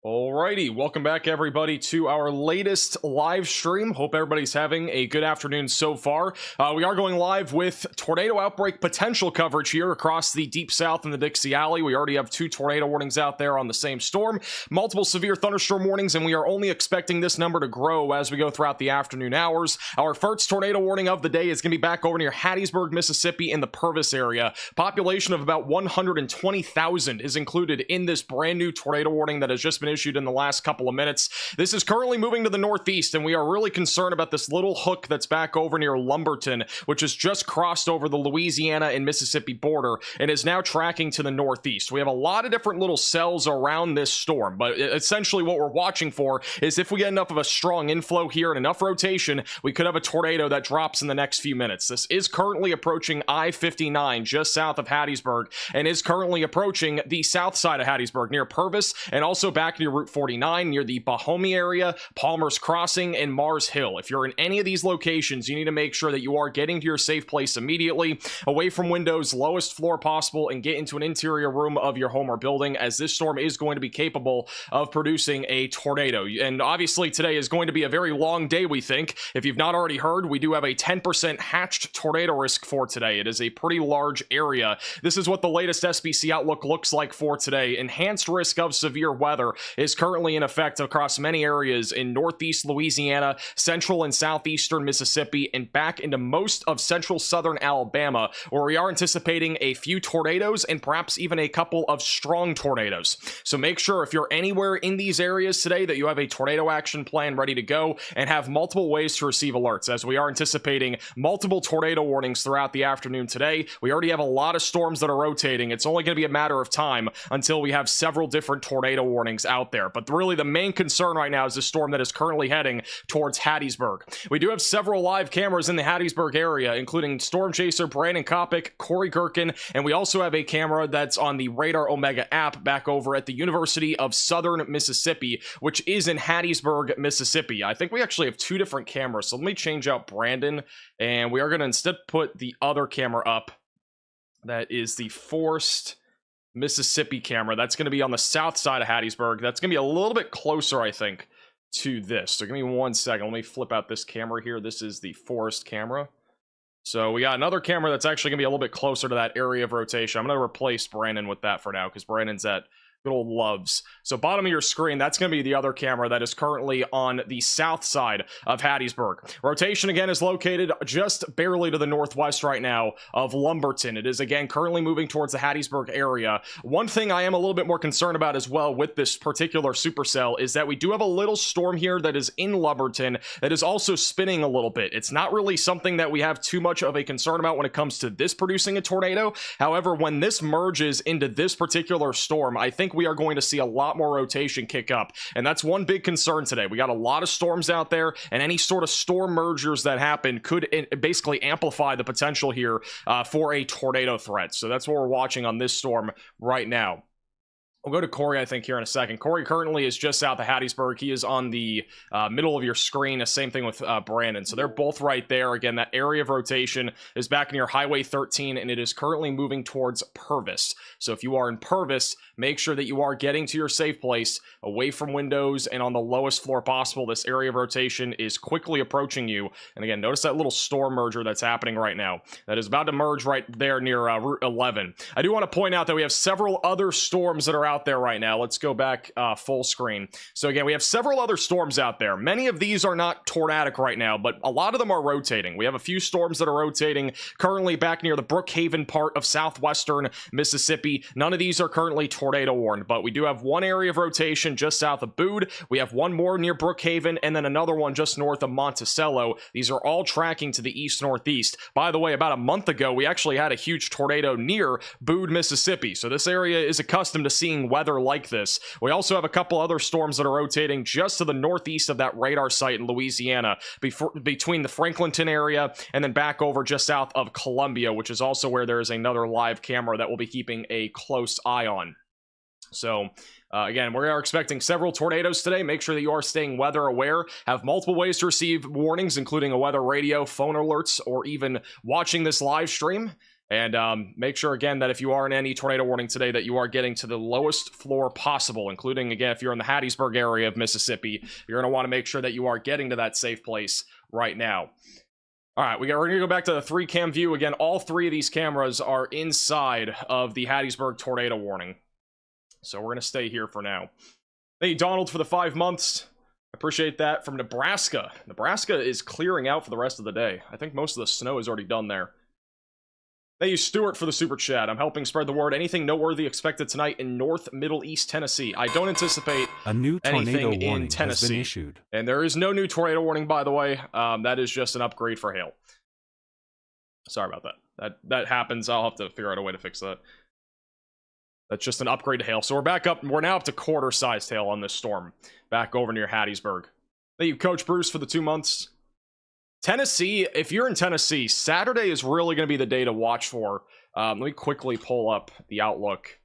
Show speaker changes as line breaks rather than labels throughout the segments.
Alrighty, welcome back everybody to our latest live stream. Hope everybody's having a good afternoon so far. We are going live with tornado outbreak potential coverage here across the Deep South and the Dixie Alley. We already have 2 tornado warnings out there on the same storm, multiple severe thunderstorm warnings, and we are only expecting this number to grow as we go throughout the afternoon hours. Our first tornado warning of the day is going to be back over near Hattiesburg, Mississippi in the Purvis area. Population of about 120,000 is included in this brand new tornado warning that has just been issued in the last couple of minutes. This is currently moving to the northeast, and we are really concerned about this little hook that's back over near Lumberton, which has just crossed over the Louisiana and Mississippi border and is now tracking to the northeast. We have a lot of different little cells around this storm, but essentially what we're watching for is if we get enough of a strong inflow here and enough rotation, we could have a tornado that drops in the next few minutes. This is currently approaching I-59 just south of Hattiesburg and is currently approaching the south side of Hattiesburg near Purvis and also back near Route 49 near the Bahomey area, Palmer's Crossing, and Mars Hill. If you're in any of these locations, you need to make sure that you are getting to your safe place immediately, away from windows, lowest floor possible, and get into an interior room of your home or building, as this storm is going to be capable of producing a tornado. And obviously today is going to be a very long day, we think. If you've not already heard, we do have a 10% hatched tornado risk for today. It is a pretty large area. This is what the latest SPC outlook looks like for today. Enhanced risk of severe weather is currently in effect across many areas in northeast Louisiana, central and southeastern Mississippi, and back into most of central southern Alabama, where we are anticipating a few tornadoes and perhaps even a couple of strong tornadoes. So make sure if you're anywhere in these areas today that you have a tornado action plan ready to go and have multiple ways to receive alerts, as we are anticipating multiple tornado warnings throughout the afternoon today. We already have a lot of storms that are rotating. It's only going to be a matter of time until we have several different tornado warnings out there. But really the main concern right now is the storm that is currently heading towards Hattiesburg. We do have several live cameras in the Hattiesburg area, including Storm Chaser Brandon Kopic, Corey Gherkin, and we also have a camera that's on the Radar Omega app back over at the University of Southern Mississippi, which is in Hattiesburg, Mississippi. I think we actually have 2 different cameras, so let me change out Brandon, and we are going to instead put the other camera up. That is the Forced Mississippi camera. That's going to be on the south side of Hattiesburg. That's going to be a little bit closer, I think, to this. So give me 1 second. Let me flip out this camera here. This is the Forest camera. So we got another camera that's actually going to be a little bit closer to that area of rotation. I'm going to replace Brandon with that for now because Brandon's at good old Loves. So bottom of your screen, that's going to be the other camera that is currently on the south side of Hattiesburg. Rotation again is located just barely to the northwest right now of Lumberton. It is again currently moving towards the Hattiesburg area. One thing I am a little bit more concerned about as well with this particular supercell is that we do have a little storm here that is in Lumberton that is also spinning a little bit. It's not really something that we have too much of a concern about when it comes to this producing a tornado. However, when this merges into this particular storm, I think we are going to see a lot more rotation kick up, and that's one big concern today. We got a lot of storms out there, and any sort of storm mergers that happen could basically amplify the potential here for a tornado threat. So that's what we're watching on this storm right now. We'll go to Corey, I think, here in a second. Corey currently is just south of Hattiesburg. He is on the middle of your screen. The same thing with Brandon. So they're both right there. Again, that area of rotation is back near Highway 13, and it is currently moving towards Purvis. So if you are in Purvis, make sure that you are getting to your safe place, away from windows and on the lowest floor possible. This area of rotation is quickly approaching you. And again, notice that little storm merger that's happening right now. That is about to merge right there near Route 11. I do want to point out that we have several other storms that are out there right now. Let's go back full screen. So again, we have several other storms out there. Many of these are not tornadic right now, but a lot of them are rotating. We have a few storms that are rotating currently back near the Brookhaven part of southwestern Mississippi. None of these are currently tornado warned, but we do have one area of rotation just south of Bood. We have one more near Brookhaven, and then another one just north of Monticello. These are all tracking to the east-northeast. By the way, about a month ago, we actually had a huge tornado near Bood, Mississippi. So this area is accustomed to seeing weather like this. We also have a couple other storms that are rotating just to the northeast of that radar site in Louisiana, between the Franklinton area and then back over just south of Columbia, which is also where there is another live camera that we'll be keeping a close eye on. So again, we are expecting several tornadoes today. Make sure that you are staying weather aware. Have multiple ways to receive warnings, including a weather radio, phone alerts, or even watching this live stream. And make sure, again, that if you are in any tornado warning today, that you are getting to the lowest floor possible, including, again, if you're in the Hattiesburg area of Mississippi, you're going to want to make sure that you are getting to that safe place right now. All right, we're going to go back to the 3-cam view. Again, all 3 of these cameras are inside of the Hattiesburg tornado warning. So we're going to stay here for now. Thank you, Donald, for the 5 months. Appreciate that. From Nebraska. Nebraska is clearing out for the rest of the day. I think most of the snow is already done there. Thank you, Stuart, for the super chat. I'm helping spread the word. Anything noteworthy expected tonight in North Middle East Tennessee? I don't anticipate
a new tornado
anything
warning
in Tennessee.
has been issued.
And there is no new tornado warning, by the way. That is just an upgrade for hail. Sorry about that. That happens. I'll have to figure out a way to fix that. That's just an upgrade to hail. So we're now up to quarter-sized hail on this storm. Back over near Hattiesburg. Thank you, Coach Bruce, for the 2 months. Tennessee, if you're in Tennessee, Saturday is really going to be the day to watch for. Let me quickly pull up the outlook.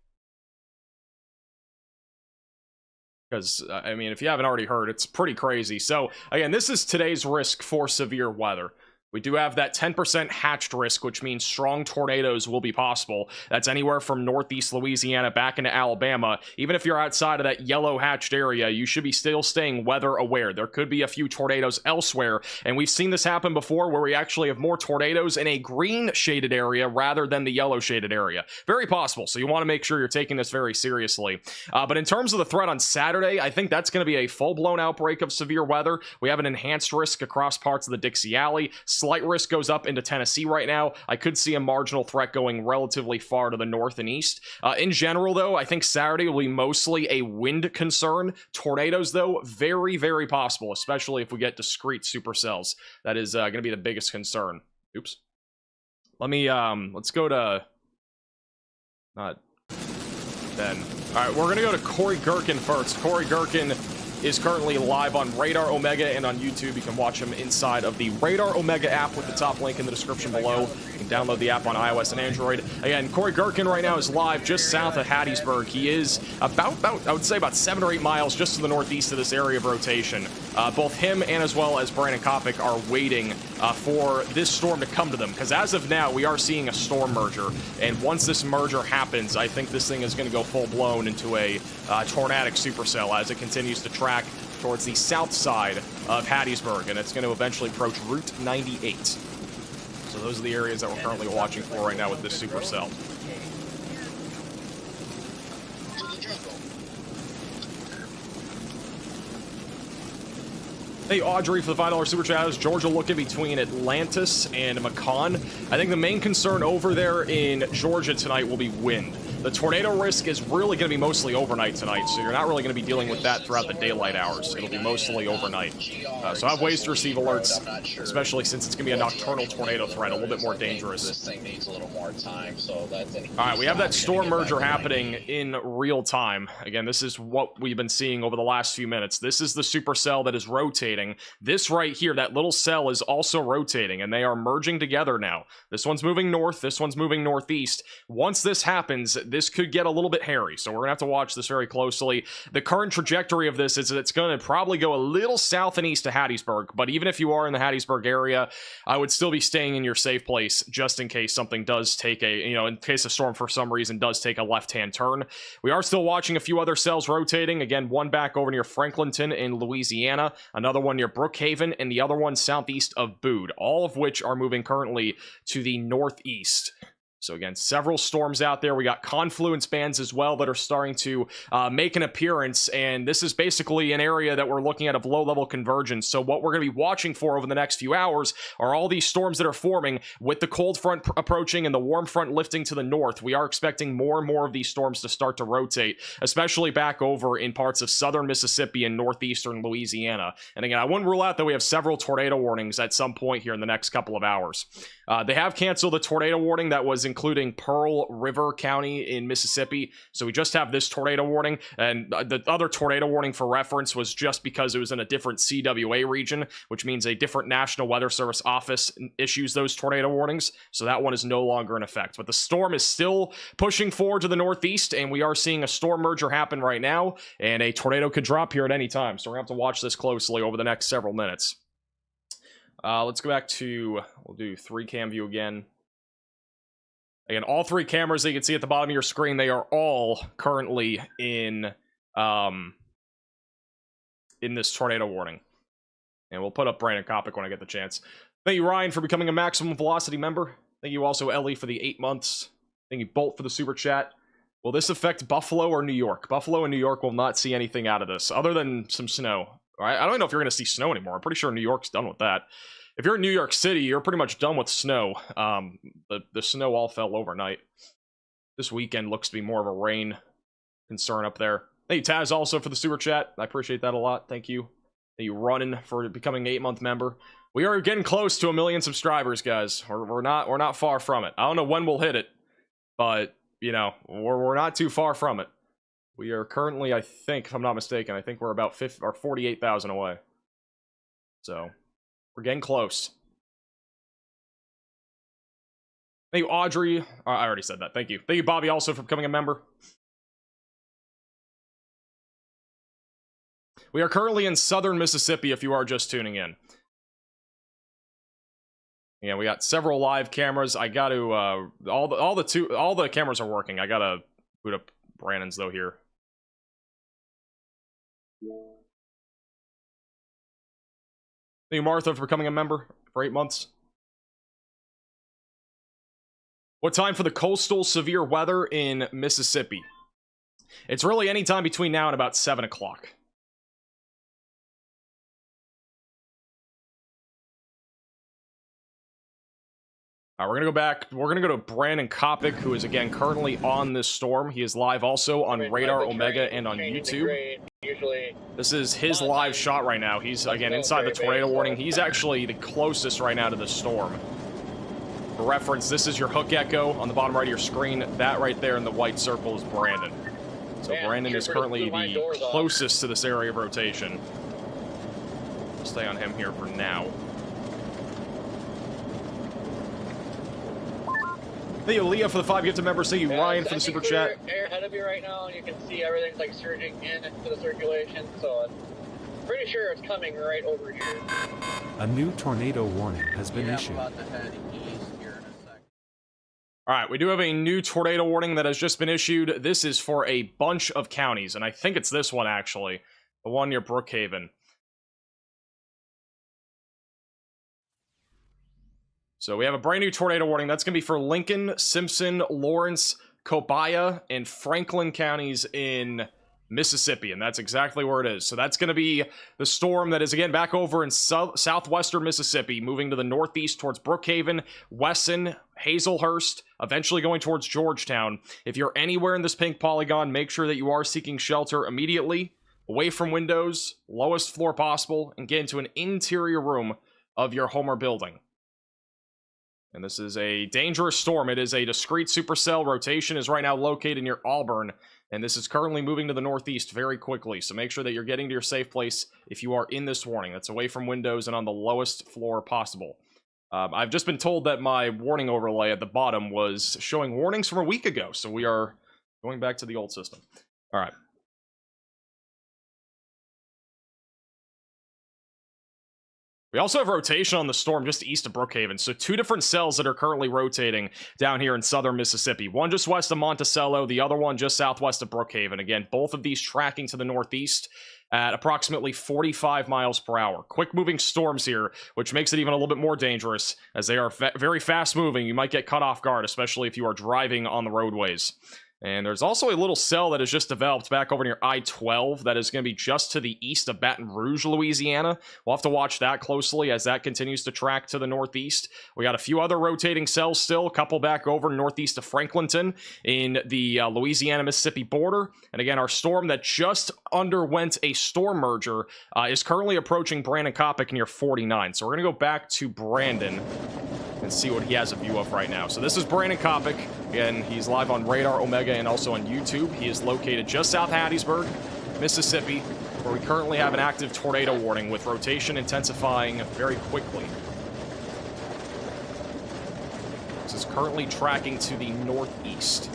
Because, I mean, if you haven't already heard, it's pretty crazy. So, again, this is today's risk for severe weather. We do have that 10% hatched risk, which means strong tornadoes will be possible. That's anywhere from northeast Louisiana back into Alabama. Even if you're outside of that yellow hatched area, you should be still staying weather aware. There could be a few tornadoes elsewhere, and we've seen this happen before where we actually have more tornadoes in a green shaded area rather than the yellow shaded area. Very possible, so you want to make sure you're taking this very seriously. But in terms of the threat on Saturday, I think that's going to be a full-blown outbreak of severe weather. We have an enhanced risk across parts of the Dixie Alley. Slight risk goes up into Tennessee right now. I could see a marginal threat going relatively far to the north and east. In general, though, I think Saturday will be mostly a wind concern. Tornadoes, though, very, very possible, especially if we get discrete supercells. That is going to be the biggest concern. Oops. Let me, let's go to... Not Ben. All right, we're going to go to Corey Gherkin first. Corey Gherkin is currently live on Radar Omega and on YouTube. You can watch him inside of the Radar Omega app with the top link in the description below. You can download the app on iOS and Android. Again, Corey Gherkin right now is live just south of Hattiesburg. He is about I would say about 7 or 8 miles just to the northeast of this area of rotation. Both him and as well as Brandon Kopic are waiting for this storm to come to them, because as of now, we are seeing a storm merger. And once this merger happens, I think this thing is going to go full-blown into a tornadic supercell as it continues to track towards the south side of Hattiesburg, and it's going to eventually approach Route 98. So those are the areas that we're currently watching for right now with this supercell. Hey, Audrey, for the $5 super chat. Is Georgia looking between Atlantis and Macon? I think the main concern over there in Georgia tonight will be wind. The tornado risk is really going to be mostly overnight tonight, so you're not really going to be dealing with that throughout the daylight hours. It'll be mostly overnight. So I have ways to receive alerts, especially since it's going to be a nocturnal tornado threat, a little bit more dangerous.
This thing needs a little more time, so that's
all right, we have that storm merger happening in real time. Again, this is what we've been seeing over the last few minutes. This is the supercell that is rotating. This right here, that little cell, is also rotating, and they are merging together now. This one's moving north, this one's moving northeast. Once this happens, this could get a little bit hairy, so we're gonna have to watch this very closely. The current trajectory of this is that it's gonna probably go a little south and east to Hattiesburg, but even if you are in the Hattiesburg area, I would still be staying in your safe place just in case something does take a, in case a storm for some reason does take a left-hand turn. We are still watching a few other cells rotating. Again, one back over near Franklinton in Louisiana, another one near Brookhaven, and the other one southeast of Bude, all of which are moving currently to the northeast. So again, several storms out there. We got confluence bands as well that are starting to make an appearance, and this is basically an area that we're looking at of low-level convergence. So what we're going to be watching for over the next few hours are all these storms that are forming with the cold front approaching and the warm front lifting to the north. We are expecting more and more of these storms to start to rotate, especially back over in parts of southern Mississippi and northeastern Louisiana. And again, I wouldn't rule out that we have several tornado warnings at some point here in the next couple of hours. They have canceled the tornado warning that was including Pearl River County in Mississippi. So we just have this tornado warning, and the other tornado warning for reference was just because it was in a different CWA region, which means a different National Weather Service office issues those tornado warnings. So that one is no longer in effect. But the storm is still pushing forward to the northeast, and we are seeing a storm merger happen right now, and a tornado could drop here at any time. So we're going to have to watch this closely over the next several minutes. Let's go back to, we'll do 3-cam view again. Again, all three cameras that you can see at the bottom of your screen, they are all currently in this tornado warning. And we'll put up Brandon Kopic when I get the chance. Thank you, Ryan, for becoming a Maximum Velocity member. Thank you also, Ellie, for the 8 months. Thank you, Bolt, for the super chat. Will this affect Buffalo or New York? Buffalo and New York will not see anything out of this, other than some snow. I don't even know if you're going to see snow anymore. I'm pretty sure New York's done with that. If you're in New York City, you're pretty much done with snow. The snow all fell overnight. This weekend looks to be more of a rain concern up there. Thank you, Taz, also, for the super chat. I appreciate that a lot. Thank you. Thank you, Running, for becoming an 8-month member. We are getting close to 1 million subscribers, guys. We're not far from it. I don't know when we'll hit it, but you know, we're not too far from it. We are currently, I think, if I'm not mistaken, I think we're about 48,000 away. So we're getting close. Thank you, Audrey. I already said that. Thank you. Thank you, Bobby, also, for becoming a member. We are currently in southern Mississippi, if you are just tuning in. Yeah, we got several live cameras. I got to all the cameras are working. I gotta boot up Brandon's though here. Thank you, Martha, for becoming a member for 8 months. What time for the coastal severe weather in Mississippi? It's really any time between now and about 7 o'clock. We're gonna go back. We're gonna go to Brandon Kopic, who is again currently on this storm. He is live also on Radar Omega and on YouTube. This is his live shot right now. He's again inside the tornado warning. He's actually the closest right now to the storm. For reference, this is your hook echo on the bottom right of your screen. That right there in the white circle is Brandon. So Brandon is currently the closest to this area of rotation. We'll stay on him here for now. Thank you, Leah, for the 5 gifted members. Thank you, Ryan, for the super chat.
Air ahead of you right now, and you can see everything's like surging into the circulation, so I'm pretty sure it's coming right over here.
A new tornado warning has been issued.
About to head east here in a second.
All right, we do have a new tornado warning that has just been issued. This is for a bunch of counties, and I think it's this one, actually. The one near Brookhaven. So we have a brand new tornado warning. That's going to be for Lincoln, Simpson, Lawrence, Cobiah, and Franklin counties in Mississippi, and that's exactly where it is. So that's going to be the storm that is, again, back over in southwestern Mississippi, moving to the northeast towards Brookhaven, Wesson, Hazelhurst, eventually going towards Georgetown. If you're anywhere in this pink polygon, make sure that you are seeking shelter immediately, away from windows, lowest floor possible, and get into an interior room of your home or building. And this is a dangerous storm. It is a discrete supercell. Rotation is right now located near Auburn, and this is currently moving to the northeast very quickly. So make sure that you're getting to your safe place if you are in this warning. That's away from windows and on the lowest floor possible. I've just been told that my warning overlay at the bottom was showing warnings from a week ago, so we are going back to the old system. All right. We also have rotation on the storm just east of Brookhaven, so 2 different cells that are currently rotating down here in southern Mississippi. One just west of Monticello, the other one just southwest of Brookhaven. Again, both of these tracking to the northeast at approximately 45 miles per hour. Quick-moving storms here, which makes it even a little bit more dangerous, as they are very fast-moving. You might get caught off guard, especially if you are driving on the roadways. And there's also a little cell that has just developed back over near I-12 that is going to be just to the east of Baton Rouge, Louisiana. We'll have to watch that closely as that continues to track to the northeast. We got a few other rotating cells still, a couple back over northeast of Franklinton in the Louisiana-Mississippi border. And again, our storm that just underwent a storm merger is currently approaching Brandon Kopic near 49. So we're going to go back to Brandon and see what he has a view of right now. So this is Brandon Kopic. Again, he's live on Radar Omega and also on YouTube. He is located just south Hattiesburg, Mississippi, where we currently have an active tornado warning with rotation intensifying very quickly. This is currently tracking to the northeast.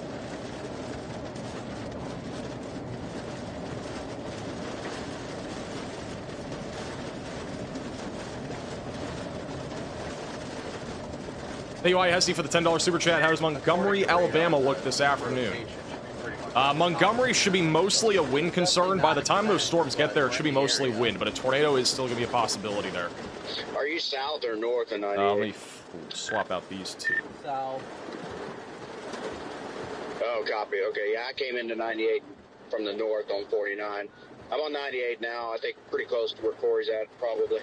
Hey, UI Hesse for the $10 super chat. How does Montgomery, Alabama look this afternoon? Montgomery should be mostly a wind concern. By the time those storms get there, it should be mostly wind, but a tornado is still going to be a possibility there.
Are you south or north of 98?
Let me swap out these two.
South.
Oh, copy. Okay, yeah, I came into 98 from the north on 49. I'm on 98 now. I think pretty close to where Corey's at, probably.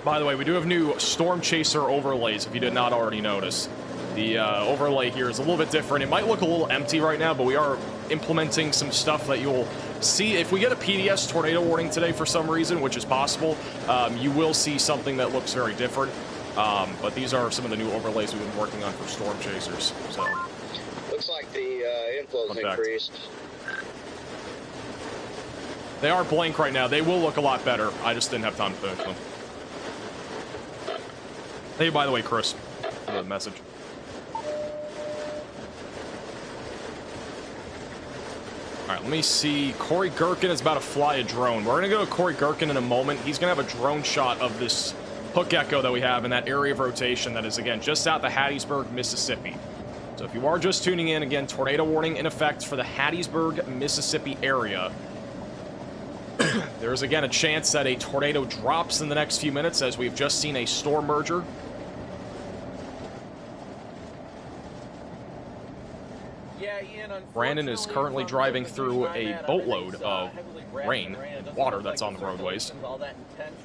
By the way, we do have new Storm Chaser overlays, if you did not already notice. The overlay here is a little bit different. It might look a little empty right now, but we are implementing some stuff that you'll see. If we get a PDS tornado warning today for some reason, which is possible, you will see something that looks very different. But these are some of the new overlays we've been working on for Storm Chasers. So
looks like the inflow's increased.
They are blank right now. They will look a lot better. I just didn't have time to finish them. Hey, by the way, Chris, for the message. Alright, let me see. Corey Gherkin is about to fly a drone. We're going to go to Corey Gherkin in a moment. He's going to have a drone shot of this hook echo that we have in that area of rotation that is, again, just south of Hattiesburg, Mississippi. So if you are just tuning in, again, tornado warning in effect for the Hattiesburg, Mississippi area. There's, again, a chance that a tornado drops in the next few minutes, as we've just seen a storm merger. Brandon is currently driving through a boatload of rain, water that's on the roadways.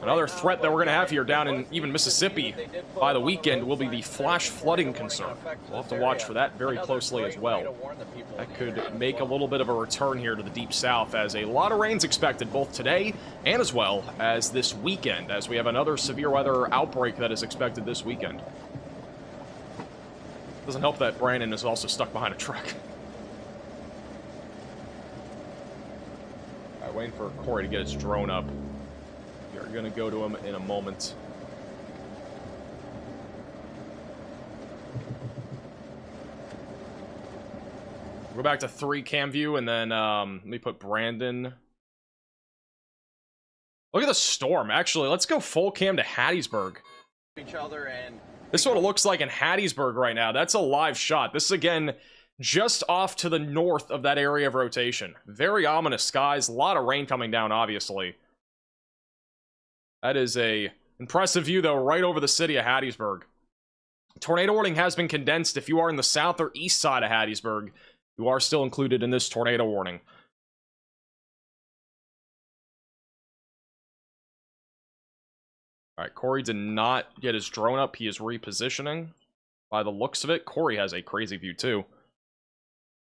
Another threat that we're going to have here down in even Mississippi by the weekend will be the flash flooding concern. We'll have to watch for that very closely as well. That could make a little bit of a return here to the deep south, as a lot of rain's expected both today and as well as this weekend, as we have another severe weather outbreak that is expected this weekend. Doesn't help that Brandon is also stuck behind a truck. Alright, waiting for Corey to get his drone up. We're gonna go to him in a moment. Go back to 3 cam view, and then let me put Brandon. Look at the storm. Actually, let's go full cam to Hattiesburg.
Each other, and
this is what it looks like in Hattiesburg right now. That's a live shot. This is, again, just off to the north of that area of rotation. Very ominous skies. A lot of rain coming down, obviously. That is a impressive view, though, right over the city of Hattiesburg. Tornado warning has been condensed. If you are in the south or east side of Hattiesburg, you are still included in this tornado warning. Alright, Corey did not get his drone up. He is repositioning. By the looks of it, Corey has a crazy view, too.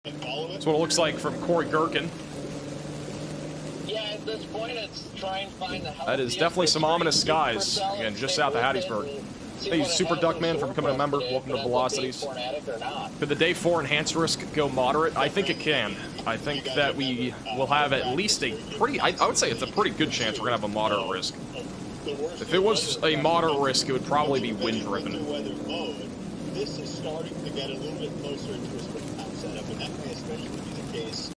That's what it looks like from Corey Gherkin.
yeah, at this point, it's try and find the house.
That is definitely some ominous skies. Again, just south of Hattiesburg. Hey, Super Duckman for becoming a member. Welcome to Velocities. Could the day 4 enhanced risk go moderate? I think it can. I think that we will have at least a pretty... I would say it's a pretty good chance we're going to have a moderate risk. If it was a moderate risk, it would probably be wind-driven.
This is starting to get a little bit closer to a springtime setup, and that may especially be the case.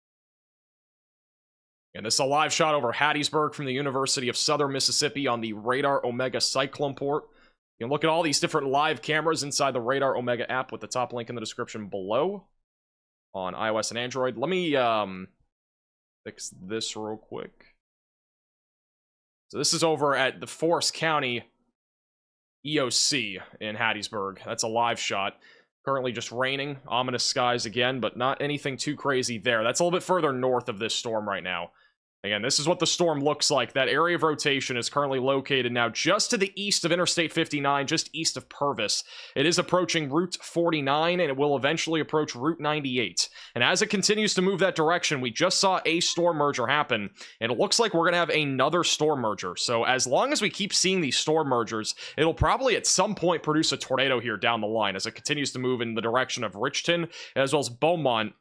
And this is a live shot over Hattiesburg from the University of Southern Mississippi on the Radar Omega Cyclone port. You can look at all these different live cameras inside the Radar Omega app with the top link in the description below on iOS and Android. Let me fix this real quick. So this is over at the Forest County EOC in Hattiesburg. That's a live shot. Currently just raining, ominous skies again, but not anything too crazy there. That's a little bit further north of this storm right now. Again, this is what the storm looks like. That area of rotation is currently located now just to the east of Interstate 59, just east of Purvis. It is approaching Route 49, and it will eventually approach Route 98. And as it continues to move that direction, we just saw a storm merger happen, and it looks like we're going to have another storm merger. So as long as we keep seeing these storm mergers, it'll probably at some point produce a tornado here down the line as it continues to move in the direction of Richton, as well as Beaumont.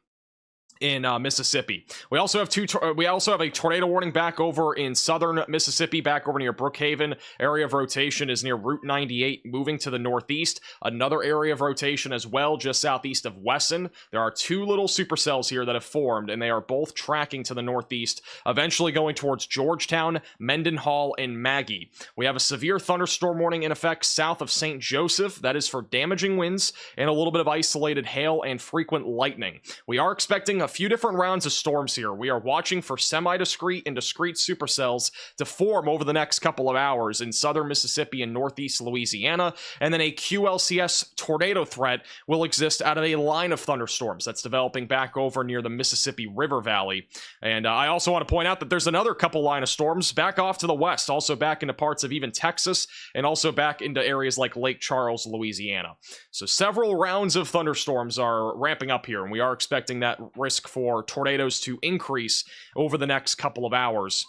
in Mississippi. We also have a tornado warning back over in southern Mississippi, back over near Brookhaven. Area of rotation is near Route 98, moving to the northeast. Another area of rotation as well, just southeast of Wesson. There are two little supercells here that have formed, and they are both tracking to the northeast, eventually going towards Georgetown, Mendenhall, and Maggie. We have a severe thunderstorm warning in effect south of St. Joseph. That is for damaging winds and a little bit of isolated hail and frequent lightning. We are expecting a few different rounds of storms here. We are watching for semi-discrete and discrete supercells to form over the next couple of hours in southern Mississippi and northeast Louisiana, and then a QLCS tornado threat will exist out of a line of thunderstorms that's developing back over near the Mississippi River Valley. And I also want to point out that there's another couple line of storms back off to the west, also back into parts of even Texas, and also back into areas like Lake Charles, Louisiana. So several rounds of thunderstorms are ramping up here, and we are expecting that risk for tornadoes to increase over the next couple of hours.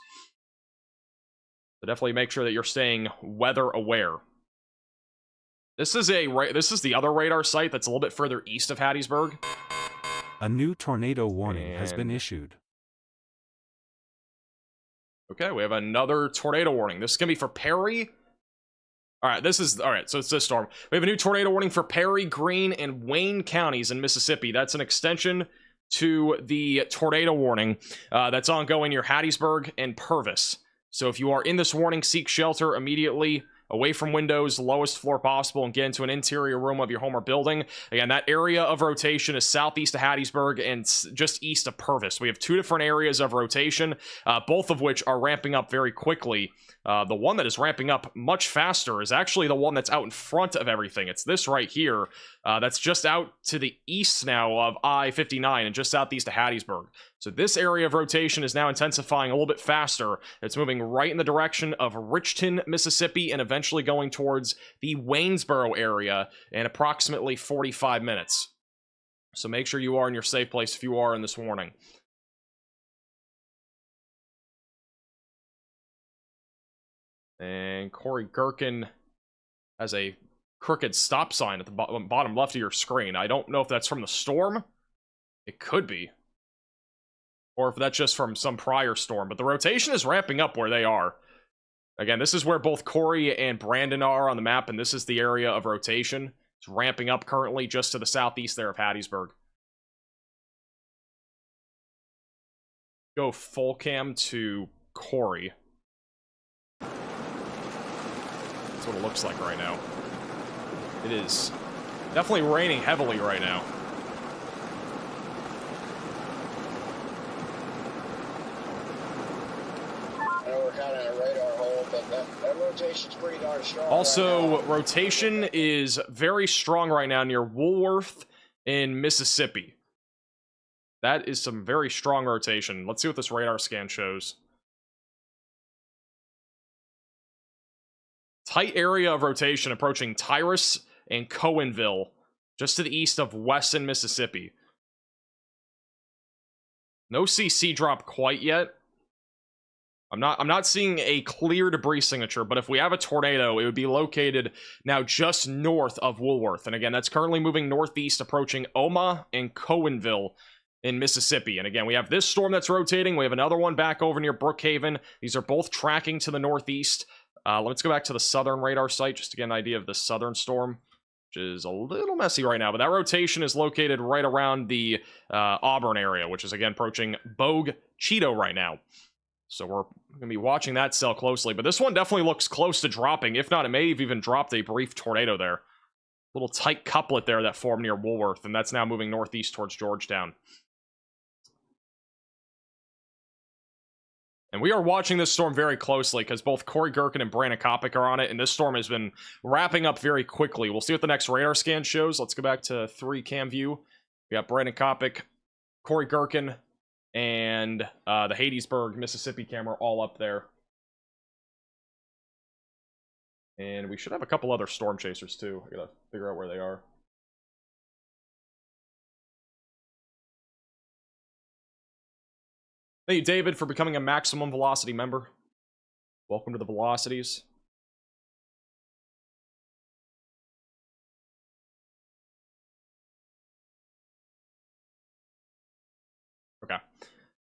So definitely make sure that you're staying weather aware. This is the other radar site that's a little bit further east of Hattiesburg.
A new tornado warning has been issued.
Okay, we have another tornado warning. This is going to be for Perry. Alright, so it's this storm. We have a new tornado warning for Perry, Greene, and Wayne counties in Mississippi. That's an extension to the tornado warning that's ongoing near Hattiesburg and Purvis. So if you are in this warning, seek shelter immediately, away from windows, lowest floor possible, and get into an interior room of your home or building. Again, that area of rotation is southeast of Hattiesburg and just east of Purvis. We have two different areas of rotation, both of which are ramping up very quickly. The one that is ramping up much faster is actually the one that's out in front of everything. It's this right here. That's just out to the east now of I-59 and just southeast of Hattiesburg. So this area of rotation is now intensifying a little bit faster. It's moving right in the direction of Richton, Mississippi, and eventually going towards the Waynesboro area in approximately 45 minutes. So make sure you are in your safe place if you are in this warning. And Corey Gherkin has a crooked stop sign at the bottom left of your screen. I don't know if that's from the storm. It could be. Or if that's just from some prior storm. But the rotation is ramping up where they are. Again, this is where both Corey and Brandon are on the map, and this is the area of rotation. It's ramping up currently just to the southeast there of Hattiesburg. Go full cam to Corey. That's what it looks like right now. It is definitely raining heavily right now.
I know we're kind of in a radar hole, but that rotation's pretty darn strong.
Also,
right now.
rotation is very strong right now near Woolworth in Mississippi. That is some very strong rotation. Let's see what this radar scan shows. Tight area of rotation approaching Tyrus and Cohenville, just to the east of Wesson, Mississippi. No CC drop quite yet. I'm not seeing a clear debris signature, but if we have a tornado, it would be located now just north of Woolworth. And again, that's currently moving northeast, approaching Oma and Cohenville in Mississippi. And again, we have this storm that's rotating. We have another one back over near Brookhaven. These are both tracking to the northeast. Let's go back to the southern radar site just to get an idea of the southern storm, which is a little messy right now. But that rotation is located right around the Auburn area, which is, again, approaching Bogue, Cheeto right now. So we're going to be watching that cell closely. But this one definitely looks close to dropping. If not, it may have even dropped a brief tornado there. Little tight couplet there that formed near Woolworth, and that's now moving northeast towards Georgetown. And we are watching this storm very closely because both Corey Gherkin and Brandon Kopic are on it, and this storm has been wrapping up very quickly. We'll see what the next radar scan shows. Let's go back to 3 cam view. We got Brandon Kopic, Corey Gherkin, and the Hattiesburg, Mississippi camera all up there. And we should have a couple other storm chasers too. I gotta figure out where they are. Thank you, David, for becoming a Maximum Velocity member. Welcome to the Velocities.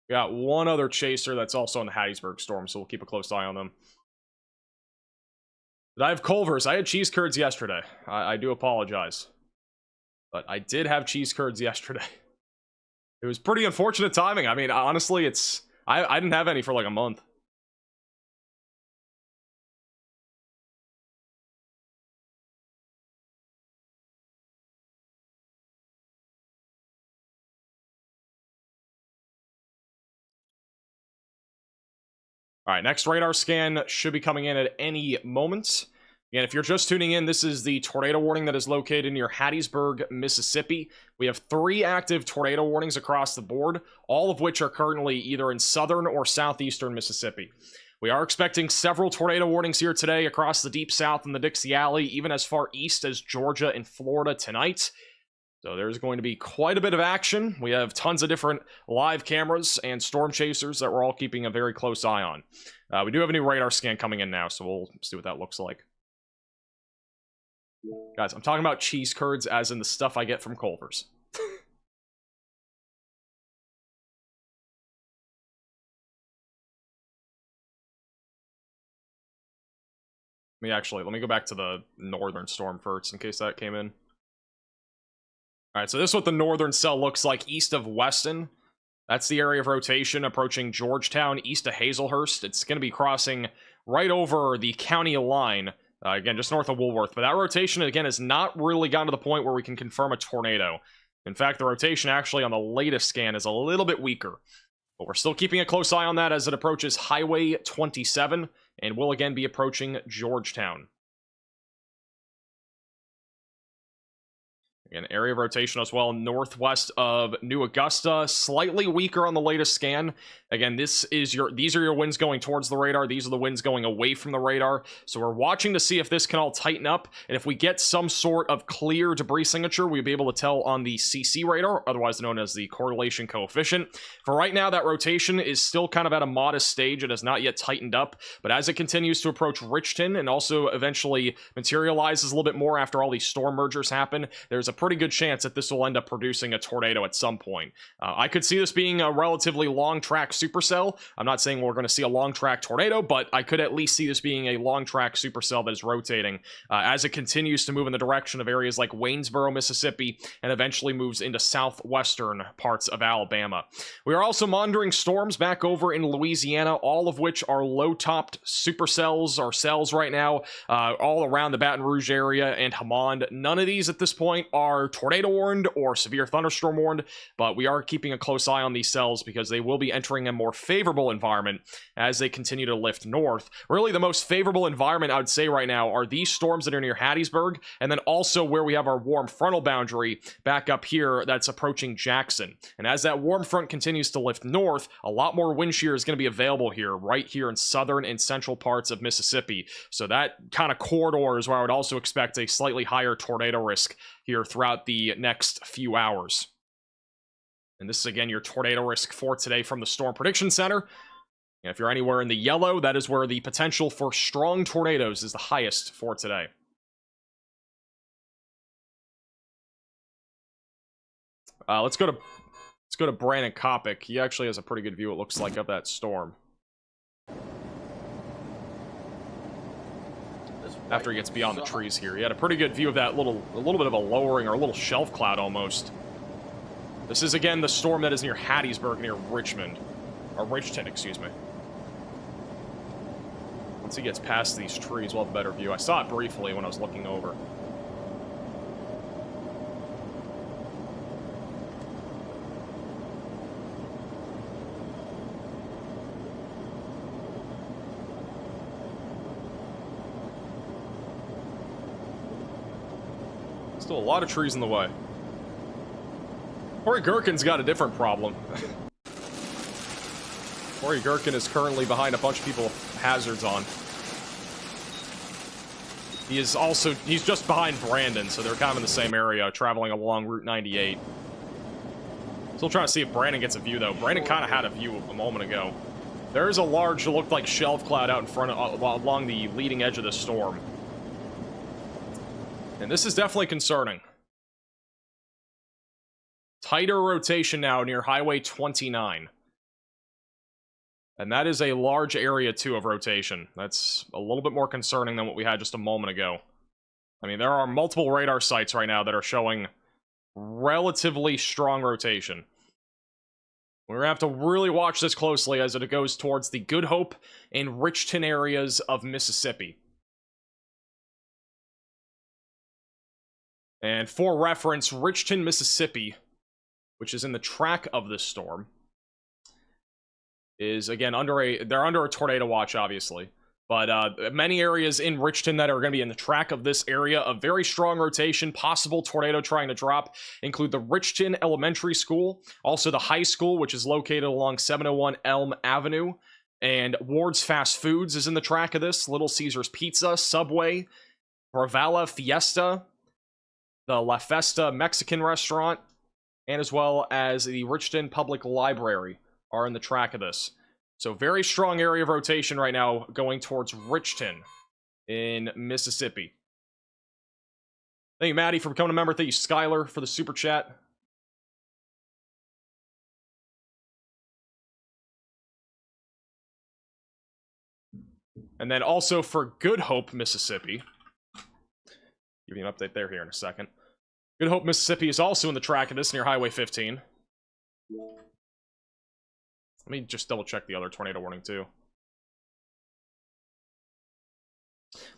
We got one other chaser that's also in the Hattiesburg storm, so we'll keep a close eye on them. Did I have Culvers? I had cheese curds yesterday. I do apologize. But I did have cheese curds yesterday. It was pretty unfortunate timing. I mean, honestly, it's... I didn't have any for like a month. All right, next radar scan should be coming in at any moment. Again, if you're just tuning in, this is the tornado warning that is located near Hattiesburg, Mississippi. We have 3 active tornado warnings across the board, all of which are currently either in southern or southeastern Mississippi. We are expecting several tornado warnings here today across the Deep South and the Dixie Alley, even as far east as Georgia and Florida tonight. So there's going to be quite a bit of action. We have tons of different live cameras and storm chasers that we're all keeping a very close eye on. We do have a new radar scan coming in now, so we'll see what that looks like. Guys, I'm talking about cheese curds as in the stuff I get from Culver's. Let me go back to the northern storm first in case that came in. Alright, so this is what the northern cell looks like east of Weston. That's the area of rotation approaching Georgetown, east of Hazelhurst. It's going to be crossing right over the county line, again, just north of Woolworth. But that rotation, again, has not really gotten to the point where we can confirm a tornado. In fact, the rotation actually on the latest scan is a little bit weaker. But we're still keeping a close eye on that as it approaches Highway 27, and will again be approaching Georgetown. Again, area of rotation as well, northwest of New Augusta, slightly weaker on the latest scan. Again, these are your winds going towards the radar. These are the winds going away from the radar. So we're watching to see if this can all tighten up. And if we get some sort of clear debris signature, we'll be able to tell on the CC radar, otherwise known as the correlation coefficient. For right now, that rotation is still kind of at a modest stage. It has not yet tightened up. But as it continues to approach Richton and also eventually materializes a little bit more after all these storm mergers happen, there's a pretty good chance that this will end up producing a tornado at some point. I could see this being a relatively long track supercell. I'm not saying we're going to see a long track tornado, but I could at least see this being a long track supercell that is rotating as it continues to move in the direction of areas like Waynesboro, Mississippi, and eventually moves into southwestern parts of Alabama. We are also monitoring storms back over in Louisiana, all of which are low-topped supercells or cells right now, all around the Baton Rouge area and Hammond. None of these at this point are tornado warned or severe thunderstorm warned, but we are keeping a close eye on these cells because they will be entering a more favorable environment as they continue to lift north. Really, the most favorable environment I would say right now are these storms that are near Hattiesburg, and then also where we have our warm frontal boundary back up here that's approaching Jackson. And as that warm front continues to lift north, a lot more wind shear is going to be available here, right here in southern and central parts of Mississippi. So that kind of corridor is where I would also expect a slightly higher tornado risk here throughout the next few hours. And this is, again, your tornado risk for today from the Storm Prediction Center. And if you're anywhere in the yellow, that is where the potential for strong tornadoes is the highest for today. Let's go to Brandon Kopic. He actually has a pretty good view, it looks like, of that storm. After he gets beyond the trees here, he had a pretty good view of that a little bit of a lowering or a little shelf cloud almost. This is, again, the storm that is near Hattiesburg, near Richmond. Or Richton, excuse me. Once he gets past these trees, we'll have a better view. I saw it briefly when I was looking over. Still a lot of trees in the way. Corey Gherkin's got a different problem. Corey Gherkin is currently behind a bunch of people with hazards on. He's just behind Brandon, so they're kind of in the same area, traveling along Route 98. Still trying to see if Brandon gets a view, though. Brandon kind of had a view a moment ago. There is a large, looked like shelf cloud out in front of, along the leading edge of the storm. And this is definitely concerning. Tighter rotation now near Highway 29. And that is a large area, too, of rotation. That's a little bit more concerning than what we had just a moment ago. I mean, there are multiple radar sites right now that are showing relatively strong rotation. We're going to have to really watch this closely as it goes towards the Good Hope and Richton areas of Mississippi. And for reference, Richton, Mississippi, which is in the track of this storm, is again they're under a tornado watch, obviously, but many areas in Richton that are going to be in the track of this area of very strong rotation, possible tornado trying to drop, include the Richton Elementary School, also the high school, which is located along 701 Elm Avenue, and Ward's Fast Foods is in the track of this, Little Caesars Pizza, Subway, Bravala Fiesta, the La Festa Mexican restaurant, and as well as the Richton Public Library are in the track of this. So very strong area of rotation right now going towards Richton in Mississippi. Thank you, Maddie, for becoming a member. Thank you, Skylar, for the super chat. And then also for Good Hope, Mississippi. Give you an update there here in a second. Good Hope, Mississippi is also in the track of this near Highway 15. Let me just double check the other tornado warning too.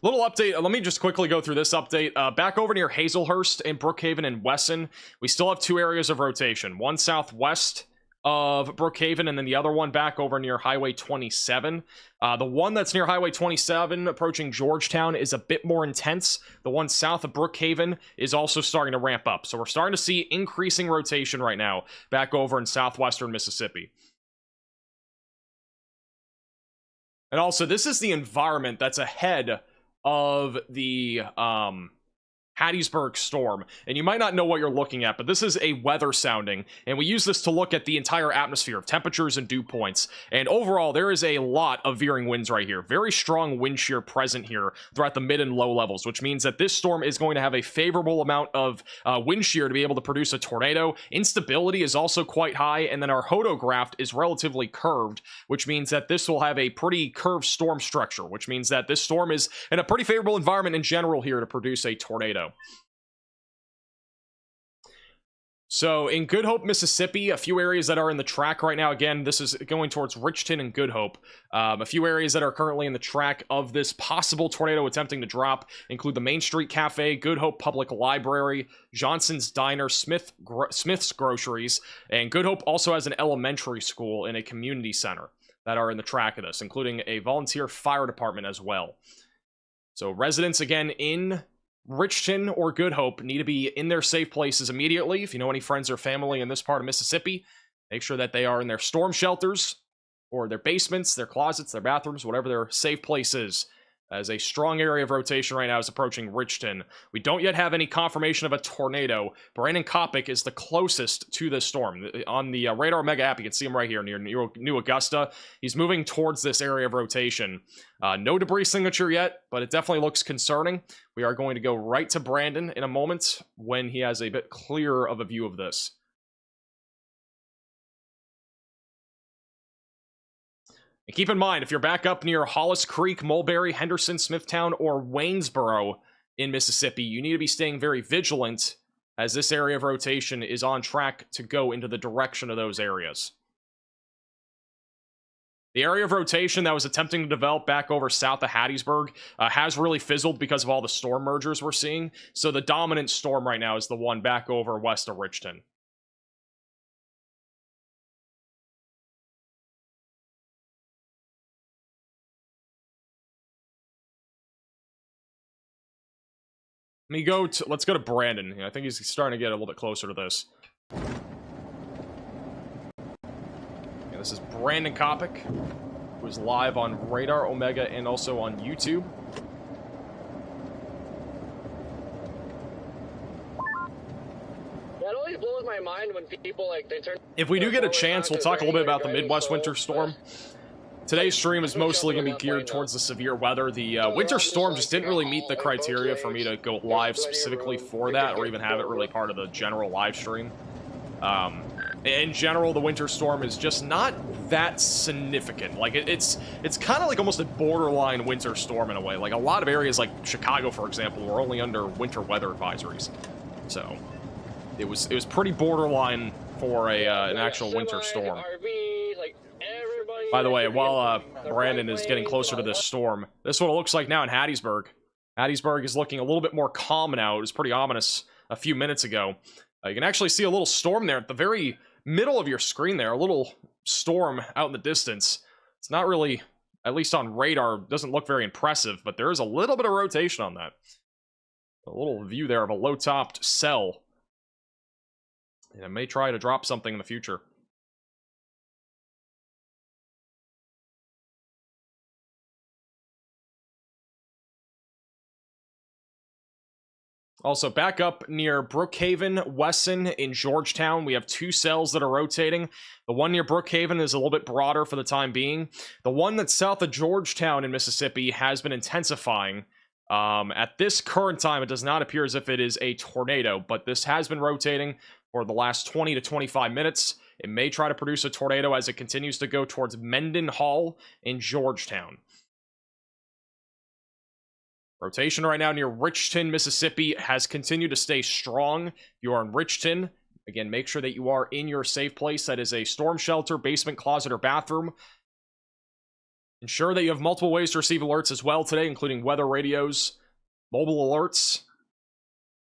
Little update. Let me just quickly go through this update. Back over near Hazelhurst and Brookhaven and Wesson, we still have two areas of rotation. One southwest of Brookhaven, and then the other one back over near Highway 27. The one that's near Highway 27 approaching Georgetown is a bit more intense. The one south of Brookhaven is also starting to ramp up. So we're starting to see increasing rotation right now back over in southwestern Mississippi. And also, this is the environment that's ahead of the Hattiesburg storm. And you might not know what you're looking at, but this is a weather sounding. And we use this to look at the entire atmosphere of temperatures and dew points. And overall, there is a lot of veering winds right here. Very strong wind shear present here throughout the mid and low levels, which means that this storm is going to have a favorable amount of wind shear to be able to produce a tornado. Instability is also quite high. And then our hodograph is relatively curved, which means that this will have a pretty curved storm structure, which means that this storm is in a pretty favorable environment in general here to produce a tornado. So in Good Hope, Mississippi, a few areas that are in the track right now. Again, this is going towards Richton and Good Hope. A few areas that are currently in the track of this possible tornado attempting to drop include the Main Street Cafe, Good Hope Public Library, Johnson's Diner, Smith's Groceries, and Good Hope also has an elementary school and a community center that are in the track of this, including a volunteer fire department as well. So residents, again, in Richton or Good Hope need to be in their safe places immediately. If you know any friends or family in this part of Mississippi, make sure that they are in their storm shelters or their basements, their closets, their bathrooms, whatever their safe place is, as a strong area of rotation right now is approaching Richton. We don't yet have any confirmation of a tornado. Brandon Kopic is the closest to this storm. On the Radar Mega app, you can see him right here near New Augusta. He's moving towards this area of rotation. No debris signature yet, but it definitely looks concerning. We are going to go right to Brandon in a moment when he has a bit clearer of a view of this. And keep in mind, if you're back up near Hollis Creek, Mulberry, Henderson, Smithtown, or Waynesboro in Mississippi, you need to be staying very vigilant as this area of rotation is on track to go into the direction of those areas. The area of rotation that was attempting to develop back over south of Hattiesburg has really fizzled because of all the storm mergers we're seeing. So the dominant storm right now is the one back over west of Richton. Let's go to Brandon. I think he's starting to get a little bit closer to this. Yeah, this is Brandon Kopic, who is live on Radar Omega and also on YouTube.
That always blows my mind when people they turn.
If we do get a chance, we'll talk a little bit about the Midwest winter storm. Today's stream is mostly going to be geared towards the severe weather. The winter storm just didn't really meet the criteria for me to go live specifically for that, or even have it really part of the general live stream. in general, the winter storm is just not that significant. Like, it's kind of like almost a borderline winter storm in a way. Like, a lot of areas like Chicago, for example, were only under winter weather advisories. So, it was pretty borderline for an actual winter storm. By the way, while Brandon is getting closer to this storm, this is what it looks like now in Hattiesburg. Hattiesburg is looking a little bit more calm now. It was pretty ominous a few minutes ago. You can actually see a little storm there at the very middle of your screen there. A little storm out in the distance. It's not really, at least on radar, doesn't look very impressive, but there is a little bit of rotation on that. A little view there of a low-topped cell. And it may try to drop something in the future. Also, back up near Brookhaven, Wesson, in Georgetown, we have 2 cells that are rotating. The one near Brookhaven is a little bit broader for the time being. The one that's south of Georgetown in Mississippi has been intensifying. At this current time, it does not appear as if it is a tornado, but this has been rotating for the last 20 to 25 minutes. It may try to produce a tornado as it continues to go towards Mendenhall in Georgetown. Rotation right now near Richton, Mississippi has continued to stay strong. If you are in Richton, again, make sure that you are in your safe place. That is a storm shelter, basement, closet, or bathroom. Ensure that you have multiple ways to receive alerts as well today, including weather radios, mobile alerts,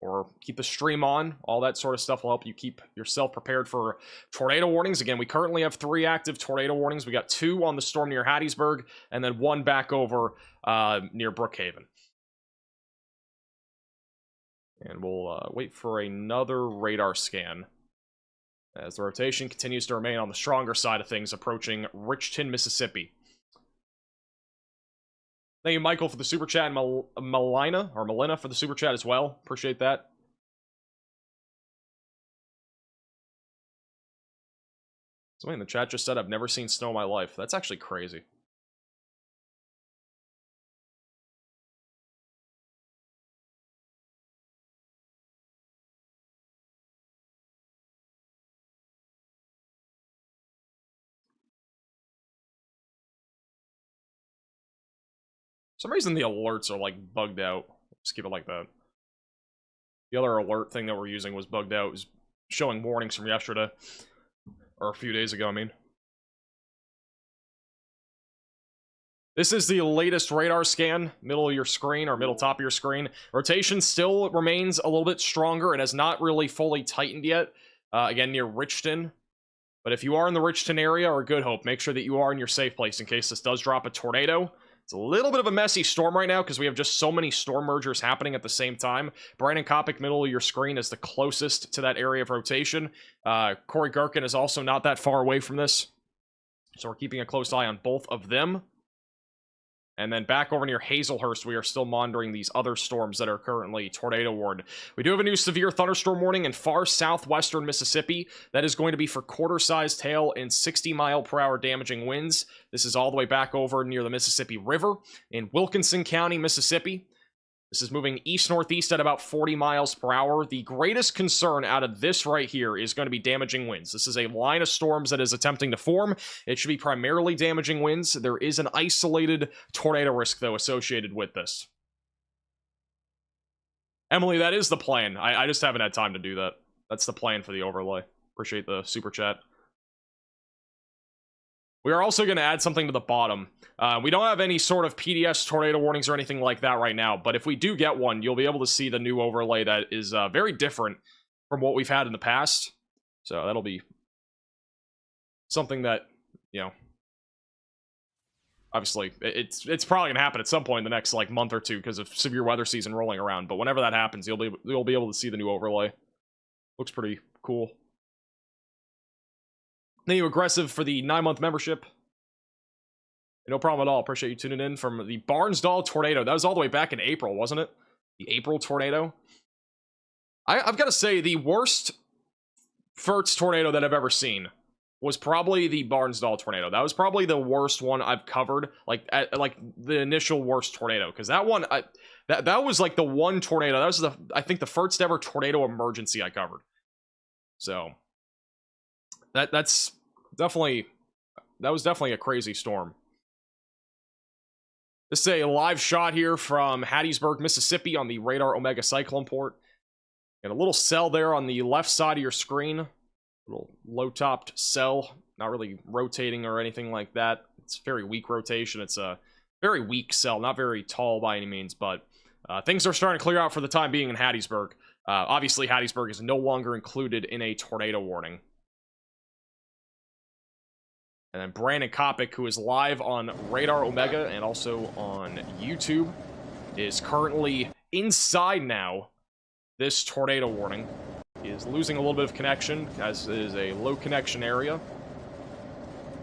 or keep the stream on. All that sort of stuff will help you keep yourself prepared for tornado warnings. Again, we currently have 3 active tornado warnings. We got 2 on the storm near Hattiesburg, and then 1 back over near Brookhaven. And we'll wait for another radar scan as the rotation continues to remain on the stronger side of things, approaching Richton, Mississippi. Thank you, Michael, for the super chat, and Melina for the super chat as well. Appreciate that. Somebody in the chat just said, I've never seen snow in my life. That's actually crazy. For some reason the alerts are like bugged out. Just keep it like that. The other alert thing that we're using was bugged out. It was showing warnings from yesterday. Or a few days ago, I mean. This is the latest radar scan, middle of your screen, or middle top of your screen. Rotation still remains a little bit stronger. It has not really fully tightened yet. Again, near Richton. But if you are in the Richton area or Good Hope, make sure that you are in your safe place in case this does drop a tornado. It's a little bit of a messy storm right now because we have just so many storm mergers happening at the same time. Brandon Kopic, middle of your screen, is the closest to that area of rotation. Corey Gherkin is also not that far away from this. So we're keeping a close eye on both of them. And then back over near Hazelhurst, we are still monitoring these other storms that are currently tornado warned. We do have a new severe thunderstorm warning in far southwestern Mississippi. That is going to be for quarter-sized hail and 60-mile-per-hour damaging winds. This is all the way back over near the Mississippi River in Wilkinson County, Mississippi. This is moving east-northeast at about 40 miles per hour. The greatest concern out of this right here is going to be damaging winds. This is a line of storms that is attempting to form. It should be primarily damaging winds. There is an isolated tornado risk, though, associated with this. Emily, that is the plan. I just haven't had time to do that. That's the plan for the overlay. Appreciate the super chat. We are also going to add something to the bottom. We don't have any sort of PDS tornado warnings or anything like that right now, but if we do get one, you'll be able to see the new overlay that is very different from what we've had in the past. So that'll be something that, you know, obviously it's probably going to happen at some point in the next like month or two because of severe weather season rolling around. But whenever that happens, you'll be able to see the new overlay. Looks pretty cool. Thank you, Aggressive, for the 9-month membership. No problem at all. Appreciate you tuning in from the Barnsdall tornado. That was all the way back in April, wasn't it? The April tornado. I've got to say, the worst Furtz tornado that I've ever seen was probably the Barnsdall tornado. That was probably the worst one I've covered, like the initial worst tornado, because that one, that was like the one tornado. That was I think the first ever tornado emergency I covered. So that was definitely a crazy storm. This is a live shot here from Hattiesburg, Mississippi on the Radar Omega Cyclone port. And a little cell there on the left side of your screen. Little low-topped cell, not really rotating or anything like that. It's very weak rotation. It's a very weak cell, not very tall by any means, but things are starting to clear out for the time being in Hattiesburg. Obviously, Hattiesburg is no longer included in a tornado warning. And then Brandon Kopic, who is live on Radar Omega and also on YouTube, is currently inside now this tornado warning. He is losing a little bit of connection, as it is a low connection area.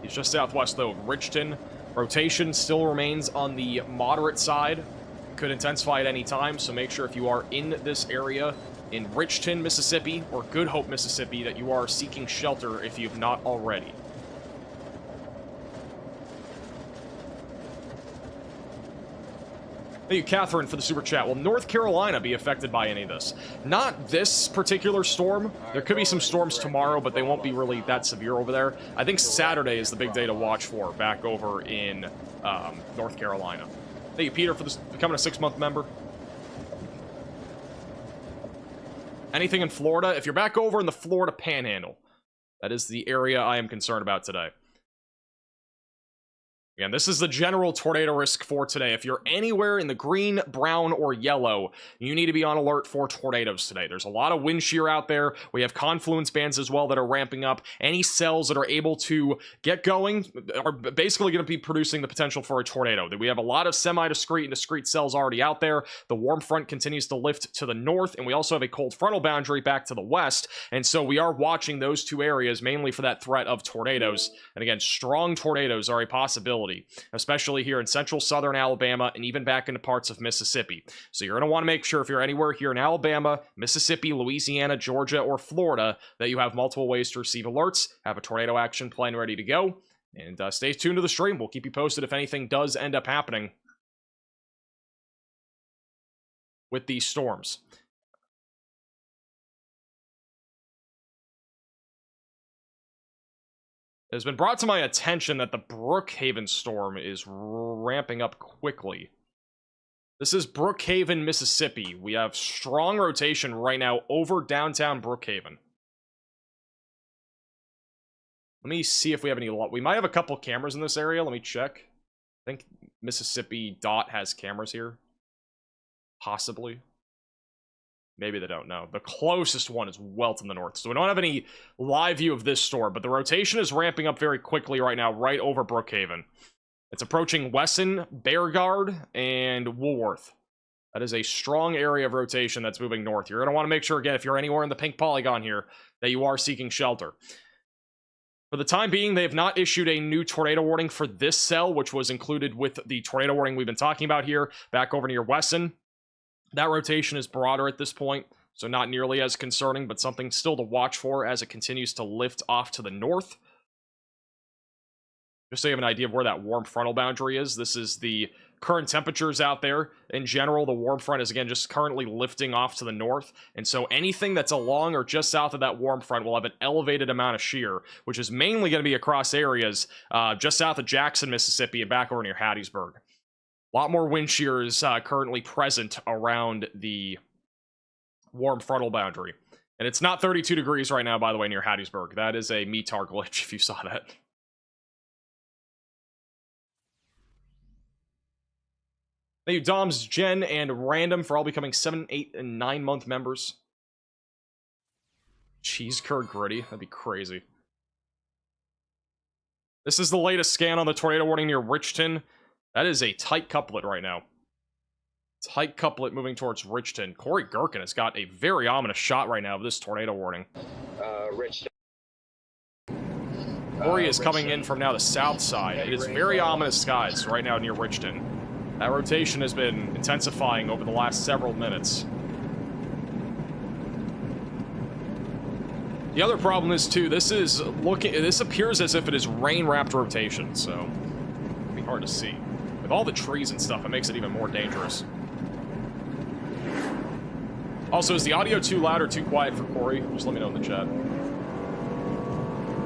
He's just southwest, though, of Richton. Rotation still remains on the moderate side. Could intensify at any time, so make sure if you are in this area in Richton, Mississippi, or Good Hope, Mississippi, that you are seeking shelter if you've not already. Thank you, Catherine, for the super chat. Will North Carolina be affected by any of this? Not this particular storm. There could be some storms tomorrow, but they won't be really that severe over there. I think Saturday is the big day to watch for back over in North Carolina. Thank you, Peter, for becoming a 6-month member. Anything in Florida? If you're back over in the Florida Panhandle, that is the area I am concerned about today. Again, this is the general tornado risk for today. If you're anywhere in the green, brown, or yellow, you need to be on alert for tornadoes today. There's a lot of wind shear out there. We have confluence bands as well that are ramping up. Any cells that are able to get going are basically going to be producing the potential for a tornado. We have a lot of semi-discrete and discrete cells already out there. The warm front continues to lift to the north, and we also have a cold frontal boundary back to the west. And so we are watching those two areas mainly for that threat of tornadoes. And again, strong tornadoes are a possibility, especially here in central southern Alabama and even back into parts of Mississippi. So you're going to want to make sure if you're anywhere here in Alabama, Mississippi, Louisiana, Georgia, or Florida, that you have multiple ways to receive alerts, have a tornado action plan ready to go, and stay tuned to the stream. We'll keep you posted if anything does end up happening with these storms. It has been brought to my attention that the Brookhaven storm is ramping up quickly. This is Brookhaven, Mississippi. We have strong rotation right now over downtown Brookhaven. Let me see if we have any... We might have a couple cameras in this area. Let me check. I think Mississippi DOT has cameras here. Possibly. Maybe they don't know. The closest one is well to the north. So we don't have any live view of this storm, but the rotation is ramping up very quickly right now, right over Brookhaven. It's approaching Wesson, Beauregard, and Woolworth. That is a strong area of rotation that's moving north. You're going to want to make sure, again, if you're anywhere in the pink polygon here, that you are seeking shelter. For the time being, they have not issued a new tornado warning for this cell, which was included with the tornado warning we've been talking about here, back over near Wesson. That rotation is broader at this point, so not nearly as concerning, but something still to watch for as it continues to lift off to the north. Just so you have an idea of where that warm frontal boundary is, this is the current temperatures out there. In general, the warm front is, again, just currently lifting off to the north, and so anything that's along or just south of that warm front will have an elevated amount of shear, which is mainly going to be across areas just south of Jackson, Mississippi, and back over near Hattiesburg. A lot more wind shear is currently present around the warm frontal boundary. And it's not 32 degrees right now, by the way, near Hattiesburg. That is a METAR glitch, if you saw that. Thank you, Doms, Jen, and Random for all becoming 7, 8, and 9-month members. Cheese curd gritty. That'd be crazy. This is the latest scan on the tornado warning near Richton. That is a tight couplet right now. Tight couplet moving towards Richton. Corey Gherkin has got a very ominous shot right now of this tornado warning.
Richton.
Corey is coming in from now the south side. It is very ominous skies right now near Richton. That rotation has been intensifying over the last several minutes. The other problem is, too, this appears as if it is rain-wrapped rotation, so it'll be hard to see. With all the trees and stuff, it makes it even more dangerous. Also, is the audio too loud or too quiet for Corey? Just let me know in the chat.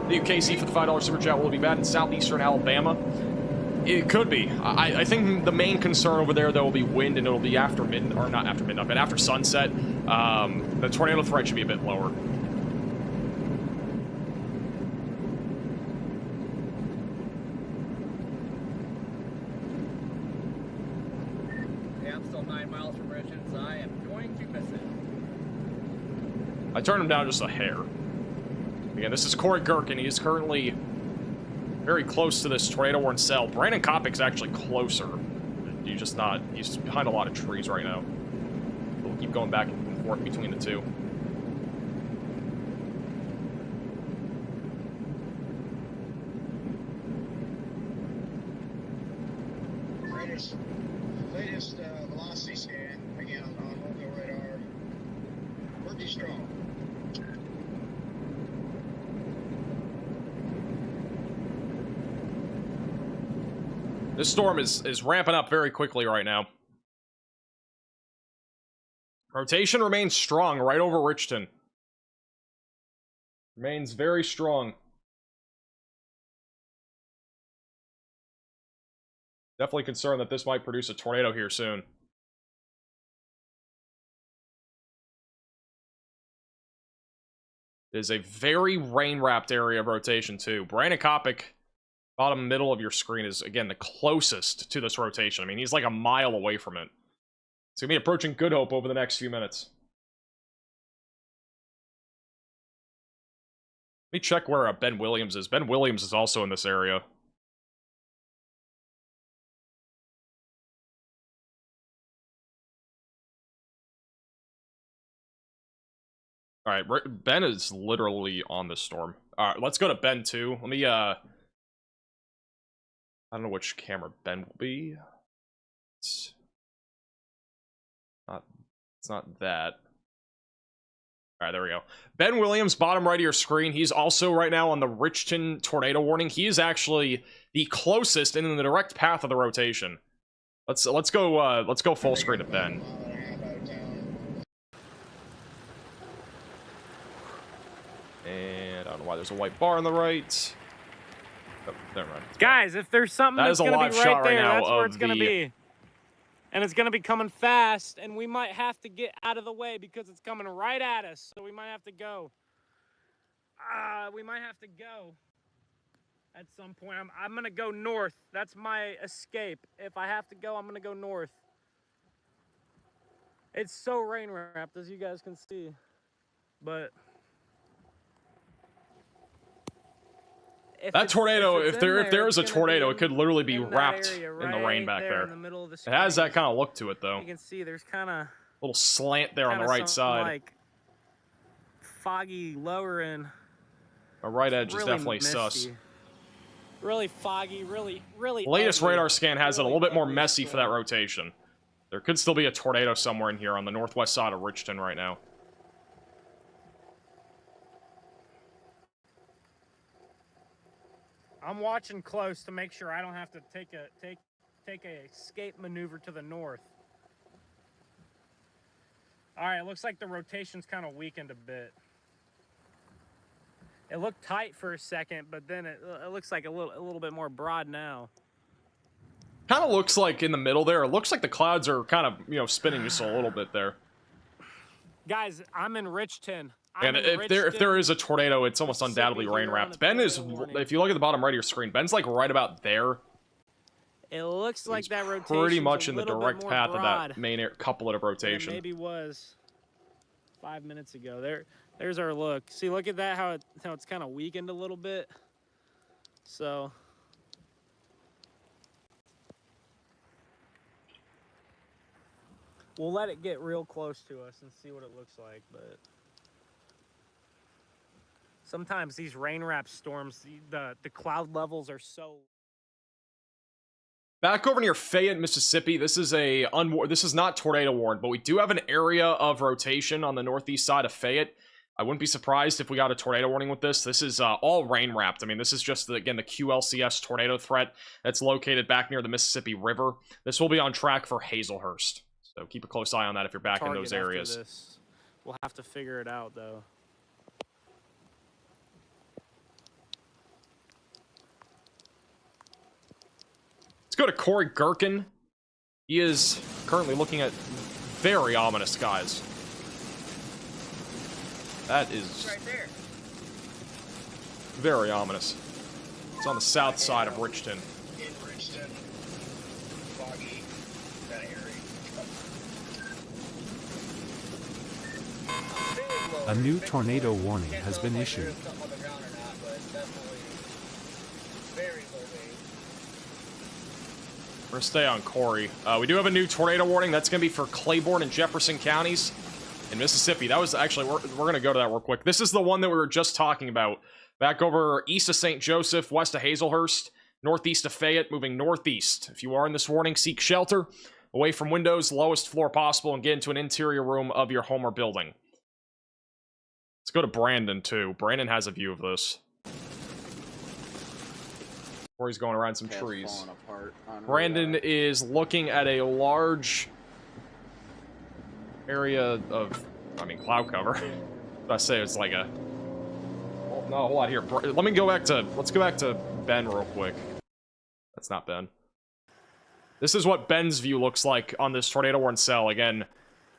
The KC for the $5 super chat. Will it be bad in southeastern Alabama? It could be. I think the main concern over there, though, will be wind, and it'll be after midnight, or not after midnight, but after sunset. The tornado threat should be a bit lower.
Yeah, I'm still 9 miles from Richton, so I am going to miss it.
I turned him down just a hair. Again, this is Corey Gherkin. He is currently very close to this tornado-warned cell. Brandon Kopic's actually closer. He's just not. He's behind a lot of trees right now. We'll keep going back and forth between the two.
Latest velocity scan again on local radar. Pretty strong.
This storm is ramping up very quickly right now. Rotation remains strong right over Richton. Remains very strong. Definitely concerned that this might produce a tornado here soon. It is a very rain-wrapped area of rotation, too. Brandon Kopic, bottom middle of your screen, is, again, the closest to this rotation. I mean, he's like a mile away from it. It's going to be approaching Good Hope over the next few minutes. Let me check where Ben Williams is. Ben Williams is also in this area. Alright, Ben is literally on this storm. Alright, let's go to Ben 2. Let me, I don't know which camera Ben will be. It's not that. Alright, there we go. Ben Williams, bottom right of your screen. He's also right now on the Richton tornado warning. He is actually the closest and in the direct path of the rotation. Let's go full screen of Ben. And I don't know why there's a white bar on the right. Oh, never mind.
Guys, if there's something
That
that's
is a
going to
live
be
shot
right
right
there,
now
that's where
of
it's going to
the-
be. And it's going to be coming fast, and we might have to get out of the way because it's coming right at us. So we might have to go. We might have to go at some point. I'm going to go north. That's my escape. If I have to go, I'm going to go north. It's so rain-wrapped, as you guys can see. But
That tornado, if there is a
it's gonna
tornado,
be
it could literally be
in that
wrapped
area,
in the rain
right
back there.
in the middle of the
It has that
screen.
kind of look to it, though.
You can see there's kind of
Little slant there on the right side.
like foggy lower end.
The right edge is
Really
definitely
misty.
sus.
Really foggy, really
The latest
ugly,
radar scan has it a
really
little bit more
ugly
messy for that
storm.
rotation. There could still be a tornado somewhere in here on the northwest side of Richton right now.
I'm watching close to make sure I don't have to take a escape maneuver to the north. All right, it looks like the rotation's kind of weakened a bit. It looked tight for a second, but then it looks like a little bit more broad now.
Kind of looks like in the middle there. It looks like the clouds are kind of, you know, spinning just a little bit there.
Guys, I'm in Richton.
And if there is a tornado, it's almost undoubtedly rain wrapped. Ben is, if you look at the bottom right of your screen, Ben's like right about there.
It looks like
He's
that rotation
pretty much in the direct path of that main couplet of rotation.
Maybe was 5 minutes ago. There's our look. See, look at that, how it's kind of weakened a little bit. So we'll let it get real close to us and see what it looks like. But sometimes these rain-wrapped storms, the cloud levels are so.
Back over near Fayette, Mississippi, this is not tornado warned, but we do have an area of rotation on the northeast side of Fayette. I wouldn't be surprised if we got a tornado warning with this. This is all rain wrapped. I mean, this is just, again, the QLCS tornado threat that's located back near the Mississippi River. This will be on track for Hazelhurst. So keep a close eye on that if you're back in those areas.
This. We'll have to figure it out, though.
Let's go to Corey Gherkin. He is currently looking at very ominous skies. That is
Right there.
very ominous. It's on the south side of Richton.
In Richton, foggy, kind of airy.
A new tornado warning has been issued.
Something on the ground or not, but it's definitely very low wave.
We're gonna stay on Corey. We do have a new tornado warning. That's gonna be for Claiborne and Jefferson counties in Mississippi. That was actually, we're gonna go to that real quick. This is the one that we were just talking about. Back over east of St. Joseph, west of Hazelhurst, northeast of Fayette, moving northeast. If you are in this warning, seek shelter, away from windows, lowest floor possible, and get into an interior room of your home or building. Let's go to Brandon, too. Brandon has a view of this. Or he's going around some trees. Brandon is looking at a large area of, I mean, cloud cover. I say it's like a... Well, not a whole lot here. Let me go back to... Let's go back to Ben real quick. That's not Ben. This is what Ben's view looks like on this tornado-warned cell. Again,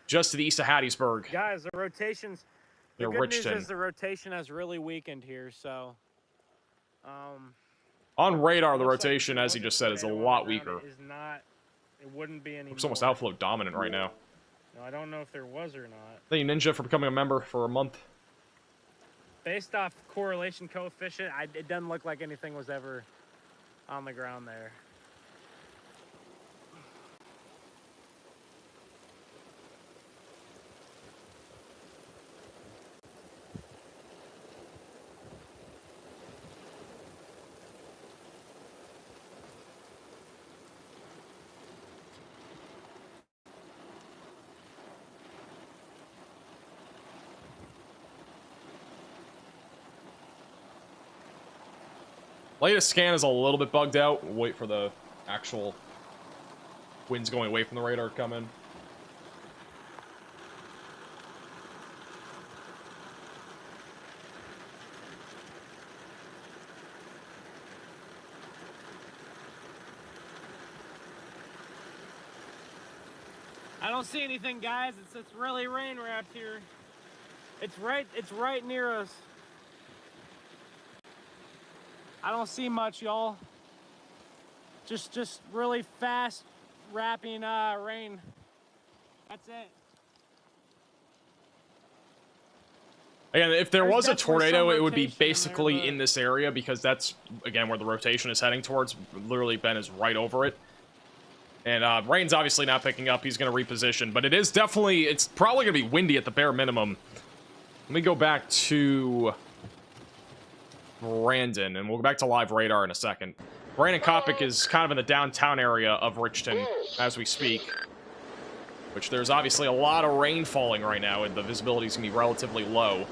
just to the east of Hattiesburg.
Guys, the rotations... The
Near
good
Richton.
news is the rotation has really weakened here, so...
On radar, the
looks like
rotation,
the
as he just said, is a
tornado
lot
on the ground
weaker.
Is not... It wouldn't be anymore.
Looks almost outflow dominant right now.
No, I don't know if there was or not.
Thank you, Ninja, for becoming a member for a month.
Based off correlation coefficient, it doesn't look like anything was ever on the ground there.
Latest scan is a little bit bugged out. We'll wait for the actual winds going away from the radar to come in.
I don't see anything, guys. It's really rain wrapped here. It's right near us. I don't see much, y'all. Just really fast wrapping rain. That's it.
Again, if there
There's
was a
definitely
tornado,
some
it would be
rotation in there,
basically
but-
in this area because that's, again, where the rotation is heading towards. Literally, Ben is right over it. And rain's obviously not picking up. He's going to reposition. But it is definitely, it's probably going to be windy at the bare minimum. Let me go back to Brandon, and we'll go back to live radar in a second. Brandon Kopic is kind of in the downtown area of Richton as we speak, which there's obviously a lot of rain falling right now, and the visibility is going to be relatively low,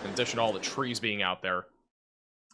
in addition to all the trees being out there.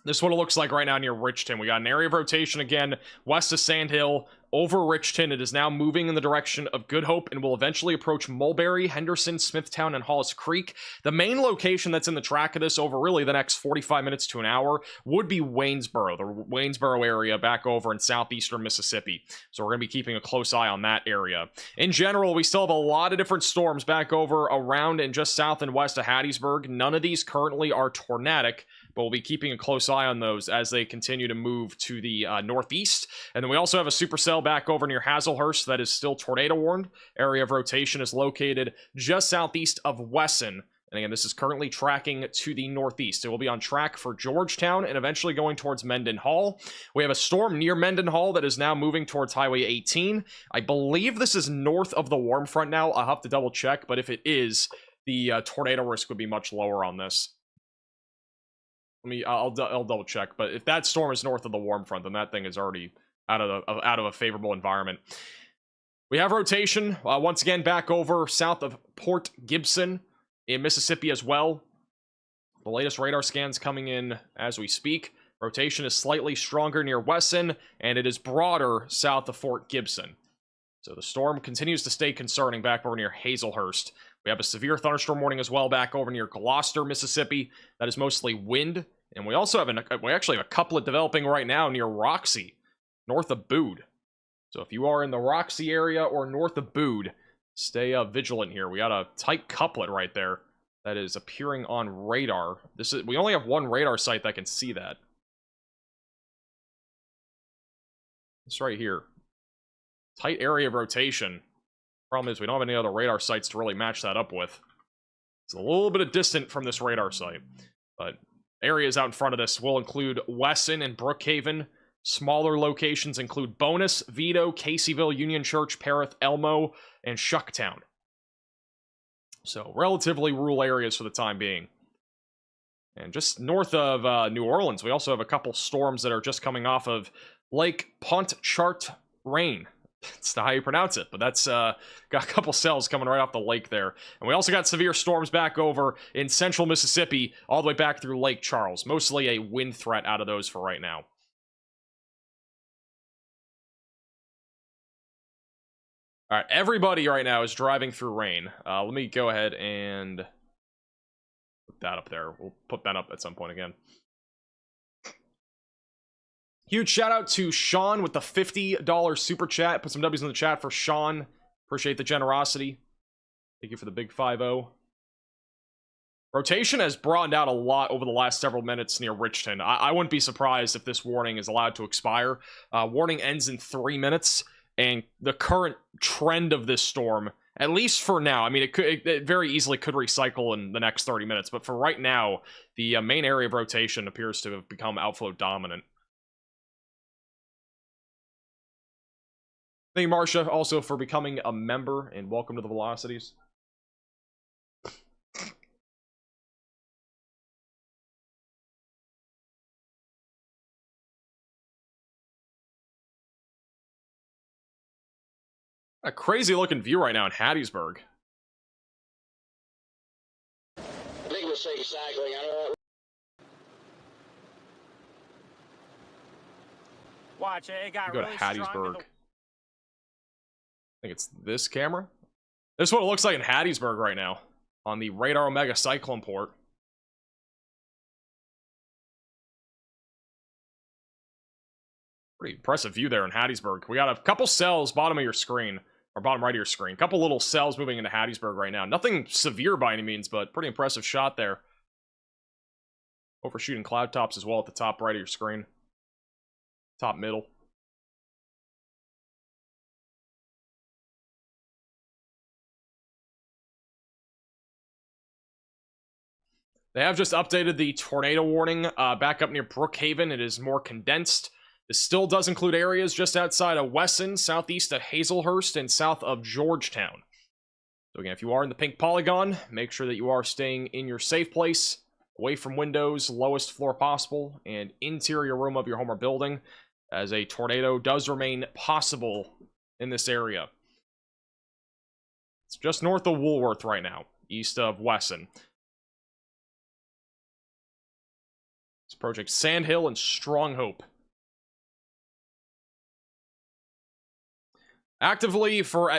This is what it looks like right now near Richton. We got an area of rotation again, west of Sand Hill, over Richton. It is now moving in the direction of Good Hope and will eventually approach Mulberry, Henderson, Smithtown, and Hollis Creek. The main location that's in the track of this over really the next 45 minutes to an hour would be Waynesboro, the Waynesboro area back over in southeastern Mississippi. So we're going to be keeping a close eye on that area. In general, we still have a lot of different storms back over around and just south and west of Hattiesburg. None of these currently are tornadic, but we'll be keeping a close eye on those as they continue to move to the northeast. And then we also have a supercell back over near Hazelhurst that is still tornado warned. Area of rotation is located just southeast of Wesson. And again, this is currently tracking to the northeast. It will be on track for Georgetown and eventually going towards Mendenhall. We have a storm near Mendenhall that is now moving towards Highway 18. I believe this is north of the warm front now. I'll have to double check, but if it is, the tornado risk would be much lower on this. I'll double check, but if that storm is north of the warm front, then that thing is already out of a favorable environment. We have rotation once again back over south of Port Gibson in Mississippi as well. The latest radar scans coming in as we speak. Rotation is slightly stronger near Wesson, and it is broader south of Fort Gibson. So the storm continues to stay concerning back over near Hazelhurst. We have a severe thunderstorm warning as well back over near Gloucester, Mississippi. That is mostly wind. And we also have we actually have a couplet developing right now near Roxy. north of Bood. So if you are in the Roxy area or north of Bood, stay vigilant here. We got a tight couplet right there that is appearing on radar. We only have one radar site that can see that. It's right here. Tight area of rotation. Problem is we don't have any other radar sites to really match that up with. It's a little bit distant from this radar site, but areas out in front of this will include Wesson and Brookhaven. Smaller locations include Bonus, Vito, Caseyville, Union Church, Perith, Elmo, and Shucktown. So, relatively rural areas for the time being. And just north of New Orleans, we also have a couple storms that are just coming off of Lake Pontchartrain. That's not how you pronounce it, but that's got a couple cells coming right off the lake there. And we also got severe storms back over in central Mississippi, all the way back through Lake Charles. Mostly a wind threat out of those for right now. All right, everybody right now is driving through rain. Let me go ahead and put that up there. We'll put that up at some point again. Huge shout out to Sean with the $50 super chat. Put some W's in the chat for Sean. Appreciate the generosity. Thank you for the big 5-0. Rotation has broadened out a lot over the last several minutes near Richton. I wouldn't be surprised if this warning is allowed to expire. Warning ends in 3 minutes. And the current trend of this storm, at least for now, I mean, it very easily could recycle in the next 30 minutes. But for right now, the main area of rotation appears to have become outflow dominant. Thank you, Marcia, also for becoming a member, and welcome to the Velocities. A crazy looking view right now in Hattiesburg.
I think it was safe cycling. I know that.
Watch it. It got
Go to
really strong.
Hattiesburg. I think it's this camera. This is what it looks like in Hattiesburg right now on the Radar Omega Cyclone port. Pretty impressive view there in Hattiesburg. We got a couple cells bottom of your screen, or bottom right of your screen. Couple little cells moving into Hattiesburg right now. Nothing severe by any means, but pretty impressive shot there. Overshooting cloud tops as well at the top right of your screen. Top middle. They have just updated the tornado warning back up near Brookhaven. It is more condensed. This still does include areas just outside of Wesson, southeast of Hazelhurst, and south of Georgetown. So again, if you are in the pink polygon, make sure that you are staying in your safe place, away from windows, lowest floor possible, and interior room of your home or building, as a tornado does remain possible in this area. It's just north of Woolworth right now, east of Wesson. It's Project Sandhill and Strong Hope. Actively, for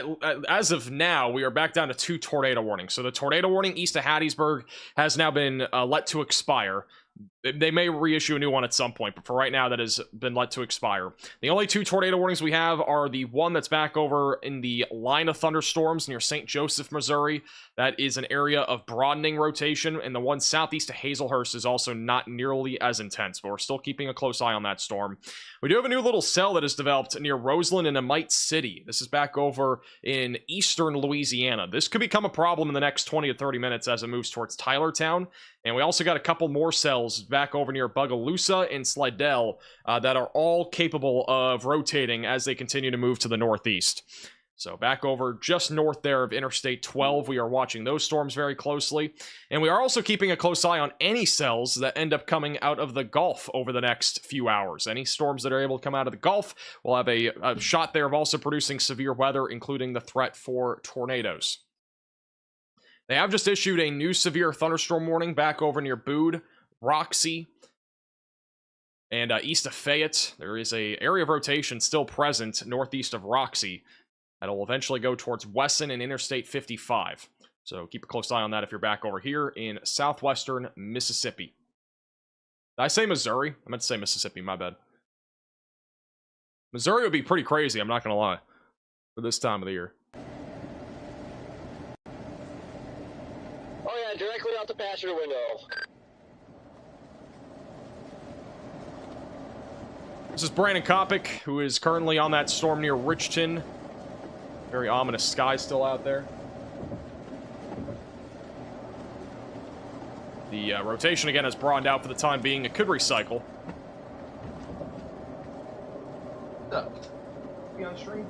as of now, we are back down to 2 tornado warnings. So the tornado warning east of Hattiesburg has now been let to expire. They may reissue a new one at some point, but for right now, that has been let to expire. The only 2 tornado warnings we have are the one that's back over in the line of thunderstorms near St. Joseph, Missouri. That is an area of broadening rotation, and the one southeast of Hazelhurst is also not nearly as intense, but we're still keeping a close eye on that storm. We do have a new little cell that has developed near Roseland and Amite City. This is back over in eastern Louisiana. This could become a problem in the next 20 to 30 minutes as it moves towards Tylertown. And we also got a couple more cells back over near Bogalusa and Slidell that are all capable of rotating as they continue to move to the northeast. So back over just north there of Interstate 12, we are watching those storms very closely. And we are also keeping a close eye on any cells that end up coming out of the Gulf over the next few hours. Any storms that are able to come out of the Gulf will have a shot there of also producing severe weather, including the threat for tornadoes. They have just issued a new severe thunderstorm warning back over near Bood, Roxy, and east of Fayette. There is an area of rotation still present northeast of Roxy that'll eventually go towards Wesson and Interstate 55. So keep a close eye on that if you're back over here in southwestern Mississippi. Did I say Missouri? I meant to say Mississippi, my bad. Missouri would be pretty crazy, I'm not gonna lie, for this time of the year.
Oh yeah, directly out the passenger window.
This is Brandon Kopic, who is currently on that storm near Richton. Very ominous sky still out there. The rotation again has broadened out for the time being. It could recycle. Be on stream.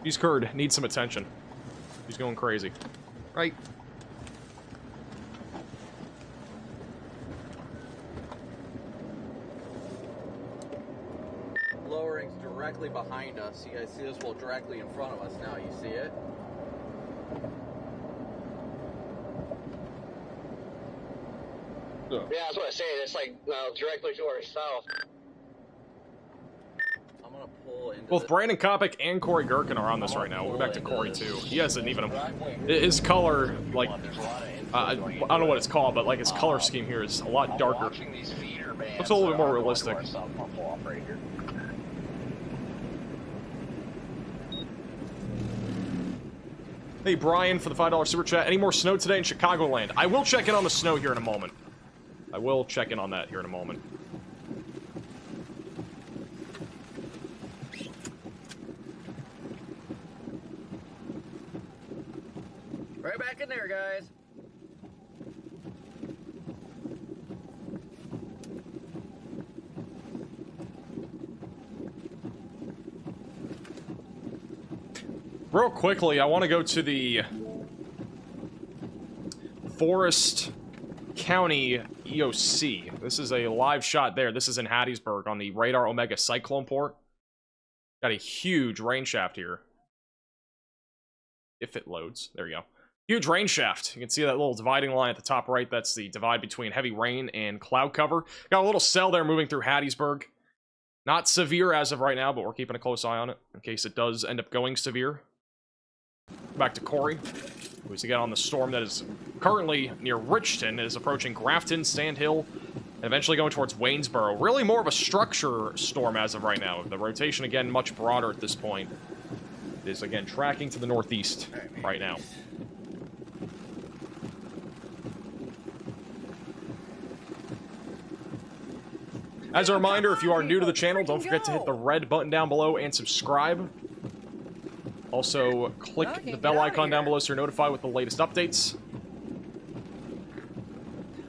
He's Kurd, needs some attention. He's going crazy. Right?
Lowering's directly behind us. You guys see this? Well, directly in front of us now. You see it?
Yeah, that's what I say. It's like directly to our south.
I'm gonna pull into
Both Brandon Kopic and Corey Gherkin are on this right now. We'll go back to Corey too. He hasn't even his color, like I don't know what it's called, but like his color scheme here is a lot darker. Looks a little bit more realistic. Hey Brian for the $5 super chat. Any more snow today in Chicagoland? I will check in on the snow here in a moment. I will check in on that here in a moment.
right back in there, guys.
Real quickly, I want to go to the Forest County EOC. This is a live shot there. This is in Hattiesburg on the Radar Omega Cyclone port. Got a huge rain shaft here. If it loads. There you go. Huge rain shaft. You can see that little dividing line at the top right. That's the divide between heavy rain and cloud cover. Got a little cell there moving through Hattiesburg. Not severe as of right now, but we're keeping a close eye on it in case it does end up going severe. Back to Corey, who's again on the storm that is currently near Richton, is approaching Grafton, Sand Hill, and eventually going towards Waynesboro. Really more of a structure storm as of right now. The rotation, again, much broader at this point. It is, again, tracking to the northeast right now. As a reminder, if you are new to the channel, don't forget to hit the red button down below and subscribe. Also, click the bell icon down below so you're notified with the latest updates.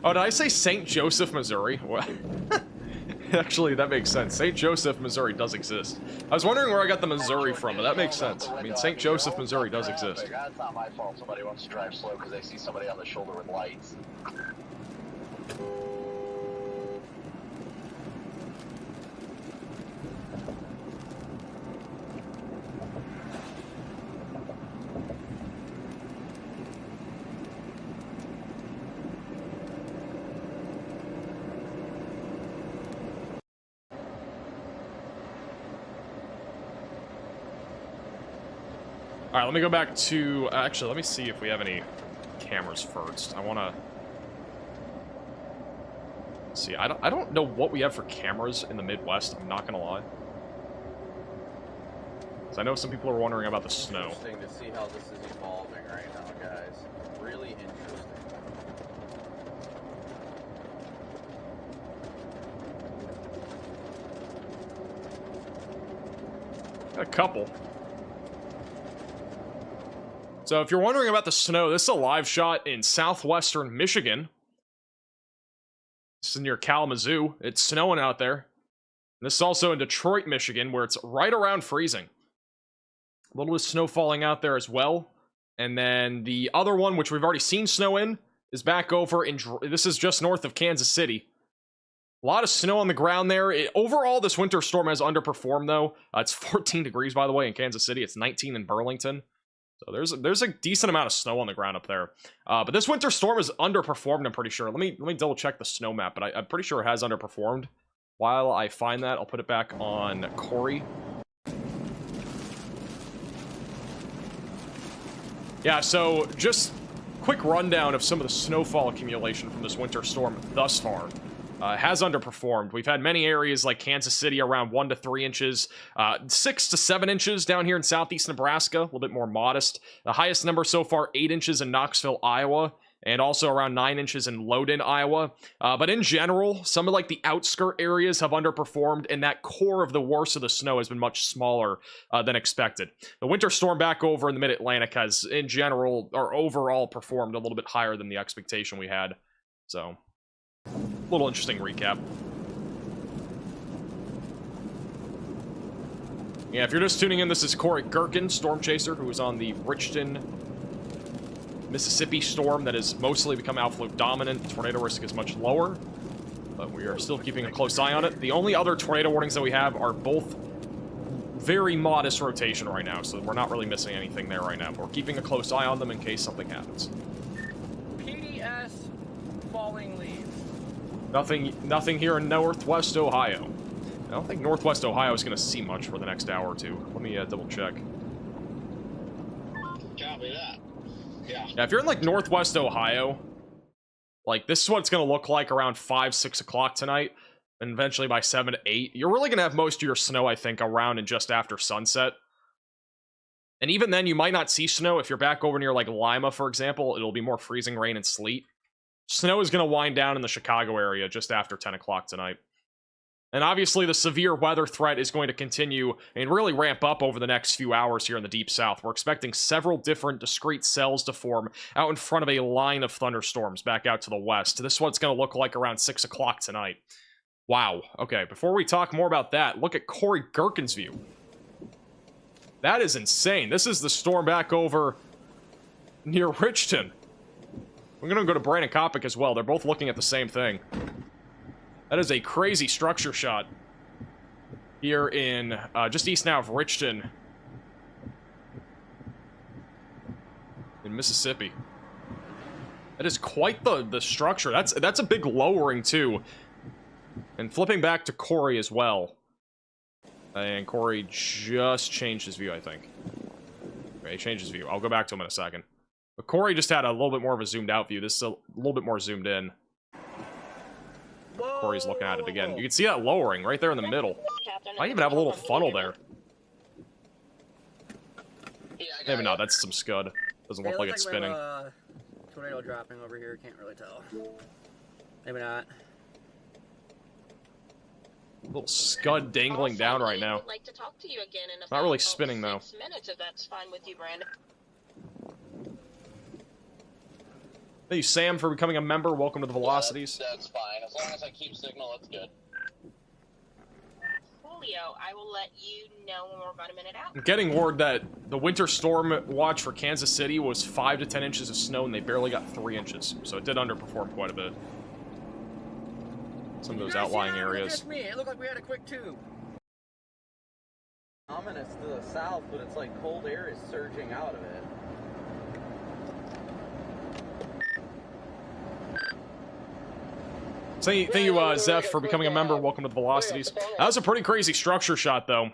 Oh, did I say St. Joseph, Missouri? Well, actually, that makes sense. St. Joseph, Missouri does exist. I was wondering where I got the Missouri from, but that makes sense. I mean, St. Joseph, Missouri does exist.
That's not my fault. Somebody wants to drive slow because they see somebody on the shoulder with lights.
All right, let me go back to... actually, let me see if we have any cameras first. I want to... see, I don't know what we have for cameras in the Midwest, I'm not going to lie. So I know some people are wondering about the snow.
Interesting to see how this is evolving right now, guys. Really interesting.
A couple. So if you're wondering about the snow, this is a live shot in southwestern Michigan. This is near Kalamazoo. It's snowing out there. And this is also in Detroit, Michigan, where it's right around freezing. A little bit of snow falling out there as well. And then the other one, which we've already seen snow in, is back over in... this is just north of Kansas City. A lot of snow on the ground there. Overall, this winter storm has underperformed, though. It's 14 degrees, by the way, in Kansas City. It's 19 in Burlington. So there's a decent amount of snow on the ground up there. But this winter storm is underperformed, I'm pretty sure. Let me double check the snow map, but I'm pretty sure it has underperformed. While I find that, I'll put it back on Corey. Yeah, so just quick rundown of some of the snowfall accumulation from this winter storm thus far. Has underperformed. We've had many areas like Kansas City around 1 to 3 inches, 6 to 7 inches down here in southeast Nebraska, a little bit more modest. The highest number so far, 8 inches in Knoxville, Iowa, and also around 9 inches in Loudon, Iowa. But in general, some of like the outskirt areas have underperformed, and that core of the worst of the snow has been much smaller than expected. The winter storm back over in the mid-Atlantic has, in general, or overall, performed a little bit higher than the expectation we had. So, little interesting recap. Yeah, if you're just tuning in, this is Corey Gherkin, Storm Chaser, who is on the Richton, Mississippi storm that has mostly become outflow dominant. Tornado risk is much lower, but we are still keeping a close eye on it. The only other tornado warnings that we have are both very modest rotation right now, so we're not really missing anything there right now, but we're keeping a close eye on them in case something happens.
PDS falling leaves.
Nothing here in Northwest Ohio. I don't think Northwest Ohio is going to see much for the next hour or two. Let me double check.
Copy that. Yeah.
Yeah, if you're in like Northwest Ohio, like this is what it's going to look like around 5, 6 o'clock tonight, and eventually by 7 to 8. You're really going to have most of your snow, I think, around and just after sunset. And even then, you might not see snow. If you're back over near like Lima, for example, it'll be more freezing rain and sleet. Snow is going to wind down in the Chicago area just after 10 o'clock tonight. And obviously, the severe weather threat is going to continue and really ramp up over the next few hours here in the Deep South. We're expecting several different discrete cells to form out in front of a line of thunderstorms back out to the west. This is what it's going to look like around 6 o'clock tonight. Wow. Okay, before we talk more about that, look at Corey Gherkin's view. That is insane. This is the storm back over near Richton. We're going to go to Brandon Kopic as well. They're both looking at the same thing. That is a crazy structure shot here in just east now of Richton in Mississippi. That is quite the structure. That's a big lowering too. And flipping back to Corey as well. And Corey just changed his view, I think. Okay, he changed his view. I'll go back to him in a second. But Corey just had a little bit more of a zoomed out view. This is a little bit more zoomed in.
Whoa,
Corey's looking at it again. You can see that lowering right there in the middle. I even have a little funnel there. Maybe not. That's some scud. Doesn't look like it's spinning.
Tornado dropping over here. Can't really tell. Maybe not.
A little scud dangling down right now.
Like to talk to you again in
Not really spinning though.
6 minutes, if that's fine with you, Brandon.
Thank you, Sam, for becoming a member. Welcome to the Velocities.
Yeah, that's fine. As long as I keep signal, that's good.
Julio, I will let you know when we're about a minute out.
I'm getting word that the winter storm watch for Kansas City was 5 to 10 inches of snow, and they barely got 3 inches. So it did underperform quite a bit. Some of those outlying areas.
Just me. It looked like we had a quick tube. Ominous to the south, but it's like cold air is surging out of it.
Thank you, Zeph, for becoming a member. Welcome to the Velocities. That was a pretty crazy structure shot, though,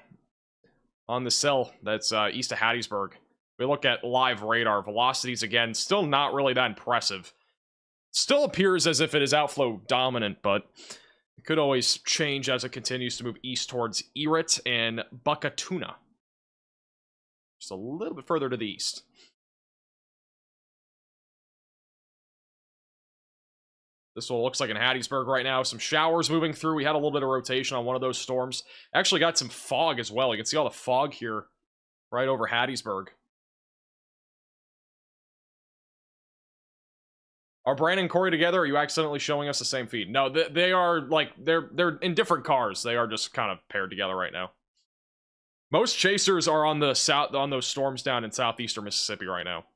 on the cell that's east of Hattiesburg. We look at live radar. Velocities, again, still not really that impressive. Still appears as if it is outflow dominant, but it could always change as it continues to move east towards Erit and Buckatuna. Just a little bit further to the east. This is what it looks like in Hattiesburg right now. Some showers moving through. We had a little bit of rotation on one of those storms. Actually got some fog as well. You can see all the fog here right over Hattiesburg. Are Brandon and Corey together? Or are you accidentally showing us the same feed? No, they are like they're in different cars. They are just kind of paired together right now. Most chasers are on the south on those storms down in southeastern Mississippi right now.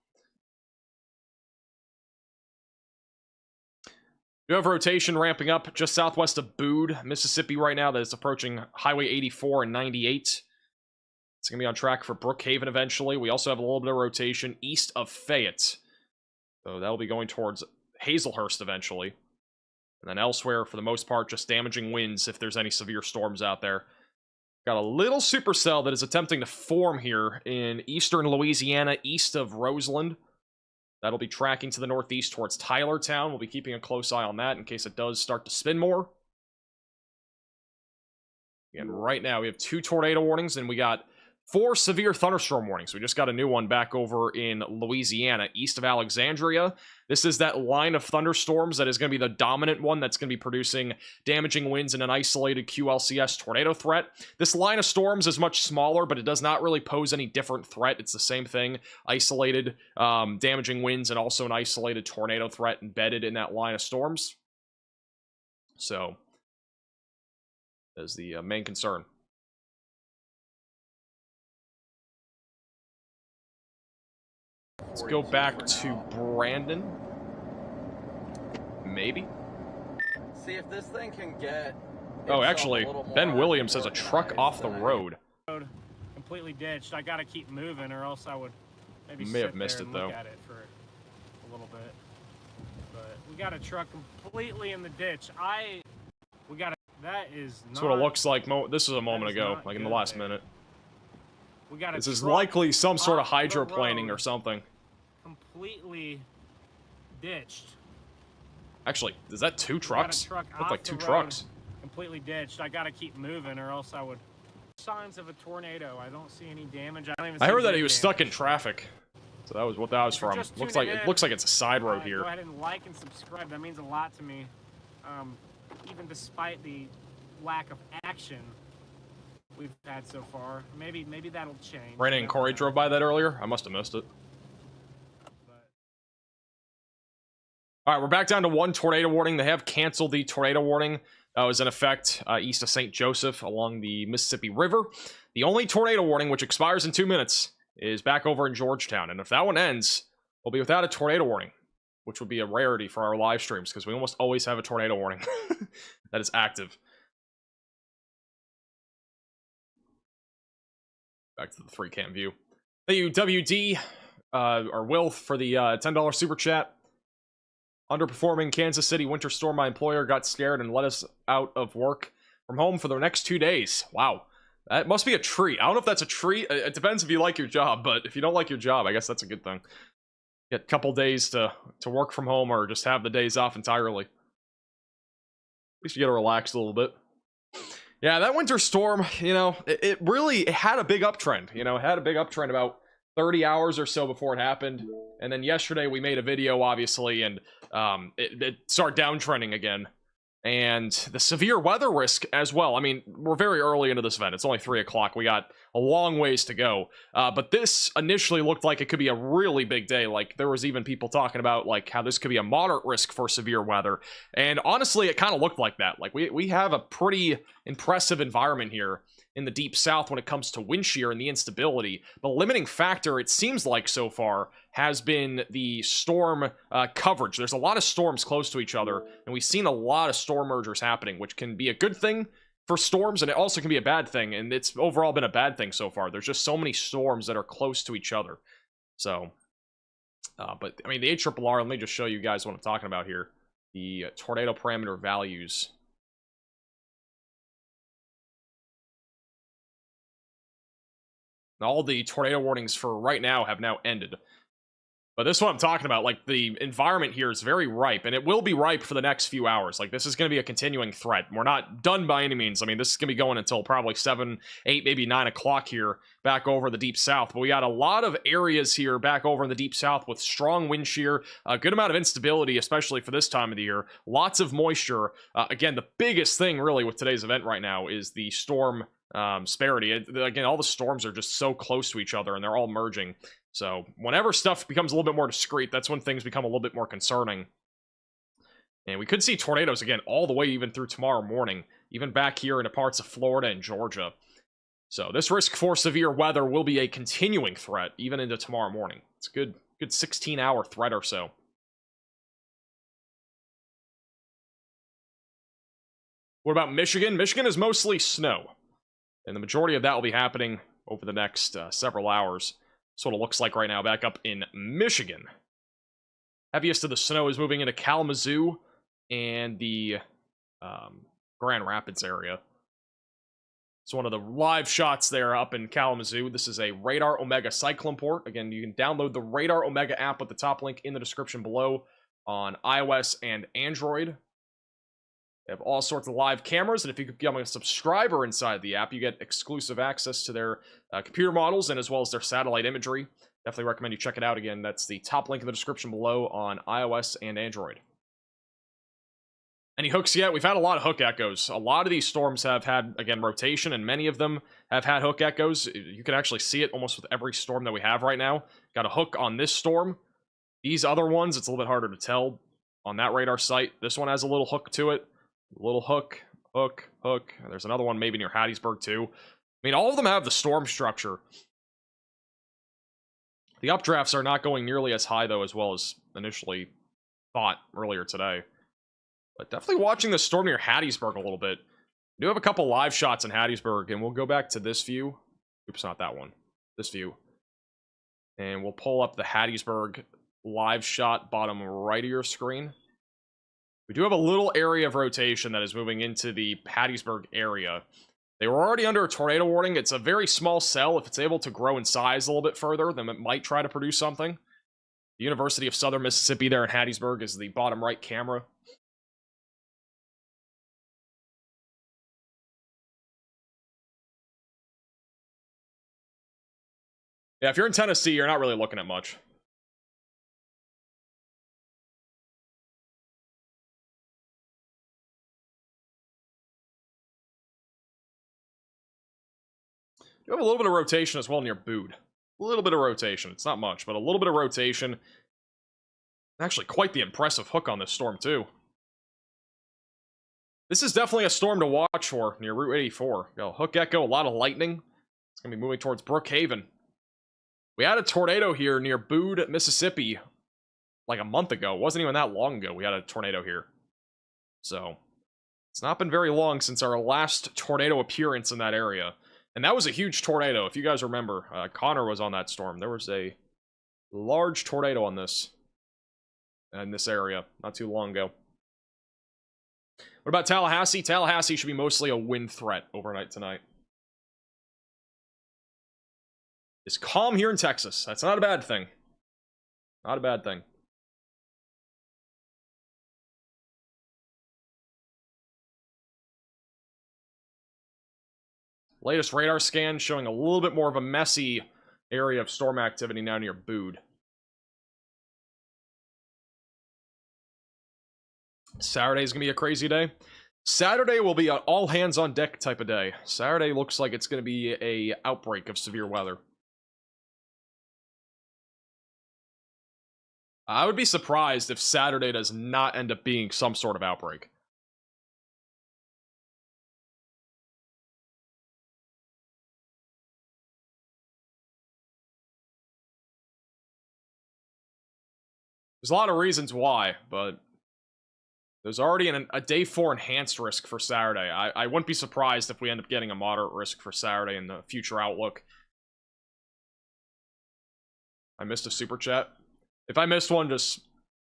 You have rotation ramping up just southwest of Boone, Mississippi right now that is approaching Highway 84 and 98. It's going to be on track for Brookhaven eventually. We also have a little bit of rotation east of Fayette. So that'll be going towards Hazelhurst eventually. And then elsewhere, for the most part, just damaging winds if there's any severe storms out there. Got a little supercell that is attempting to form here in eastern Louisiana, east of Roseland. That'll be tracking to the northeast towards Tylertown. We'll be keeping a close eye on that in case it does start to spin more. And right now we have 2 tornado warnings, and we got 4 severe thunderstorm warnings. We just got a new one back over in Louisiana, east of Alexandria. This is that line of thunderstorms that is going to be the dominant one that's going to be producing damaging winds and an isolated QLCS tornado threat. This line of storms is much smaller, but it does not really pose any different threat. It's the same thing, isolated damaging winds and also an isolated tornado threat embedded in that line of storms. So, that's the main concern. Let's go back to Brandon. Maybe.
See if this thing can get.
Oh, actually, Ben Williams has a truck off the road.
Completely ditched. I gotta keep moving, or else I would maybe
May have missed it though.
Look at it for a little bit. But we got a truck completely in the ditch. We got a. That is not.
That's what it looks like. This was a moment ago, like in the last minute.
We got a
This is likely some sort of
hydroplaning
hydroplaning or something.
Completely ditched.
Actually, is that 2 trucks? Look like 2 trucks.
Completely ditched. I gotta keep moving, or else I would. Signs of a tornado. I don't see any damage.
I heard that he was stuck in traffic, so that was what that was from. Looks like it's a side road here.
Go ahead and like and subscribe. That means a lot to me. Even despite the lack of action we've had so far, maybe that'll change.
Brandon and Corey drove by that earlier. I must have missed it. All right, we're back down to 1 tornado warning. They have canceled the tornado warning that was in effect east of St. Joseph along the Mississippi River. The only tornado warning, which expires in 2 minutes, is back over in Georgetown. And if that one ends, we'll be without a tornado warning, which would be a rarity for our live streams because we almost always have a tornado warning that is active. Back to the 3-cam view. Thank you, WD, or Will, for the $10 super chat. Underperforming Kansas City winter storm. My employer got scared and let us out of work from home for the next 2 days. Wow. That must be a treat. I don't know if that's a treat. It depends if you like your job, but if you don't like your job, I guess that's a good thing. Get a couple days to work from home or just have the days off entirely. At least you get to relax a little bit. Yeah, that winter storm, you know, it really had a big uptrend. You know, it had a big uptrend about 30 hours or so before it happened. And then yesterday we made a video, obviously, and it started downtrending again. And the severe weather risk as well. I mean, we're very early into this event. It's only 3 o'clock. We got a long ways to go. But this initially looked like it could be a really big day. Like, there was even people talking about, like, how this could be a moderate risk for severe weather. And honestly, it kind of looked like that. Like, we have a pretty impressive environment here in the Deep South when it comes to wind shear and the instability. The limiting factor, it seems like so far, has been the storm coverage. There's a lot of storms close to each other, and we've seen a lot of storm mergers happening, which can be a good thing for storms, and it also can be a bad thing, and it's overall been a bad thing so far. There's just so many storms that are close to each other. So, but, I mean, the ARRR, let me just show you guys what I'm talking about here. The tornado parameter values. All the tornado warnings for right now have now ended. But this is what I'm talking about. Like, the environment here is very ripe, and it will be ripe for the next few hours. Like, this is going to be a continuing threat. We're not done by any means. I mean, this is going to be going until probably 7, 8, maybe 9 o'clock here back over the Deep South. But we got a lot of areas here back over in the Deep South with strong wind shear, a good amount of instability, especially for this time of the year. Lots of moisture. Again, the biggest thing really with today's event right now is the storm disparity. Again, all the storms are just so close to each other, and they're all merging. So whenever stuff becomes a little bit more discrete, that's when things become a little bit more concerning. And we could see tornadoes again all the way even through tomorrow morning, even back here into parts of Florida and Georgia. So this risk for severe weather will be a continuing threat even into tomorrow morning. It's a good 16-hour threat or so. What about Michigan? Michigan is mostly snow, and the majority of that will be happening over the next several hours. That's what it looks like right now back up in Michigan. Heaviest of the snow is moving into Kalamazoo and the Grand Rapids area. It's one of the live shots there up in Kalamazoo. This is a Radar Omega cyclone port. Again, you can download the Radar Omega app with the top link in the description below on iOS and Android. They have all sorts of live cameras, and if you become a subscriber inside the app, you get exclusive access to their computer models and as well as their satellite imagery. Definitely recommend you check it out. Again, that's the top link in the description below on iOS and Android. Any hooks yet? We've had a lot of hook echoes. A lot of these storms have had, again, rotation, and many of them have had hook echoes. You can actually see it almost with every storm that we have right now. Got a hook on this storm. These other ones, it's a little bit harder to tell on that radar site. This one has a little hook to it. A little hook, hook, hook. There's another one maybe near Hattiesburg, too. I mean, all of them have the storm structure. The updrafts are not going nearly as high, though, as well as initially thought earlier today. But definitely watching the storm near Hattiesburg a little bit. We do have a couple live shots in Hattiesburg, and we'll go back to this view. Oops, not that one. This view. And we'll pull up the Hattiesburg live shot bottom right of your screen. We do have a little area of rotation that is moving into the Hattiesburg area. They were already under a tornado warning. It's a very small cell. If it's able to grow in size a little bit further, then it might try to produce something. The University of Southern Mississippi there in Hattiesburg is the bottom right camera. Yeah, if you're in Tennessee, you're not really looking at much. You have a little bit of rotation as well near Bood. A little bit of rotation. It's not much, but a little bit of rotation. Actually, quite the impressive hook on this storm, too. This is definitely a storm to watch for near Route 84. Got a hook echo, a lot of lightning. It's going to be moving towards Brookhaven. We had a tornado here near Bood, Mississippi, like a month ago. It wasn't even that long ago we had a tornado here. So, it's not been very long since our last tornado appearance in that area. And that was a huge tornado. If you guys remember, Connor was on that storm. There was a large tornado on this, in this area, not too long ago. What about Tallahassee? Tallahassee should be mostly a wind threat overnight tonight. It's calm here in Texas. That's not a bad thing. Not a bad thing. Latest radar scan showing a little bit more of a messy area of storm activity now near Bood. Saturday's gonna be a crazy day. Saturday will be an all hands on deck type of day. Saturday looks like it's gonna be a outbreak of severe weather. I would be surprised if Saturday does not end up being some sort of outbreak. There's a lot of reasons why, but there's already a day 4 enhanced risk for Saturday. I wouldn't be surprised if we end up getting a moderate risk for Saturday in the future outlook. I missed a super chat. If I missed one, just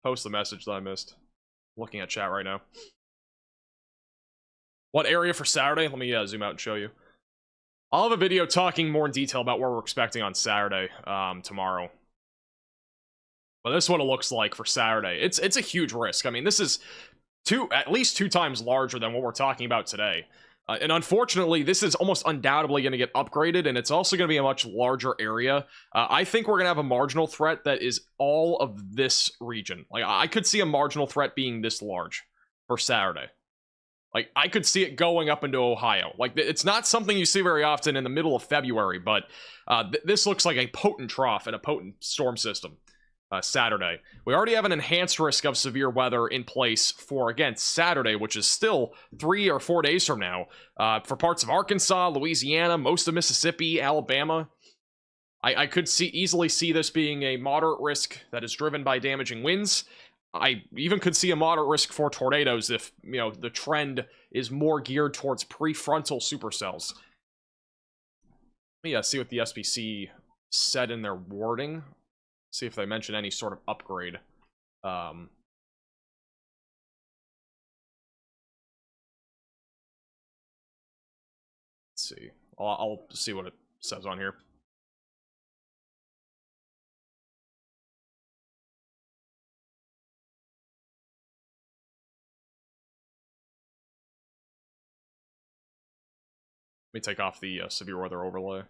post the message that I missed. I'm looking at chat right now. What area for Saturday? Let me zoom out and show you. I'll have a video talking more in detail about what we're expecting on Saturday, tomorrow. But this is what it looks like for Saturday. It's a huge risk. I mean, this is at least 2 times larger than what we're talking about today. And unfortunately, this is almost undoubtedly going to get upgraded, and it's also going to be a much larger area. I think we're going to have a marginal threat that is all of this region. Like, I could see a marginal threat being this large for Saturday. Like, I could see it going up into Ohio. Like, it's not something you see very often in the middle of February, but this looks like a potent trough and a potent storm system. Saturday. We already have an enhanced risk of severe weather in place for, again, Saturday, which is still 3 or 4 days from now, for parts of Arkansas, Louisiana, most of Mississippi, Alabama. I could easily see this being a moderate risk that is driven by damaging winds. I even could see a moderate risk for tornadoes if, you know, the trend is more geared towards prefrontal supercells. Let me see what the SPC said in their wording. See if they mention any sort of upgrade. Let's Let's see. I'll see what it says on here. Let me take off the severe weather overlay.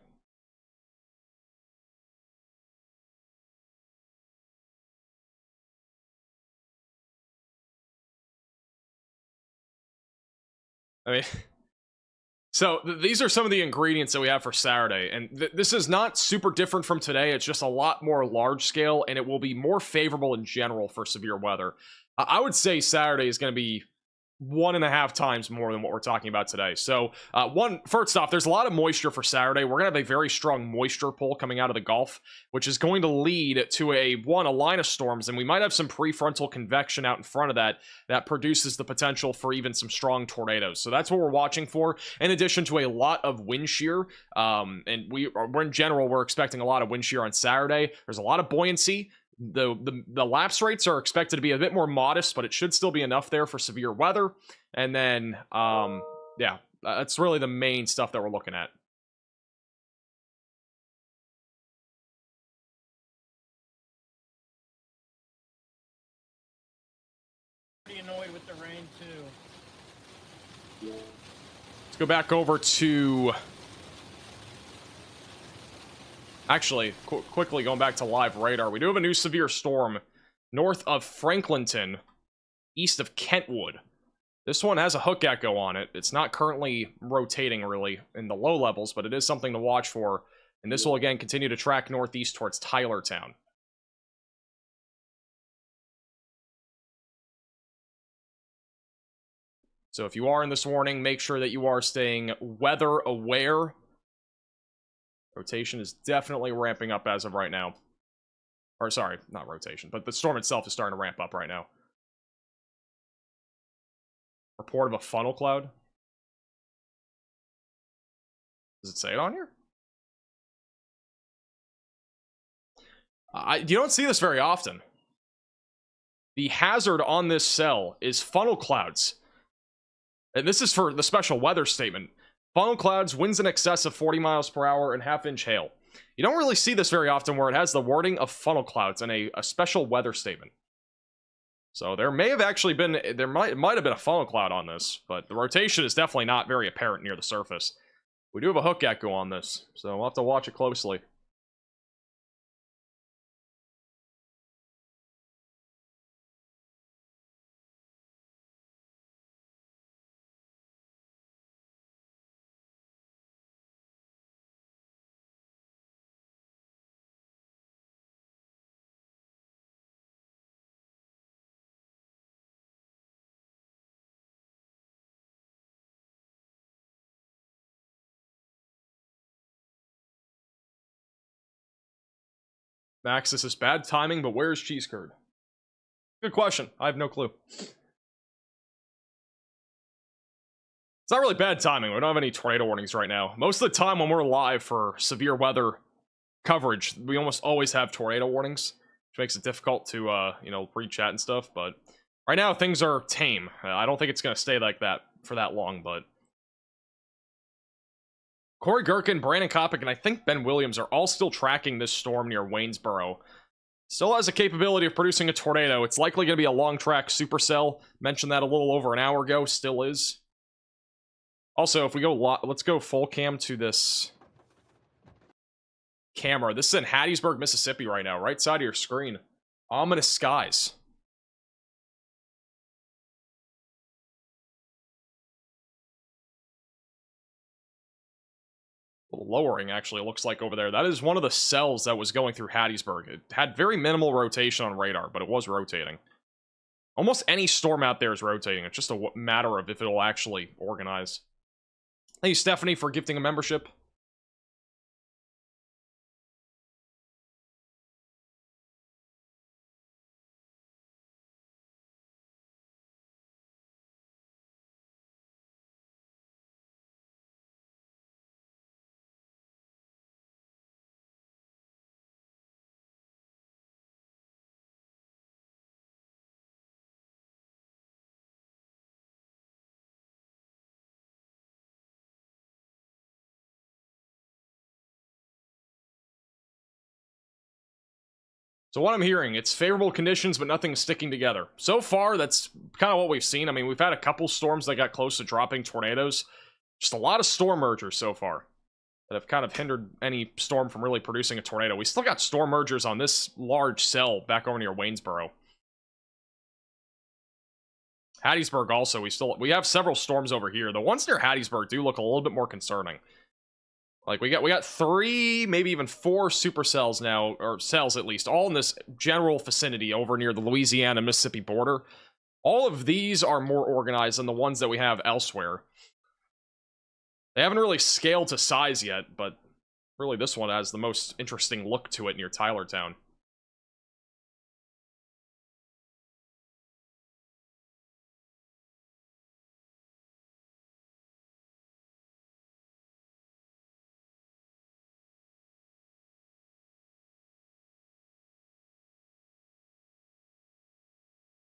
I mean, so these are some of the ingredients that we have for Saturday, and this is not super different from today. It's just a lot more large scale, and it will be more favorable in general for severe weather. I would say Saturday is going to be 1.5 times more than what we're talking about today. So first off, there's a lot of moisture for Saturday. We're gonna have a very strong moisture pull coming out of the Gulf, which is going to lead to a line of storms, and we might have some prefrontal convection out in front of that produces the potential for even some strong tornadoes. So that's what we're watching for, in addition to a lot of wind shear. And we're in general, we're expecting a lot of wind shear on Saturday. There's a lot of buoyancy. The lapse rates are expected to be a bit more modest, but it should still be enough there for severe weather. And then yeah, that's really the main stuff that we're looking at.
Pretty annoyed with the rain too.
Let's go back over to actually, quickly going back to live radar, we do have a new severe storm north of Franklinton, east of Kentwood. This one has a hook echo on it. It's not currently rotating really in the low levels, but it is something to watch for. And this will again continue to track northeast towards Tylertown. So if you are in this warning, make sure that you are staying weather aware. Rotation is definitely ramping up as of right now. Or sorry, not rotation, but the storm itself is starting to ramp up right now. Report of a funnel cloud. Does it say it on here? You don't see this very often. The hazard on this cell is funnel clouds. And this is for the special weather statement. Funnel clouds, winds in excess of 40 miles per hour, and half-inch hail. You don't really see this very often where it has the wording of funnel clouds and a special weather statement. So there may have actually been, it might have been a funnel cloud on this, but the rotation is definitely not very apparent near the surface. We do have a hook echo on this, so we'll have to watch it closely. Max, this is bad timing, but where's cheese curd? Good question. I have no clue. It's not really bad timing. We don't have any tornado warnings right now. Most of the time when we're live for severe weather coverage, we almost always have tornado warnings, which makes it difficult to, you know, read chat and stuff. But right now, things are tame. I don't think it's going to stay like that for that long, but Corey Gherkin, Brandon Kopic, and I think Ben Williams are all still tracking this storm near Waynesboro. Still has a capability of producing a tornado. It's likely going to be a long track supercell. Mentioned that a little over an hour ago. Still is. Also, if we go, let's go full cam to this camera. This is in Hattiesburg, Mississippi right now. Right side of your screen. Ominous skies. Lowering, actually, it looks like over there. That is one of the cells that was going through Hattiesburg. It had very minimal rotation on radar, but it was rotating. Almost any storm out there is rotating. It's just a matter of if it'll actually organize. Thank you, Stephanie, for gifting a membership. So what I'm hearing, it's favorable conditions, but nothing's sticking together. So far, that's kind of what we've seen. I mean, we've had a couple storms that got close to dropping tornadoes. Just a lot of storm mergers so far that have kind of hindered any storm from really producing a tornado. We still got storm mergers on this large cell back over near Waynesboro. Hattiesburg also, we have several storms over here. The ones near Hattiesburg do look a little bit more concerning. Like, we got 3, maybe even 4 supercells now, or cells at least, all in this general vicinity over near the Louisiana-Mississippi border. All of these are more organized than the ones that we have elsewhere. They haven't really scaled to size yet, but really this one has the most interesting look to it near Tylertown.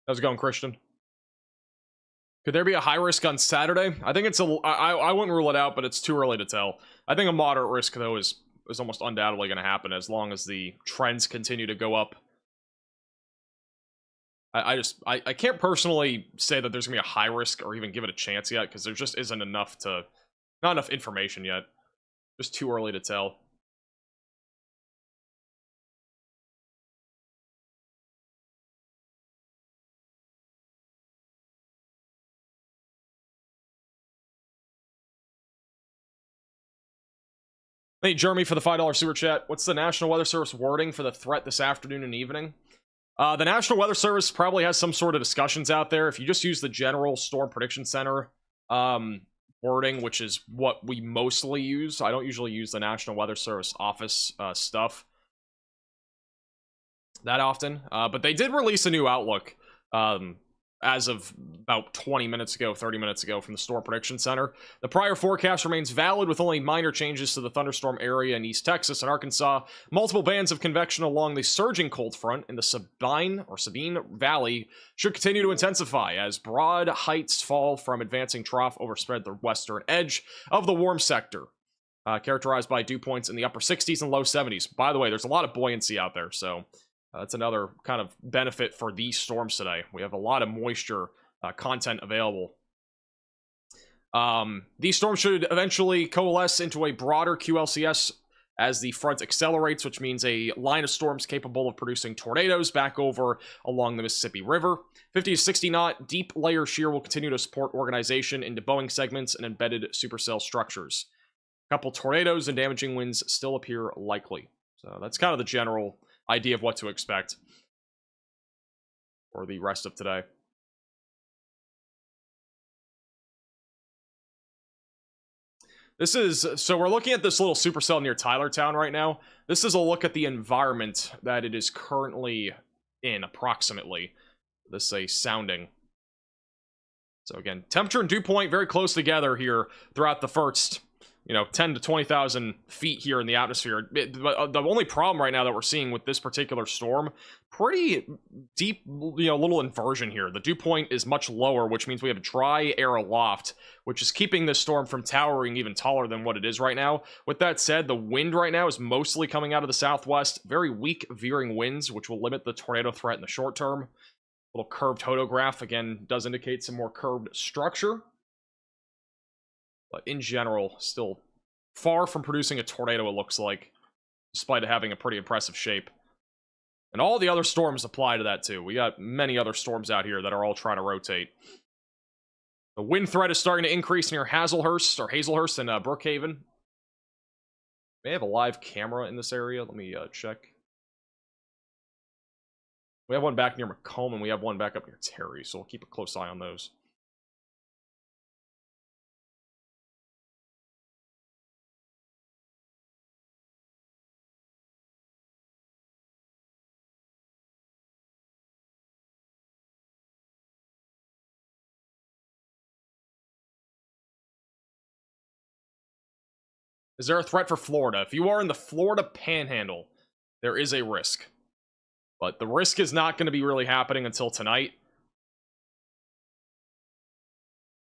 How's it going, Christian? Could there be a high risk on Saturday? I think it's I wouldn't rule it out, but it's too early to tell. I think a moderate risk, though, is almost undoubtedly going to happen as long as the trends continue to go up. I can't personally say that there's going to be a high risk or even give it a chance yet, because there just isn't enough not enough information yet. Just too early to tell. Thank you, Jeremy, for the $5 super chat. What's the National Weather Service wording for the threat this afternoon and evening? The National Weather Service probably has some sort of discussions out there. If you just use the general Storm Prediction Center wording, which is what we mostly use. I don't usually use the National Weather Service office stuff that often. But they did release a new outlook as of about 20 minutes ago, 30 minutes ago from the Storm Prediction Center. The prior forecast remains valid with only minor changes to the thunderstorm area in East Texas and Arkansas. Multiple bands of convection along the surging cold front in the Sabine Valley should continue to intensify as broad heights fall from advancing trough overspread the western edge of the warm sector, characterized by dew points in the upper 60s and low 70s. By the way, there's a lot of buoyancy out there, so that's another kind of benefit for these storms today. We have a lot of moisture content available. These storms should eventually coalesce into a broader QLCS as the front accelerates, which means a line of storms capable of producing tornadoes back over along the Mississippi River. 50 to 60 knot deep layer shear will continue to support organization into Boeing segments and embedded supercell structures. A couple tornadoes and damaging winds still appear likely. So that's kind of the general idea of what to expect for the rest of today. So we're looking at this little supercell near Tylertown right now. This is a look at the environment that it is currently in, approximately. This is a sounding. So again, temperature and dew point very close together here throughout the first 10 to 20,000 feet here in the atmosphere. The only problem right now that we're seeing with this particular storm, pretty deep, little inversion here. The dew point is much lower, which means we have dry air aloft, which is keeping this storm from towering even taller than what it is right now. With that said, the wind right now is mostly coming out of the southwest. Very weak veering winds, which will limit the tornado threat in the short term. Little curved photograph, again, does indicate some more curved structure. But in general, still far from producing a tornado, it looks like, despite it having a pretty impressive shape. And all the other storms apply to that, too. We got many other storms out here that are all trying to rotate. The wind threat is starting to increase near Hazelhurst and Brookhaven. May have a live camera in this area. Let me check. We have one back near Macomb, and we have one back up near Terry, so we'll keep a close eye on those. Is there a threat for Florida? If you are in the Florida Panhandle, there is a risk. But the risk is not going to be really happening until tonight.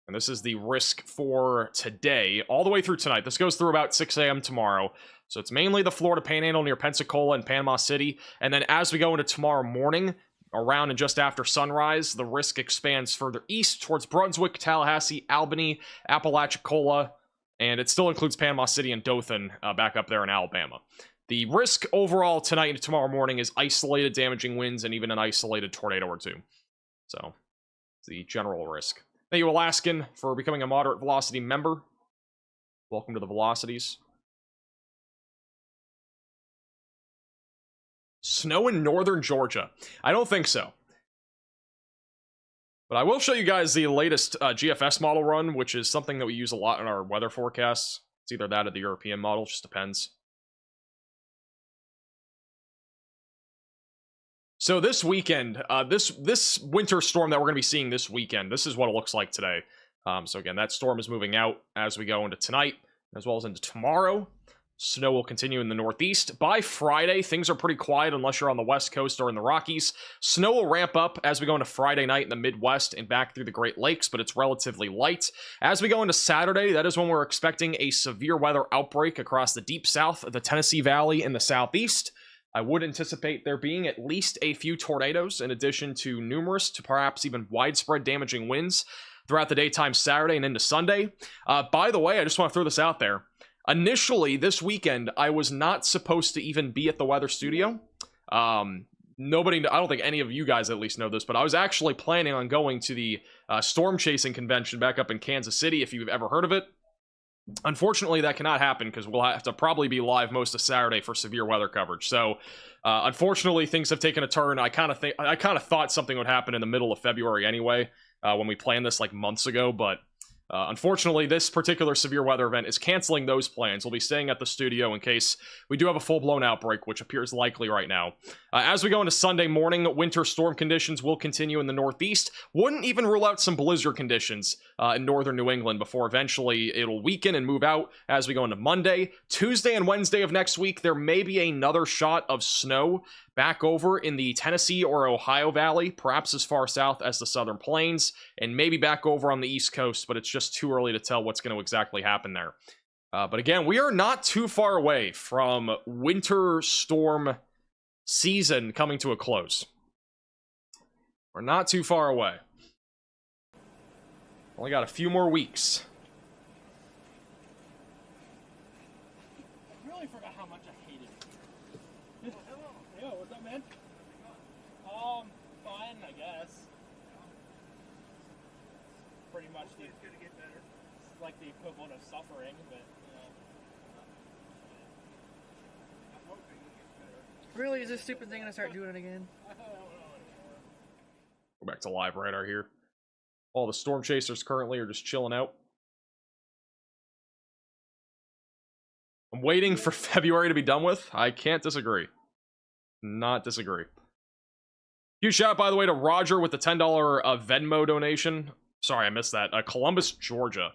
And this is the risk for today, all the way through tonight. This goes through about 6 a.m. tomorrow. So it's mainly the Florida Panhandle near Pensacola and Panama City. And then as we go into tomorrow morning, around and just after sunrise, the risk expands further east towards Brunswick, Tallahassee, Albany, Apalachicola, and it still includes Panama City and Dothan back up there in Alabama. The risk overall tonight and tomorrow morning is isolated damaging winds and even an isolated tornado or two. So, it's the general risk. Thank you, Alaskan, for becoming a moderate velocity member. Welcome to the Velocities. Snow in northern Georgia. I don't think so. But I will show you guys the latest GFS model run, which is something that we use a lot in our weather forecasts. It's either that or the European model, just depends. So this weekend, this winter storm that we're going to be seeing this weekend, this is what it looks like today. So again, that storm is moving out as we go into tonight, as well as into tomorrow. Snow will continue in the northeast. By Friday, things are pretty quiet unless you're on the west coast or in the Rockies. Snow will ramp up as we go into Friday night in the Midwest and back through the Great Lakes, but it's relatively light. As we go into Saturday, that is when we're expecting a severe weather outbreak across the deep south, the Tennessee Valley, and the southeast. I would anticipate there being at least a few tornadoes, in addition to numerous to perhaps even widespread damaging winds throughout the daytime Saturday and into Sunday. By the way, I just want to throw this out there. Initially, this weekend, I was not supposed to even be at the weather studio. Nobody, I don't think any of you guys at least know this, but I was actually planning on going to the storm chasing convention back up in Kansas City, if you've ever heard of it. Unfortunately, that cannot happen because we'll have to probably be live most of Saturday for severe weather coverage. So, unfortunately, things have taken a turn. I kind of thought something would happen in the middle of February anyway, when we planned this like months ago, but unfortunately, this particular severe weather event is canceling those plans. We'll be staying at the studio in case we do have a full-blown outbreak, which appears likely right now. As we go into Sunday morning, winter storm conditions will continue in the northeast. Wouldn't even rule out some blizzard conditions in northern New England before eventually it'll weaken and move out as we go into Monday. Tuesday and Wednesday of next week, there may be another shot of snow back over in the Tennessee or Ohio Valley, perhaps as far south as the Southern Plains, and maybe back over on the East Coast, but it's just too early to tell what's going to exactly happen there. But again, we are not too far away from winter storm season coming to a close. We're not too far away. Only got a few more weeks.
I really forgot how much I hated it. Yo, what's up, man? Fine, I guess. Pretty much it's gonna get better. It's like the equivalent of suffering, but
Really, is this stupid thing gonna start doing it again?
Go back to live radar here. All the storm chasers currently are just chilling out. I'm waiting for February to be done with. I can't disagree. Not disagree. Huge shout out, by the way, to Roger with the $10 Venmo donation. Sorry, I missed that. Columbus, Georgia.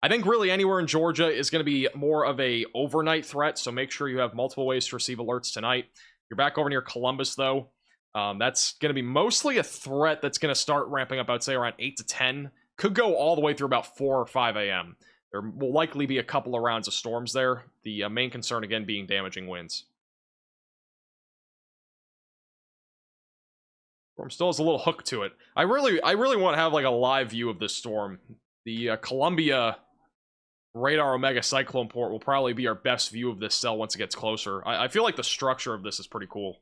I think really anywhere in Georgia is going to be more of a overnight threat, so make sure you have multiple ways to receive alerts tonight. You're back over near Columbus, though. That's going to be mostly a threat that's going to start ramping up, I'd say, around 8 to 10. Could go all the way through about 4 or 5 a.m. There will likely be a couple of rounds of storms there. The main concern, again, being damaging winds. Storm still has a little hook to it. I really want to have like a live view of this storm. The Columbia Radar Omega Cyclone Port will probably be our best view of this cell once it gets closer. I feel like the structure of this is pretty cool.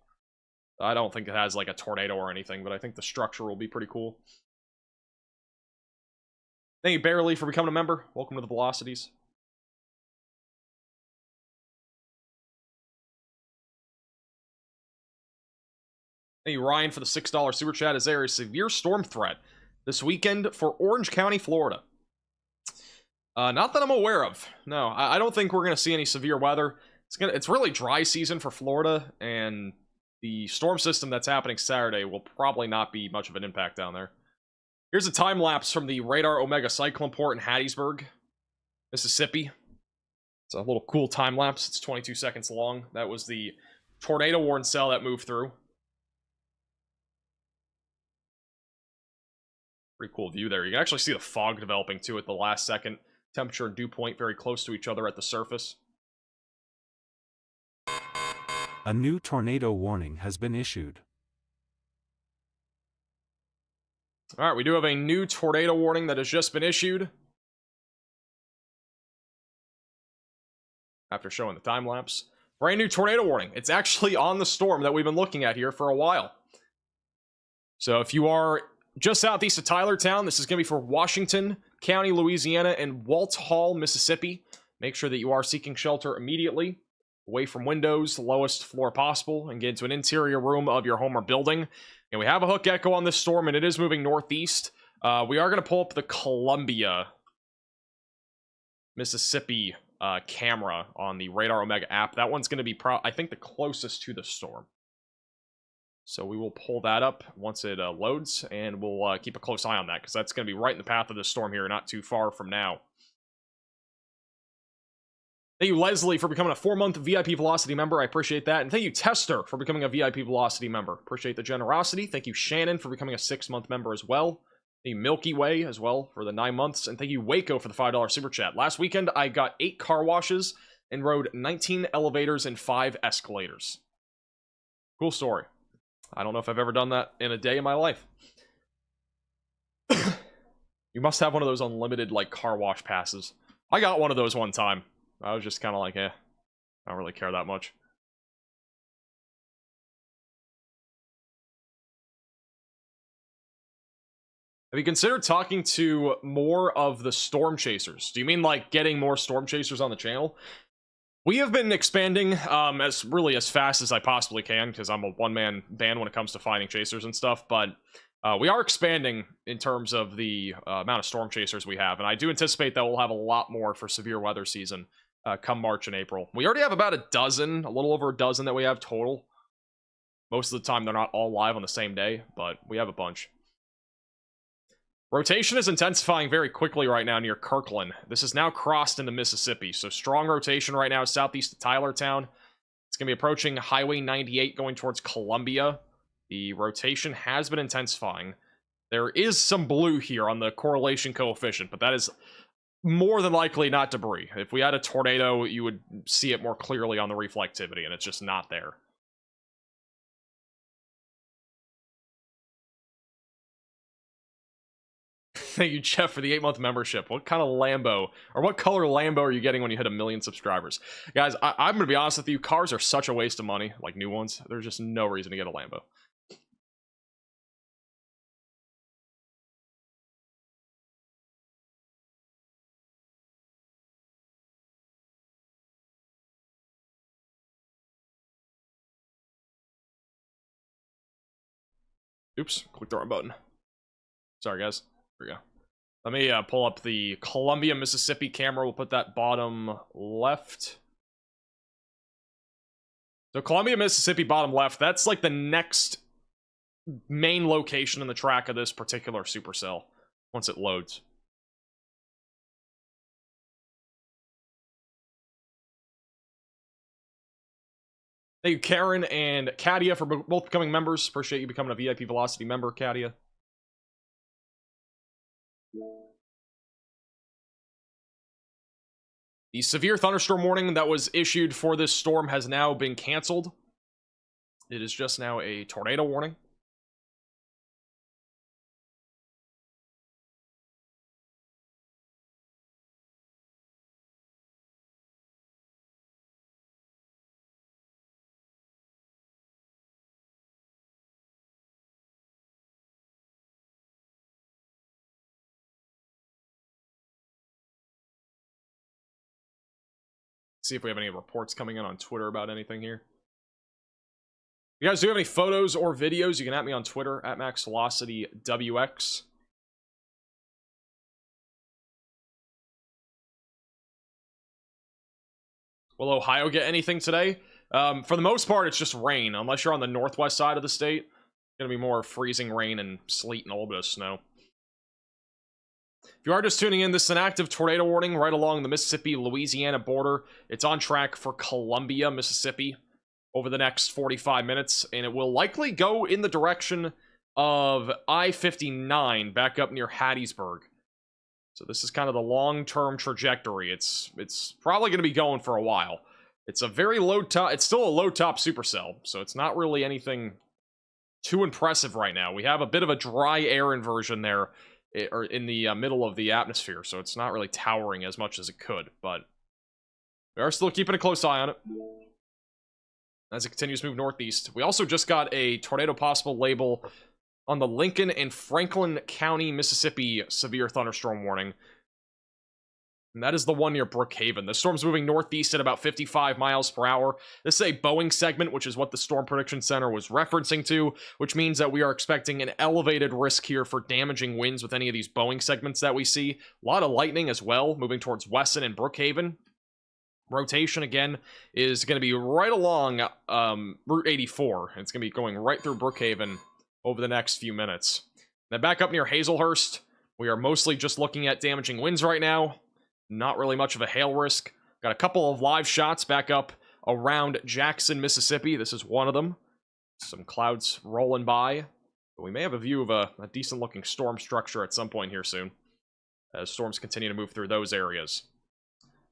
I don't think it has like a tornado or anything, but I think the structure will be pretty cool. Thank you, Barely, for becoming a member. Welcome to the Velocities. Thank you, Ryan, for the $6 super chat. Is there a severe storm threat this weekend for Orange County, Florida? Not that I'm aware of. No, I don't think we're going to see any severe weather. It's really dry season for Florida, and the storm system that's happening Saturday will probably not be much of an impact down there. Here's a time lapse from the Radar Omega Cyclone Port in Hattiesburg, Mississippi. It's a little cool time lapse. It's 22 seconds long. That was the tornado warn cell that moved through. Pretty cool view there. You can actually see the fog developing too at the last second. Temperature and dew point very close to each other at the surface.
A new tornado warning has been issued.
All right, we do have a new tornado warning that has just been issued. After showing the time lapse. Brand new tornado warning. It's actually on the storm that we've been looking at here for a while. So if you are just southeast of Tylertown, this is going to be for Washington County, Louisiana, and Walt Hall, Mississippi. Make sure that you are seeking shelter immediately, away from windows, the lowest floor possible, and get into an interior room of your home or building. And we have a hook echo on this storm, and it is moving northeast. We are going to pull up the Columbia, Mississippi camera on the Radar Omega app. That one's going to be, I think, the closest to the storm. So we will pull that up once it loads, and we'll keep a close eye on that, because that's going to be right in the path of the storm here, not too far from now. Thank you, Leslie, for becoming a 4-month VIP Velocity member. I appreciate that. And thank you, Tester, for becoming a VIP Velocity member. Appreciate the generosity. Thank you, Shannon, for becoming a 6-month member as well. Thank you, Milky Way, as well, for the 9 months. And thank you, Waco, for the $5 super chat. Last weekend, I got 8 car washes and rode 19 elevators and 5 escalators. Cool story. I don't know if I've ever done that in a day in my life. You must have one of those unlimited, like, car wash passes. I got one of those one time. I was just kind of like, I don't really care that much. Have you considered talking to more of the storm chasers? Do you mean, like, getting more storm chasers on the channel? We have been expanding as fast as I possibly can, because I'm a one-man band when it comes to finding chasers and stuff, but we are expanding in terms of the amount of storm chasers we have, and I do anticipate that we'll have a lot more for severe weather season come March and April. We already have about a little over a dozen that we have total. Most of the time they're not all live on the same day, but we have a bunch. Rotation is intensifying very quickly right now near Kirkland. This is now crossed into Mississippi, so strong rotation right now southeast of Tylertown. It's going to be approaching Highway 98 going towards Columbia. The rotation has been intensifying. There is some blue here on the correlation coefficient, but that is more than likely not debris. If we had a tornado, you would see it more clearly on the reflectivity, and it's just not there. Thank you, Jeff, for the 8-month membership. What kind of Lambo, or what color Lambo are you getting when you hit 1 million subscribers? Guys, I'm going to be honest with you. Cars are such a waste of money, like new ones. There's just no reason to get a Lambo. Oops, click the wrong button. Sorry, guys. Here we go. Let me pull up the Columbia, Mississippi camera. We'll put that bottom left. So Columbia, Mississippi, bottom left. That's like the next main location in the track of this particular supercell once it loads. Thank you, Karen and Katia, for both becoming members. Appreciate you becoming a VIP Velocity member, Katia. The severe thunderstorm warning that was issued for this storm has now been canceled. It is just now a tornado warning. See if we have any reports coming in on Twitter about anything here. If you guys do have any photos or videos, you can at me on Twitter at MaxVelocityWX. Will Ohio get anything today? For the most part, it's just rain. Unless you're on the northwest side of the state, it's going to be more freezing rain and sleet and a little bit of snow. If you are just tuning in, this is an active tornado warning right along the Mississippi-Louisiana border. It's on track for Columbia, Mississippi over the next 45 minutes, and it will likely go in the direction of I-59 back up near Hattiesburg. So this is kind of the long-term trajectory. It's probably going to be going for a while. It's a very low top. It's still a low top supercell, so it's not really anything too impressive right now. We have a bit of a dry air inversion there, or in the middle of the atmosphere, so it's not really towering as much as it could, but we are still keeping a close eye on it as it continues to move northeast. We also just got a tornado possible label on the Lincoln and Franklin County, Mississippi severe thunderstorm warning. And that is the one near Brookhaven. The storm's moving northeast at about 55 miles per hour. This is a Boeing segment, which is what the Storm Prediction Center was referencing to, which means that we are expecting an elevated risk here for damaging winds with any of these Boeing segments that we see. A lot of lightning as well, moving towards Weston and Brookhaven. Rotation, again, is going to be right along Route 84. It's going to be going right through Brookhaven over the next few minutes. Then back up near Hazelhurst, we are mostly just looking at damaging winds right now. Not really much of a hail risk. Got a couple of live shots back up around Jackson, Mississippi. This is one of them. Some clouds rolling by. But we may have a view of a decent-looking storm structure at some point here soon, as storms continue to move through those areas.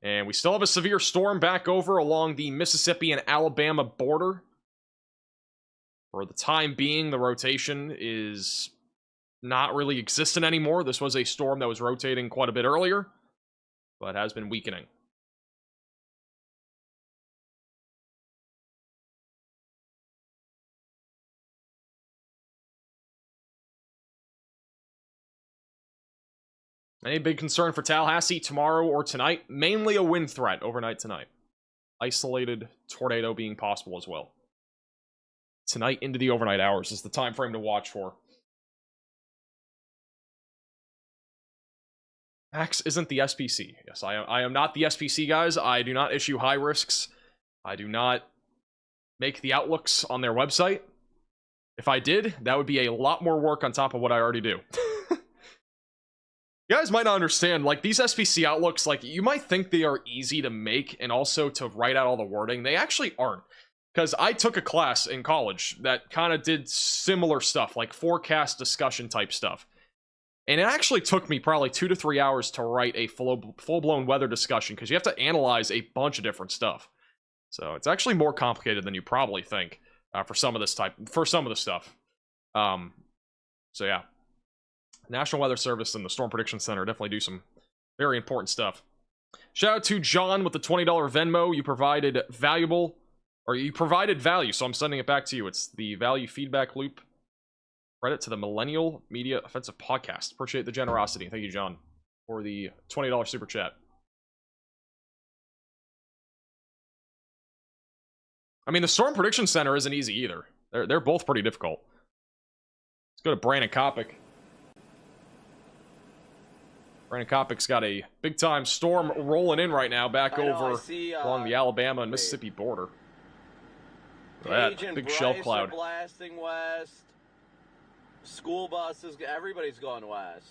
And we still have a severe storm back over along the Mississippi and Alabama border. For the time being, the rotation is not really existent anymore. This was a storm that was rotating quite a bit earlier, but has been weakening. Any big concern for Tallahassee tomorrow or tonight? Mainly a wind threat overnight tonight. Isolated tornado being possible as well. Tonight into the overnight hours is the time frame to watch for. Max isn't the SPC. Yes, I am not the SPC, guys. I do not issue high risks. I do not make the outlooks on their website. If I did, that would be a lot more work on top of what I already do. You guys might not understand, like, these SPC outlooks, like, you might think they are easy to make and also to write out all the wording. They actually aren't. Because I took a class in college that kind of did similar stuff, like forecast discussion type stuff. And it actually took me probably 2 to 3 hours to write a full-blown weather discussion, because you have to analyze a bunch of different stuff. So it's actually more complicated than you probably think for some of the stuff. So yeah. National Weather Service and the Storm Prediction Center definitely do some very important stuff. Shout out to John with the $20 Venmo. You provided value, so I'm sending it back to you. It's the value feedback loop. Credit to the Millennial Media Offensive Podcast. Appreciate the generosity. Thank you, John, for the $20 super chat. I mean, the Storm Prediction Center isn't easy either. They're both pretty difficult. Let's go to Brandon Kopic. Brandon Kopic's got a big-time storm rolling in right now back over along the Alabama and Mississippi border. That big shelf cloud.
Blasting west. School buses, everybody's going west.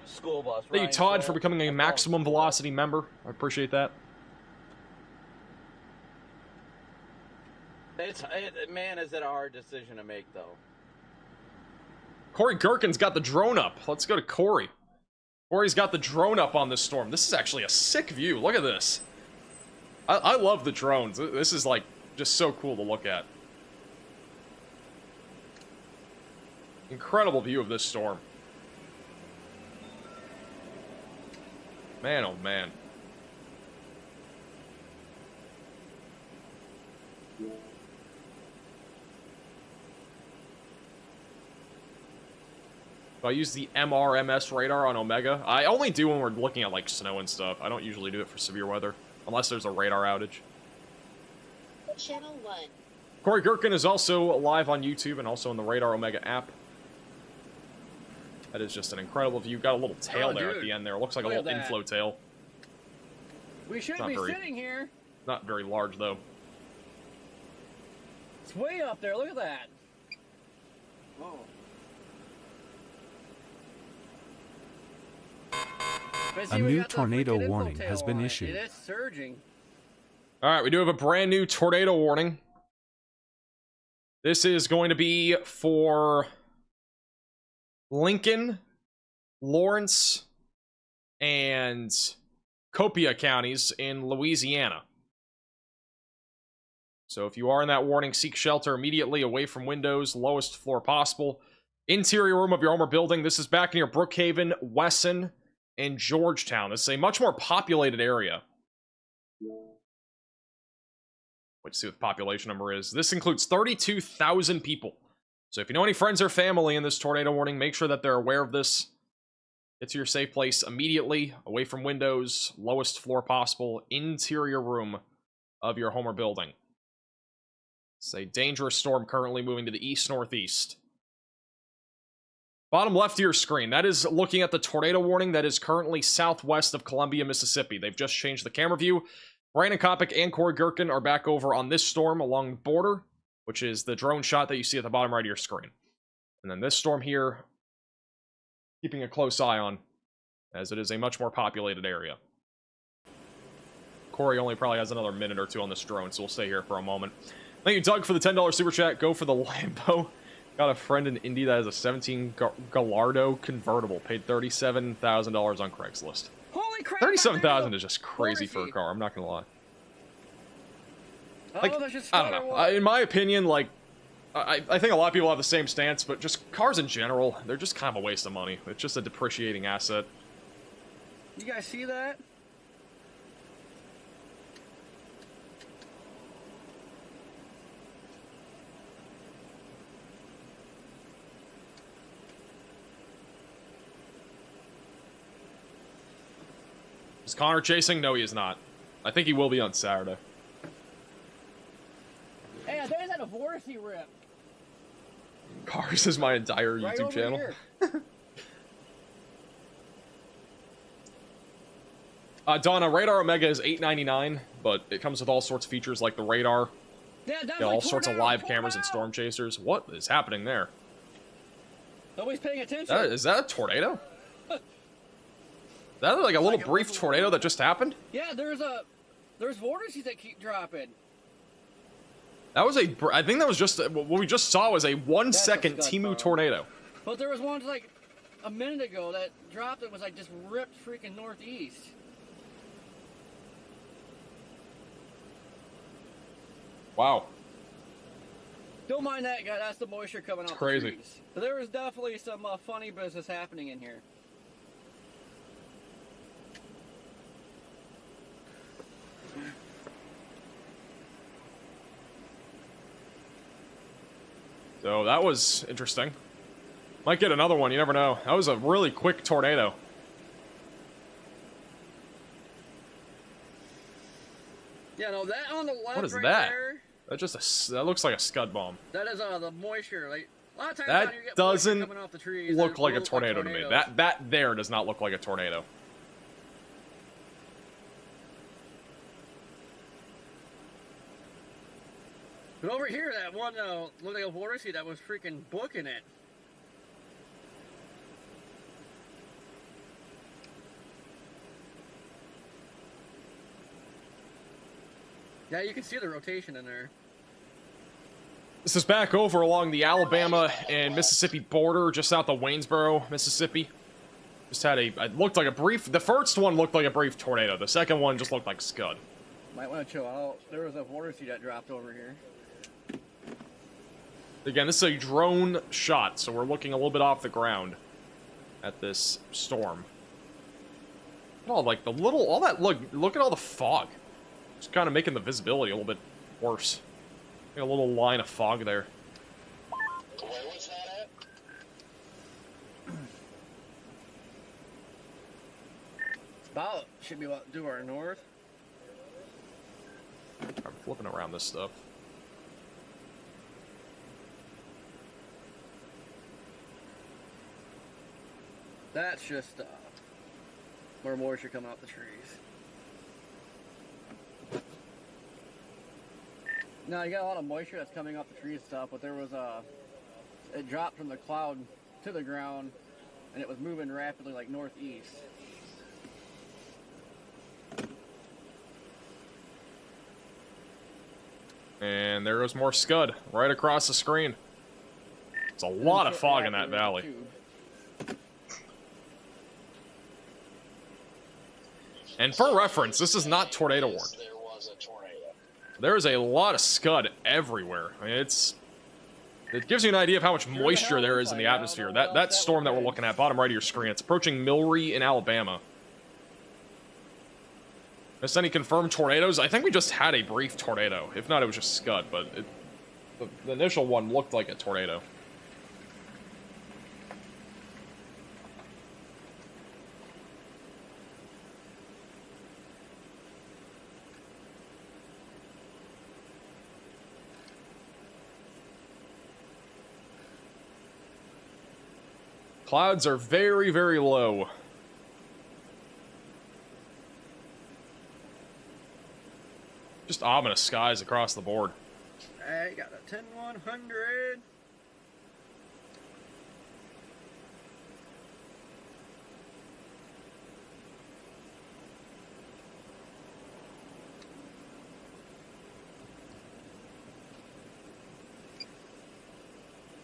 School bus.
Thank you, Todd, for becoming a maximum velocity member. I appreciate that.
Man, is it a hard decision to make, though.
Corey Gherkin's got the drone up. Let's go to Corey. Corey's got the drone up on this storm. This is actually a sick view. Look at this. I love the drones. This is, like, just so cool to look at. Incredible view of this storm. Man, oh man. So I use the MRMS radar on Omega. I only do when we're looking at, like, snow and stuff. I don't usually do it for severe weather, unless there's a radar outage.
Channel 1.
Corey Gherkin is also live on YouTube and also in the Radar Omega app. That is just an incredible view. Got a little tail there at the end there. It looks like a little inflow tail.
We should be sitting here.
Not very large, though.
It's way up there. Look at that.
Oh.
A new tornado warning has been issued.
It is surging.
All right, we do have a brand new tornado warning. This is going to be for Lincoln, Lawrence, and Copia counties in Louisiana. So if you are in that warning, seek shelter immediately, away from windows, lowest floor possible. Interior room of your home or building. This is back near Brookhaven, Wesson, and Georgetown. This is a much more populated area. Let's see what the population number is. This includes 32,000 people. So if you know any friends or family in this tornado warning, make sure that they're aware of this. Get to your safe place immediately, away from windows, lowest floor possible, interior room of your home or building. It's a dangerous storm currently moving to the east-northeast. Bottom left of your screen, that is looking at the tornado warning that is currently southwest of Columbia, Mississippi. They've just changed the camera view. Brandon Kopic and Corey Gherkin are back over on this storm along the border, which is the drone shot that you see at the bottom right of your screen. And then this storm here, keeping a close eye on, as it is a much more populated area. Corey only probably has another minute or two on this drone, so we'll stay here for a moment. Thank you, Doug, for the $10 super chat. Go for the Lambo. Got a friend in Indy that has a 17 Gallardo convertible. Paid $37,000 on Craigslist.
Holy crap!
$37,000 is just crazy for a car. I'm not gonna lie. Like, I don't know. In my opinion, like, I think a lot of people have the same stance, but just cars in general, they're just kind of a waste of money. It's just a depreciating asset.
You guys see that?
Is Connor chasing? No, he is not. I think he will be on Saturday.
Hey, I thought he had a Vorsi rip.
Cars is my entire
Right
YouTube
over
channel.
here.
Donna, Radar Omega is $8.99, but it comes with all sorts of features like the radar,
Yeah,
all sorts of live cameras and storm chasers. What is happening there?
Nobody's paying attention.
Is that a tornado? Is that like a little brief tornado that just happened?
Yeah, there's vortices that keep dropping.
That was I think that was just, what we just saw was a 1 second Timu tornado.
But there was one like a minute ago that dropped that was like just ripped freaking northeast.
Wow.
Don't mind that guy, that's the moisture coming out
Crazy.
the trees. So there was definitely some funny business happening in here.
So that was interesting. Might get another one, you never know. That was a really quick tornado.
Yeah, no, that on the left
What is
right
that?
there,
That looks like a scud bomb.
that is the moisture. Like a lot of times
That
when you get moisture
doesn't
coming off the trees,
look
they
like a
look
tornado to me.
tornadoes.
That there does not look like a tornado.
But over here, that one looked like a vortice that was freaking booking it. Yeah, you can see the rotation in there.
This is back over along the Alabama and Mississippi border, just south of Waynesboro, Mississippi. Just had it looked like a brief, the first one looked like a brief tornado. The second one just looked like scud.
Might want to chill out. There was a vortice that dropped over here.
Again, this is a drone shot, so we're looking a little bit off the ground at this storm. Oh, like the little, all that, look at all the fog. It's kind of making the visibility a little bit worse. Got a little line of fog there.
Where was that at?
Should be about due our north.
I'm flipping around this stuff.
That's just more moisture coming off the trees. Now you got a lot of moisture that's coming off the trees and stuff, but there was it dropped from the cloud to the ground, and it was moving rapidly like northeast.
And there goes more scud right across the screen. It's a lot of fog in that valley. And for reference, this is not tornado warned.
There was a tornado.
There is a lot of scud everywhere. I mean, it gives you an idea of how much moisture there is in the atmosphere. That storm that we're looking at, bottom right of your screen, it's approaching Milry in Alabama. Missed any confirmed tornadoes? I think we just had a brief tornado. If not, it was just scud, but the initial one looked like a tornado. Clouds are very, very low. Just ominous skies across the board.
I got a 10-100.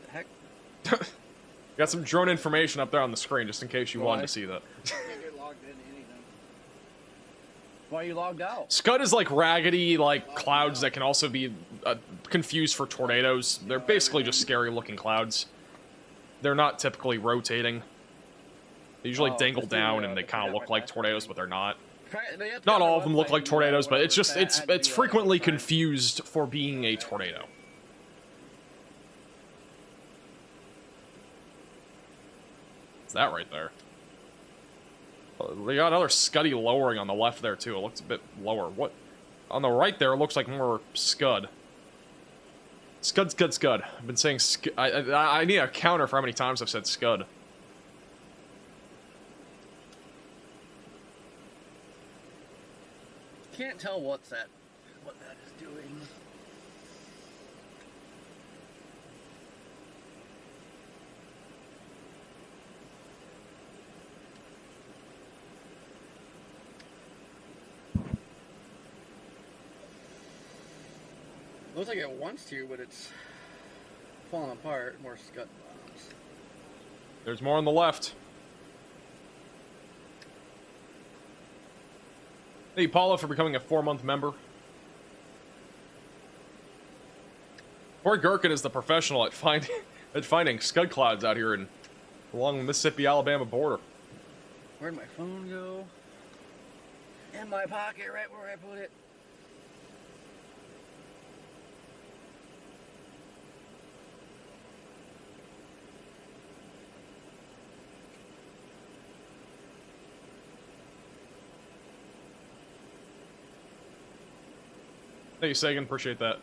The heck?
Got some drone information up there on the screen, just in case you wanted to see that.
Can't get logged into anything. Why are you logged out?
Scud is like raggedy, like clouds that can also be confused for tornadoes. They're basically just scary-looking clouds. They're not typically rotating. They usually dangle down, and they kind of look like tornadoes, but they're not. Not all of them look like tornadoes, but it's just it's frequently confused for being a tornado. That right there. We got another scuddy lowering on the left there too. It looks a bit lower. What? On the right there, it looks like more scud. Scud, scud, scud. I've been saying scud. I need a counter for how many times I've said scud.
Can't tell what that is doing. Looks like it wants to, but it's falling apart. More scud bombs.
There's more on the left. Thank you, Paula, for becoming a 4-month member. Corey Gherkin is the professional at finding scud clouds out here along the Mississippi-Alabama border.
Where'd my phone go? In my pocket, right where I put it.
Thank you, Sagan. Appreciate that.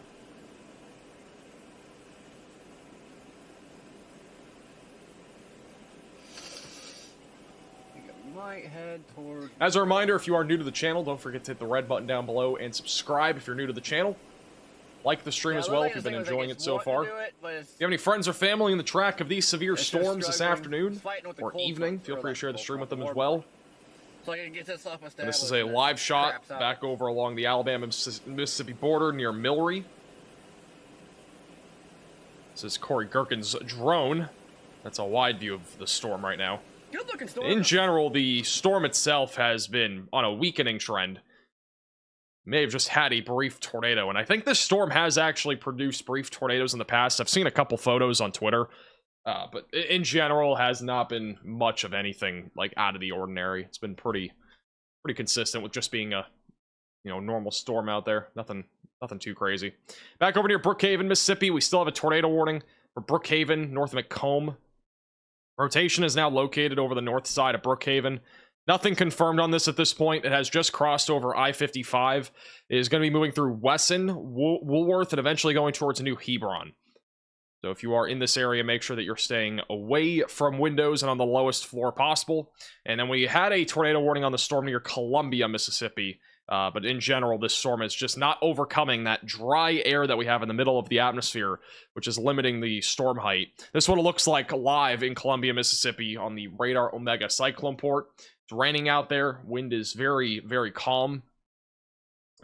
Might head towards...
As a reminder, if you are new to the channel, don't forget to hit the red button down below and subscribe if you're new to the channel. Like the stream as well if you've been enjoying it so far. If you have any friends or family in the track of these severe storms this afternoon or evening, feel free to share the stream with them as well.
So I can get this off established.
This is a live shot back over along the Alabama-Mississippi border near Milry. This is Corey Gherkin's drone. That's a wide view of the storm right now.
Good looking storm.
In general, the storm itself has been on a weakening trend. May have just had a brief tornado, and I think this storm has actually produced brief tornadoes in the past. I've seen a couple photos on Twitter. But in general, has not been much of anything like out of the ordinary. It's been pretty consistent with just being a normal storm out there. Nothing too crazy. Back over near Brookhaven, Mississippi, we still have a tornado warning for Brookhaven, north of Macomb. Rotation is now located over the north side of Brookhaven. Nothing confirmed on this at this point. It has just crossed over I-55. It is going to be moving through Wesson, Woolworth, and eventually going towards New Hebron. So if you are in this area, make sure that you're staying away from windows and on the lowest floor possible. And then we had a tornado warning on the storm near Columbia, Mississippi. But in general, this storm is just not overcoming that dry air that we have in the middle of the atmosphere, which is limiting the storm height. This is what it looks like live in Columbia, Mississippi on the Radar Omega cyclone port. It's raining out there. Wind is very, very calm.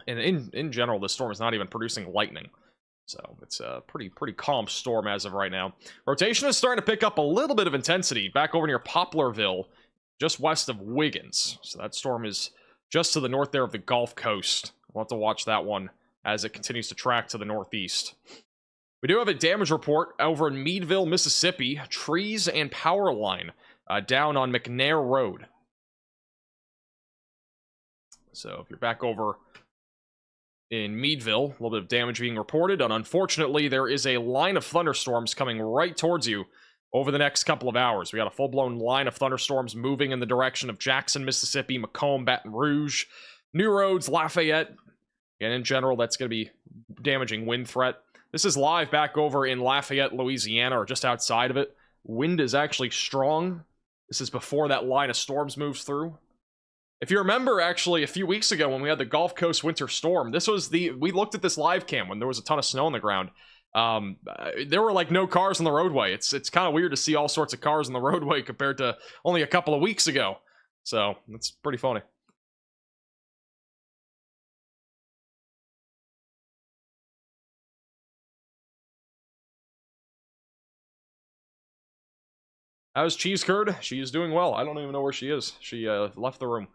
And in general, this storm is not even producing lightning. So it's a pretty calm storm as of right now. Rotation is starting to pick up a little bit of intensity back over near Poplarville, just west of Wiggins. So that storm is just to the north there of the Gulf Coast. We'll have to watch that one as it continues to track to the northeast. We do have a damage report over in Meadville, Mississippi. Trees and power line down on McNair Road. So if you're back over in Meadville, a little bit of damage being reported, and unfortunately there is a line of thunderstorms coming right towards you over the next couple of hours. We got a full-blown line of thunderstorms moving in the direction of Jackson, Mississippi, Macomb, Baton Rouge, New Roads, Lafayette, and in general that's going to be damaging wind threat. This is live back over in Lafayette, Louisiana, or just outside of it. Wind is actually strong. This is before that line of storms moves through. If you remember, actually, a few weeks ago when we had the Gulf Coast winter storm, we looked at this live cam when there was a ton of snow on the ground. There were like no cars on the roadway. It's kind of weird to see all sorts of cars on the roadway compared to only a couple of weeks ago. So, it's pretty funny. How's Cheese Curd? She is doing well. I don't even know where she is. She left the room.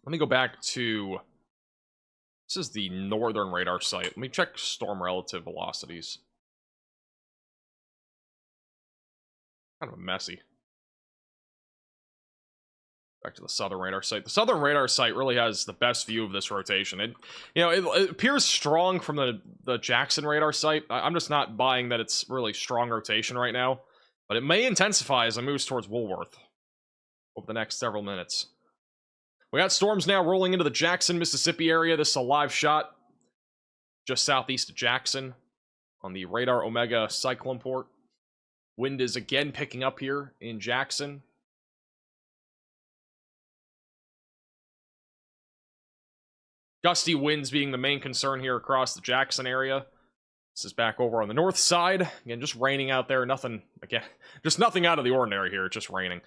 Let me go back to... This is the northern radar site. Let me check storm relative velocities. Kind of messy. Back to the southern radar site. The southern radar site really has the best view of this rotation. It appears strong from the Jackson radar site. I'm just not buying that it's really strong rotation right now. But it may intensify as it moves towards Woolworth over the next several minutes. We got storms now rolling into the Jackson, Mississippi area. This is a live shot just southeast of Jackson on the Radar Omega cyclone port. Wind is again picking up here in Jackson. Gusty winds being the main concern here across the Jackson area. This is back over on the north side. Again, just raining out there. Nothing, again, just nothing out of the ordinary here. It's just raining.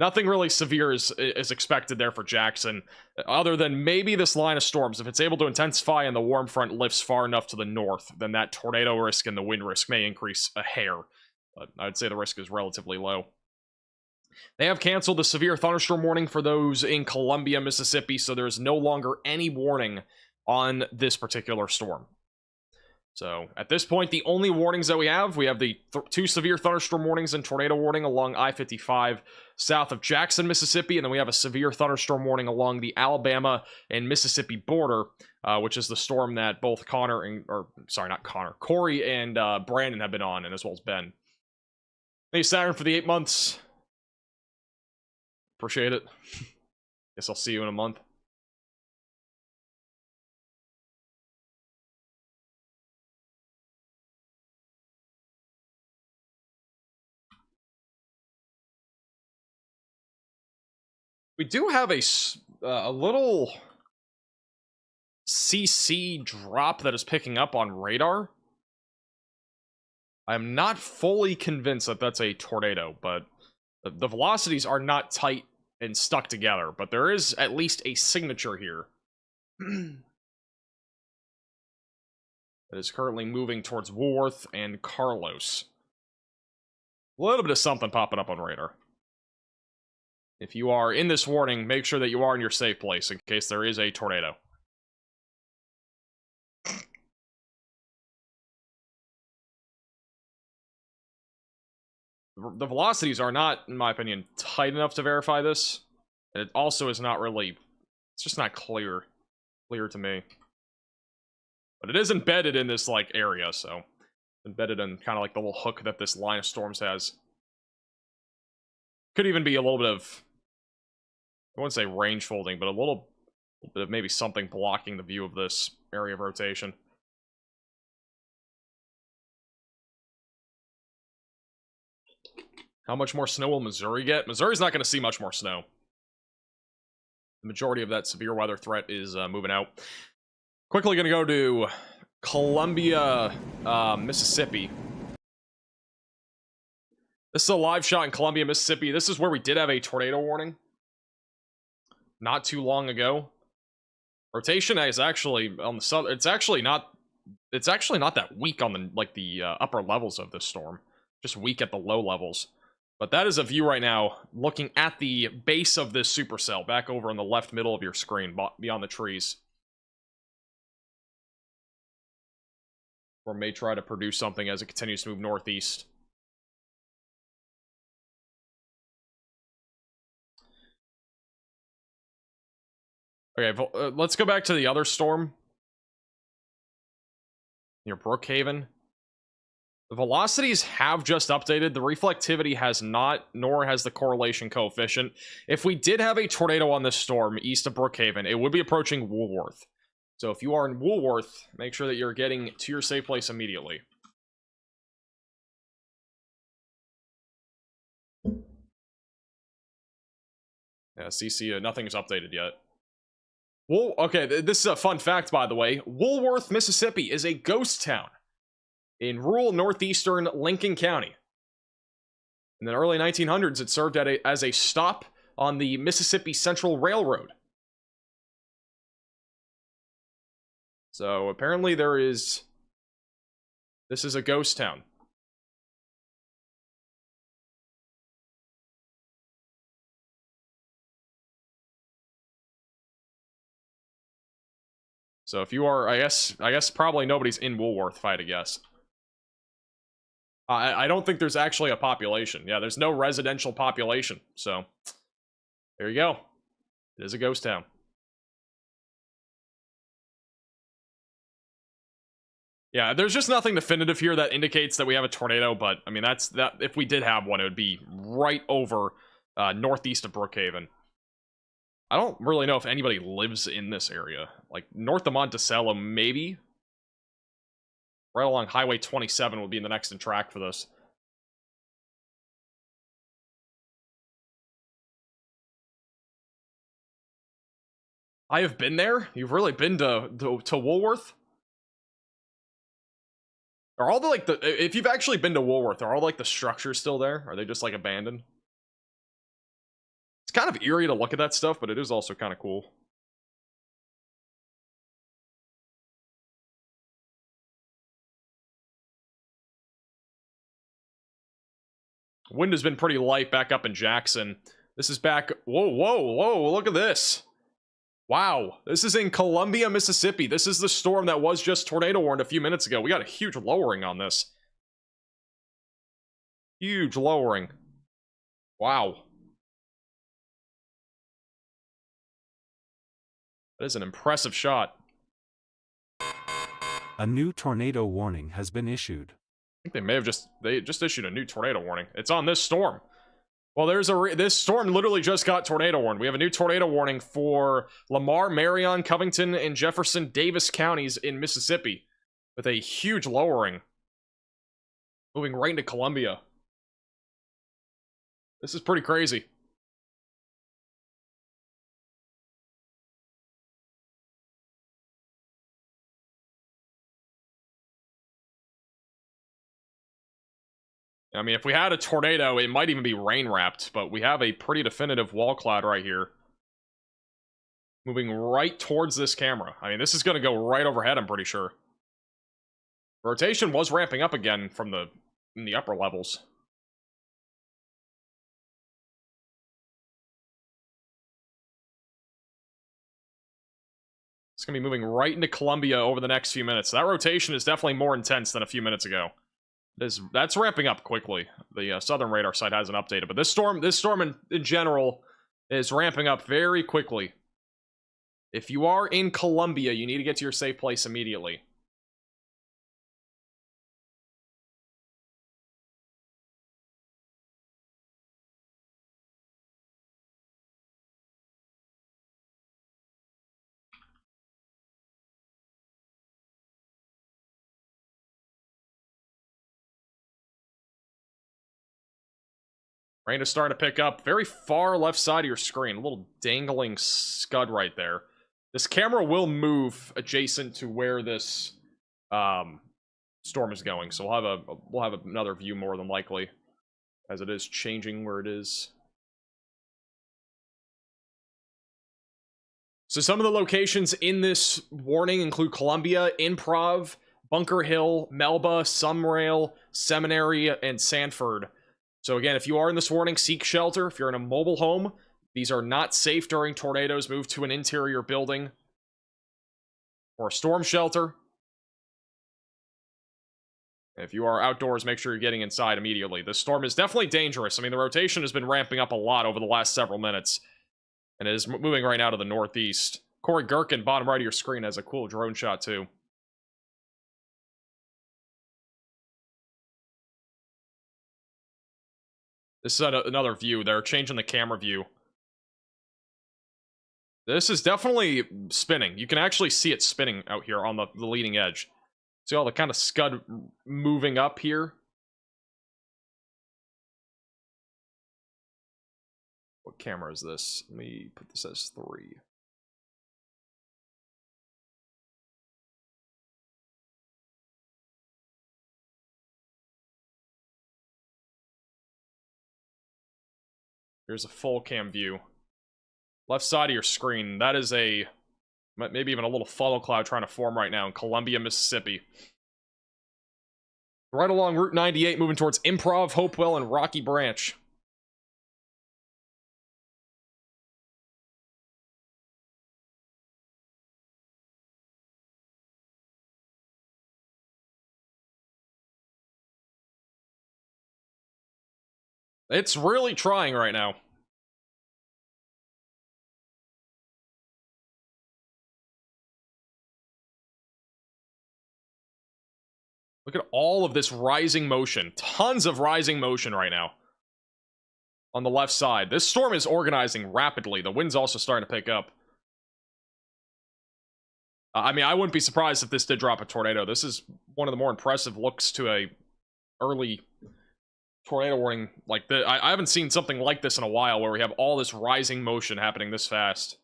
Nothing really severe is expected there for Jackson, other than maybe this line of storms. If it's able to intensify and the warm front lifts far enough to the north, then that tornado risk and the wind risk may increase a hair. But I'd say the risk is relatively low. They have canceled the severe thunderstorm warning for those in Columbia, Mississippi, so there's no longer any warning on this particular storm. So, at this point, the only warnings that we have the two severe thunderstorm warnings and tornado warning along I-55 south of Jackson, Mississippi, and then we have a severe thunderstorm warning along the Alabama and Mississippi border, which is the storm that both Corey and Brandon have been on, and as well as Ben. Thank you, Saturn, for the 8 months. Appreciate it. Guess I'll see you in a month. We do have a little CC drop that is picking up on radar. I'm not fully convinced that that's a tornado, but the velocities are not tight and stuck together, but there is at least a signature here that is currently moving towards Woolworth and Carlos. A little bit of something popping up on radar. If you are in this warning, make sure that you are in your safe place in case there is a tornado. The velocities are not, in my opinion, tight enough to verify this. And it also is not really... It's just not clear to me. But it is embedded in this, like, area, so... Embedded in kind of like the little hook that this line of storms has. Could even be a little bit of... I wouldn't say range folding, but a little bit of maybe something blocking the view of this area of rotation. How much more snow will Missouri get? Missouri's not going to see much more snow. The majority of that severe weather threat is moving out. Quickly going to go to Columbia, Mississippi. This is a live shot in Columbia, Mississippi. This is where we did have a tornado warning not too long ago. Rotation is actually on the south. It's actually not that weak on the upper levels of this storm. Just weak at the low levels. But that is a view right now, looking at the base of this supercell, back over in the left middle of your screen, beyond the trees. Or may try to produce something as it continues to move northeast. Okay, let's go back to the other storm. Near Brookhaven. The velocities have just updated. The reflectivity has not, nor has the correlation coefficient. If we did have a tornado on this storm east of Brookhaven, it would be approaching Woolworth. So if you are in Woolworth, make sure that you're getting to your safe place immediately. Yeah, CC, nothing's updated yet. Okay, this is a fun fact, by the way. Woolworth, Mississippi is a ghost town in rural northeastern Lincoln County. In the early 1900s, it served as a stop on the Mississippi Central Railroad. So apparently this is a ghost town. So if you are, I guess probably nobody's in Woolworth, if I had to guess. I don't think there's actually a population. Yeah, there's no residential population. So there you go. It is a ghost town. Yeah, there's just nothing definitive here that indicates that we have a tornado, but I mean if we did have one, it would be right over northeast of Brookhaven. I don't really know if anybody lives in this area. Like, north of Monticello, maybe? Right along Highway 27 would be the next in track for this. I have been there? You've really been to Woolworth? Are all if you've actually been to Woolworth, are all the structures still there? Are they just abandoned? It's kind of eerie to look at that stuff, but it is also kind of cool. Wind has been pretty light back up in Jackson. This is back... Whoa, look at this. Wow, this is in Columbia, Mississippi. This is the storm that was just tornado warned a few minutes ago. We got a huge lowering on this. Huge lowering. Wow. That is an impressive shot.
A new tornado warning has been issued.
I think they may have just issued a new tornado warning. It's on this storm. Well, this storm literally just got tornado warned. We have a new tornado warning for Lamar, Marion, Covington, and Jefferson Davis counties in Mississippi, with a huge lowering. Moving right into Columbia. This is pretty crazy. I mean, if we had a tornado, it might even be rain-wrapped, but we have a pretty definitive wall cloud right here. Moving right towards this camera. I mean, this is going to go right overhead, I'm pretty sure. Rotation was ramping up again from in the upper levels. It's going to be moving right into Columbia over the next few minutes. That rotation is definitely more intense than a few minutes ago. That's ramping up quickly. The southern radar site hasn't updated, but this storm in general is ramping up very quickly. If you are in Columbia, you need to get to your safe place immediately. Rain is starting to pick up. Very far left side of your screen. A little dangling scud right there. This camera will move adjacent to where this storm is going, so we'll have another view more than likely. as it is changing where it is. So some of the locations in this warning include Columbia, Improv, Bunker Hill, Melba, Sumrail, Seminary, and Sanford. So again, if you are in this warning, seek shelter. If you're in a mobile home, these are not safe during tornadoes. Move to an interior building or a storm shelter. If you are outdoors, make sure you're getting inside immediately. This storm is definitely dangerous. I mean, the rotation has been ramping up a lot over the last several minutes, and it is moving right now to the northeast. Corey Gherkin, bottom right of your screen, has a cool drone shot, too. This is another view. They're changing the camera view. This is definitely spinning. You can actually see it spinning out here on the leading edge. See all the kind of scud moving up here? What camera is this? Let me put this as 3. Here's a full cam view. Left side of your screen, that is a... maybe even a little funnel cloud trying to form right now in Columbia, Mississippi. Right along Route 98, moving towards Improv, Hopewell, and Rocky Branch. It's really trying right now. Look at all of this rising motion. Tons of rising motion right now. On the left side. This storm is organizing rapidly. The wind's also starting to pick up. I mean, I wouldn't be surprised if this did drop a tornado. This is one of the more impressive looks to a early tornado warning like this. I haven't seen something like this in a while where we have all this rising motion happening this fast.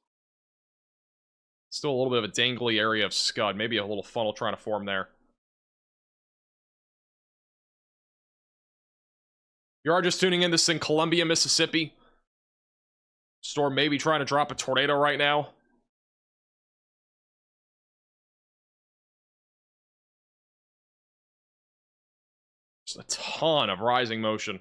Still a little bit of a dangly area of scud. Maybe a little funnel trying to form there. You are just tuning in, this is in Columbia, Mississippi. Storm may be trying to drop a tornado right now. Just a ton of rising motion.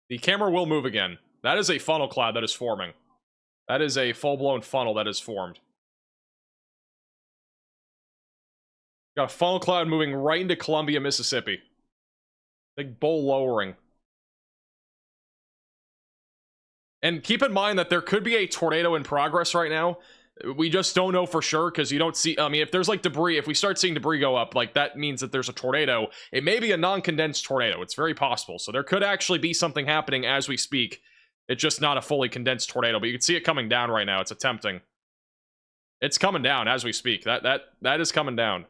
The camera will move again. That is a funnel cloud that is forming. That is a full-blown funnel that is formed. Got a funnel cloud moving right into Columbia, Mississippi. Big bowl lowering. And keep in mind that there could be a tornado in progress right now. We just don't know for sure because you don't see... I mean, if there's like debris, if we start seeing debris go up, like that means that there's a tornado. It may be a non-condensed tornado. It's very possible. So there could actually be something happening as we speak. It's just not a fully condensed tornado, but you can see it coming down right now. It's attempting. It's coming down as we speak. That is coming down.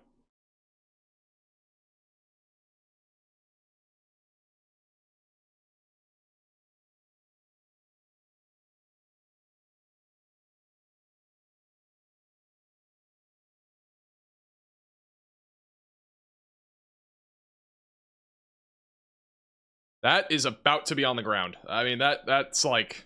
That is about to be on the ground. I mean, that's like...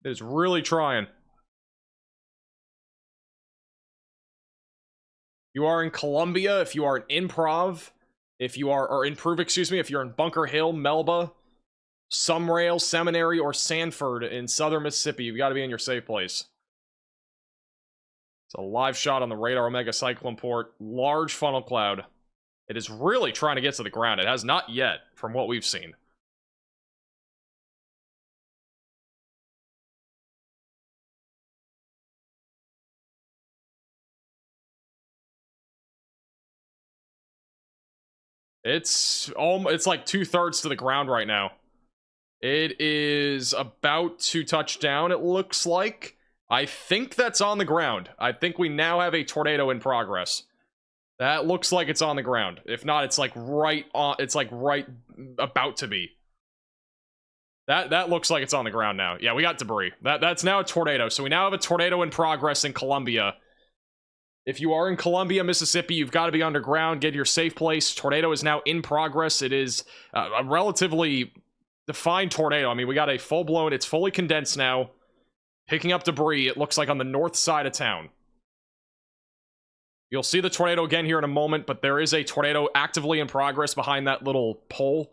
It is really trying. You are in Columbia, if you are in Improv, if you are, or Improve, excuse me, if you're in Bunker Hill, Melba, Sumrail, Seminary, or Sanford in southern Mississippi, you've got to be in your safe place. It's a live shot on the radar Omega Cyclone port. Large funnel cloud. It is really trying to get to the ground. It has not yet, from what we've seen. It's like 2/3 to the ground right now. It is about to touch down, it looks like. I think that's on the ground. I think we now have a tornado in progress. That looks like it's on the ground. If not, it's like right on, it's like right about to be. That looks like it's on the ground now. Yeah, we got debris. That's now a tornado. So we now have a tornado in progress in Columbia. If you are in Columbia, Mississippi, you've got to be underground. Get your safe place. Tornado is now in progress. It is a relatively defined tornado. I mean, we got a full-blown, it's fully condensed now. Picking up debris, it looks like on the north side of town. You'll see the tornado again here in a moment, but there is a tornado actively in progress behind that little pole.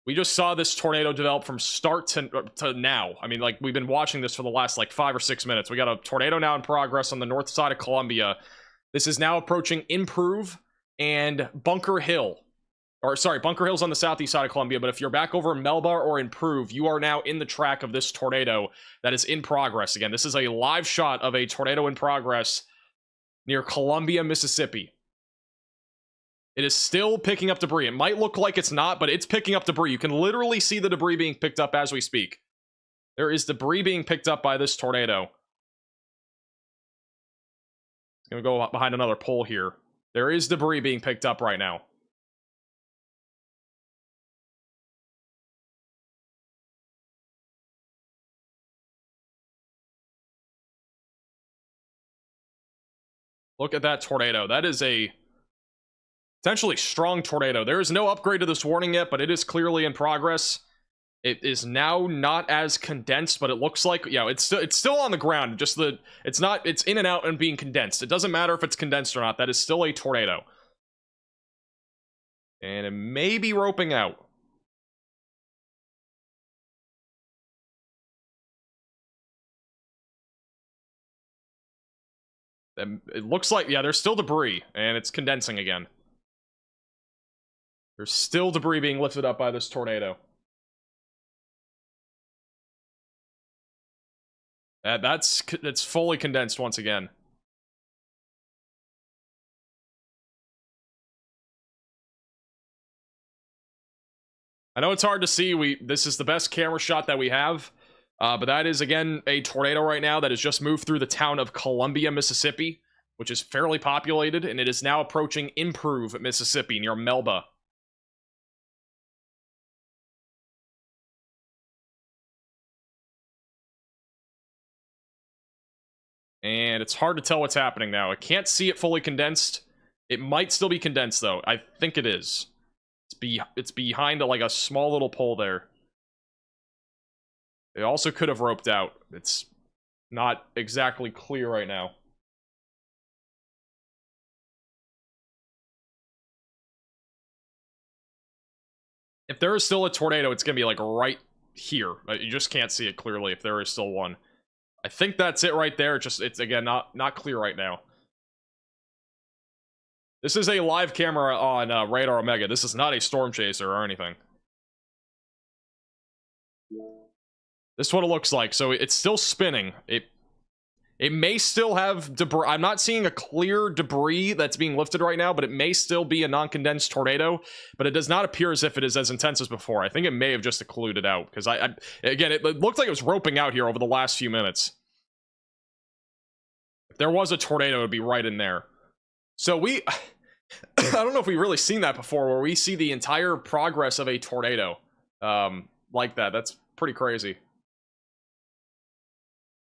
We just saw this tornado develop from start to now. I mean, like, we've been watching this for the last, like, 5 or 6 minutes. We got a tornado now in progress on the north side of Columbia. This is now approaching Improve and Bunker Hill. Or, sorry, Bunker Hill's on the southeast side of Columbia, but if you're back over Melba or Improve, you are now in the track of this tornado that is in progress. Again, this is a live shot of a tornado in progress near Columbia, Mississippi. It is still picking up debris. It might look like it's not, but it's picking up debris. You can literally see the debris being picked up as we speak. There is debris being picked up by this tornado. It's going to go behind another pole here. There is debris being picked up right now. Look at that tornado. That is a potentially strong tornado. There is no upgrade to this warning yet, but it is clearly in progress. It is now not as condensed, but it looks like, yeah, it's still on the ground. Just it's in and out and being condensed. It doesn't matter if it's condensed or not. That is still a tornado. And it may be roping out. It looks like, yeah, there's still debris, and it's condensing again. There's still debris being lifted up by this tornado. It's fully condensed once again. I know it's hard to see. This is the best camera shot that we have. But that is, again, a tornado right now that has just moved through the town of Columbia, Mississippi, which is fairly populated, and it is now approaching Improve, Mississippi, near Melba. And it's hard to tell what's happening now. I can't see it fully condensed. It might still be condensed, though. I think it is. It's behind, like, a small little pole there. It also could have roped out. It's not exactly clear right now. If there is still a tornado, it's going to be, like, right here. You just can't see it clearly if there is still one. I think that's it right there. It's again, not clear right now. This is a live camera on Radar Omega. This is not a storm chaser or anything. This is what it looks like. So it's still spinning. It may still have debris. I'm not seeing a clear debris that's being lifted right now, but it may still be a non-condensed tornado. But it does not appear as if it is as intense as before. I think it may have just occluded out. Because again, it looked like it was roping out here over the last few minutes. If there was a tornado, it would be right in there. So I don't know if we've really seen that before, where we see the entire progress of a tornado like that. That's pretty crazy.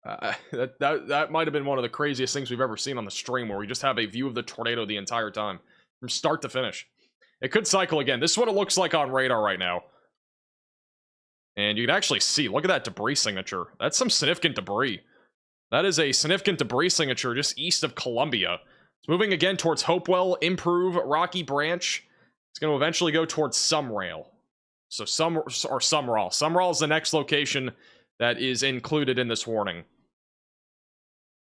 That might have been one of the craziest things we've ever seen on the stream, where we just have a view of the tornado the entire time, from start to finish. It could cycle again. This is what it looks like on radar right now. And you can actually see, look at that debris signature. That's some significant debris. That is a significant debris signature just east of Columbia. It's moving again towards Hopewell, Improve, Rocky Branch. It's going to eventually go towards Sumrail. So Sumrall. Sumrall is the next location that is included in this warning.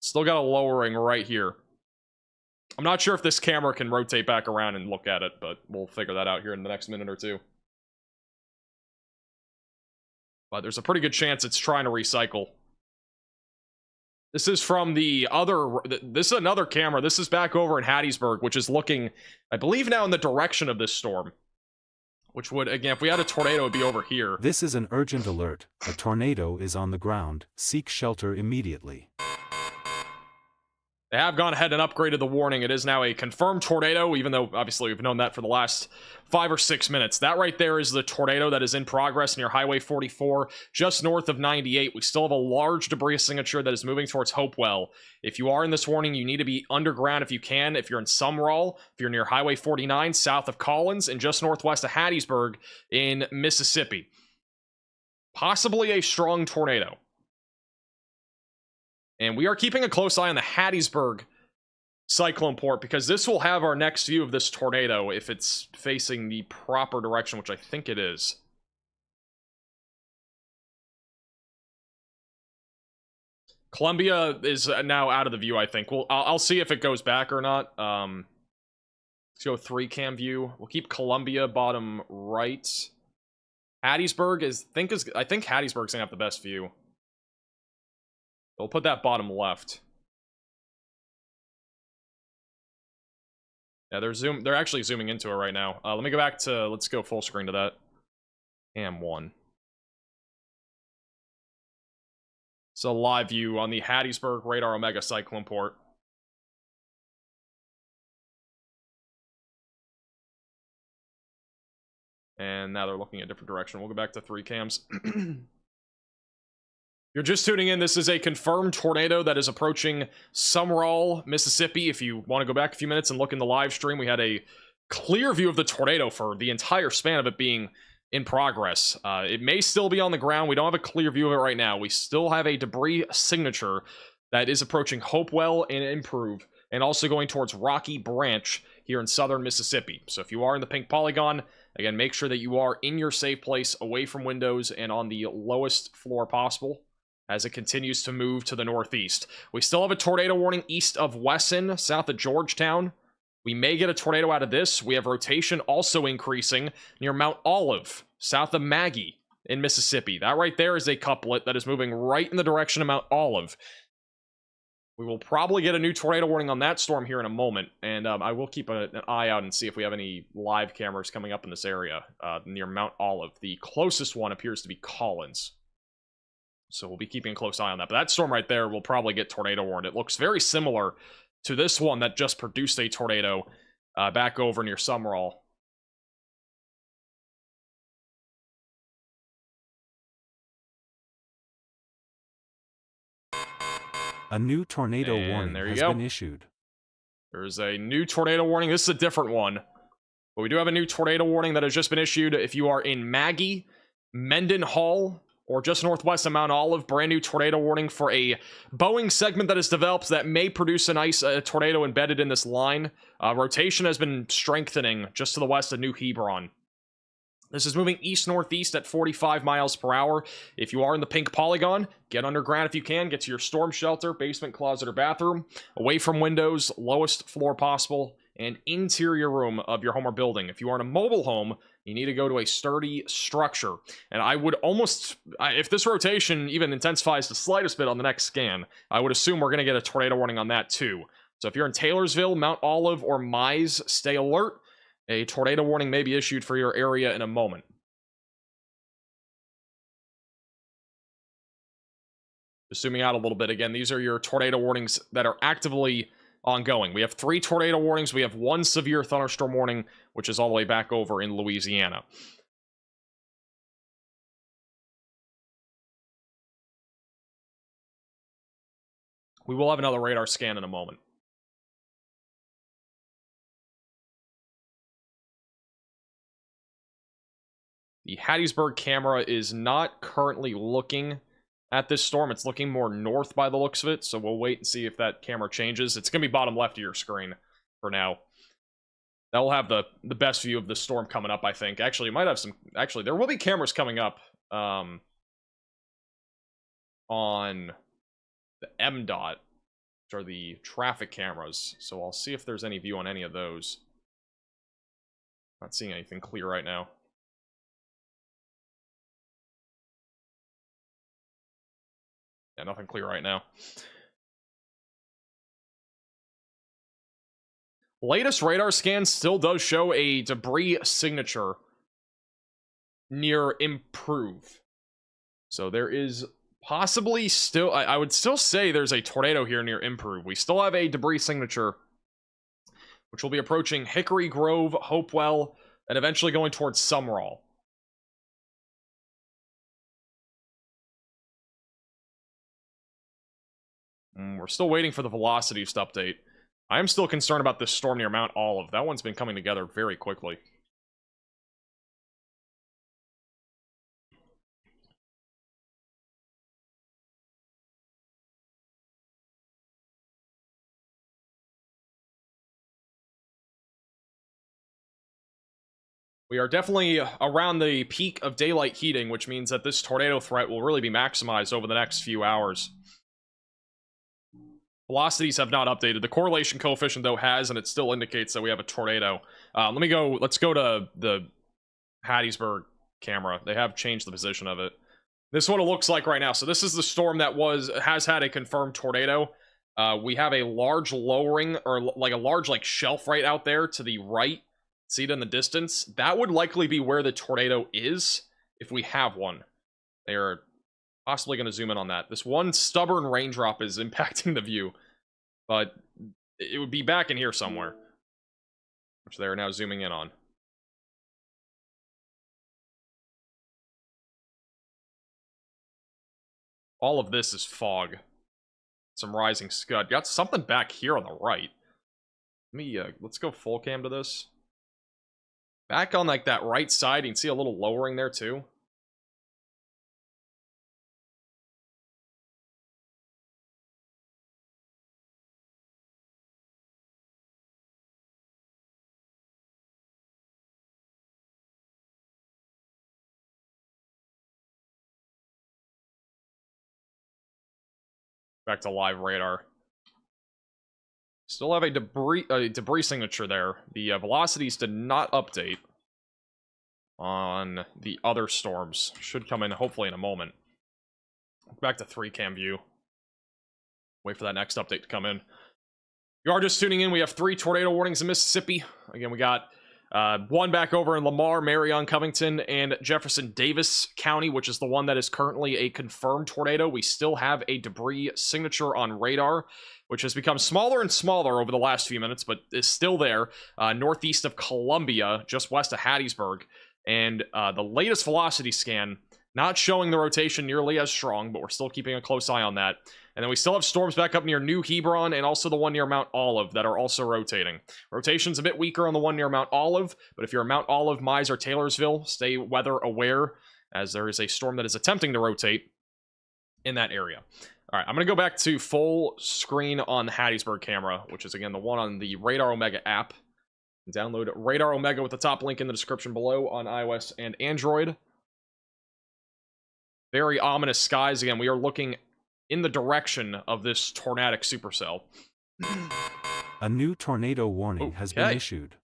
Still got a lowering right here. I'm not sure if this camera can rotate back around and look at it, but we'll figure that out here in the next minute or two. But there's a pretty good chance it's trying to recycle. This is from the other, this is another camera. This is back over in Hattiesburg, which is looking, I believe, now in the direction of this storm. Which would, again, if we had a tornado, it would be over here.
This is an urgent alert. A tornado is on the ground. Seek shelter immediately.
They have gone ahead and upgraded the warning. It is now a confirmed tornado, even though, obviously, we've known that for the last 5 or 6 minutes. That right there is the tornado that is in progress near Highway 44, just north of 98. We still have a large debris signature that is moving towards Hopewell. If you are in this warning, you need to be underground if you can. If you're in Sumrall, if you're near Highway 49, south of Collins, and just northwest of Hattiesburg in Mississippi. Possibly a strong tornado. And we are keeping a close eye on the Hattiesburg cyclone port because this will have our next view of this tornado if it's facing the proper direction, which I think it is. Columbia is now out of the view, I think. Well, I'll see if it goes back or not. Let's go 3-cam view. We'll keep Columbia bottom right. Hattiesburg I think Hattiesburg's gonna have the best view. We'll put that bottom left. Yeah, they're actually zooming into it right now. Let me go back to, let's go full screen to that. Cam 1. It's a live view on the Hattiesburg Radar Omega Cyclone port. And now they're looking a different direction. We'll go back to 3 cams. You're just tuning in. This is a confirmed tornado that is approaching Sumrall, Mississippi. If you want to go back a few minutes and look in the live stream, we had a clear view of the tornado for the entire span of it being in progress. It may still be on the ground. We don't have a clear view of it right now. We still have a debris signature that is approaching Hopewell and Improve, and also going towards Rocky Branch here in southern Mississippi. So if you are in the pink polygon, again, make sure that you are in your safe place, away from windows, and on the lowest floor possible, as it continues to move to the northeast. We still have a tornado warning east of Wesson, south of Georgetown. We may get a tornado out of this. We have rotation also increasing near Mount Olive, south of Maggie in Mississippi. That right there is a couplet that is moving right in the direction of Mount Olive. We will probably get a new tornado warning on that storm here in a moment, and I will keep an eye out and see if we have any live cameras coming up in this area near Mount Olive. The closest one appears to be Collins. So we'll be keeping a close eye on that. But that storm right there will probably get tornado warned. It looks very similar to this one that just produced a tornado back over near Sumrall.
A new tornado warning has been issued.
There's a new tornado warning. This is a different one. But we do have a new tornado warning that has just been issued. If you are in Maggie, Mendenhall, or just northwest of Mount Olive, brand new tornado warning for a Boeing segment that has developed that may produce a tornado embedded in this line. Rotation has been strengthening just to the west of New Hebron. This is moving east-northeast at 45 miles per hour. If you are in the pink polygon, get underground if you can. Get to your storm shelter, basement, closet, or bathroom. Away from windows, lowest floor possible, and interior room of your home or building. If you are in a mobile home, you need to go to a sturdy structure. And I would almost, if this rotation even intensifies the slightest bit on the next scan, I would assume we're going to get a tornado warning on that too. So if you're in Taylorsville, Mount Olive, or Mize, stay alert. A tornado warning may be issued for your area in a moment. Just zooming out a little bit again, these are your tornado warnings that are actively ongoing. We have 3 tornado warnings. We have 1 severe thunderstorm warning, which is all the way back over in Louisiana. We will have another radar scan in a moment. The Hattiesburg camera is not currently looking at this storm. It's looking more north by the looks of it, so we'll wait and see if that camera changes. It's going to be bottom left of your screen for now. That will have the best view of the storm coming up, I think. Actually, it might have some... Actually, there will be cameras coming up on the MDOT, which are the traffic cameras. So I'll see if there's any view on any of those. Not seeing anything clear right now. Yeah, nothing clear right now. Latest radar scan still does show a debris signature near Improve. So there is possibly still, I would still say there's a tornado here near Improve. We still have a debris signature, which will be approaching Hickory Grove, Hopewell, and eventually going towards Sumrall. We're still waiting for the velocities to update. I am still concerned about this storm near Mount Olive. That one's been coming together very quickly. We are definitely around the peak of daylight heating, which means that this tornado threat will really be maximized over the next few hours. Velocities have not updated. The correlation coefficient, though, has, and it still indicates that we have a tornado. Let's go to the Hattiesburg camera. They have changed the position of it. This is what it looks like right now. So this is the storm that has had a confirmed tornado. We have a large lowering, or like a large shelf right out there to the right. See it in the distance? That would likely be where the tornado is, if we have one. They are possibly going to zoom in on that. This one stubborn raindrop is impacting the view, but it would be back in here somewhere, which they are now zooming in on. All of this is fog. Some rising scud. Got something back here on the right. Let's go full cam to this. Back on that right side, you can see a little lowering there too. Back to live radar. Still have a debris signature there. The velocities did not update on the other storms. Should come in hopefully in a moment. Back to 3-cam view. Wait for that next update to come in. You are just tuning in. We have 3 tornado warnings in Mississippi. Again, we got one back over in Lamar, Marion, Covington, and Jefferson Davis County, which is the one that is currently a confirmed tornado. We still have a debris signature on radar, which has become smaller and smaller over the last few minutes, but is still there, northeast of Columbia, just west of Hattiesburg. And the latest velocity scan, not showing the rotation nearly as strong, but we're still keeping a close eye on that. And then we still have storms back up near New Hebron and also the one near Mount Olive that are also rotating. Rotation's a bit weaker on the one near Mount Olive, but if you're in Mount Olive, Mize, or Taylorsville, stay weather aware, as there is a storm that is attempting to rotate in that area. All right, I'm going to go back to full screen on the Hattiesburg camera, which is, again, the one on the Radar Omega app. Download Radar Omega with the top link in the description below on iOS and Android. Very ominous skies. Again, we are looking in the direction of this tornadic supercell.
A new tornado warning has been issued.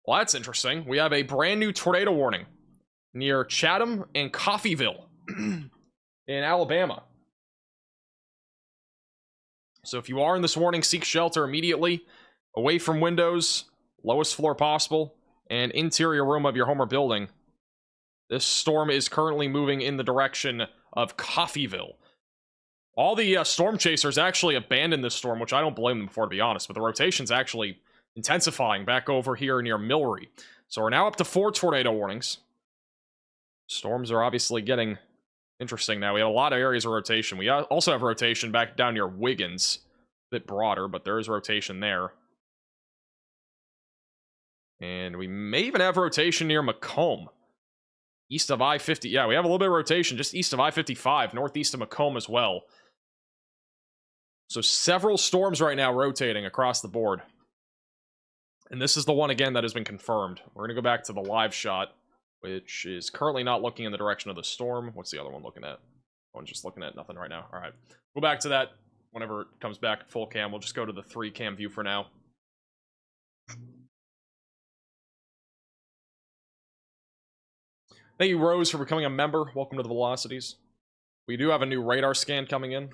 Well, that's interesting. We have a brand new tornado warning near Chatham and Coffeyville in Alabama. So if you are in this warning, seek shelter immediately, away from windows, lowest floor possible, and interior room of your home or building. This storm is currently moving in the direction of Coffeyville. All the storm chasers actually abandoned this storm, which I don't blame them for, to be honest, but the rotation's actually intensifying back over here near Millry. So we're now up to 4 tornado warnings. Storms are obviously getting interesting now. We have a lot of areas of rotation. We also have rotation back down near Wiggins. A bit broader, but there is rotation there. And we may even have rotation near Macomb. East of I-50. Yeah, we have a little bit of rotation just east of I-55, northeast of Macomb as well. So several storms right now rotating across the board. And this is the one, again, that has been confirmed. We're going to go back to the live shot, which is currently not looking in the direction of the storm. What's the other one looking at? One's just looking at nothing right now. All right. Go back to that whenever it comes back full cam. We'll just go to the 3-cam view for now. Thank you, Rose, for becoming a member. Welcome to the Velocities. We do have a new radar scan coming in.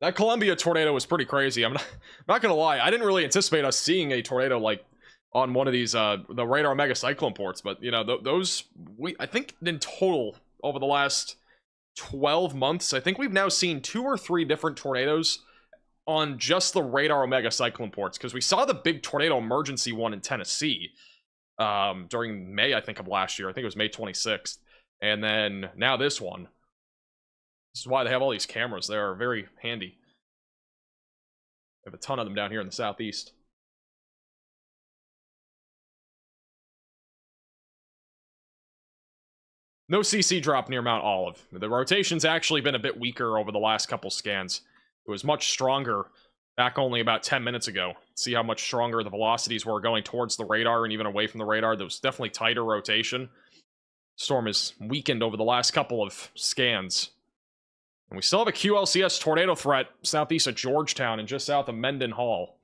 That Columbia tornado was pretty crazy. I'm not gonna lie. I didn't really anticipate us seeing a tornado like on one of these the radar mega cyclone ports, but you know I think in total over the last 12 months, I think we've now seen 2 or 3 different tornadoes on just the radar omega cyclone ports, because we saw the big tornado emergency one in Tennessee during May, I think, of last year. I think it was May 26th, and then now this one. This is why they have all these cameras. They are very handy. They have a ton of them down here in the southeast. No CC drop near Mount Olive. The rotation's actually been a bit weaker over the last couple scans. It was much stronger back only about 10 minutes ago. See how much stronger the velocities were going towards the radar and even away from the radar. There was definitely tighter rotation. Storm is weakened over the last couple of scans. And we still have a QLCS tornado threat southeast of Georgetown and just south of Mendenhall.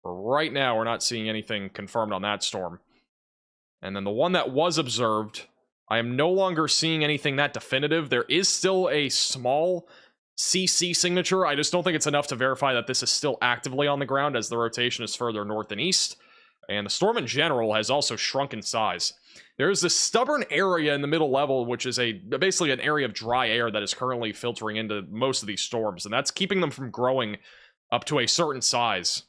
But right now, we're not seeing anything confirmed on that storm. And then the one that was observed, I am no longer seeing anything that definitive. There is still a small CC signature. I just don't think it's enough to verify that this is still actively on the ground, as the rotation is further north and east. And the storm in general has also shrunk in size. There's this stubborn area in the middle level, which is basically an area of dry air that is currently filtering into most of these storms, and that's keeping them from growing up to a certain size.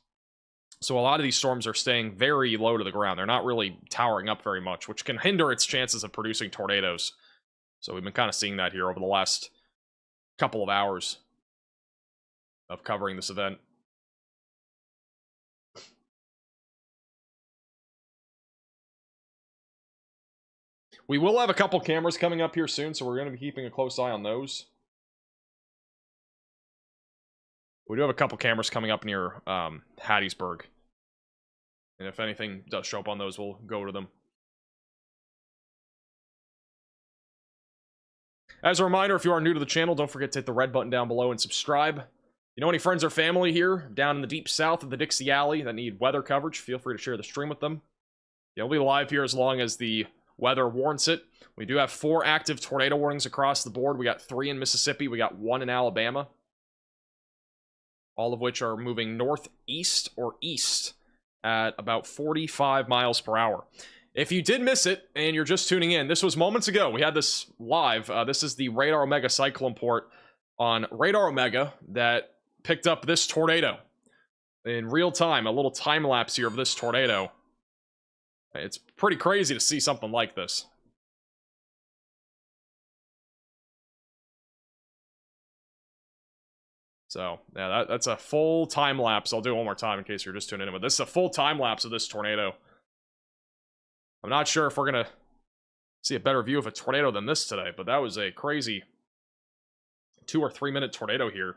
So a lot of these storms are staying very low to the ground. They're not really towering up very much, which can hinder its chances of producing tornadoes. So we've been kind of seeing that here over the last couple of hours of covering this event. We will have a couple cameras coming up here soon, so we're going to be keeping a close eye on those. We do have a couple cameras coming up near Hattiesburg. And if anything does show up on those, we'll go to them. As a reminder, if you are new to the channel, don't forget to hit the red button down below and subscribe. You know any friends or family here down in the deep south of the Dixie Alley that need weather coverage, feel free to share the stream with them. We'll be live here as long as the weather warrants it. We do have 4 active tornado warnings across the board. We got 3 in Mississippi. We got 1 in Alabama. All of which are moving northeast or east at about 45 miles per hour. If you did miss it and you're just tuning in, this was moments ago. We had this live. This is the Radar Omega Cyclone port on Radar Omega that picked up this tornado in real time. A little time lapse here of this tornado. It's pretty crazy to see something like this. So, yeah, that's a full time lapse. I'll do it one more time in case you're just tuning in. But this is a full time lapse of this tornado. I'm not sure if we're going to see a better view of a tornado than this today, but that was a crazy 2 or 3 minute tornado here.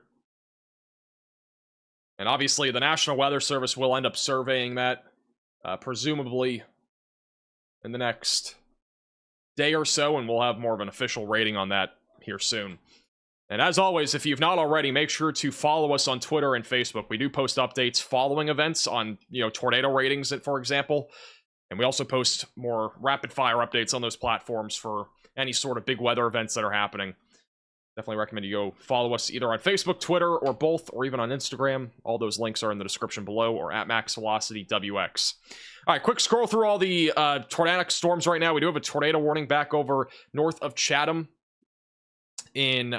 And obviously, the National Weather Service will end up surveying that, presumably in the next day or so, and we'll have more of an official rating on that here soon. And as always, if you've not already, make sure to follow us on Twitter and Facebook. We do post updates following events on, tornado ratings, for example. And we also post more rapid-fire updates on those platforms for any sort of big weather events that are happening. Definitely recommend you go follow us either on Facebook, Twitter, or both, or even on Instagram. All those links are in the description below, or at MaxVelocityWX. All right, quick scroll through all the tornadic storms right now. We do have a tornado warning back over north of Chatham in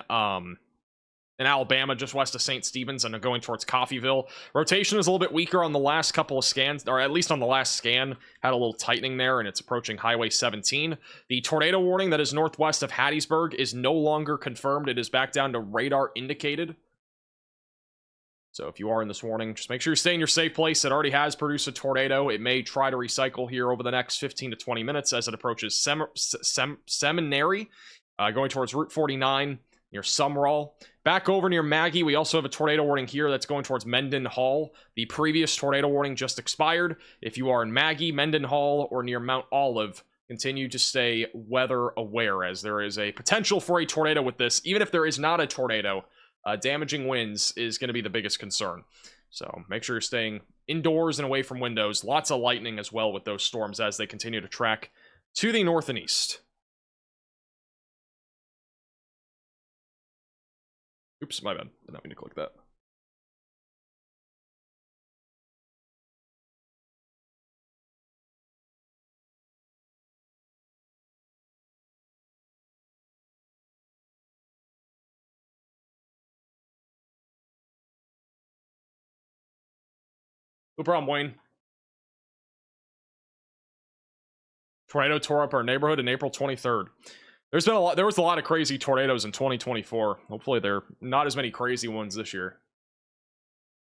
Alabama, just west of St. Stephen's, and going towards Coffeyville. Rotation is a little bit weaker on the last couple of scans, or at least on the last scan, had a little tightening there, and it's approaching Highway 17. The tornado warning that is northwest of Hattiesburg is no longer confirmed. It is back down to radar indicated. So if you are in this warning, just make sure you stay in your safe place. It already has produced a tornado. It may try to recycle here over the next 15 to 20 minutes as it approaches Seminary, going towards Route 49 near Sumrall. Back over near Maggie, we also have a tornado warning here that's going towards Mendenhall. The previous tornado warning just expired. If you are in Maggie, Mendenhall, or near Mount Olive, continue to stay weather aware, as there is a potential for a tornado with this. Even if there is not a tornado, damaging winds is going to be the biggest concern. So make sure you're staying indoors and away from windows. Lots of lightning as well with those storms as they continue to track to the north and east. Oops, my bad. Did not mean to click that. No problem, Wayne. Tornado tore up our neighborhood in April 23rd. There was a lot of crazy tornadoes in 2024. Hopefully there are not as many crazy ones this year.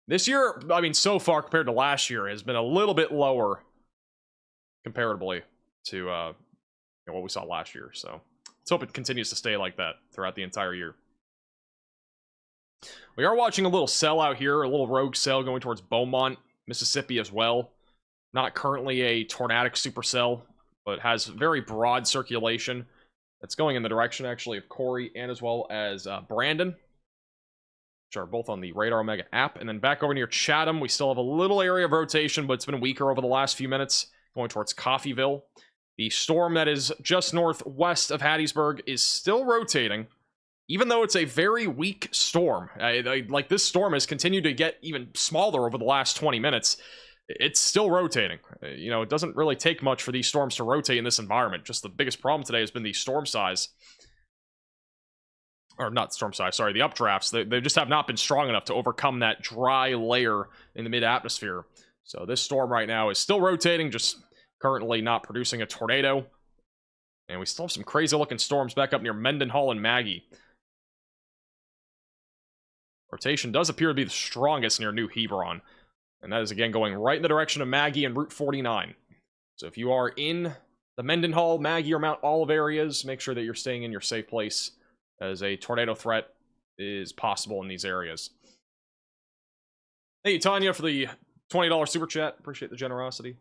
This year, I mean, so far compared to last year, has been a little bit lower comparatively to what we saw last year. So let's hope it continues to stay like that throughout the entire year. We are watching a little cell out here, a little rogue cell going towards Beaumont, Mississippi as well. Not currently a tornadic supercell, but has very broad circulation. It's going in the direction, actually, of Corey and as well as Brandon, which are both on the Radar Omega app. And then back over near Chatham, we still have a little area of rotation, but it's been weaker over the last few minutes, going towards Coffeyville. The storm that is just northwest of Hattiesburg is still rotating, even though it's a very weak storm. Like, this storm has continued to get even smaller over the last 20 minutes. It's still rotating. You know, it doesn't really take much for these storms to rotate in this environment. Just the biggest problem today has been the storm size. Or not storm size, sorry, the updrafts. They just have not been strong enough to overcome that dry layer in the mid-atmosphere. So this storm right now is still rotating, just currently not producing a tornado. And we still have some crazy-looking storms back up near Mendenhall and Maggie. Rotation does appear to be the strongest near New Hebron. And that is, again, going right in the direction of Maggie and Route 49. So if you are in the Mendenhall, Maggie, or Mount Olive areas, make sure that you're staying in your safe place, as a tornado threat is possible in these areas. Thank you, Tanya, for the $20 super chat. Appreciate the generosity.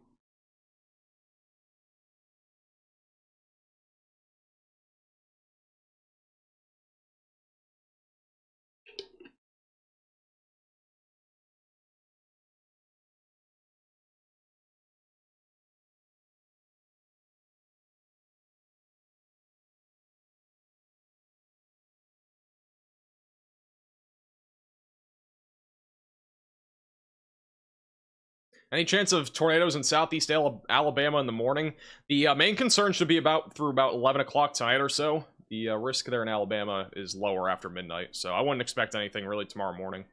Any chance of tornadoes in southeast Alabama in the morning? The main concern should be through about 11 o'clock tonight or so. The risk there in Alabama is lower after midnight, so I wouldn't expect anything really tomorrow morning.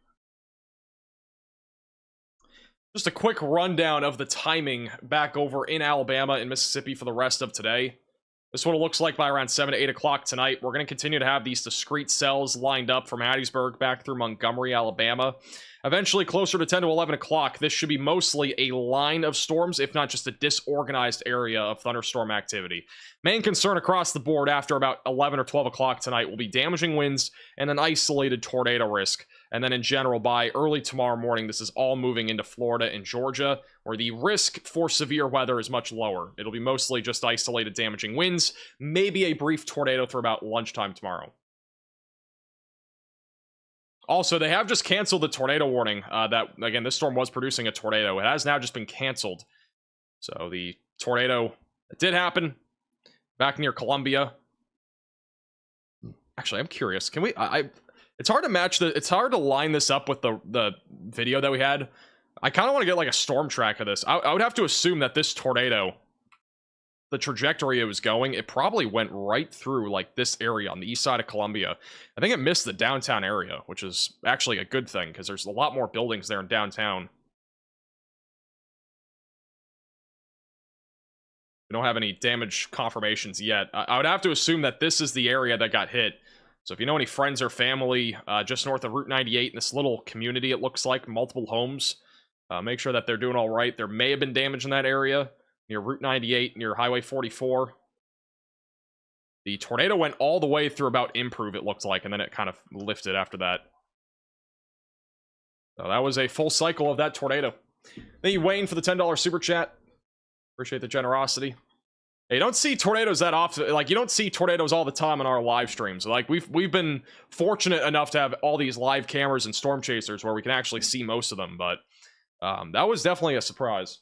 Just a quick rundown of the timing back over in Alabama and Mississippi for the rest of today. This is what it looks like by around 7 to 8 o'clock tonight. We're going to continue to have these discrete cells lined up from Hattiesburg back through Montgomery, Alabama. Eventually, closer to 10 to 11 o'clock, this should be mostly a line of storms, if not just a disorganized area of thunderstorm activity. Main concern across the board after about 11 or 12 o'clock tonight will be damaging winds and an isolated tornado risk. And then in general, by early tomorrow morning, this is all moving into Florida and Georgia, where the risk for severe weather is much lower. It'll be mostly just isolated damaging winds, maybe a brief tornado through about lunchtime tomorrow. Also, they have just canceled the tornado warning that, again, this storm was producing a tornado. It has now just been canceled. So the tornado that did happen back near Columbia. Actually, I'm curious. Can we... it's hard to match it's hard to line this up with the video that we had. I kind of want to get like a storm track of this. I would have to assume that this tornado, the trajectory it was going, it probably went right through like this area on the east side of Columbia. I think it missed the downtown area, which is actually a good thing because there's a lot more buildings there in downtown. We don't have any damage confirmations yet. I would have to assume that this is the area that got hit. So if you know any friends or family just north of Route 98 in this little community, it looks like multiple homes, make sure that they're doing all right. There may have been damage in that area near Route 98, near Highway 44. The tornado went all the way through about Improve, it looked like, and then it kind of lifted after that. So that was a full cycle of that tornado. Thank you, Wayne, for the $10 super chat. Appreciate the generosity. Hey, you don't see tornadoes that often. Like, you don't see tornadoes all the time on our live streams. Like, we've been fortunate enough to have all these live cameras and storm chasers where we can actually see most of them, but that was definitely a surprise.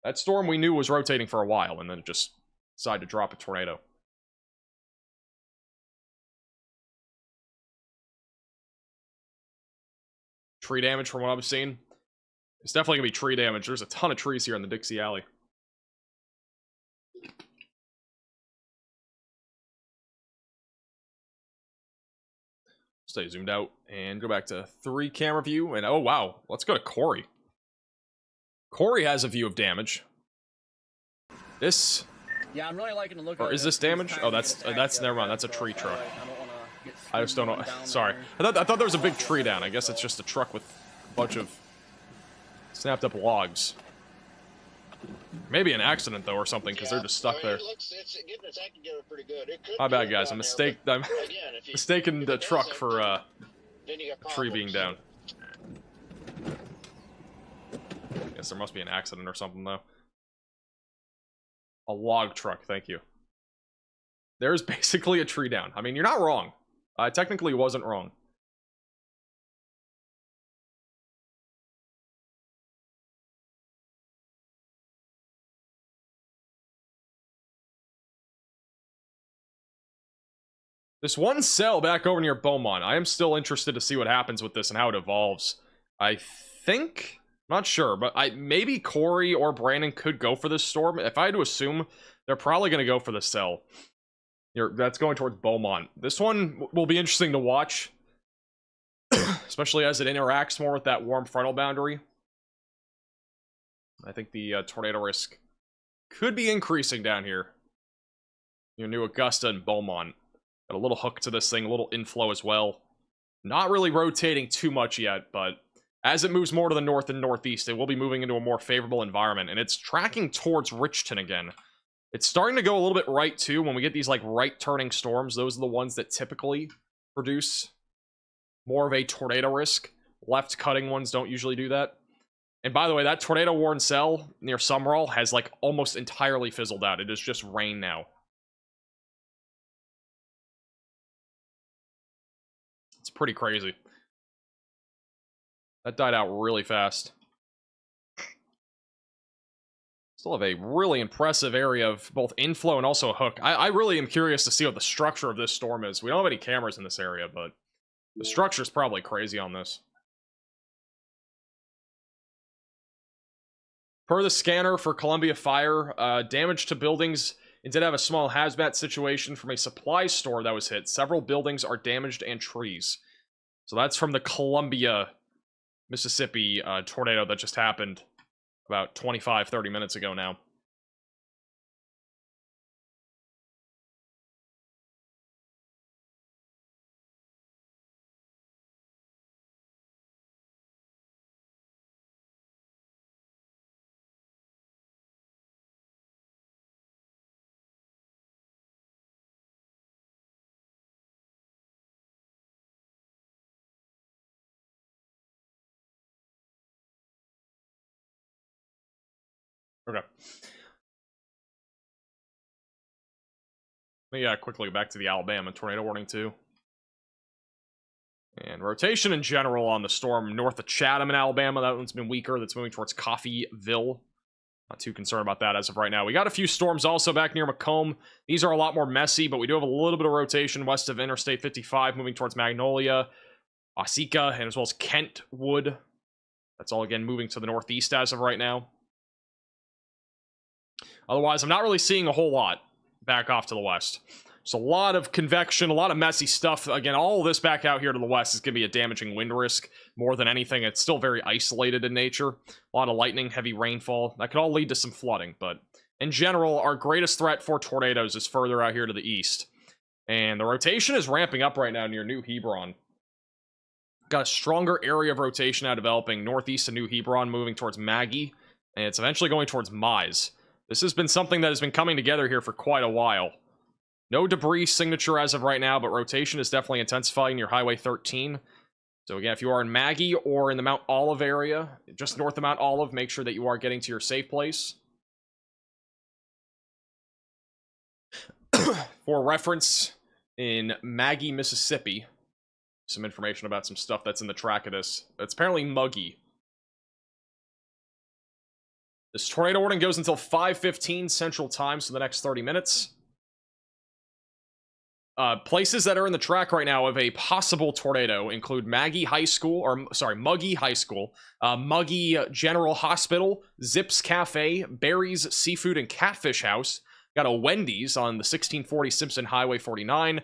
That storm we knew was rotating for a while, and then it just decided to drop a tornado. tree damage from what I've seen. It's definitely gonna be tree damage. There's a ton of trees here in the Dixie Alley. Stay zoomed out and go back to 3 camera view. And oh wow, let's go to Corey. Corey has a view of damage. This.
Yeah, I'm really liking to look at it.
Or is this damage? Oh, that's never mind. That's a tree truck. I just don't know. Sorry, I thought there was a big tree down. I guess it's just a truck with a bunch of snapped up logs. Maybe an accident though, or something, because they're just stuck there.
It's getting its act together pretty good. It could
My bad, guys. I'm mistaken the truck for
then you got
tree being down.
problems.
Guess there must be an accident or something though. A log truck, thank you. There's basically a tree down. I mean, you're not wrong. I technically wasn't wrong. This one cell back over near Beaumont. I am still interested to see what happens with this and how it evolves. I think, not sure, but maybe Corey or Brandon could go for this storm. If I had to assume, they're probably going to go for the cell. That's going towards Beaumont. This one will be interesting to watch, especially as it interacts more with that warm frontal boundary. I think the tornado risk could be increasing down here. New Augusta and Beaumont. Got a little hook to this thing, a little inflow as well. Not really rotating too much yet, but as it moves more to the north and northeast, it will be moving into a more favorable environment, and it's tracking towards Richton again. It's starting to go a little bit right, too. When we get these, like, right-turning storms, those are the ones that typically produce more of a tornado risk. Left-cutting ones don't usually do that. And by the way, that tornado-warned cell near Summerall has, like, almost entirely fizzled out. It is just rain now. It's pretty crazy. That died out really fast. Still have a really impressive area of both inflow and also a hook. I really am curious to see what the structure of this storm is. We don't have any cameras in this area, but the structure is probably crazy on this. Per the scanner for Columbia Fire, damage to buildings. It did have a small hazmat situation from a supply store that was hit. Several buildings are damaged and trees. So that's from the Columbia, Mississippi tornado that just happened about 25-30 minutes ago now. Okay. Yeah, quickly back to the Alabama tornado warning too. And rotation in general on the storm north of Chatham in Alabama. That one's been weaker. That's moving towards Coffeyville. Not too concerned about that as of right now. We got a few storms also back near Macomb. These are a lot more messy, but we do have a little bit of rotation west of Interstate 55, moving towards Magnolia, Osika, and as well as Kentwood. That's all again moving to the northeast as of right now. Otherwise, I'm not really seeing a whole lot back off to the west. There's a lot of convection, a lot of messy stuff. Again, all of this back out here to the west is going to be a damaging wind risk more than anything. It's still very isolated in nature. A lot of lightning, heavy rainfall. That could all lead to some flooding, but in general, our greatest threat for tornadoes is further out here to the east. And the rotation is ramping up right now near New Hebron. Got a stronger area of rotation now developing northeast of New Hebron, moving towards Maggie, and it's eventually going towards Mize. This has been something that has been coming together here for quite a while. No debris signature as of right now, but rotation is definitely intensifying near Highway 13. So again, if you are in Maggie or in the Mount Olive area, just north of Mount Olive, make sure that you are getting to your safe place. For reference, in Maggie, Mississippi, some information about some stuff that's in the track of this. It's apparently muggy. This tornado warning goes until 5:15 Central Time, so the next 30 minutes. Places that are in the track right now of a possible tornado include Muggy High School, Muggy General Hospital, Zips Cafe, Barry's Seafood and Catfish House. Got a Wendy's on the 1640 Simpson Highway 49.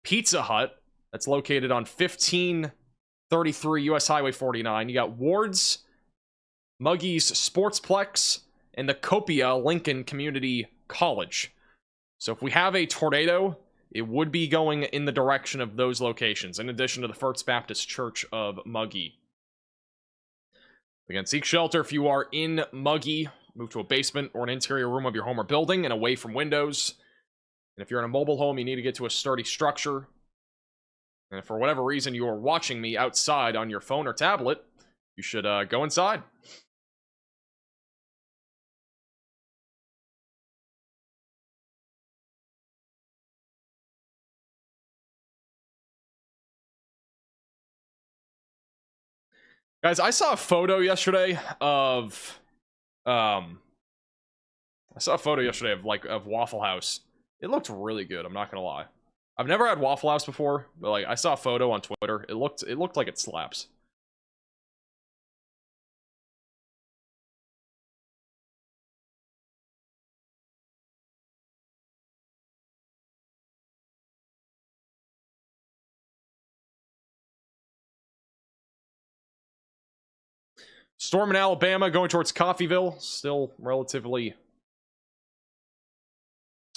Pizza Hut, that's located on 1533 US Highway 49. You got Ward's, Muggy's Sportsplex, and the Copia Lincoln Community College. So if we have a tornado, it would be going in the direction of those locations, in addition to the First Baptist Church of Muggy. Again, seek shelter if you are in Muggy. Move to a basement or an interior room of your home or building and away from windows. And if you're in a mobile home, you need to get to a sturdy structure. And if for whatever reason you are watching me outside on your phone or tablet, you should go inside. Guys, I saw a photo yesterday of of Waffle House. It looked really good, I'm not gonna lie. I've never had Waffle House before, but like I saw a photo on Twitter. It looked like it slaps. Storm in Alabama going towards Coffeyville. Still relatively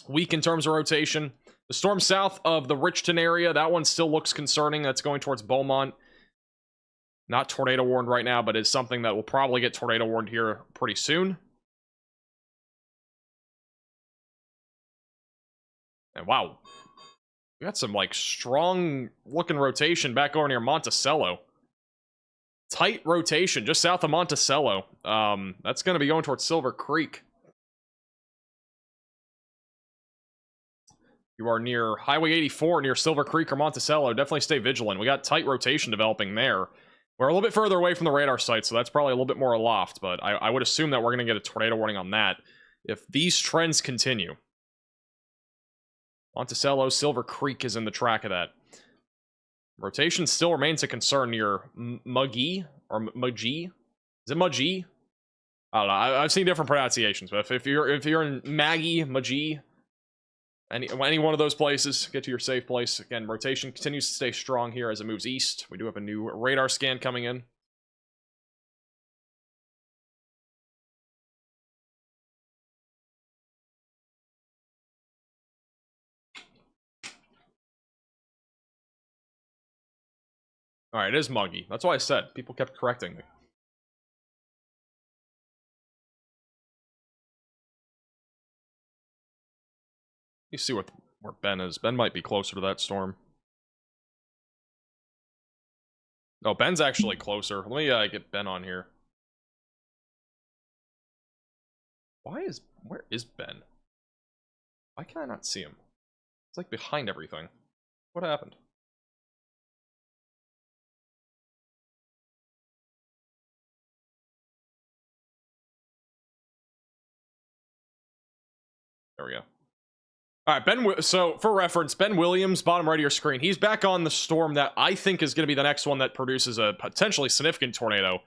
weak in terms of rotation. The storm south of the Richton area, that one still looks concerning. That's going towards Beaumont. Not tornado warned right now, but it's something that will probably get tornado warned here pretty soon. And wow, we got some like strong looking rotation back over near Monticello. Tight rotation just south of Monticello. That's going to be going towards Silver Creek. You are near Highway 84, near Silver Creek or Monticello. Definitely stay vigilant. We got tight rotation developing there. We're a little bit further away from the radar site, so that's probably a little bit more aloft, but I would assume that we're going to get a tornado warning on that if these trends continue. Monticello, Silver Creek is in the track of that. Rotation still remains a concern near Muggy or Muggy. Is it Muggy? I don't know. I've seen different pronunciations, but if you're in Maggie, Muggy, any one of those places, get to your safe place. Again, rotation continues to stay strong here as it moves east. We do have a new radar scan coming in. Alright, it is Muggy. That's why I said. People kept correcting me. You see where Ben is. Ben might be closer to that storm. No, Ben's actually closer. Let me get Ben on here. Where is Ben? Why can I not see him? It's like behind everything. What happened? There we go. All right, so for reference, Ben Williams, bottom right of your screen, he's back on the storm that I think is going to be the next one that produces a potentially significant tornado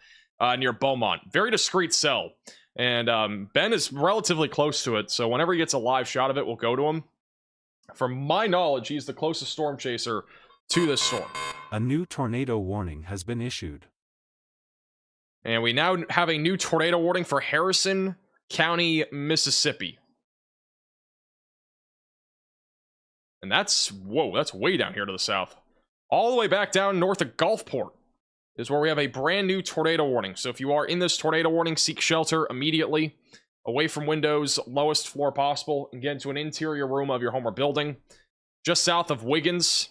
near Beaumont. Very discreet cell. And Ben is relatively close to it, so whenever he gets a live shot of it, we'll go to him. From my knowledge, he's the closest storm chaser to this storm.
A new tornado warning has been issued.
And we now have a new tornado warning for Harrison County, Mississippi. And that's, whoa, that's way down here to the south. All the way back down north of Gulfport is where we have a brand new tornado warning. So if you are in this tornado warning, seek shelter immediately. Away from windows, lowest floor possible, and get into an interior room of your home or building. Just south of Wiggins.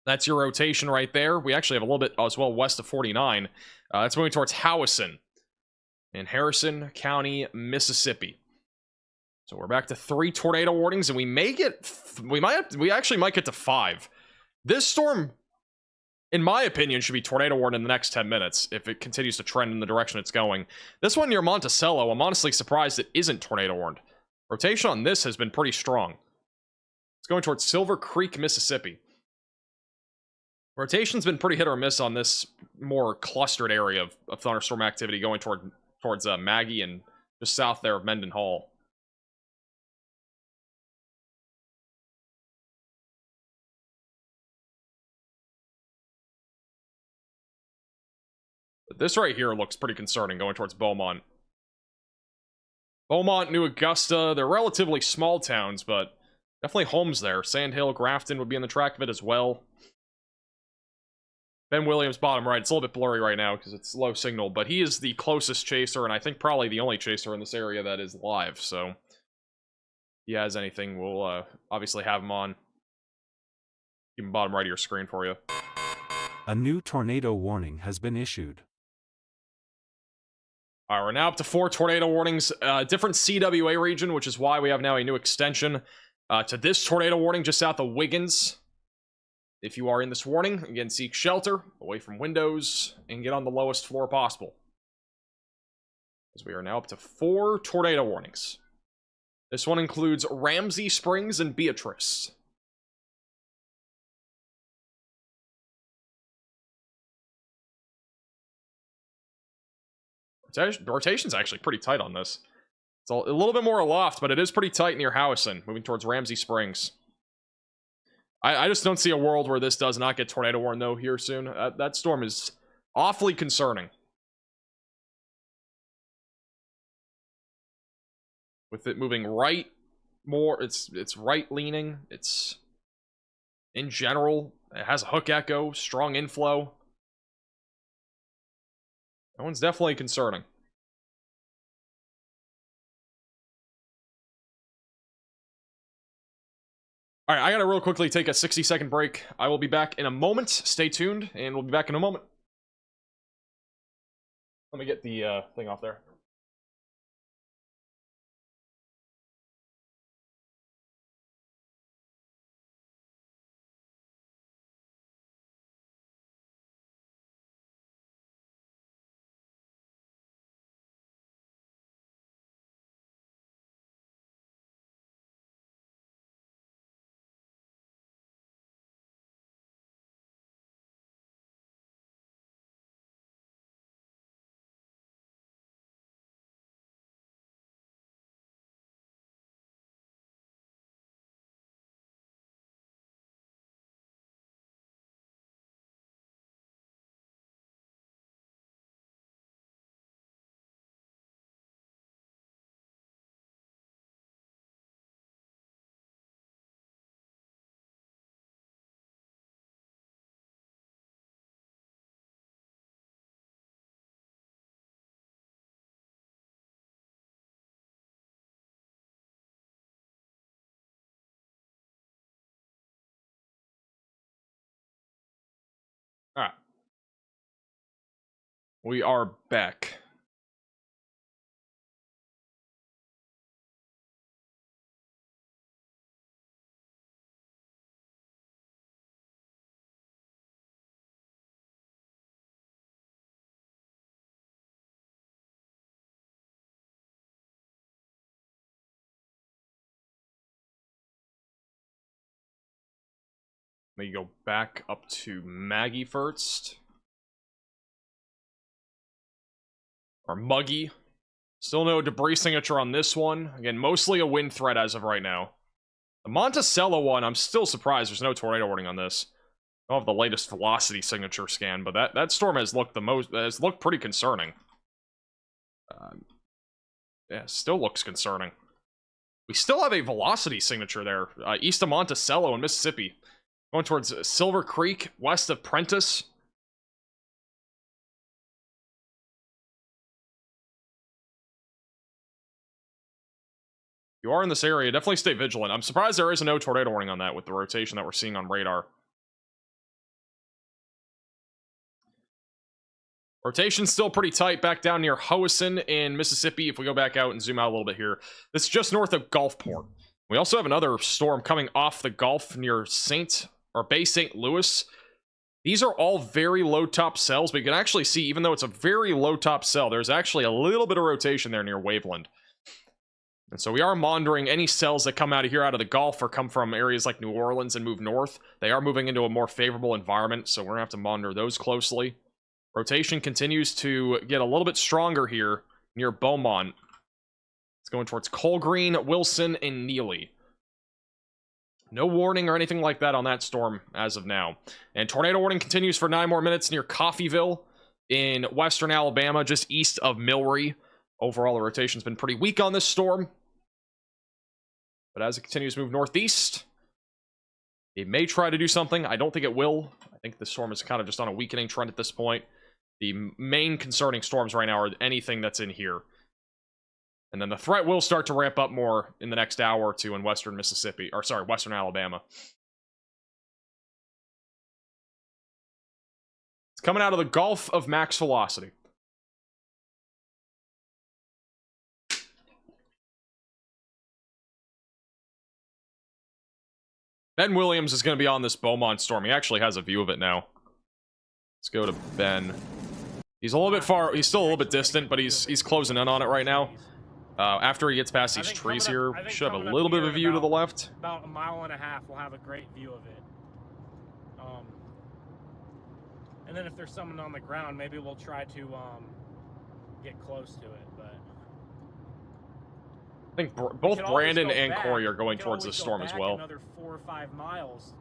That's your rotation right there. We actually have a little bit as well west of 49. That's moving towards Howison in Harrison County, Mississippi. So we're back to 3 tornado warnings, and we actually might get to 5. This storm, in my opinion, should be tornado warned in the next 10 minutes if it continues to trend in the direction it's going. This one near Monticello, I'm honestly surprised it isn't tornado warned. Rotation on this has been pretty strong. It's going towards Silver Creek, Mississippi. Rotation's been pretty hit or miss on this more clustered area of thunderstorm activity going towards Maggie and just south there of Mendenhall. But this right here looks pretty concerning going towards Beaumont. Beaumont, New Augusta, they're relatively small towns, but definitely homes there. Sand Hill, Grafton would be in the track of it as well. Ben Williams, bottom right. It's a little bit blurry right now because it's low signal, but he is the closest chaser, and I think probably the only chaser in this area that is live, so if he has anything, we'll obviously have him on. Keep him bottom right of your screen for you.
A new tornado warning has been issued.
Alright, we're now up to 4 tornado warnings. Different CWA region, which is why we have now a new extension to this tornado warning just south of Wiggins. If you are in this warning, again, seek shelter, away from windows, and get on the lowest floor possible. As we are now up to 4 tornado warnings. This one includes Ramsey Springs and Beatrice. The rotation's actually pretty tight on this. It's a little bit more aloft, but it is pretty tight near Howison, moving towards Ramsey Springs. I just don't see a world where this does not get tornado warned, though, here soon. That storm is awfully concerning. With it moving right more, it's right leaning. It's, in general, it has a hook echo, strong inflow. That one's definitely concerning. Alright, I gotta real quickly take a 60-second break. I will be back in a moment. Stay tuned, and we'll be back in a moment. Let me get the thing off there. Alright. We are back. Let me go back up to Maggie first. Or Muggy. Still no debris signature on this one. Again, mostly a wind threat as of right now. The Monticello one, I'm still surprised there's no tornado warning on this. I don't have the latest velocity signature scan, but that storm has looked pretty concerning. Yeah, still looks concerning. We still have a velocity signature there, east of Monticello in Mississippi. Going towards Silver Creek, west of Prentice. If you are in this area, definitely stay vigilant. I'm surprised there is no tornado warning on that with the rotation that we're seeing on radar. Rotation's still pretty tight back down near Howison in Mississippi. If we go back out and zoom out a little bit here, this is just north of Gulfport. We also have another storm coming off the Gulf near Bay St. Louis. These are all very low top cells, but you can actually see, even though it's a very low top cell, there's actually a little bit of rotation there near Waveland. And so we are monitoring any cells that come out of here, out of the Gulf, or come from areas like New Orleans and move north. They are moving into a more favorable environment, so we're going to have to monitor those closely. Rotation continues to get a little bit stronger here near Beaumont. It's going towards Colgreen, Wilson, and Neely. No warning or anything like that on that storm as of now. And tornado warning continues for 9 more minutes near Coffeyville in western Alabama, just east of Millry. Overall, the rotation's been pretty weak on this storm. But as it continues to move northeast, it may try to do something. I don't think it will. I think the storm is kind of just on a weakening trend at this point. The main concerning storms right now are anything that's in here. And then the threat will start to ramp up more in the next hour or two in western Mississippi, or sorry, western Alabama. It's coming out of the Gulf of max velocity. Ben Williams is going to be on this Beaumont storm. He actually has a view of it now. Let's go to Ben. He's a little bit far. He's still a little bit distant, but he's closing in on it right now. After he gets past these trees here, we should have a little bit of a view to the left.
About 1.5 miles, we'll have a great view of it. And then if there's someone on the ground, maybe we'll try to get close to it. But
I think both Brandon and Corey are going towards this storm as well.
Another 4 or 5 miles.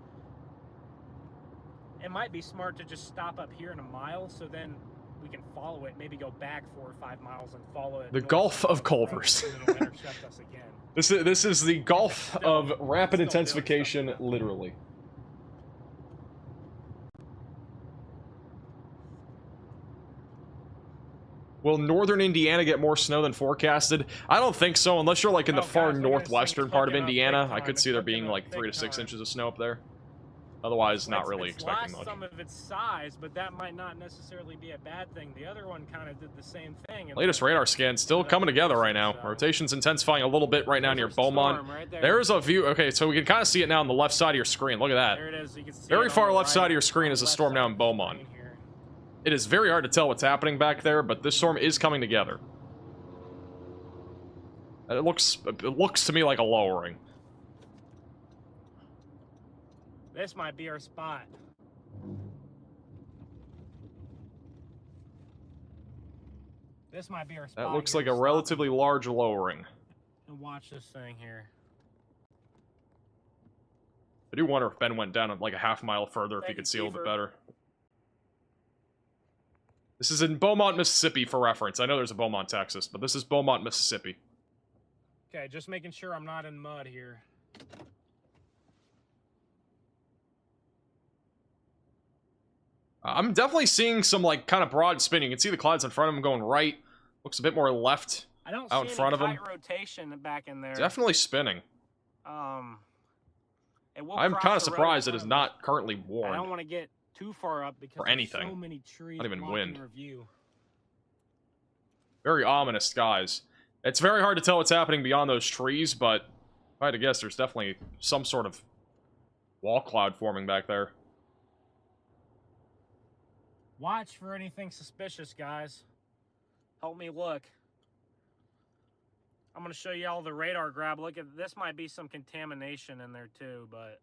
It might be smart to just stop up here in 1 mile, so then we can follow it, maybe go back 4 or 5 miles and follow it.
The Gulf of Culvers. This is the Gulf of rapid intensification, literally. Will northern Indiana get more snow than forecasted? I don't think so, unless you're like in the far northwestern part of Indiana. I could see there being like 3 to 6 inches of snow up there. Otherwise, not really expecting much.
Some of its size, but that might not necessarily be a bad thing. The other one kind of did the same thing.
Latest radar scan still coming together right now. Rotation's intensifying a little bit right now near Beaumont. There's a view. Okay, so we can kind of see it now on the left side of your screen. Look at that.
There it is. You can see
very far left side of your screen is a storm now in Beaumont. It is very hard to tell what's happening back there, but this storm is coming together. It looks to me like a lowering.
This might be our spot. This might be our spot.
That looks like a relatively large lowering.
And watch this thing here.
I do wonder if Ben went down like a half mile further, if he could see a little bit better. This is in Beaumont, Mississippi, for reference. I know there's a Beaumont, Texas, but this is Beaumont, Mississippi.
Okay, just making sure I'm not in mud here.
I'm definitely seeing some, like, kind of broad spinning. You can see the clouds in front of him going right. Looks a bit more left out in front of him.
Rotation back in there.
Definitely spinning. I'm kind of surprised it is not currently warned.
I don't want to get too far up because
there's
so many trees.
Not even wind.
View.
Very ominous skies. It's very hard to tell what's happening beyond those trees, but if I had to guess, there's definitely some sort of wall cloud forming back there.
Watch for anything suspicious, guys. Help me look. I'm going to show you all the radar grab. Look at this. Might be some contamination in there too, but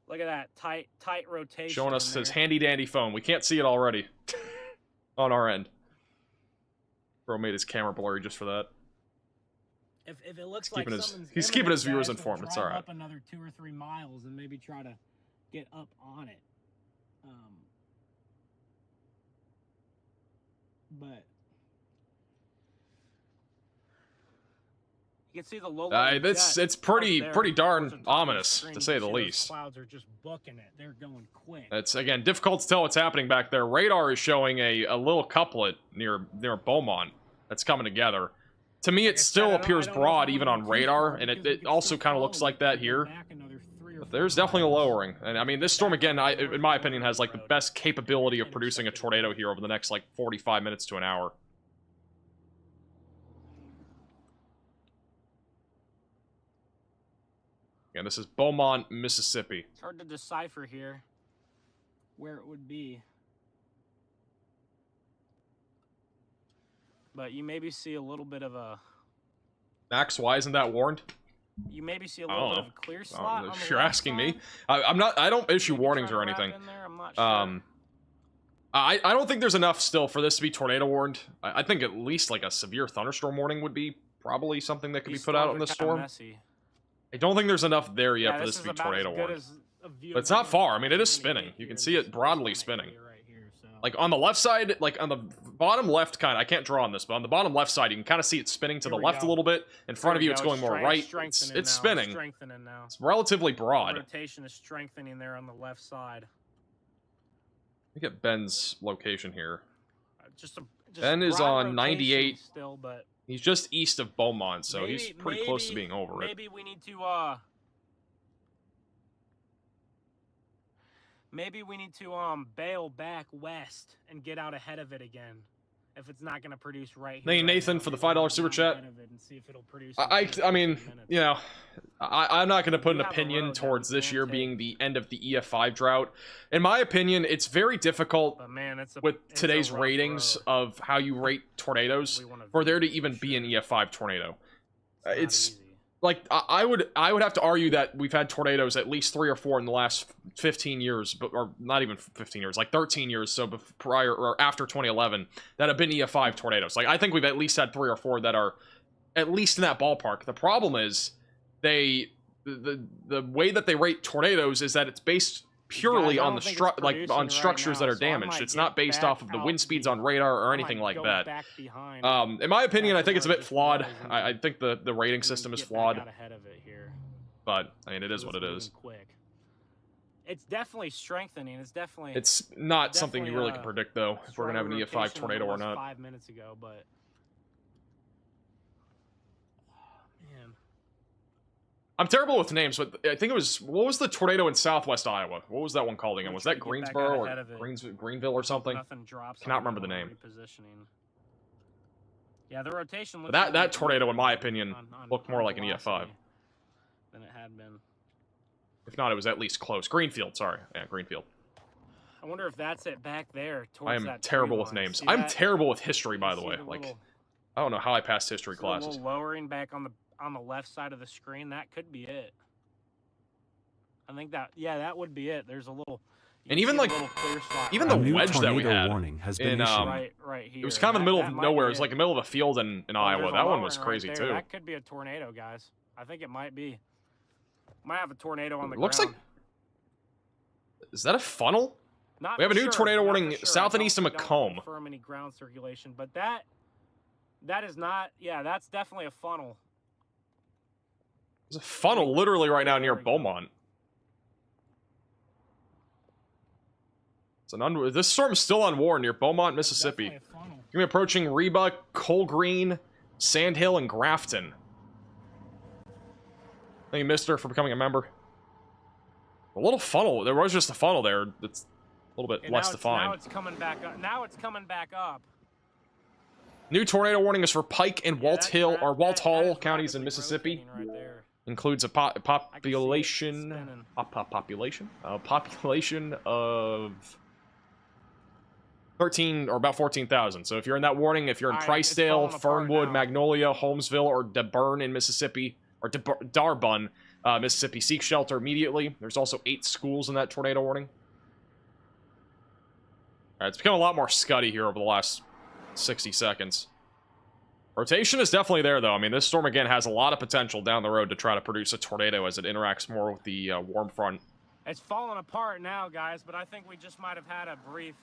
look at that tight rotation.
Showing us his handy dandy phone. We can't see it already on our end. Bro made his camera blurry just for that.
If it looks like
he's keeping his viewers informed. It's all right.
Up another 2 or 3 miles and maybe try to get up on it. But you can see the low.
It's pretty darn ominous, to say the least.
Clouds are just booking it. They're going quick.
It's again difficult to tell what's happening back there. Radar is showing a little couplet near Beaumont that's coming together. To me, it still appears broad even on radar, and it also kind of looks like that here. But there's definitely a lowering, and I mean this storm again, in my opinion, has like the best capability of producing a tornado here over the next like 45 minutes to an hour. Again, this is Beaumont, Mississippi.
It's hard to decipher here where it would be. but you maybe see a little bit of a.
Max, why isn't that warned?
You maybe see a
I
little
don't
bit
know.
of a clear slot. On the
You're
left
asking
side.
me. I'm not. I don't issue
Maybe
warnings
try
or
to wrap
anything.
in there, I'm not sure.
I don't think there's enough still for this to be tornado warned. I think at least like a severe thunderstorm warning would be probably something that could be
These
put out
storms
on
are
this
kinda
storm.
messy.
I don't think there's enough there yet
Yeah,
for this to be
is about
tornado
as good
warned.
as a view
But it's
of
not
what
far. I
you're
mean, it is
gonna
spinning.
get
You
here
can
in
see
this
it broadly
area
spinning.
right here, so.
Like on the left side, like on the bottom left kind of, I can't draw on this, but on the bottom left side, you can kind of see it spinning to
Here
the
we
left a
go.
little bit. In front
There
of
we
you, it's
go.
going more
Strength-
right.
strengthening
It's
now.
spinning.
Strengthening now.
It's relatively
The
broad.
rotation is strengthening there on the left side.
Let me get Ben's location here.
Just
Ben is
broad
on
rotation
98.
still, but
He's just east of Beaumont, so
maybe,
he's pretty close to being over it.
Maybe we need to bail back west and get out ahead of it again. If it's not going to produce right here.
Thank you,
right
Nathan,
now,
for the
maybe
$5 super
get out
chat.
ahead of it and see if it'll produce in
I
10
mean,
minutes.
you know, I'm not going to put an
You have a
opinion
road
towards
that we
this
can
year
take.
being the end of the EF5 drought. In my opinion, it's very difficult
But man, it's
with
it's
today's
a rough
ratings
road.
of how you rate tornadoes
We wanna
for there to
be
even be an EF5 tornado.
not
It's
easy.
like I would have to argue that we've had tornadoes at least 3 or 4 in the last 15 years, but or not even 15 years, like 13 years. So prior or after 2011, that have been EF5 tornadoes. Like I think we've at least had 3 or 4 that are at least in that ballpark. The problem is the way that they rate tornadoes is that it's based purely
Guys, I
on
don't
the
think it's
on
producing
structures
right
that
now,
are
so I
damaged.
might
It's not
get
based
back
off of the
out
wind speeds
the-
on radar or
I
anything
might
like
go
that.
back behind
In my opinion, I think it's a bit
just
flawed.
realize and
I think the rating
and
system is
get back
flawed,
out ahead of it here.
but I mean it is what it
Moving
is.
Quick. It's definitely strengthening. It's definitely.
It's not something you really can
definitely,
predict though, if we're gonna have an
stronger
EF5
rotation than
tornado
it
or
was
not.
5 minutes ago, but man,
I'm terrible with names, but I think it was, what was the tornado in southwest Iowa? What was that one called again?
We're
Was
trying
that
to get back
Greensboro
out
or
ahead of it.
Greenville or something?
nothing drops.
Cannot
on me
remember the
when
name.
Repositioning. Yeah, the rotation looks.
But
a little
that
bit
tornado, in
weaker
my opinion, looked more
on
like an EF5.
velocity than it had been.
If not, it was at least close. Greenfield, sorry. Yeah, Greenfield.
I wonder if that's it back there. Towards
I am
that
terrible
tree
with
line.
names.
See
I'm
that?
terrible with history,
You
by the
see
way.
the
Like,
little-
I don't know how I passed history
see the
classes.
little lowering back on the left side of the screen. That could be it. I think that would be it. There's a little. you
And
can
even,
see
like,
the little clear slot
even
A
the
right
new
wedge that we
tornado
had
warning has been
in,
issued.
right here.
It was kind of in the middle of
might
nowhere.
be
It was
it.
like the middle of a field in
Oh,
Iowa.
there's a
That one was
lowering right
crazy
there.
too.
That could be a tornado, guys. I think it might be. Might have a tornado on the
Looks
ground.
like, is that a funnel?
Not
we have
for
a new
sure,
tornado
not
warning
for sure.
south and
I
east of
don't
Macomb.
confirm any ground circulation, but that is not. Yeah, that's definitely a funnel.
There's a funnel literally right now
There
near
we go.
Beaumont. It's this storm's still on war near Beaumont, Mississippi.
Definitely a funnel.
Gonna be approaching Reba, Coal Green, Sandhill, and Grafton. Thank you, Mister, for becoming a member. A little funnel. There was just a funnel there. It's a little bit
And
less
now
defined.
it's coming back up. Now it's coming back up.
New tornado warning is for Pike and Walt
That's
Hill or Walt
that
Hall
is
counties in
rapidly
Mississippi.
rotating Right there.
Includes a
I can see it
population
spinning.
population of 13 or about 14,000. So if you're in that warning, if you're in
All right, it's
Pricedale,
falling apart
Fernwood,
now.
Magnolia, Holmesville, or DeBurn in Mississippi, or Darbun, Mississippi, seek shelter immediately. There's also 8 schools in that tornado warning. All right, it's become a lot more scuddy here over the last 60 seconds. Rotation is definitely there, though. I mean, this storm, again, has a lot of potential down the road to try to produce a tornado as it interacts more with the warm front.
It's falling apart now, guys. But I think we just might have had a brief.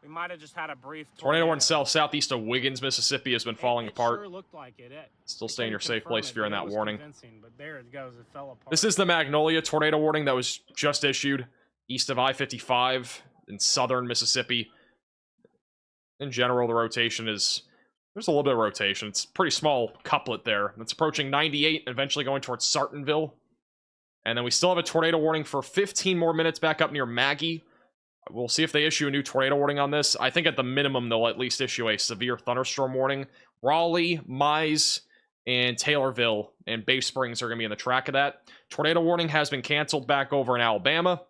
We might have just had a brief
Tornado warning southeast of Wiggins, Mississippi has been falling apart.
Sure looked like it.
Still stay in your safe place if you're in that warning.
But there it goes. It fell apart.
This is the Magnolia tornado warning that was just issued east of I-55 in southern Mississippi. In general, the rotation is... There's a little bit of rotation. It's a pretty small couplet there. It's approaching 98 and eventually going towards Sartonville. And then we still have a tornado warning for 15 more minutes back up near Maggie. We'll see if they issue a new tornado warning on this. I think at the minimum, they'll at least issue a severe thunderstorm warning. Raleigh, Mize, and Taylorville and Bay Springs are going to be in the track of that. Tornado warning has been canceled back over in Alabama.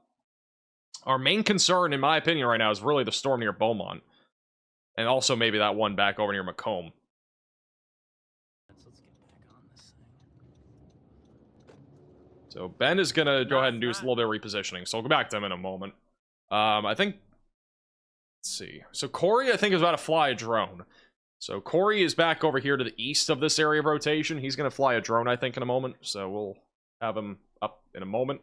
Our main concern, in my opinion, right now is really the storm near Beaumont. And also maybe that one back over near Macomb. So Ben is going to go ahead and do a little bit of repositioning. So we'll go back to him in a moment. I think... Let's see. So Corey, I think, is about to fly a drone. So Corey is back over here to the east of this area of rotation. He's going to fly a drone, I think, in a moment. So we'll have him up in a moment.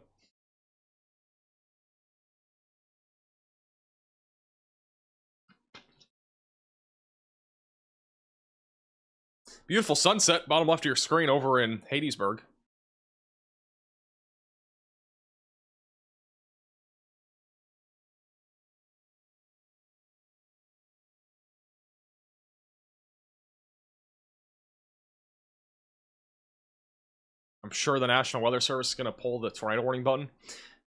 Beautiful sunset, bottom left of your screen over in Hattiesburg. I'm sure the National Weather Service is going to pull the tornado warning button.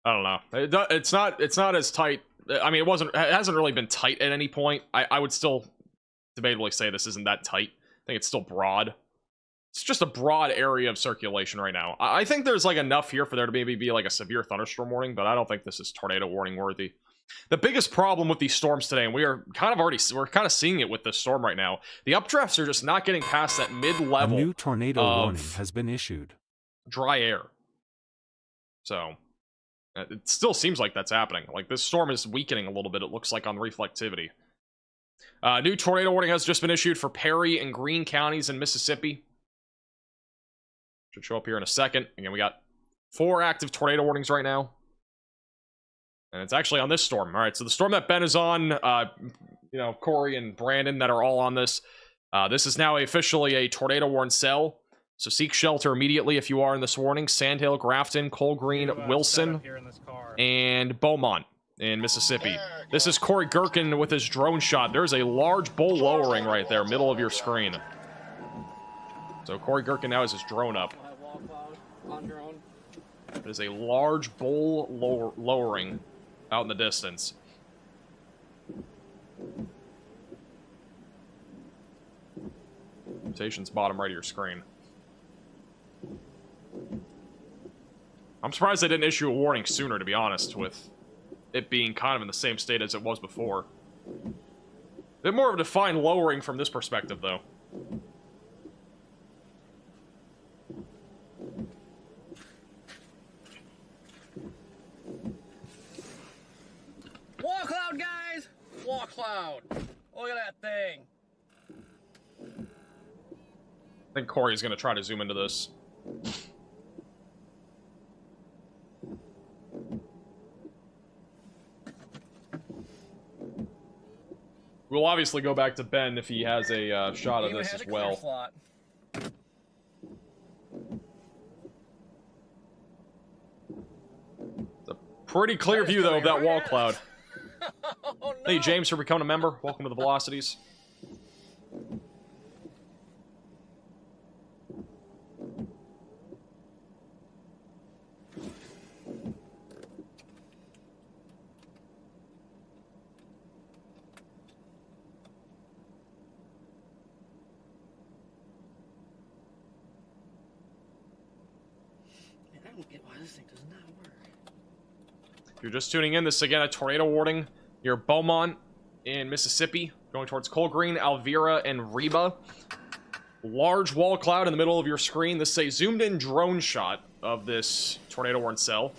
I don't know. It's not as tight. I mean, it hasn't really been tight at any point. I would still debatably say this isn't that tight. I think it's still broad. It's just a broad area of circulation right now. I think there's like enough here for there to maybe be like a severe thunderstorm warning, but I don't think this is tornado warning worthy. The biggest problem with these storms today, and we're kind of seeing it with this storm right now, the updrafts are just not getting past that mid-level.
A new tornado warning has been issued.
Dry air. So it still seems like that's happening. Like, this storm is weakening a little bit, it looks like, on reflectivity. New tornado warning has just been issued for Perry and Greene counties in Mississippi. Should show up here in a second. Again, we got 4 active tornado warnings right now. And it's actually on this storm. All right, so the storm that Ben is on, you know, Corey and Brandon that are all on this. This is now officially a tornado warned cell. So seek shelter immediately if you are in this warning. Sandhill, Grafton, Cole Green, Wilson, and Beaumont in Mississippi. This is Corey Gherkin with his drone shot. There's a large bull lowering right there, middle of your screen. So Corey Gherkin now has his drone up. There's a large bull lowering out in the distance. Rotation's bottom right of your screen. I'm surprised they didn't issue a warning sooner, to be honest, with it being kind of in the same state as it was before. A bit more of a defined lowering from this perspective, though.
Wall cloud, guys! Wall cloud! Look at that thing!
I think Corey's going to try to zoom into this. We'll obviously go back to Ben if he has a shot of this as well. It's a pretty clear view, though, of that wall cloud.
Oh, no.
Thank you, James, for becoming a member. Welcome to the Velocities. If you're just tuning in, this is again a tornado warning. You're Beaumont in Mississippi, going towards Cole Green, Alvira, and Reba. Large wall cloud in the middle of your screen. This is a zoomed in drone shot of this tornado warning cell.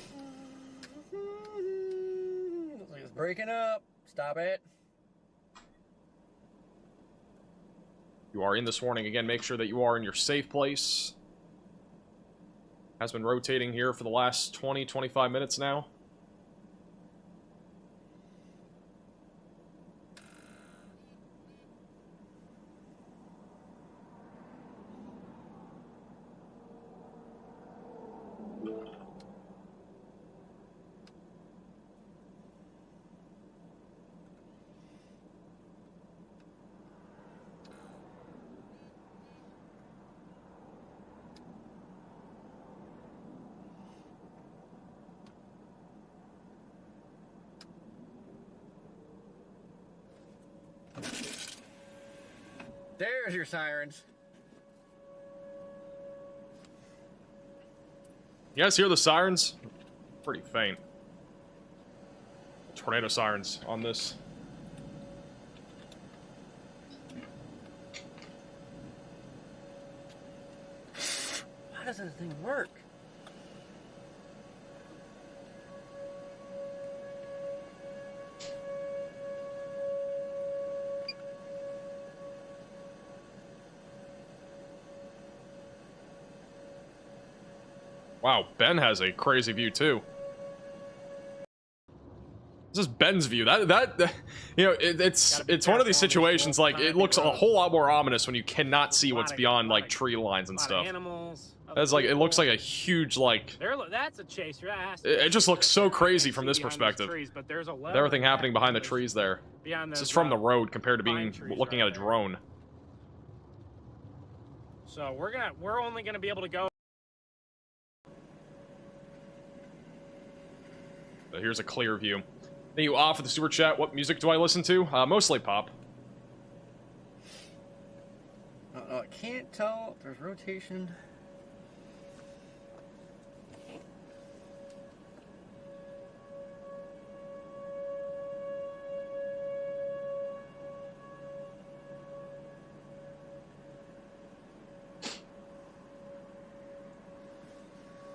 Looks like it's breaking up. Stop it.
You are in this warning. Again, make sure that you are in your safe place. Has been rotating here for the last 20-25 minutes now.
There's your sirens.
You guys hear the sirens? Pretty faint. Tornado sirens on this.
How does this thing work?
Wow, Ben has a crazy view too. This is Ben's view. That you know, it's one of these situations like it looks a whole lot more ominous when you cannot see what's beyond like tree lines and stuff.
Animals.
That's like, it looks like a huge like.
That's a chaser. That has to
it just looks so crazy from this perspective.
Trees, but there's a
With everything happening behind the trees there. This is from the road compared to being looking at a drone.
So we're only gonna be able to go.
But here's a clear view. Thank you off for the super chat. What music do I listen to? Mostly pop.
I can't tell if there's rotation.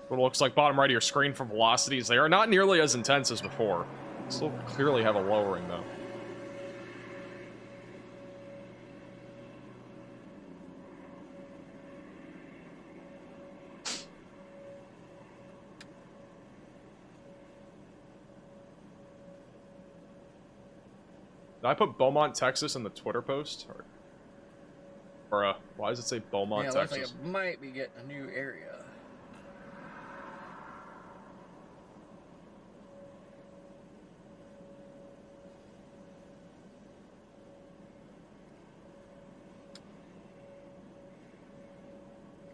What it looks like bottom right of your screen for velocities. They are not nearly as intense as before. Still clearly have a lowering though. Did I put Beaumont, Texas in the Twitter post? Or why does it say Beaumont,
Texas?
Texas?
Looks like it might be getting a new area.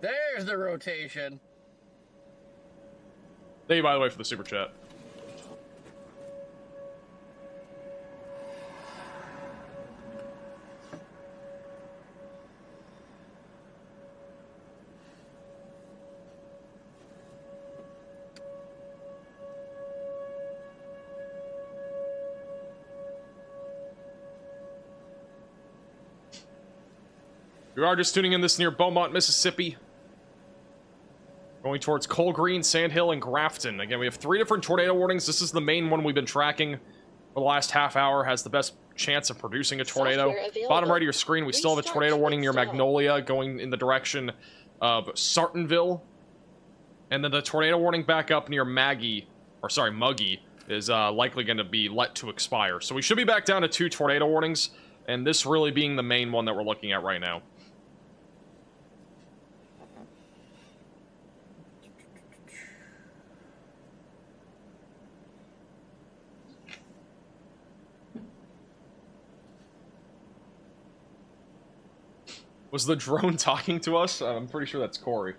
There's the rotation.
Thank you, by the way, for the super chat. You are just tuning in this near Beaumont, Mississippi. Going towards Coal Green, Sandhill, and Grafton. Again, we have 3 different tornado warnings. This is the main one we've been tracking for the last half hour. Has the best chance of producing a tornado. Bottom right of your screen, we still have a tornado warning near Magnolia going in the direction of Sartonville. And then the tornado warning back up near Muggy is likely going to be let to expire. So we should be back down to 2 tornado warnings, and this really being the main one that we're looking at right now. Was the drone talking to us? I'm pretty sure that's Corey.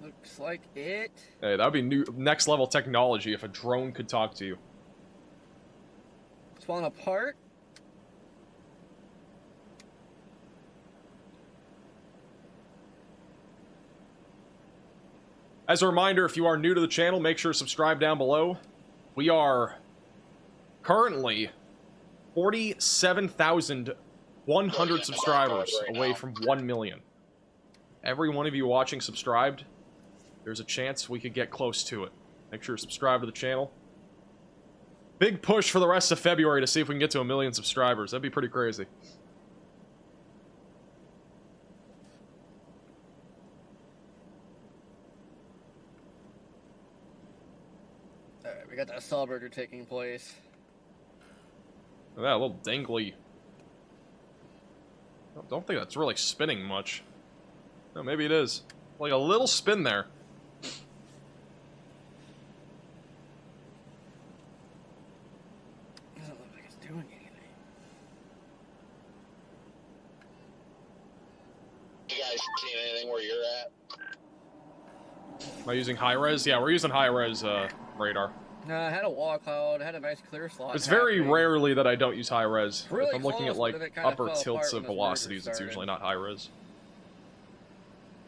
Looks like it.
Hey, that would be new, next level technology if a drone could talk to you.
Spawn apart.
As a reminder, if you are new to the channel, make sure to subscribe down below. We are currently 47,100 subscribers away from 1 million. Every one of you watching subscribed, there's a chance we could get close to it. Make sure to subscribe to the channel. Big push for the rest of February to see if we can get to 1 million subscribers. That'd be pretty crazy.
Alright, we got that Sawburger taking place.
Look at that little dangly. I don't think that's really spinning much. No, maybe it is. Like a little spin there.
Doesn't look like it's doing anything.
You guys seen anything where you're at?
Am I using high res? Yeah, we're using high res radar.
I had a wall cloud, had a nice clear slot.
It's very rarely that I don't use high res.
Really
if I'm looking at
close,
like
but then it kinda
upper
fell
tilts
apart
of
when this
velocities,
merger
it's
started.
usually not high res.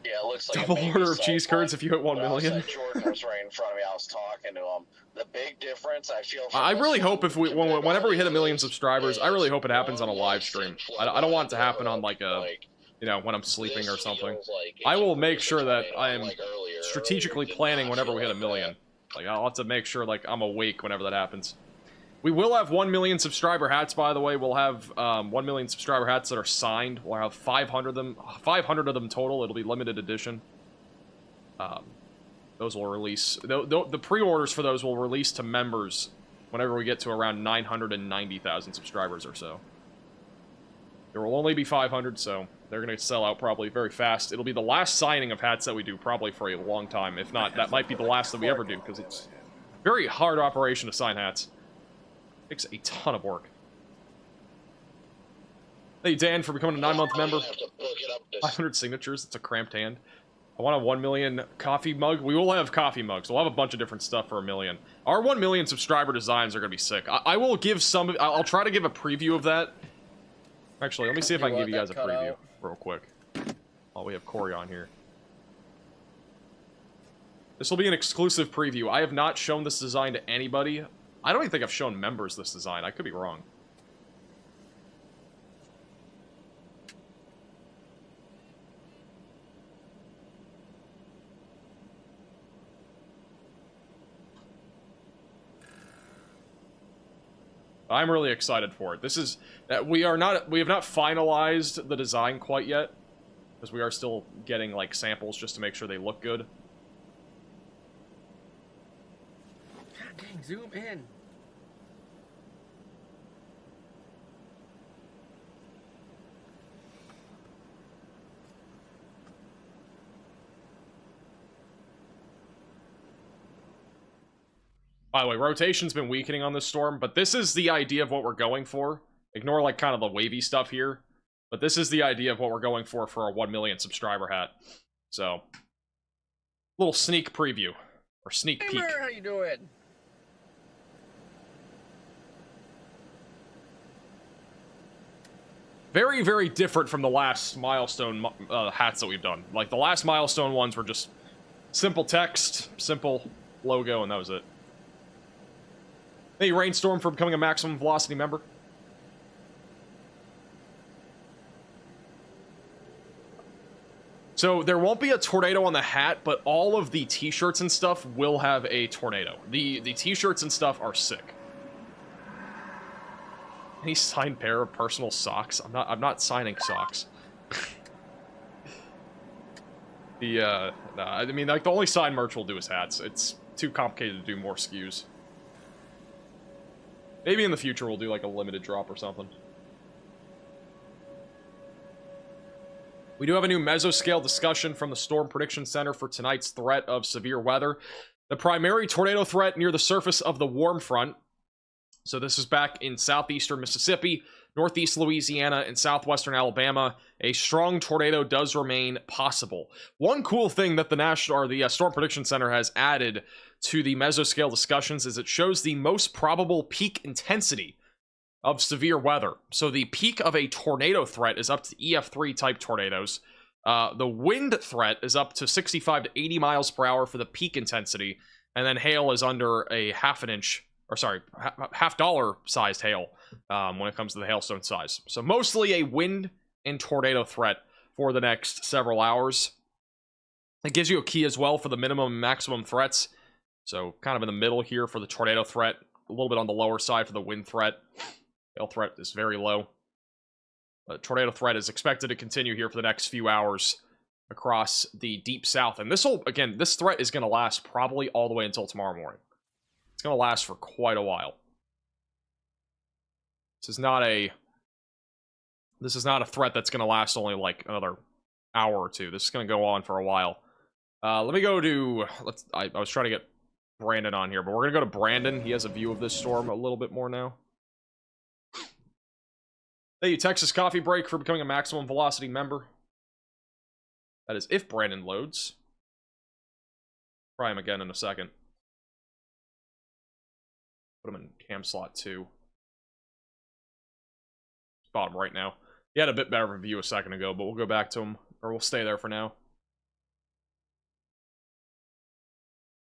Yeah, it looks like
Double order of cheese curds if you hit 1 million.
Jordan was right in front of me. I was talking to him. The big difference I feel.
I really hope if we, whenever we hit 1 million subscribers, I really hope it happens on a live stream. I don't want it to happen on like a, you know, when I'm sleeping or something. I will make sure that I am strategically planning whenever we hit 1 million. Like, I'll have to make sure, like, I'm awake whenever that happens. We will have 1 million subscriber hats, by the way. We'll have 1 million subscriber hats that are signed. We'll have 500 of them total. It'll be limited edition. Those will release. The pre-orders for those will release to members whenever we get to around 990,000 subscribers or so. There will only be 500, so they're going to sell out probably very fast. It'll be the last signing of hats that we do probably for a long time. If not, that might be the last that we ever do, because it's a very hard operation to sign hats. It takes a ton of work. Thank you, Dan, for becoming a 9-month member. 500 signatures. It's a cramped hand. I want a 1 million coffee mug. We will have coffee mugs. We'll have a bunch of different stuff for 1 million. Our 1 million subscriber designs are going to be sick. I will give some... I'll try to give a preview of that. Actually, let me see if I can give you guys a preview real quick. While we have Corey on here. This will be an exclusive preview. I have not shown this design to anybody. I don't even think I've shown members this design. I could be wrong. I'm really excited for it. This is we have not finalized the design quite yet, because we are still getting like samples just to make sure they look good.
God dang, zoom in.
By the way, rotation's been weakening on this storm, but this is the idea of what we're going for. Ignore, like, kind of the wavy stuff here. But this is the idea of what we're going for our 1 million subscriber hat. So, little sneak preview. Or sneak peek.
How you doing?
Very, very different from the last milestone hats that we've done. Like, the last milestone ones were just simple text, simple logo, and that was it. Hey, Rainstorm, for becoming a Maximum Velocity member. So, there won't be a tornado on the hat, but all of the t-shirts and stuff will have a tornado. The t-shirts and stuff are sick. Any signed pair of personal socks? I'm not signing socks. I mean, like, the only signed merch we'll do is hats. It's too complicated to do more SKUs. Maybe in the future we'll do like a limited drop or something. We do have a new mesoscale discussion from the Storm Prediction Center for tonight's threat of severe weather. The primary tornado threat near the surface of the warm front. So this is back in southeastern Mississippi, northeast Louisiana, and southwestern Alabama. A strong tornado does remain possible. One cool thing that the Storm Prediction Center has added to the mesoscale discussions is it shows the most probable peak intensity of severe weather. So the peak of a tornado threat is up to EF3 type tornadoes. The wind threat is up to 65 to 80 miles per hour for the peak intensity, and then hail is under a half dollar sized hail when it comes to the hailstone size. So mostly a wind and tornado threat for the next several hours. It gives you a key as well for the minimum and maximum threats. So kind of in the middle here for the tornado threat, a little bit on the lower side for the wind threat. Hail threat is very low. The tornado threat is expected to continue here for the next few hours across the deep south. And this threat is going to last probably all the way until tomorrow morning. It's going to last for quite a while. This is not a threat that's going to last only like another hour or two. This is going to go on for a while. Let me go to... I was trying to get Brandon on here, but we're going to go to Brandon. He has a view of this storm a little bit more now. Thank you, Texas Coffee Break, for becoming a Maximum Velocity member. That is if Brandon loads. Try him again in a second. Put him in cam slot 2. Spot him right now. He had a bit better of a view a second ago, but we'll go back to him, or we'll stay there for now.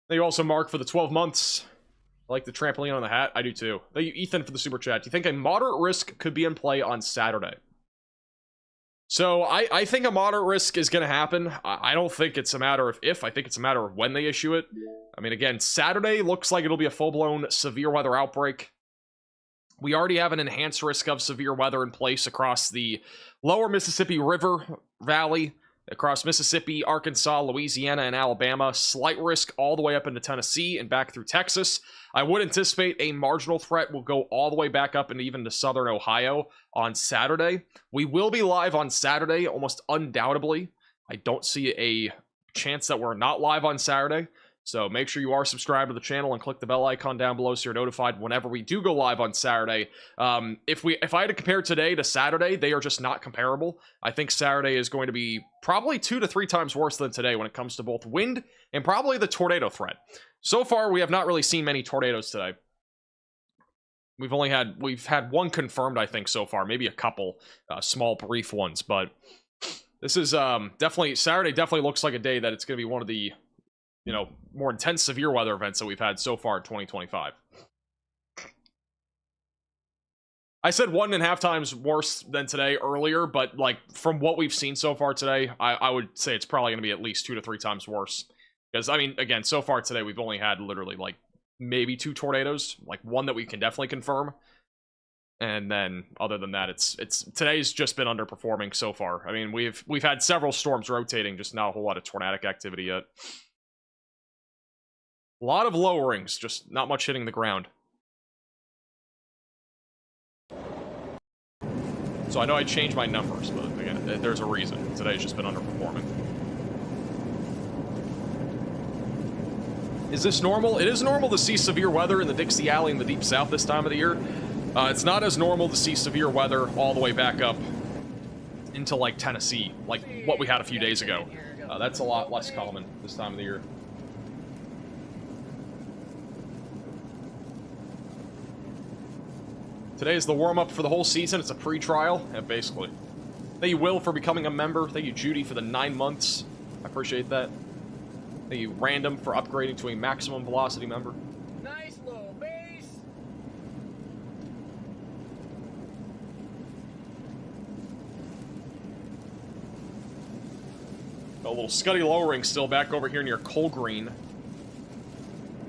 Thank you also, Mark, for the 12 months. I like the trampoline on the hat. I do too. Thank you, Ethan, for the super chat. Do you think a moderate risk could be in play on Saturday? So I think a moderate risk is going to happen. I don't think it's a matter of if. I think it's a matter of when they issue it. I mean, again, Saturday looks like it'll be a full-blown severe weather outbreak. We already have an enhanced risk of severe weather in place across the lower Mississippi River Valley, across Mississippi, Arkansas, Louisiana, and Alabama. Slight risk all the way up into Tennessee and back through Texas. I would anticipate a marginal threat will go all the way back up and even to southern Ohio on Saturday. We will be live on Saturday, almost undoubtedly. I don't see a chance that we're not live on Saturday. So make sure you are subscribed to the channel and click the bell icon down below so you're notified whenever we do go live on Saturday. If I had to compare today to Saturday, they are just not comparable. I think Saturday is going to be probably 2 to 3 times worse than today when it comes to both wind and probably the tornado threat. So far, we have not really seen many tornadoes today. We've had one confirmed, I think, so far. Maybe a couple small, brief ones, but this is Saturday definitely looks like a day that it's going to be one of the more intense severe weather events that we've had so far in 2025. I said 1.5 times worse than today earlier, but like from what we've seen so far today, I would say it's probably going to be at least 2 to 3 times worse. Because, I mean, again, so far today, we've only had literally like maybe 2 tornadoes, like one that we can definitely confirm. And then other than that, today's just been underperforming so far. I mean, we've had several storms rotating, just not a whole lot of tornadic activity yet. A lot of lowerings, just not much hitting the ground. So I know I changed my numbers, but again, there's a reason. Today's just been underperforming. Is this normal? It is normal to see severe weather in the Dixie Alley in the Deep South this time of the year. It's not as normal to see severe weather all the way back up into, like, Tennessee, like what we had a few days ago. That's a lot less common this time of the year. Today is the warm-up for the whole season. It's a pre-trial, basically. Thank you, Will, for becoming a member. Thank you, Judy, for the 9 months. I appreciate that. Thank you, Random, for upgrading to a maximum velocity member.
Nice little base.
A little Scuddy lowering still back over here near Coal Green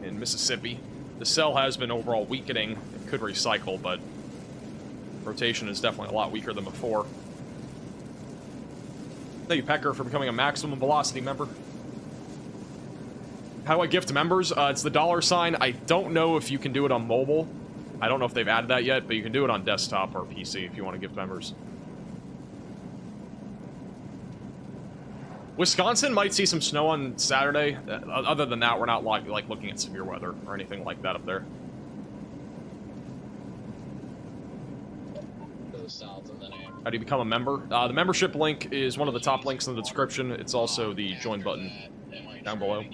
in Mississippi. The cell has been overall weakening. It could recycle, but rotation is definitely a lot weaker than before. Thank you, Pecker, for becoming a maximum velocity member. How do I gift members? It's the $sign. I don't know if you can do it on mobile. I don't know if they've added that yet, but you can do it on desktop or PC if you want to gift members. Wisconsin might see some snow on Saturday. Other than that, we're not like looking at severe weather or anything like that up there. How do you become a member? The membership link is one of the top links in the description. It's also the join button down below.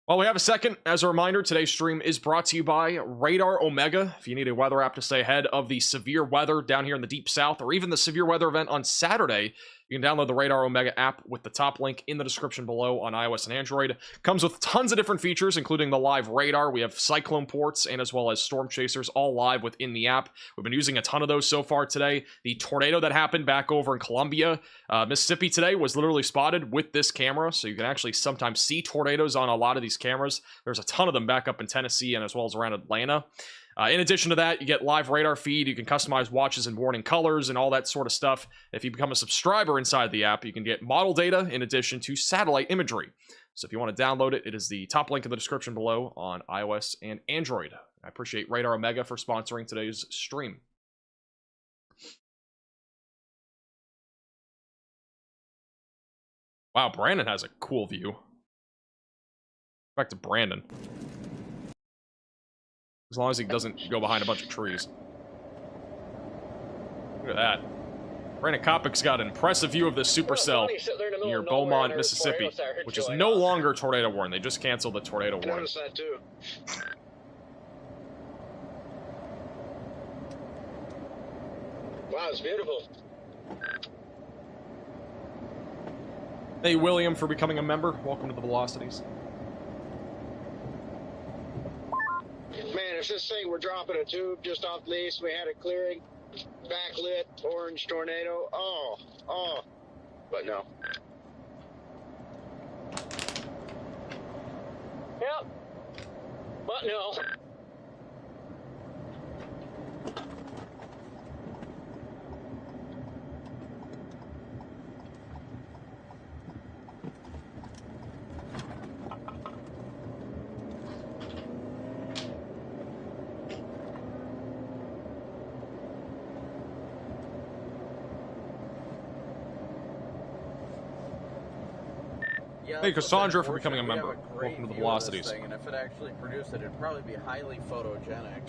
While we have a second, as a reminder, today's stream is brought to you by Radar Omega. If you need a weather app to stay ahead of the severe weather down here in the Deep South, or even the severe weather event on Saturday, you can download the Radar Omega app with the top link in the description below on iOS and Android. Comes with tons of different features, including the live radar. We have cyclone ports and as well as storm chasers all live within the app. We've been using a ton of those so far today. The tornado that happened back over in Columbia, Mississippi today was literally spotted with this camera, so you can actually sometimes see tornadoes on a lot of these cameras. There's a ton of them back up in Tennessee and as well as around Atlanta. In addition to that, you get live radar feed, you can customize watches and warning colors and all that sort of stuff. If you become a subscriber inside the app, you can get model data in addition to satellite imagery. So if you want to download it, it is the top link in the description below on iOS and Android. I appreciate Radar Omega for sponsoring today's stream. Wow, Brandon has a cool view. Back to Brandon. As long as he doesn't go behind a bunch of trees. Look at that. Brandon Kopic's got an impressive view of the supercell near Beaumont, Mississippi, which is no longer tornado warning. They just canceled the tornado warning.
I noticed that too. Wow, it's beautiful.
Thank you, William, for becoming a member. Welcome to the Velocities.
Man, if this thing were dropping a tube just off the east, we had a clearing, backlit, orange tornado. Oh. But no.
Yep. But no.
else.
Hey, Cassandra, for
Unfortunately,
becoming a member.
we have a great
Welcome to the
view of this
Velocities.
thing, and if it actually produced it, it'd probably be highly photogenic.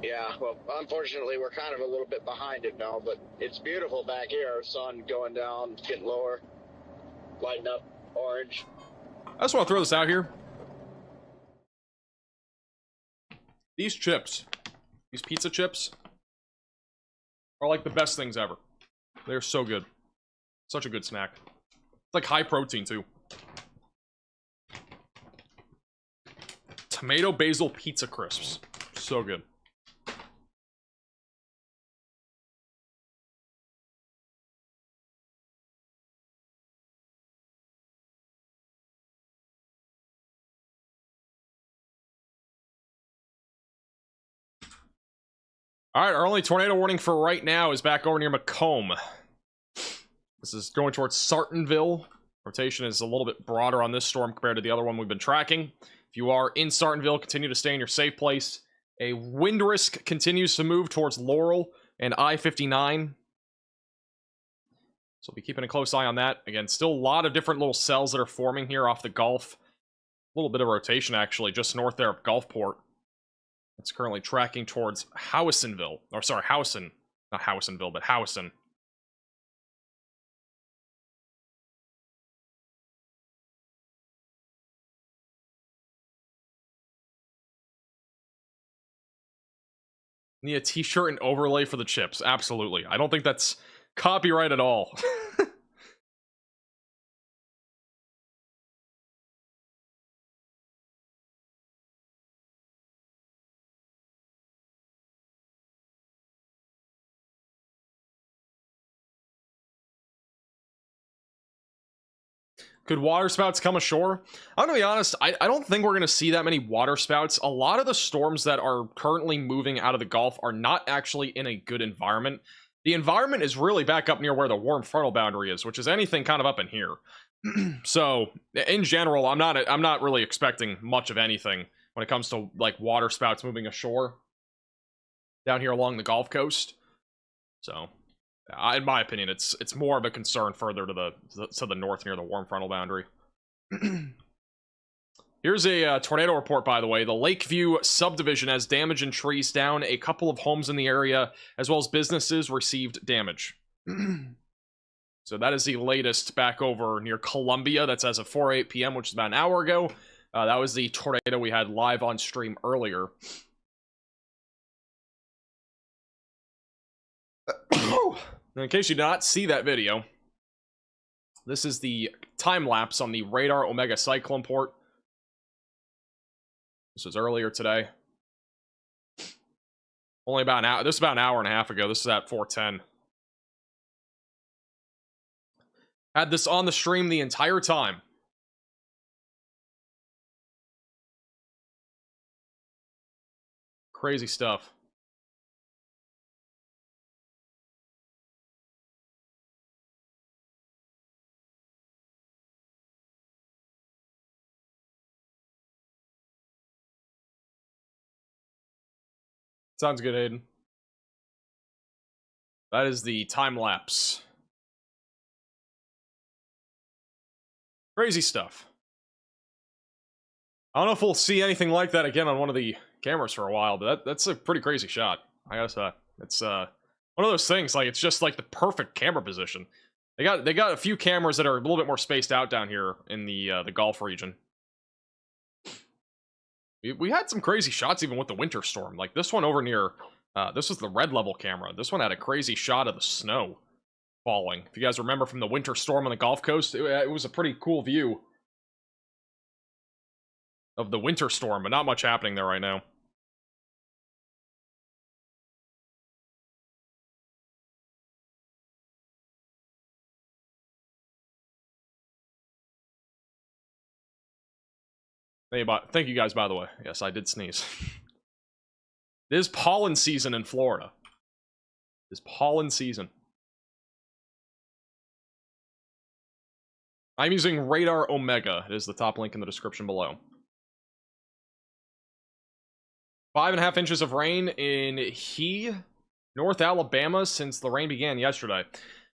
Yeah, well, unfortunately, we're kind of a little bit behind it now, but it's beautiful back here. Sun going down, getting lower, lighting up orange.
I just want to throw this out here. These chips, these pizza chips, are like the best things ever. They're so good. Such a good snack. It's like high protein, too. Tomato basil pizza crisps. So good. Alright, our only tornado warning for right now is back over near Macomb. This is going towards Sartonville. Rotation is a little bit broader on this storm compared to the other one we've been tracking. If you are in Sartonville, continue to stay in your safe place. A wind risk continues to move towards Laurel and I-59. So be keeping a close eye on that. Again, still a lot of different little cells that are forming here off the Gulf. A little bit of rotation, actually, just north there of Gulfport. It's currently tracking towards Howesonville. Or, sorry, Howson. Not Howesonville, but Howson. Need a t-shirt and overlay for the chips. Absolutely. I don't think that's copyright at all. Could water spouts come ashore? I'm gonna be honest, I don't think we're gonna see that many water spouts. A lot of the storms that are currently moving out of the Gulf are not actually in a good environment. The environment is really back up near where the warm frontal boundary is, which is anything kind of up in here. So, in general, I'm not really expecting much of anything when it comes to like water spouts moving ashore down here along the Gulf Coast. So, in my opinion, it's more of a concern further to the north near the warm frontal boundary. Here's a tornado report, by the way. The Lakeview subdivision has damage and trees down. A couple of homes in the area, as well as businesses, received damage. So that is the latest back over near Columbia. That's as of 4:08 p.m., which is about an hour ago. That was the tornado we had live on stream earlier. In case you did not see that video, this is the time lapse on the radar Omega cyclone port. This was earlier today. Only about an hour. This is about an hour and a half ago. This is at 4:10. Had this on the stream the entire time. Crazy stuff. Sounds good, Aiden. That is the time lapse. Crazy stuff. I don't know if we'll see anything like that again on one of the cameras for a while, but that's a pretty crazy shot. I gotta say, it's one of those things. Like, it's just like the perfect camera position. They got a few cameras that are a little bit more spaced out down here in the Gulf region. We had some crazy shots even with the winter storm. Like this one over near, this was the red level camera. This one had a crazy shot of the snow falling. If you guys remember from the winter storm on the Gulf Coast, it was a pretty cool view of the winter storm, but not much happening there right now. Thank you guys, by the way. Yes, I did sneeze. It is pollen season in Florida. It is pollen season. I'm using Radar Omega. It is the top link in the description below. 5.5 inches of rain in North Alabama since the rain began yesterday.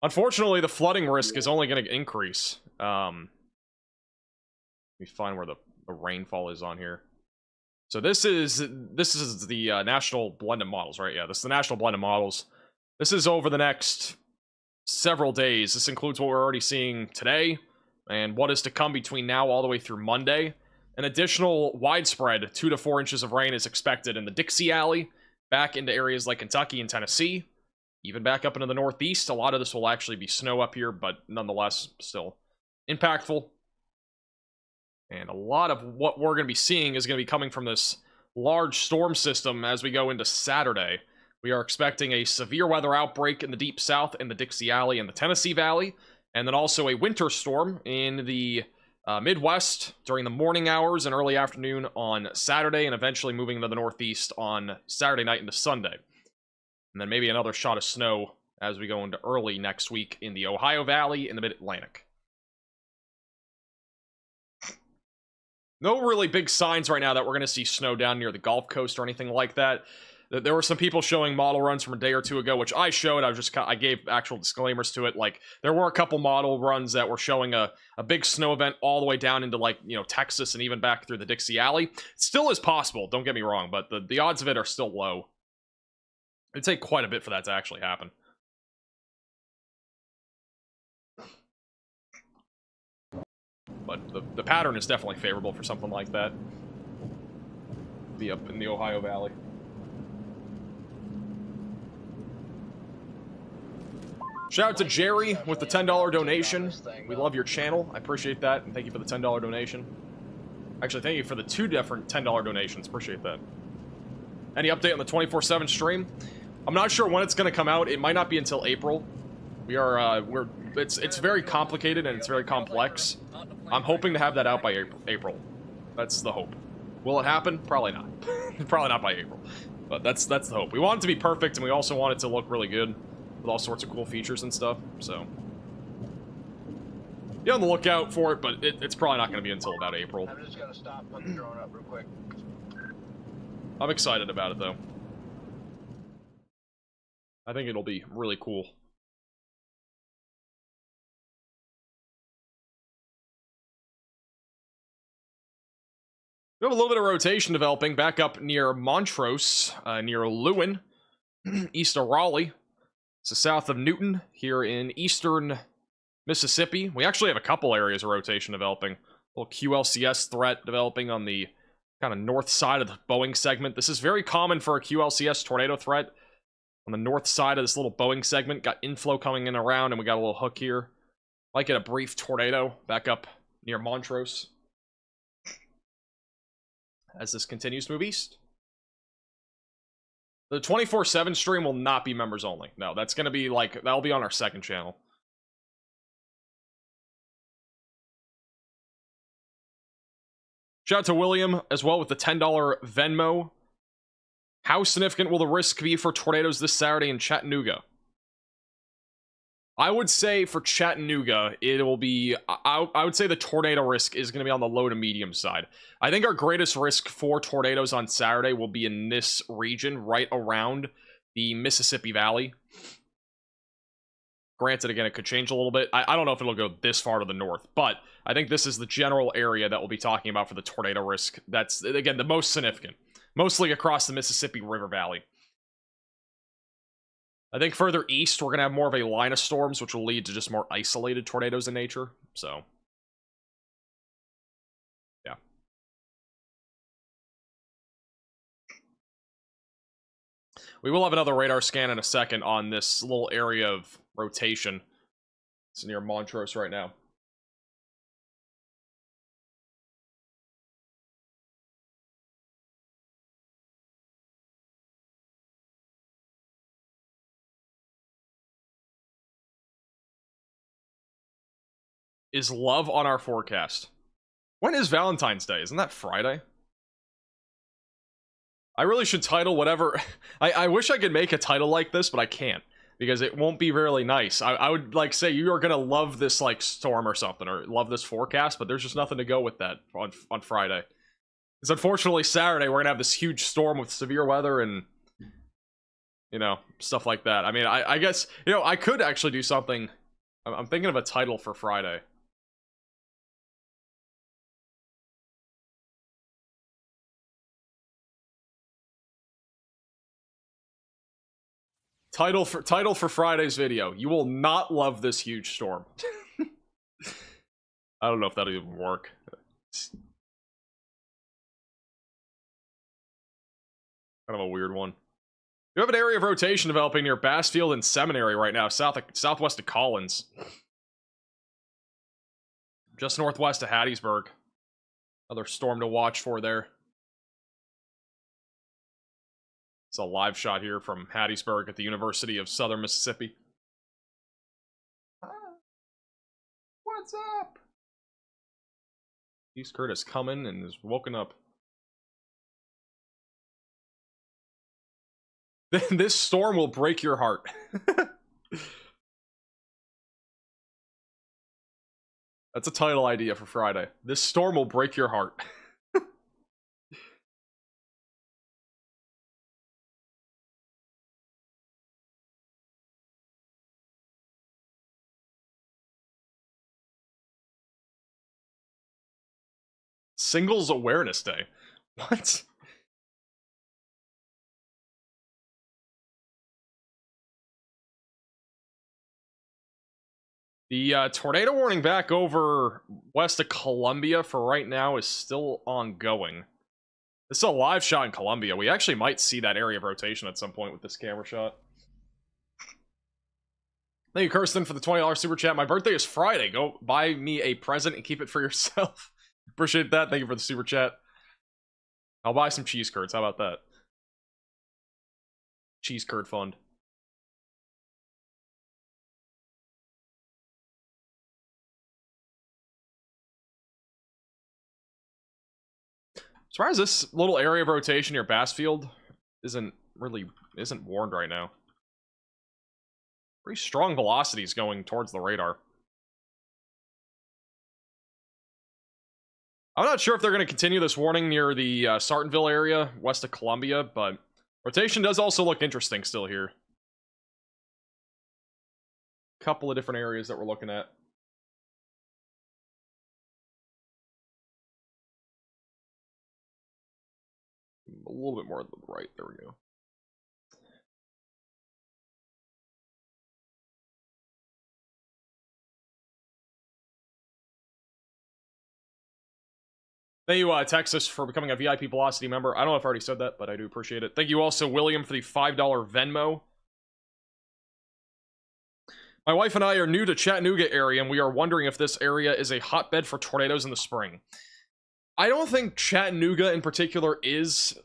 Unfortunately, the flooding risk is only going to increase. Let me find where the rainfall is on here. So this is the national blended models, right? Yeah, this is the national blended models. This is over the next several days. This includes what we're already seeing today and what is to come between now all the way through Monday. An additional widespread 2 to 4 inches of rain is expected in the Dixie Alley, back into areas like Kentucky and Tennessee, even back up into the Northeast. A lot of this will actually be snow up here, but nonetheless, still impactful. And a lot of what we're going to be seeing is going to be coming from this large storm system as we go into Saturday. We are expecting a severe weather outbreak in the Deep South, in the Dixie Alley, and the Tennessee Valley, and then also a winter storm in the Midwest during the morning hours and early afternoon on Saturday, and eventually moving into the Northeast on Saturday night into Sunday. And then maybe another shot of snow as we go into early next week in the Ohio Valley and the Mid-Atlantic. No really big signs right now that we're going to see snow down near the Gulf Coast or anything like that. There were some people showing model runs from a day or two ago, which I showed. I gave actual disclaimers to it. Like, there were a couple model runs that were showing a big snow event all the way down into, like, you know, Texas and even back through the Dixie Alley. It still is possible, don't get me wrong, but the odds of it are still low. It'd take quite a bit for that to actually happen. But the pattern is definitely favorable for something like that. Be up in the Ohio Valley. Shout out to Jerry with the $10 donation. We love your channel. I appreciate that. And thank you for the $10 donation. Actually, thank you for the 2 different $10 donations. Appreciate that. Any update on the 24/7 stream? I'm not sure when it's going to come out. It might not be until April. It's very complicated and it's very complex. I'm hoping to have that out by April. That's the hope. Will it happen? Probably not. Probably not by April. But that's the hope. We want it to be perfect, and we also want it to look really good with all sorts of cool features and stuff. So be on the lookout for it, but it's probably not going to be until about April.
I'm just going to stop, put the drone up real quick.
I'm excited about it, though. I think it'll be really cool. We have a little bit of rotation developing back up near Montrose, near Lewin, east of Raleigh. It's south of Newton, here in eastern Mississippi. We actually have a couple areas of rotation developing. A little QLCS threat developing on the kind of north side of the Boeing segment. This is very common for a QLCS tornado threat. On the north side of this little Boeing segment, got inflow coming in around, and we got a little hook here. Might get a brief tornado back up near Montrose as this continues to move east. The 24/7 stream will not be members only. No, that's going to be like, that'll be on our second channel. Shout out to William as well with the $10 Venmo. How significant will the risk be for tornadoes this Saturday in Chattanooga? I would say for Chattanooga, it will be, I would say the tornado risk is going to be on the low to medium side. I think our greatest risk for tornadoes on Saturday will be in this region, right around the Mississippi Valley. Granted, again, it could change a little bit. I don't know if it'll go this far to the north, but I think this is the general area that we'll be talking about for the tornado risk. That's, again, the most significant. Mostly across the Mississippi River Valley. I think further east, we're going to have more of a line of storms, which will lead to just more isolated tornadoes in nature. So, yeah. We will have another radar scan in a second on this little area of rotation. It's near Montrose right now. Is love on our forecast? When is Valentine's Day? Isn't that Friday? I really should title whatever. I wish I could make a title like this, but I can't. Because it won't be really nice. I would like say you are gonna love this like storm or something, or love this forecast, but there's just nothing to go with that on Friday. Because unfortunately Saturday we're gonna have this huge storm with severe weather and, you know, stuff like that. I mean, I guess, you know, I could actually do something. I'm thinking of a title for Friday. Title for Friday's video. You will not love this huge storm. I don't know if that'll even work. Kind of a weird one. You have an area of rotation developing near Bassfield and Seminary right now, southwest of Collins. Just northwest of Hattiesburg. Another storm to watch for there. It's a live shot here from Hattiesburg at the University of Southern Mississippi. What's up? East Curtis coming and is woken up. This storm will break your heart. That's a title idea for Friday. This storm will break your heart. Singles Awareness Day. What? The tornado warning back over west of Columbia for right now is still ongoing. This is a live shot in Columbia. We actually might see that area of rotation at some point with this camera shot. Thank you, Kirsten, for the $20 super chat. My birthday is Friday. Go buy me a present and keep it for yourself. Appreciate that. Thank you for the super chat. I'll buy some cheese curds. How about that? Cheese curd fund. As far as this little area of rotation near Bassfield isn't warned right now. Pretty strong velocities going towards the radar. I'm not sure if they're going to continue this warning near the Sartonville area, west of Columbia, but rotation does also look interesting still here. Couple of different areas that we're looking at. A little bit more to the right. There we go. Thank you, Texas, for becoming a VIP Velocity member. I don't know if I already said that, but I do appreciate it. Thank you also, William, for the $5 Venmo. My wife and I are new to Chattanooga area, and we are wondering if this area is a hotbed for tornadoes in the spring. I don't think Chattanooga in particular is.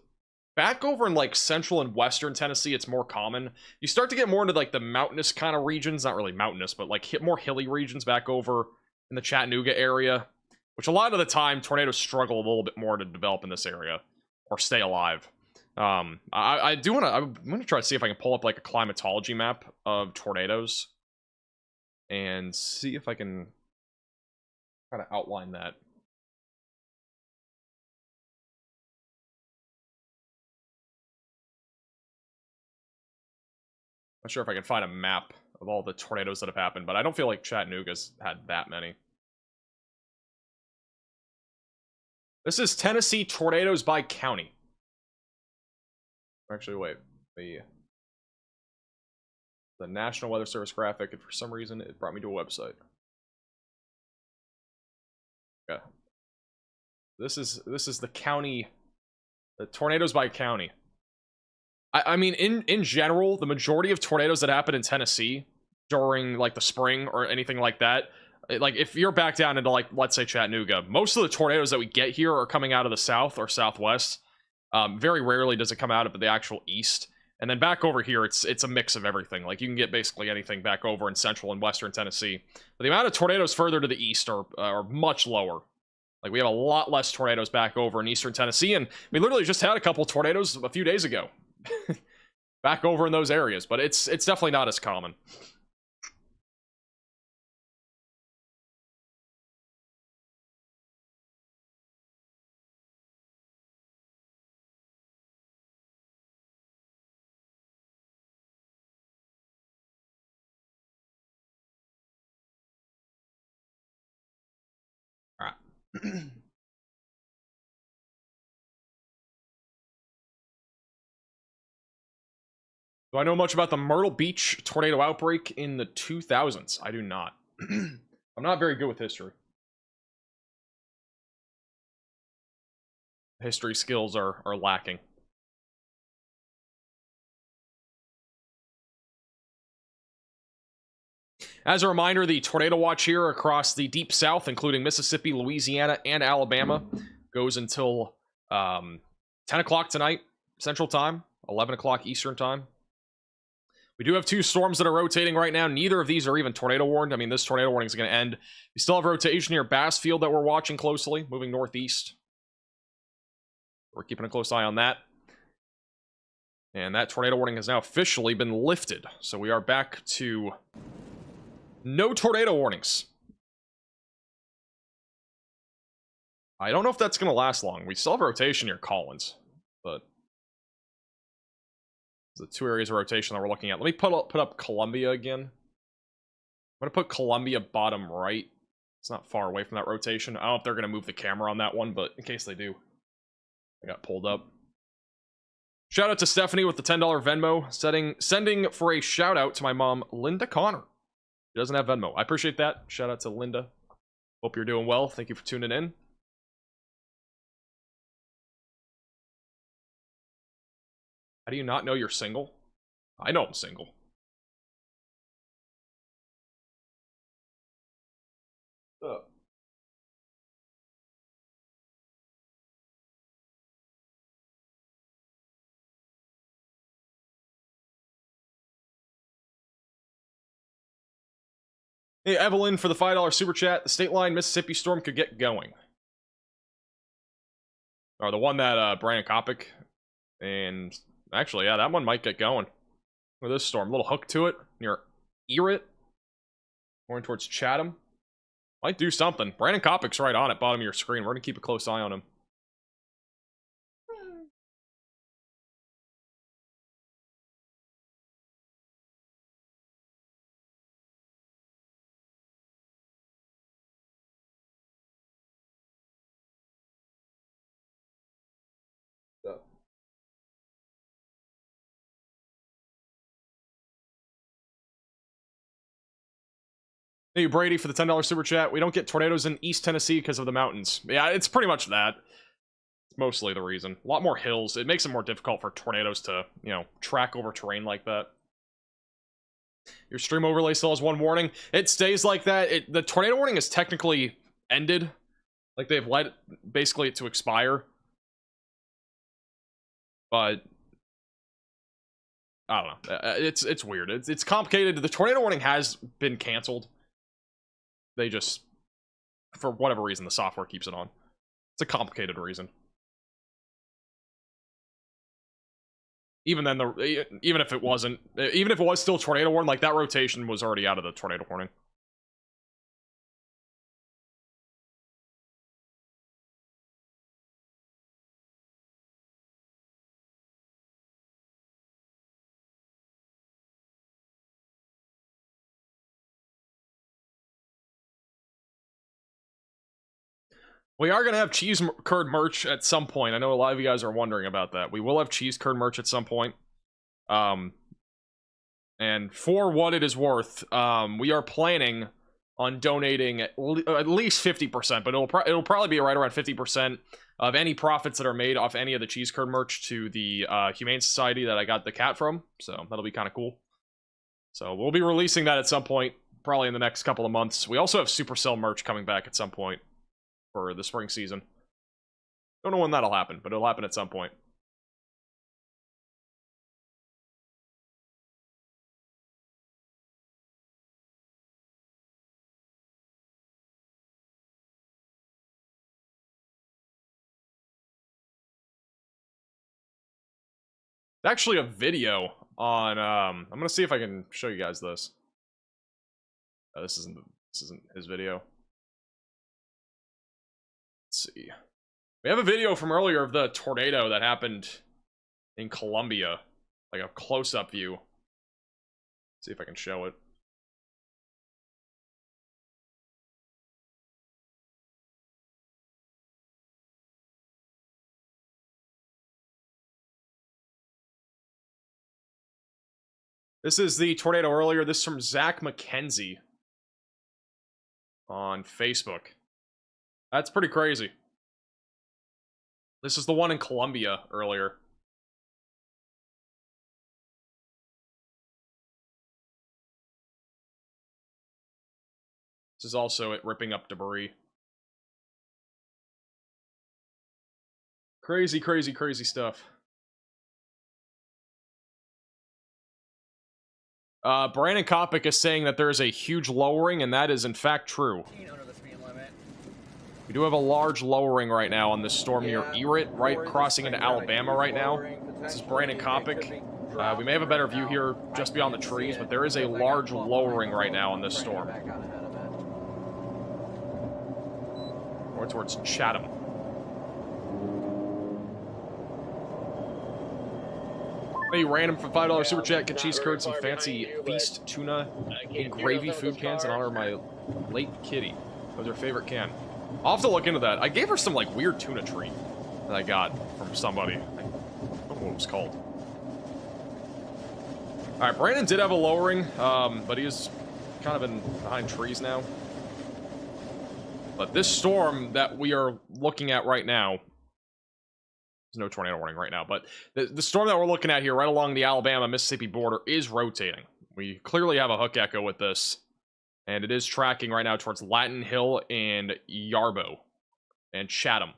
Back over in like central and western Tennessee, it's more common. You start to get more into like the mountainous kind of regions, not really mountainous, but like more hilly regions back over in the Chattanooga area, which a lot of the time tornadoes struggle a little bit more to develop in this area or stay alive. I'm gonna try to see if I can pull up like a climatology map of tornadoes and see if I can kind of outline that. Not sure if I can find a map of all the tornadoes that have happened, but I don't feel like Chattanooga's had that many. This is Tennessee tornadoes by county. Actually, wait. The National Weather Service graphic, and for some reason it brought me to a website. Yeah. This is the county, the tornadoes by county. I mean, in general, the majority of tornadoes that happen in Tennessee during, like, the spring or anything like that, like, if you're back down into, like, let's say Chattanooga, most of the tornadoes that we get here are coming out of the south or southwest. Very rarely does it come out of the actual east. And then back over here, it's a mix of everything. Like, you can get basically anything back over in central and western Tennessee. But the amount of tornadoes further to the east are much lower. Like, we have a lot less tornadoes back over in eastern Tennessee, and we literally just had a couple tornadoes a few days ago. Back over in those areas, but it's definitely not as common. Do I know much about the Myrtle Beach tornado outbreak in the 2000s? I do not. I'm not very good with history. History skills are lacking. As a reminder, the tornado watch here across the Deep South, including Mississippi, Louisiana, and Alabama, goes until 10 o'clock tonight, Central Time, 11 o'clock Eastern Time. We do have 2 storms that are rotating right now. Neither of these are even tornado warned. I mean, this tornado warning is going to end. We still have rotation near Bassfield that we're watching closely, moving northeast. We're keeping a close eye on that. And that tornado warning has now officially been lifted. So we are back to no tornado warnings. I don't know if that's going to last long. We still have rotation near Collins, but the 2 areas of rotation that we're looking at. Let me put up Columbia again. I'm going to put Columbia bottom right. It's not far away from that rotation. I don't know if they're going to move the camera on that one, but in case they do, I got pulled up. Shout out to Stephanie with the $10 Venmo, sending for a shout out to my mom, Linda Connor. She doesn't have Venmo. I appreciate that. Shout out to Linda. Hope you're doing well. Thank you for tuning in. How do you not know you're single? I know I'm single. Hey, Evelyn, for the $5 super chat, the State Line Mississippi storm could get going. Or the one that Brandon Kopic, and actually, yeah, that one might get going. With this storm, a little hook to it near Erith, going towards Chatham. Might do something. Brandon Kopic's right on it, bottom of your screen. We're gonna keep a close eye on him. Hey, Brady, for the $10 super chat. We don't get tornadoes in East Tennessee because of the mountains. Yeah, it's pretty much that. It's mostly the reason. A lot more hills. It makes it more difficult for tornadoes to, you know, track over terrain like that. Your stream overlay still has one warning. It stays like that. The tornado warning is technically ended. Like, they've let, basically, it to expire. But I don't know. It's weird. It's complicated. The tornado warning has been canceled. They just, for whatever reason, the software keeps it on. It's a complicated reason. Even then, even if it wasn't, even if it was still tornado warning, like that rotation was already out of the tornado warning. We are going to have cheese curd merch at some point. I know a lot of you guys are wondering about that. We will have cheese curd merch at some point. And for what it is worth, we are planning on donating at least 50%, but it'll probably be right around 50% of any profits that are made off any of the cheese curd merch to the Humane Society that I got the cat from. So that'll be kind of cool. So we'll be releasing that at some point, probably in the next couple of months. We also have Supercell merch coming back at some point for the spring season. Don't know when that'll happen, but it'll happen at some point. Actually a video on I'm gonna see if I can show you guys this. This isn't his video. Let's see. We have a video from earlier of the tornado that happened in Columbia, like a close-up view. Let's see if I can show it. This is the tornado earlier. This is from Zach McKenzie on Facebook. That's pretty crazy. This is the one in Colombia earlier. This is also it ripping up debris. Crazy, crazy, crazy stuff. Brandon Kopic is saying that there is a huge lowering, and that is in fact true. We do have a large lowering right now on this storm near Erith, right crossing into Alabama right now. This is Brandon Kopic. We may have a better view here just beyond the trees, but there is a large lowering right now on this storm. More towards Chatham. Hey, random for $5 super chat. Get cheese curds, some fancy feast tuna and gravy food cans in honor of my late kitty. That was her favorite can. I'll have to look into that. I gave her some like weird tuna treat that I got from somebody. I don't know what it was called. Alright, Brandon did have a lowering, but he is kind of behind trees now. But this storm that we are looking at right now, there's no tornado warning right now, but the storm that we're looking at here right along the Alabama-Mississippi border is rotating. We clearly have a hook echo with this, and it is tracking right now towards Latin Hill and Yarbo and Chatham.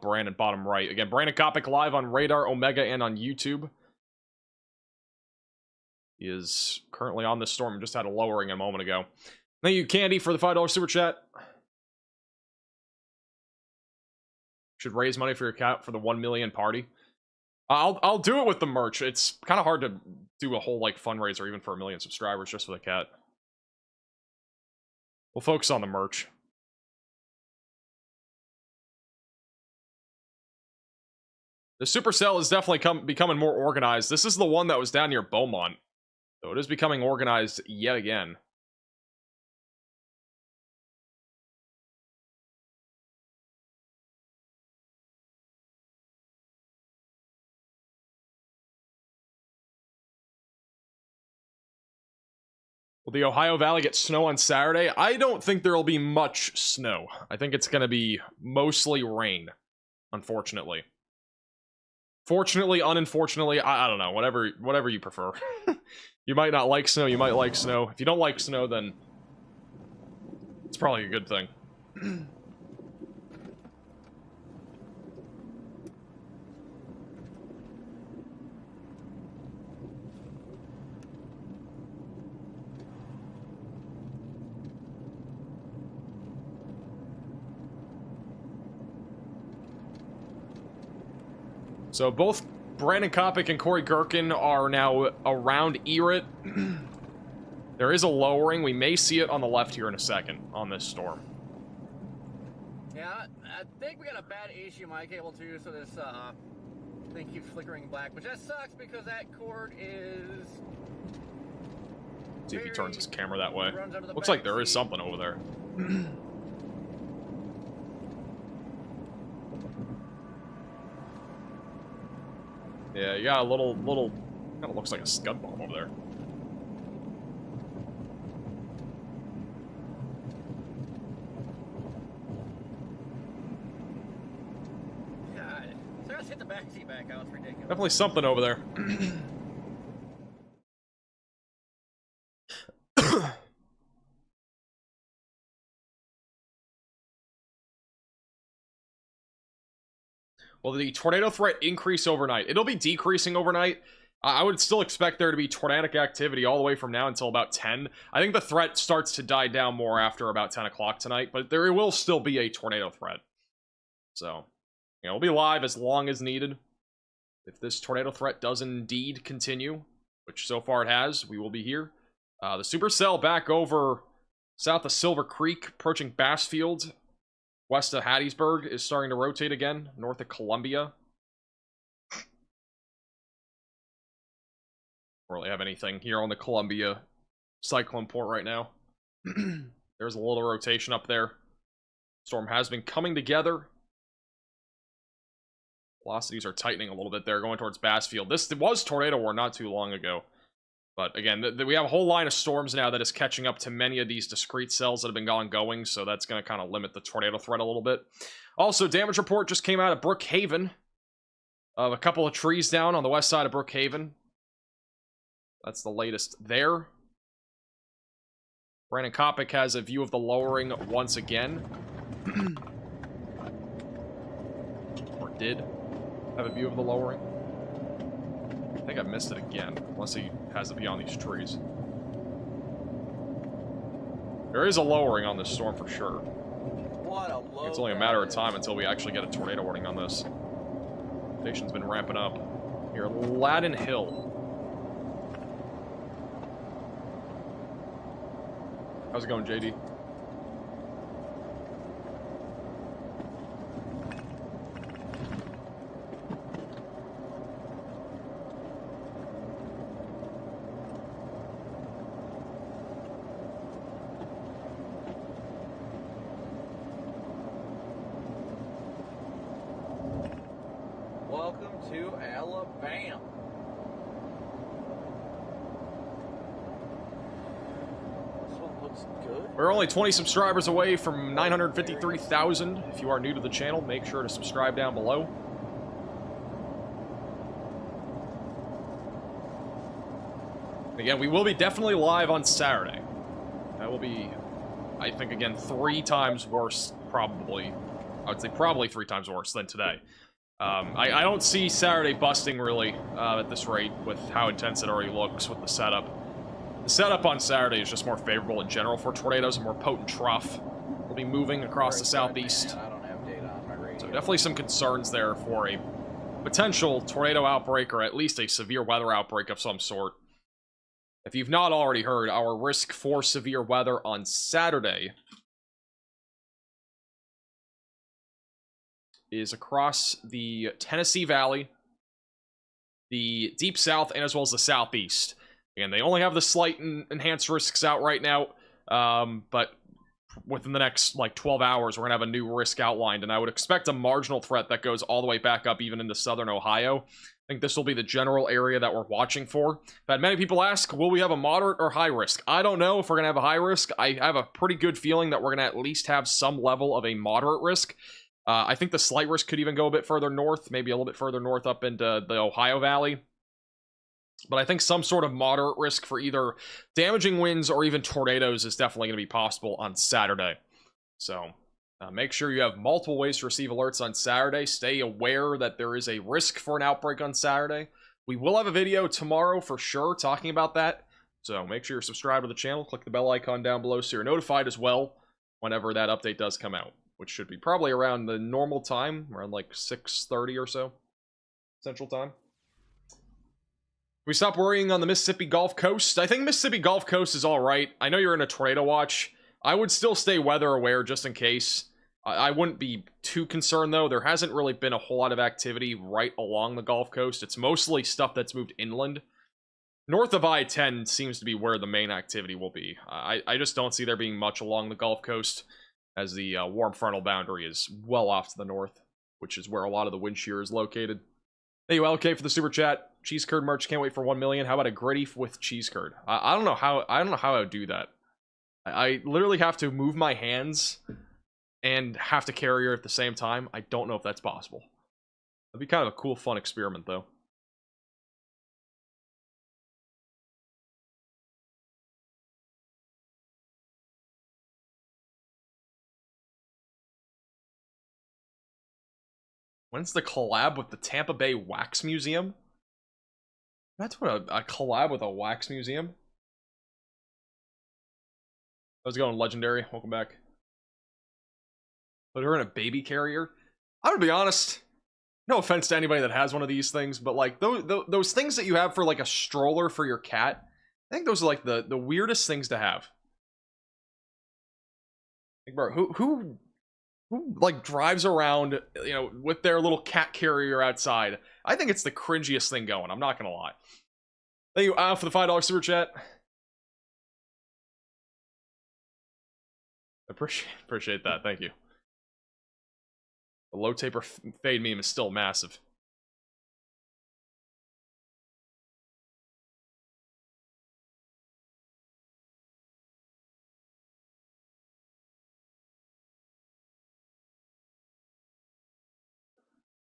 Brandon, bottom right. Again, Brandon Kopic live on Radar, Omega, and on YouTube. He is currently on this storm. Just had a lowering a moment ago. Thank you, Candy, for the $5 super chat. Should raise money for your cat for the 1 million party. I'll do it with the merch. It's kind of hard to do a whole like fundraiser even for 1 million subscribers just for the cat. We'll focus on the merch. The supercell is definitely becoming more organized. This is the one that was down near Beaumont. So it is becoming organized yet again. Will the Ohio Valley get snow on Saturday? I don't think there will be much snow. I think it's going to be mostly rain, unfortunately. Fortunately, unfortunately, I don't know. Whatever you prefer. You might not like snow, you might like snow. If you don't like snow, then it's probably a good thing. So both Brandon Kopic and Corey Gherkin are now around Erith. There is a lowering. We may see it on the left here in a second on this storm.
Yeah, I think we got a bad HDMI cable too, so this thing keeps flickering black, which that sucks because that cord is...
See if he turns his camera that way. Looks like there is something over there. Yeah, you got a little, kind of looks like a scud bomb over there.
God, so let's hit the backseat back out. It's ridiculous.
Definitely something over there. Will the tornado threat increase overnight? It'll be decreasing overnight. I would still expect there to be tornadic activity all the way from now until about 10. I think the threat starts to die down more after about 10 o'clock tonight, but there will still be a tornado threat. So, you know, we'll be live as long as needed. If this tornado threat does indeed continue, which so far it has, we will be here. The supercell back over south of Silver Creek, approaching Bassfield. West of Hattiesburg is starting to rotate again, north of Columbia. Don't really have anything here on the Columbia cyclone port right now. There's a little rotation up there. Storm has been coming together. Velocities are tightening a little bit there, going towards Bassfield. This was tornado warn not too long ago. But again, we have a whole line of storms now that is catching up to many of these discrete cells that have been ongoing, so that's going to kind of limit the tornado threat a little bit. Also, damage report just came out of Brookhaven of a couple of trees down on the west side of Brookhaven. That's the latest there. Brandon Kopic has a view of the lowering once again. Or did have a view of the lowering. I think I missed it again, unless he has it beyond these trees. There is a lowering on this storm for sure.
What a low.
It's only a matter of time until we actually get a tornado warning on this. Station's been ramping up. Here, Ladin Hill. How's it going, JD?
Welcome to Alabama. This one looks good.
We're only 20 subscribers away from 953,000. If you are new to the channel, make sure to subscribe down below. Again, we will be definitely live on Saturday. That will be, I think, again, 3 times worse, probably. I would say probably 3 times worse than today. I don't see Saturday busting, really, at this rate, with how intense it already looks with the setup. The setup on Saturday is just more favorable in general for tornadoes, a more potent trough. We'll be moving across the southeast.
I don't have data on my radio.
So definitely some concerns there for a potential tornado outbreak, or at least a severe weather outbreak of some sort. If you've not already heard, our risk for severe weather on Saturday is across the Tennessee Valley, the Deep South, and as well as the Southeast. Again, they only have the slight enhanced risks out right now, but within the next, 12 hours, we're going to have a new risk outlined, and I would expect a marginal threat that goes all the way back up even into southern Ohio. I think this will be the general area that we're watching for. I've had many people ask, will we have a moderate or high risk? I don't know if we're going to have a high risk. I have a pretty good feeling that we're going to at least have some level of a moderate risk. I think the slight risk could even go a bit further north, maybe a little bit further north up into the Ohio Valley. But I think some sort of moderate risk for either damaging winds or even tornadoes is definitely going to be possible on Saturday. So make sure you have multiple ways to receive alerts on Saturday. Stay aware that there is a risk for an outbreak on Saturday. We will have a video tomorrow for sure talking about that. So make sure you're subscribed to the channel. Click the bell icon down below so you're notified as well whenever that update does come out, which should be probably around the normal time, around 6:30 or so, Central Time. We stop worrying on the Mississippi Gulf Coast. I think Mississippi Gulf Coast is all right. I know you're in a tornado watch. I would still stay weather aware just in case. I wouldn't be too concerned, though. There hasn't really been a whole lot of activity right along the Gulf Coast. It's mostly stuff that's moved inland. North of I-10 seems to be where the main activity will be. I just don't see there being much along the Gulf Coast, as the warm frontal boundary is well off to the north, which is where a lot of the wind shear is located. Thank you, LK, for the super chat. Cheese curd merch, can't wait for 1 million. How about a gritty with cheese curd? I don't know how I would do that. I literally have to move my hands and have to carry her at the same time. I don't know if that's possible. That'd be kind of a cool, fun experiment, though. When's the collab with the Tampa Bay Wax Museum? That's what a collab with a wax museum. How's it going, Legendary? Welcome back. Put her in a baby carrier. I'm gonna be honest. No offense to anybody that has one of these things, but those things that you have for a stroller for your cat, I think those are the weirdest things to have. Bro, who drives around, with their little cat carrier outside? I think it's the cringiest thing going. I'm not gonna lie. Thank you, Al, for the $5 super chat. Appreciate that. Thank you. The low taper fade meme is still massive.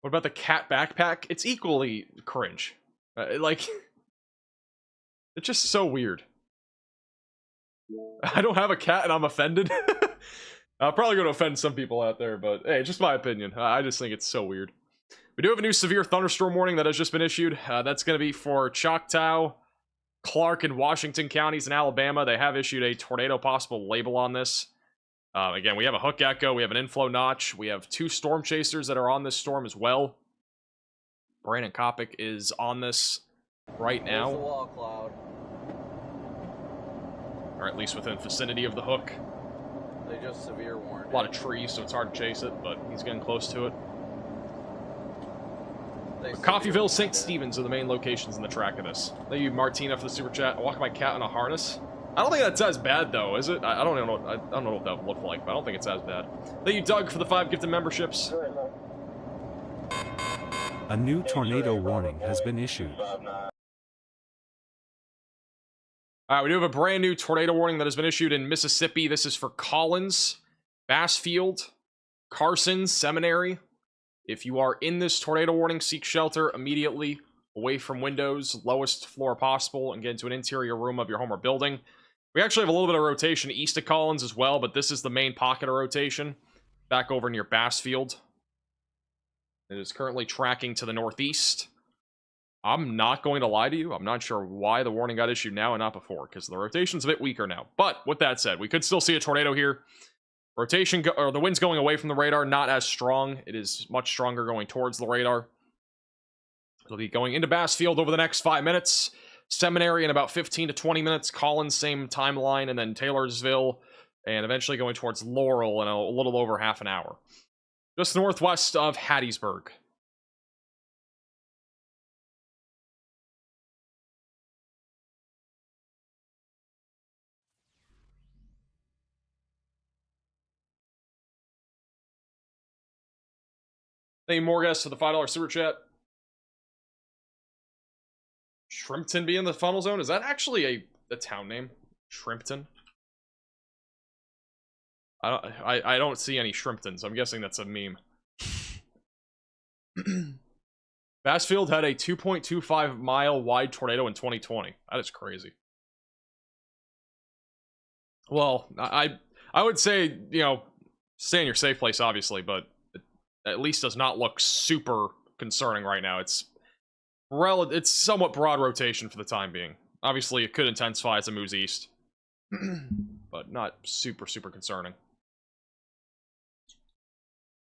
What about the cat backpack? It's equally cringe. Like, it's just so weird. I don't have a cat and I'm offended. I'm probably going to offend some people out there, but hey, just my opinion. I just think it's so weird. We do have a new severe thunderstorm warning that has just been issued. That's going to be for Choctaw, Clark, and Washington counties in Alabama. They have issued a tornado possible label on this. Again, we have a hook echo, we have an inflow notch, we have 2 storm chasers that are on this storm as well. Brandon Kopic is on this right now.
There's the wall cloud.
Or at least within vicinity of the hook.
They just severe warned.
A lot of trees, so it's hard to chase it, but he's getting close to it. Coffeyville, St. Stephen's are the main locations in the track of this. Thank you, Martina, for the super chat. I walk my cat in a harness. I don't think that's as bad, though, is it? I don't know. I don't know what that would look like, but I don't think it's as bad. Thank you, Doug, for the 5 gifted memberships.
A new tornado warning has been issued.
Alright, we do have a brand new tornado warning that has been issued in Mississippi. This is for Collins, Bassfield, Carson, Seminary. If you are in this tornado warning, seek shelter immediately, away from windows, lowest floor possible, and get into an interior room of your home or building. We actually have a little bit of rotation east of Collins as well, but this is the main pocket of rotation, back over near Bassfield. It is currently tracking to the northeast. I'm not going to lie to you. I'm not sure why the warning got issued now and not before, because the rotation's a bit weaker now. But with that said, we could still see a tornado here. Rotation, or the wind's going away from the radar, not as strong. It is much stronger going towards the radar. It'll be going into Bassfield over the next 5 minutes. Seminary in about 15 to 20 minutes. Collins, same timeline, and then Taylorsville, and eventually going towards Laurel in a little over half an hour. Just northwest of Hattiesburg. Thank you, Morgus, for the $5 super chat. Shrimpton be in the funnel zone? Is that actually a town name? Shrimpton? I don't see any Shrimptons, so I'm guessing that's a meme. Bassfield had a 2.25 mile wide tornado in 2020. That is crazy. Well, I would say, you know, stay in your safe place, obviously, but it at least does not look super concerning right now. It's somewhat broad rotation for the time being. Obviously, it could intensify as it moves east, but not super concerning.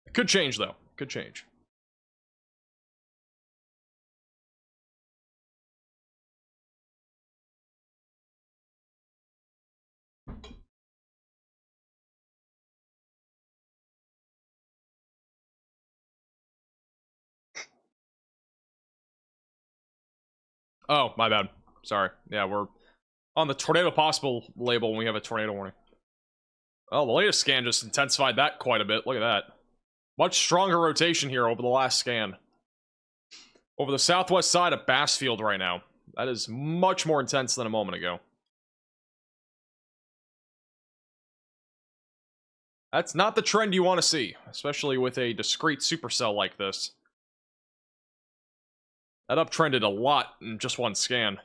It could change, though. Could change. Oh, my bad. Sorry. Yeah, we're on the tornado possible label when we have a tornado warning. Oh, the latest scan just intensified that quite a bit. Look at that. Much stronger rotation here over the last scan. Over the southwest side of Bassfield right now. That is much more intense than a moment ago. That's not the trend you want to see, especially with a discrete supercell like this. That uptrended a lot in just one scan.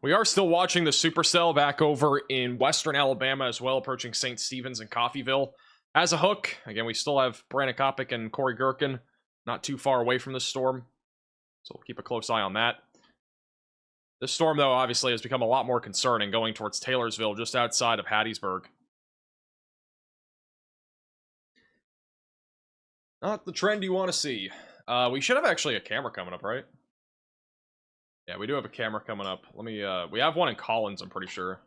We are still watching the supercell back over in western Alabama as well, approaching St. Stephen's and Coffeyville. As a hook, again, we still have Brandon Kopic and Corey Gherkin not too far away from the storm, so we'll keep a close eye on that. This storm, though, obviously has become a lot more concerning, going towards Taylorsville, just outside of Hattiesburg. Not the trend you want to see. We should have actually a camera coming up, right? Yeah, we do have a camera coming up. Let me, we have one in Collins, I'm pretty sure.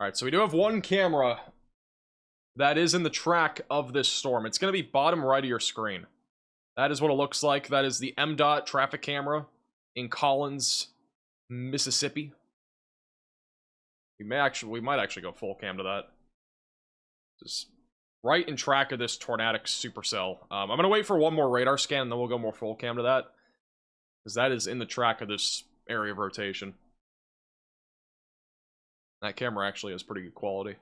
Alright, so we do have one camera that is in the track of this storm. It's going to be bottom right of your screen. That is what it looks like. That is the MDOT traffic camera in Collins, Mississippi. We might actually go full cam to that. Just right in track of this tornadic supercell. I'm going to wait for one more radar scan, and then we'll go more full cam to that. Because that is in the track of this area of rotation. That camera actually has pretty good quality.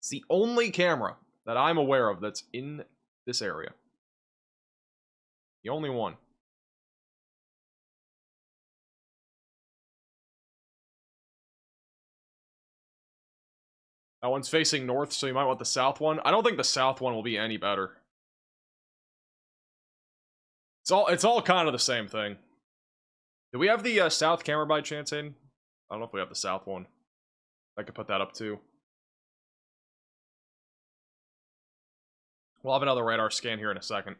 It's the only camera that I'm aware of that's in this area. The only one. That one's facing north, so you might want the south one. I don't think the south one will be any better. It's all kind of the same thing. Do we have the south camera by chance, Aiden? I don't know if we have the south one. I could put that up too. We'll have another radar scan here in a second.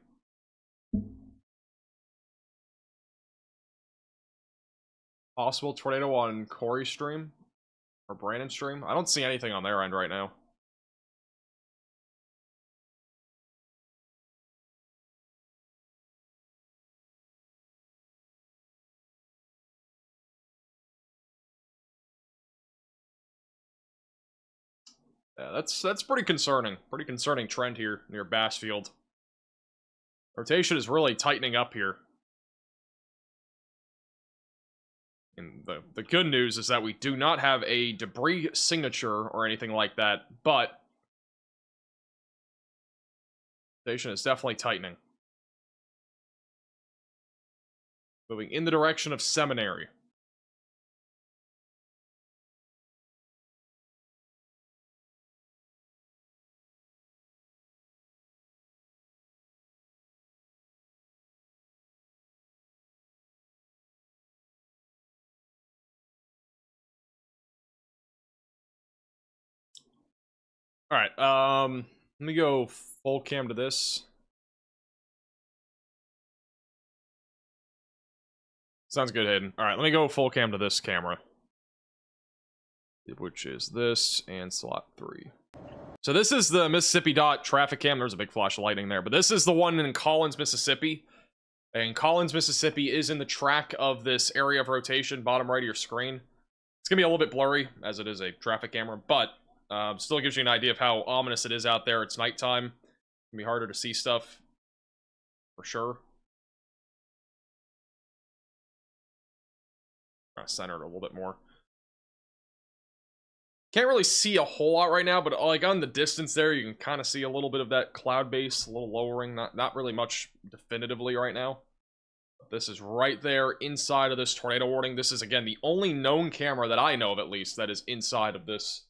Possible tornado on Corey's stream? Or Brandon's stream? I don't see anything on their end right now. Yeah, that's pretty concerning. Pretty concerning trend here near Bassfield. Rotation is really tightening up here. And the good news is that we do not have a debris signature or anything like that, but rotation is definitely tightening. Moving in the direction of Seminary. Alright, let me go full cam to this. Sounds good, Hayden. Alright, let me go full cam to this camera. Which is this, and slot 3. So this is the Mississippi dot traffic cam. There's a big flash of lightning there. But this is the one in Collins, Mississippi. And Collins, Mississippi is in the track of this area of rotation, bottom right of your screen. It's going to be a little bit blurry, as it is a traffic camera, but still gives you an idea of how ominous it is out there. It's nighttime. It's going to be harder to see stuff, for sure. I'm going to center it a little bit more. Can't really see a whole lot right now, but like on the distance there, you can kind of see a little bit of that cloud base, a little lowering, not really much definitively right now. But this is right there inside of this tornado warning. This is, again, the only known camera that I know of, at least, that is inside of this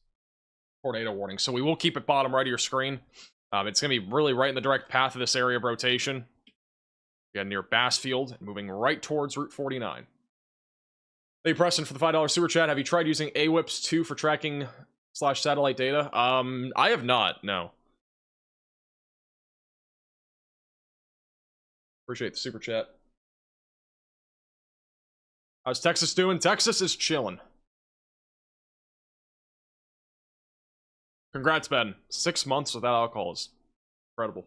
tornado warning. So we will keep it bottom right of your screen. It's going to be really right in the direct path of this area of rotation. Again, near Bassfield, moving right towards Route 49. Hey, Preston, for the $5 super chat. Have you tried using AWIPS 2 for tracking / satellite data? I have not, no. Appreciate the super chat. How's Texas doing? Texas is chilling. Congrats, Ben. 6 months without alcohol is incredible.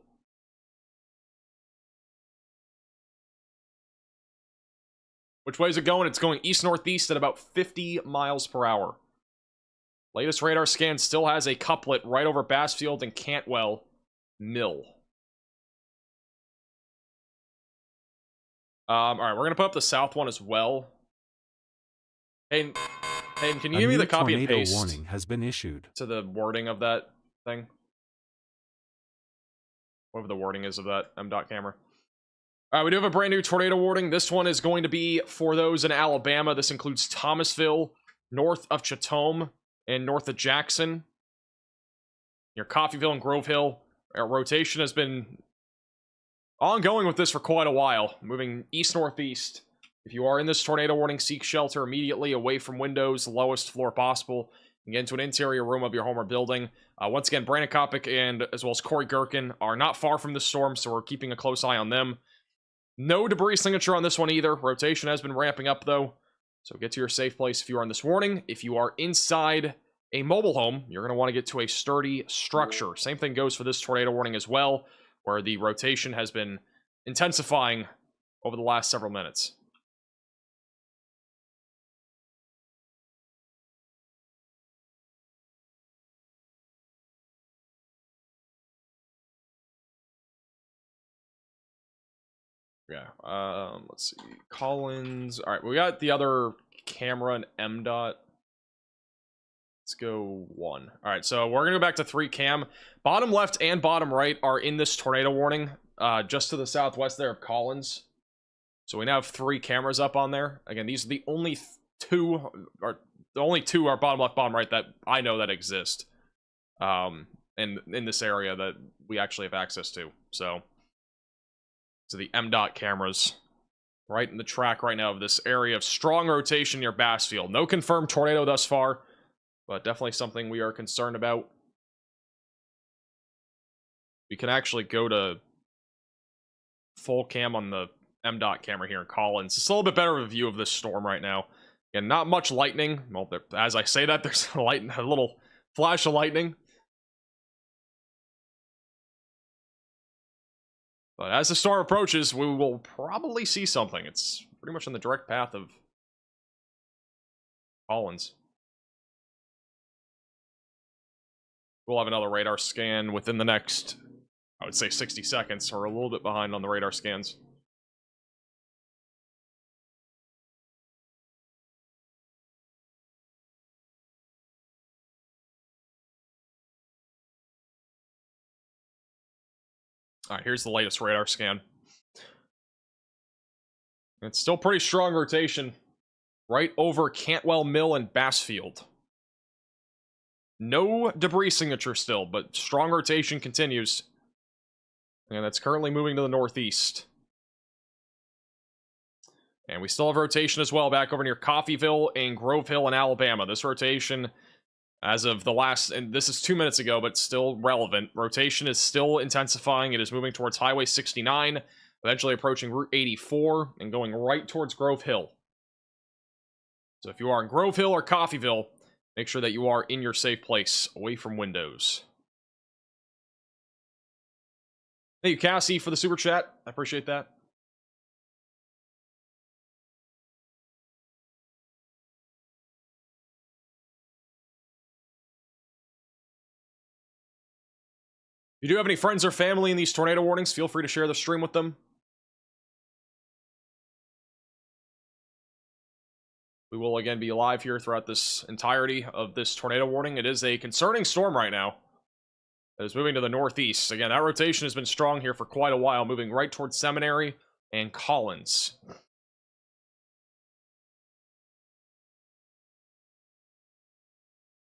Which way is it going? It's going east-northeast at about 50 miles per hour. Latest radar scan still has a couplet right over Bassfield and Cantwell Mill. Alright, we're going to put up the south one as well. Hey, can you give me the copy and paste
warning has been issued
to the wording of that thing? Whatever the wording is of that M.dot camera. Alright, we do have a brand new tornado warning. This one is going to be for those in Alabama. This includes Thomasville, north of Chatham, and north of Jackson. Near Coffeyville and Grove Hill. Our rotation has been ongoing with this for quite a while. Moving east-northeast. If you are in this tornado warning, seek shelter immediately away from windows, lowest floor possible, and get into an interior room of your home or building. Once again, Brandon Kopic and as well as Corey Gherkin are not far from the storm, so we're keeping a close eye on them. No debris signature on this one either. Rotation has been ramping up, though. So get to your safe place if you are on this warning. If you are inside a mobile home, you're going to want to get to a sturdy structure. Same thing goes for this tornado warning as well, where the rotation has been intensifying over the last several minutes. Yeah. Let's see. Collins. All right, we got the other camera and MDOT. Let's go 1. All right, so we're gonna go back to 3 cam. Bottom left and bottom right are in this tornado warning, just to the southwest there of Collins. So we now have 3 cameras up on there. Again, these are the only two are bottom left, bottom right that I know that exist. In this area that we actually have access to. So the MDOT cameras right in the track right now of this area of strong rotation near Bassfield. No confirmed tornado thus far, but definitely something we are concerned about. We can actually go to full cam on the MDOT camera here in Collins. It's a little bit better of a view of this storm right now. And not much lightning. Well, as I say that, there's a little flash of lightning. But as the storm approaches, we will probably see something. It's pretty much in the direct path of Collins. We'll have another radar scan within the next, I would say, 60 seconds, or a little bit behind on the radar scans. Alright, here's the latest radar scan. It's still pretty strong rotation. Right over Cantwell Mill and Bassfield. No debris signature still, but strong rotation continues. And that's currently moving to the northeast. And we still have rotation as well back over near Coffeyville and Grove Hill in Alabama. This rotation, as of the last, and this is 2 minutes ago, but still relevant. Rotation is still intensifying. It is moving towards Highway 69, eventually approaching Route 84, and going right towards Grove Hill. So if you are in Grove Hill or Coffeyville, make sure that you are in your safe place, away from windows. Thank you, Cassie, for the super chat. I appreciate that. If you do have any friends or family in these tornado warnings, feel free to share the stream with them. We will again be live here throughout this entirety of this tornado warning. It is a concerning storm right now. It is moving to the northeast. Again, that rotation has been strong here for quite a while, moving right towards Seminary and Collins.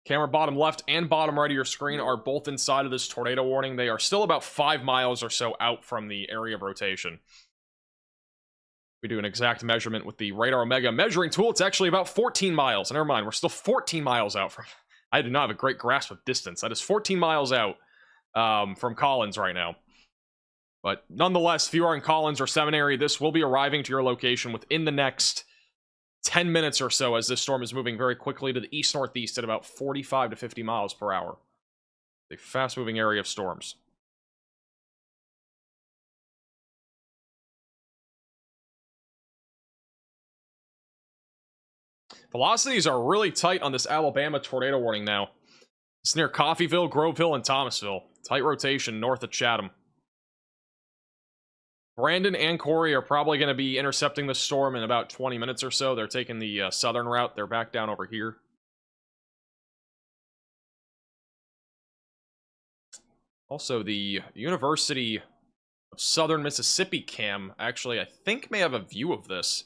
Camera bottom left and bottom right of your screen are both inside of this tornado warning. They are still about 5 miles or so out from the area of rotation. We do an exact measurement with the Radar Omega measuring tool. It's actually about 14 miles. Never mind, we're still 14 miles out from... I do not have a great grasp of distance. That is 14 miles out from Collins right now. But nonetheless, if you are in Collins or Seminary, this will be arriving to your location within the next 10 minutes or so, as this storm is moving very quickly to the east-northeast at about 45 to 50 miles per hour. A fast-moving area of storms. Velocities are really tight on this Alabama tornado warning now. It's near Coffeyville, Grove Hill, and Thomasville. Tight rotation north of Chatham. Brandon and Corey are probably going to be intercepting the storm in about 20 minutes or so. They're taking the southern route. They're back down over here. Also, the University of Southern Mississippi cam, actually, I think may have a view of this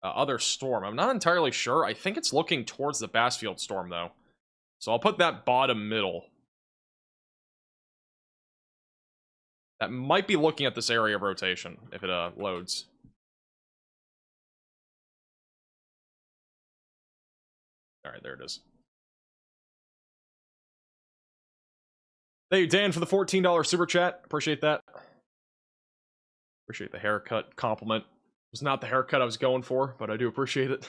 other storm. I'm not entirely sure. I think it's looking towards the Bassfield storm, though. So I'll put that bottom middle. That might be looking at this area of rotation, if it loads. Alright, there it is. Thank you, Dan, for the $14 super chat. Appreciate that. Appreciate the haircut compliment. It was not the haircut I was going for, but I do appreciate it.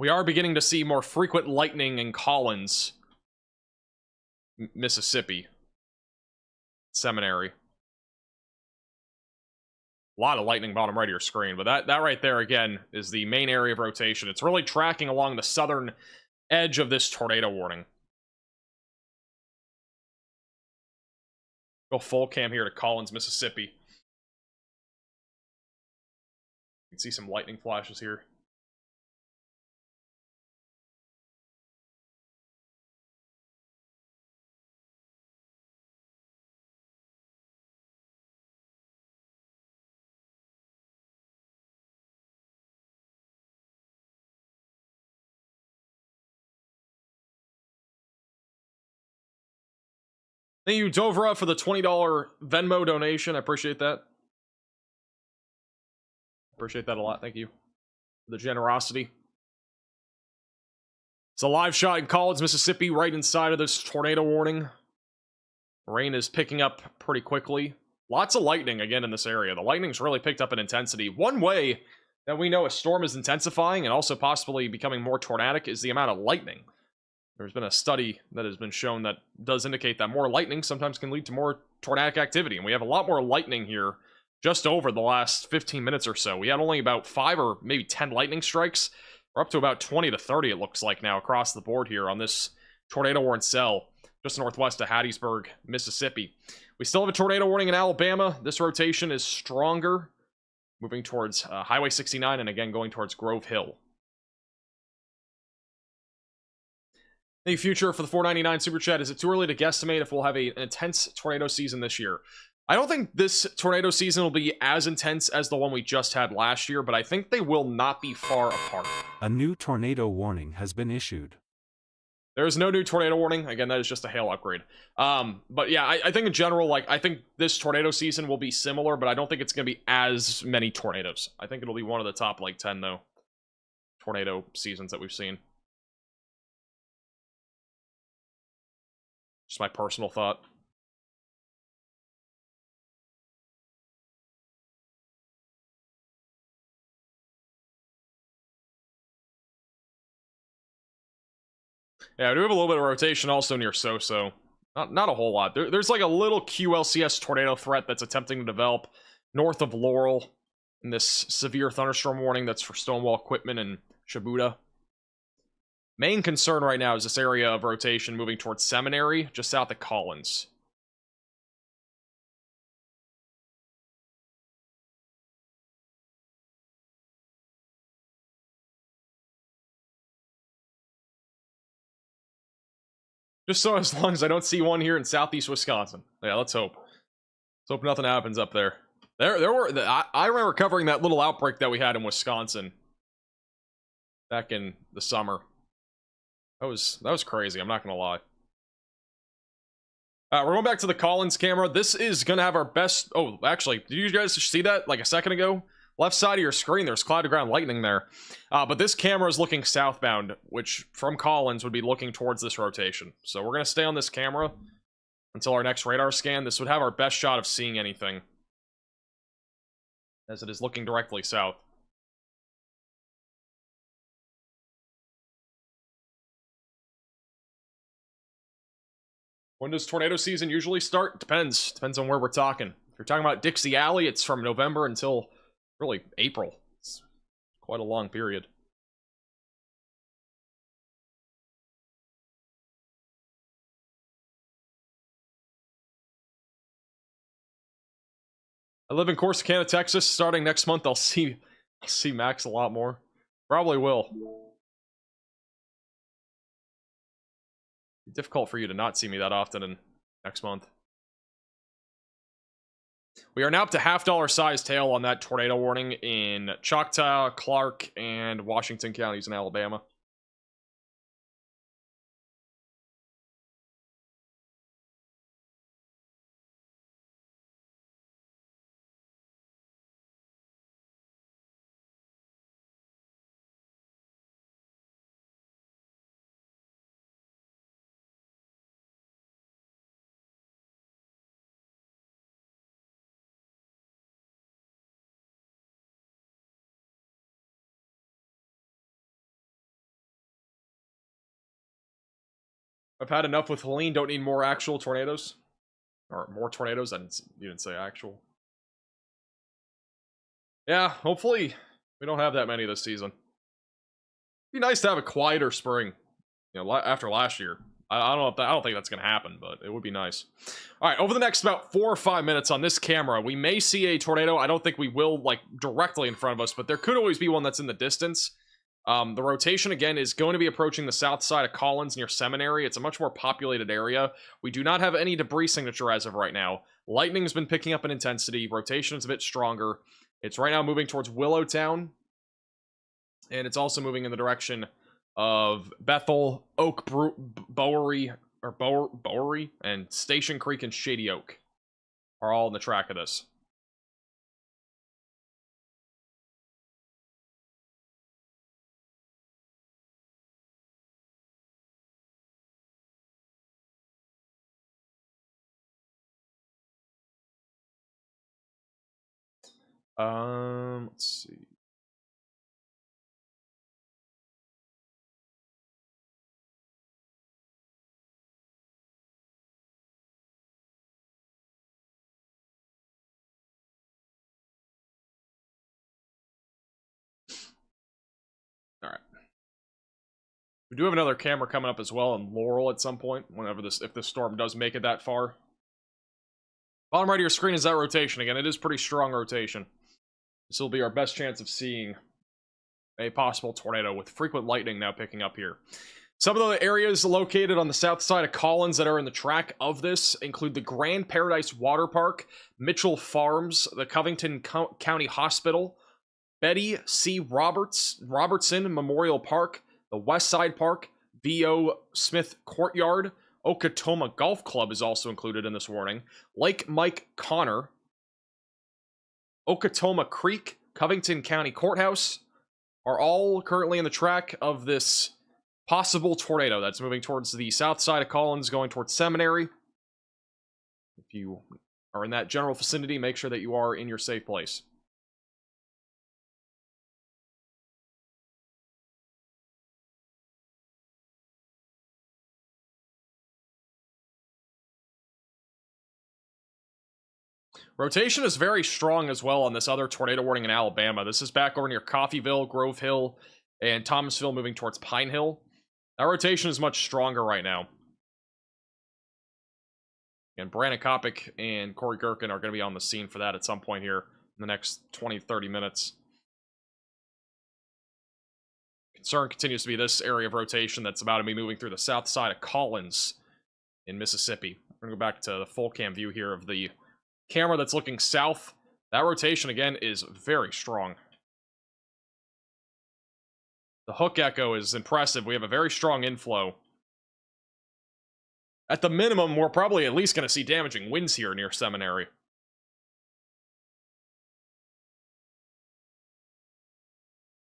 We are beginning to see more frequent lightning in Collins, Mississippi. Seminary. A lot of lightning bottom right of your screen, but that right there, again, is the main area of rotation. It's really tracking along the southern edge of this tornado warning. Go full cam here to Collins, Mississippi. You can see some lightning flashes here. Thank you, Dovra, for the $20 Venmo donation. I appreciate that. Appreciate that a lot. Thank you for the generosity. It's a live shot in Collins, Mississippi, right inside of this tornado warning. Rain is picking up pretty quickly. Lots of lightning again in this area. The lightning's really picked up in intensity. One way that we know a storm is intensifying and also possibly becoming more tornadic is the amount of lightning. There's been a study that has been shown that does indicate that more lightning sometimes can lead to more tornadic activity. And we have a lot more lightning here just over the last 15 minutes or so. We had only about 5 or maybe 10 lightning strikes. We're up to about 20 to 30, it looks like now, across the board here on this tornado warning cell just northwest of Hattiesburg, Mississippi. We still have a tornado warning in Alabama. This rotation is stronger, moving towards Highway 69 and again going towards Grove Hill. The future for the $4.99 Super Chat. Is it too early to guesstimate if we'll have an intense tornado season this year? I don't think this tornado season will be as intense as the one we just had last year, but I think they will not be far apart.
A new tornado warning has been issued.
There is no new tornado warning. Again, that is just a hail upgrade. But yeah, I think in general, like, I think this tornado season will be similar, but I don't think it's going to be as many tornadoes. I think it'll be one of the top, like, 10, though, tornado seasons that we've seen. Just my personal thought. Yeah, I do have a little bit of rotation also near So-So. Not a whole lot. There's like a little QLCS tornado threat that's attempting to develop north of Laurel in this severe thunderstorm warning that's for Stonewall Equipment and Shibuya. Main concern right now is this area of rotation moving towards Seminary, just south of Collins. Just so as long as I don't see one here in southeast Wisconsin. Yeah, let's hope. Let's hope nothing happens up there. I remember covering that little outbreak that we had in Wisconsin back in the summer. That was crazy, I'm not gonna lie. We're going back to the Collins camera. This is gonna have our best... Oh, actually, did you guys see that like a second ago? Left side of your screen, there's cloud-to-ground lightning there. But this camera is looking southbound, which from Collins would be looking towards this rotation. So we're gonna stay on this camera until our next radar scan. This would have our best shot of seeing anything, as it is looking directly south. When does tornado season usually start? Depends. Depends on where we're talking. If you're talking about Dixie Alley, it's from November until really April. It's quite a long period. I live in Corsicana, Texas. Starting next month, I'll see Max a lot more. Probably will. Difficult for you to not see me that often in next month. We are now up to $half size tail on that tornado warning in Choctaw, Clark, and Washington counties in Alabama. I've had enough with Helene. Don't need more actual tornadoes. Or more tornadoes. You didn't say actual. Yeah, hopefully we don't have that many this season. It'd be nice to have a quieter spring. You know, after last year. I don't know if I don't think that's going to happen, but it would be nice. All right, over the next about 4 or 5 minutes on this camera, we may see a tornado. I don't think we will, like, directly in front of us, but there could always be one that's in the distance. The rotation, again, is going to be approaching the south side of Collins near Seminary. It's a much more populated area. We do not have any debris signature as of right now. Lightning has been picking up in intensity. Rotation is a bit stronger. It's right now moving towards Willowtown. And it's also moving in the direction of Bethel, Bowery, and Station Creek and Shady Oak are all in the track of this. Let's see. All right. We do have another camera coming up as well in Laurel at some point, whenever if this storm does make it that far. Bottom right of your screen is that rotation. Again, it is pretty strong rotation. This will be our best chance of seeing a possible tornado with frequent lightning now picking up here. Some of the areas located on the south side of Collins that are in the track of this include the Grand Paradise Water Park, Mitchell Farms, the Covington County Hospital, Betty C. Robertson Memorial Park, the West Side Park, V.O. Smith Courtyard, Okatoma Golf Club is also included in this warning, Lake Mike Connor, Okatoma Creek, Covington County Courthouse are all currently in the track of this possible tornado that's moving towards the south side of Collins, going towards Seminary. If you are in that general vicinity, make sure that you are in your safe place. Rotation is very strong as well on this other tornado warning in Alabama. This is back over near Coffeyville, Grove Hill, and Thomasville moving towards Pine Hill. That rotation is much stronger right now. And Brandon Kopic and Corey Gherkin are going to be on the scene for that at some point here in the next 20-30 minutes. Concern continues to be this area of rotation that's about to be moving through the south side of Collins in Mississippi. We're going to go back to the full cam view here of the camera that's looking south. That rotation, again, is very strong. The hook echo is impressive. We have a very strong inflow. At the minimum, we're probably at least going to see damaging winds here near Seminary.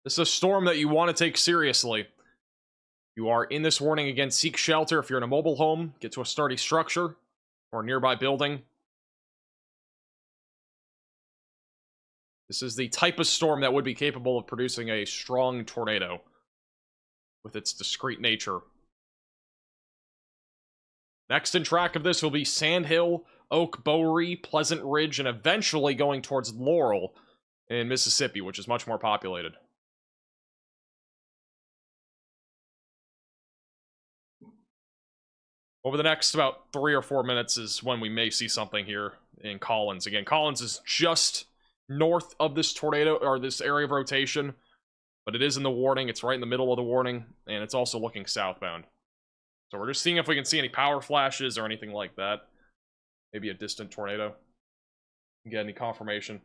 This is a storm that you want to take seriously. You are in this warning, again, seek shelter. If you're in a mobile home, get to a sturdy structure or a nearby building. This is the type of storm that would be capable of producing a strong tornado with its discrete nature. Next in track of this will be Sandhill, Oak, Bowery, Pleasant Ridge, and eventually going towards Laurel in Mississippi, which is much more populated. Over the next about 3 or 4 minutes is when we may see something here in Collins. Again, Collins is just north of this tornado, or this area of rotation, but it is in the warning. It's right in the middle of the warning, and it's also looking southbound. So we're just seeing if we can see any power flashes or anything like that. Maybe a distant tornado. Get any confirmation.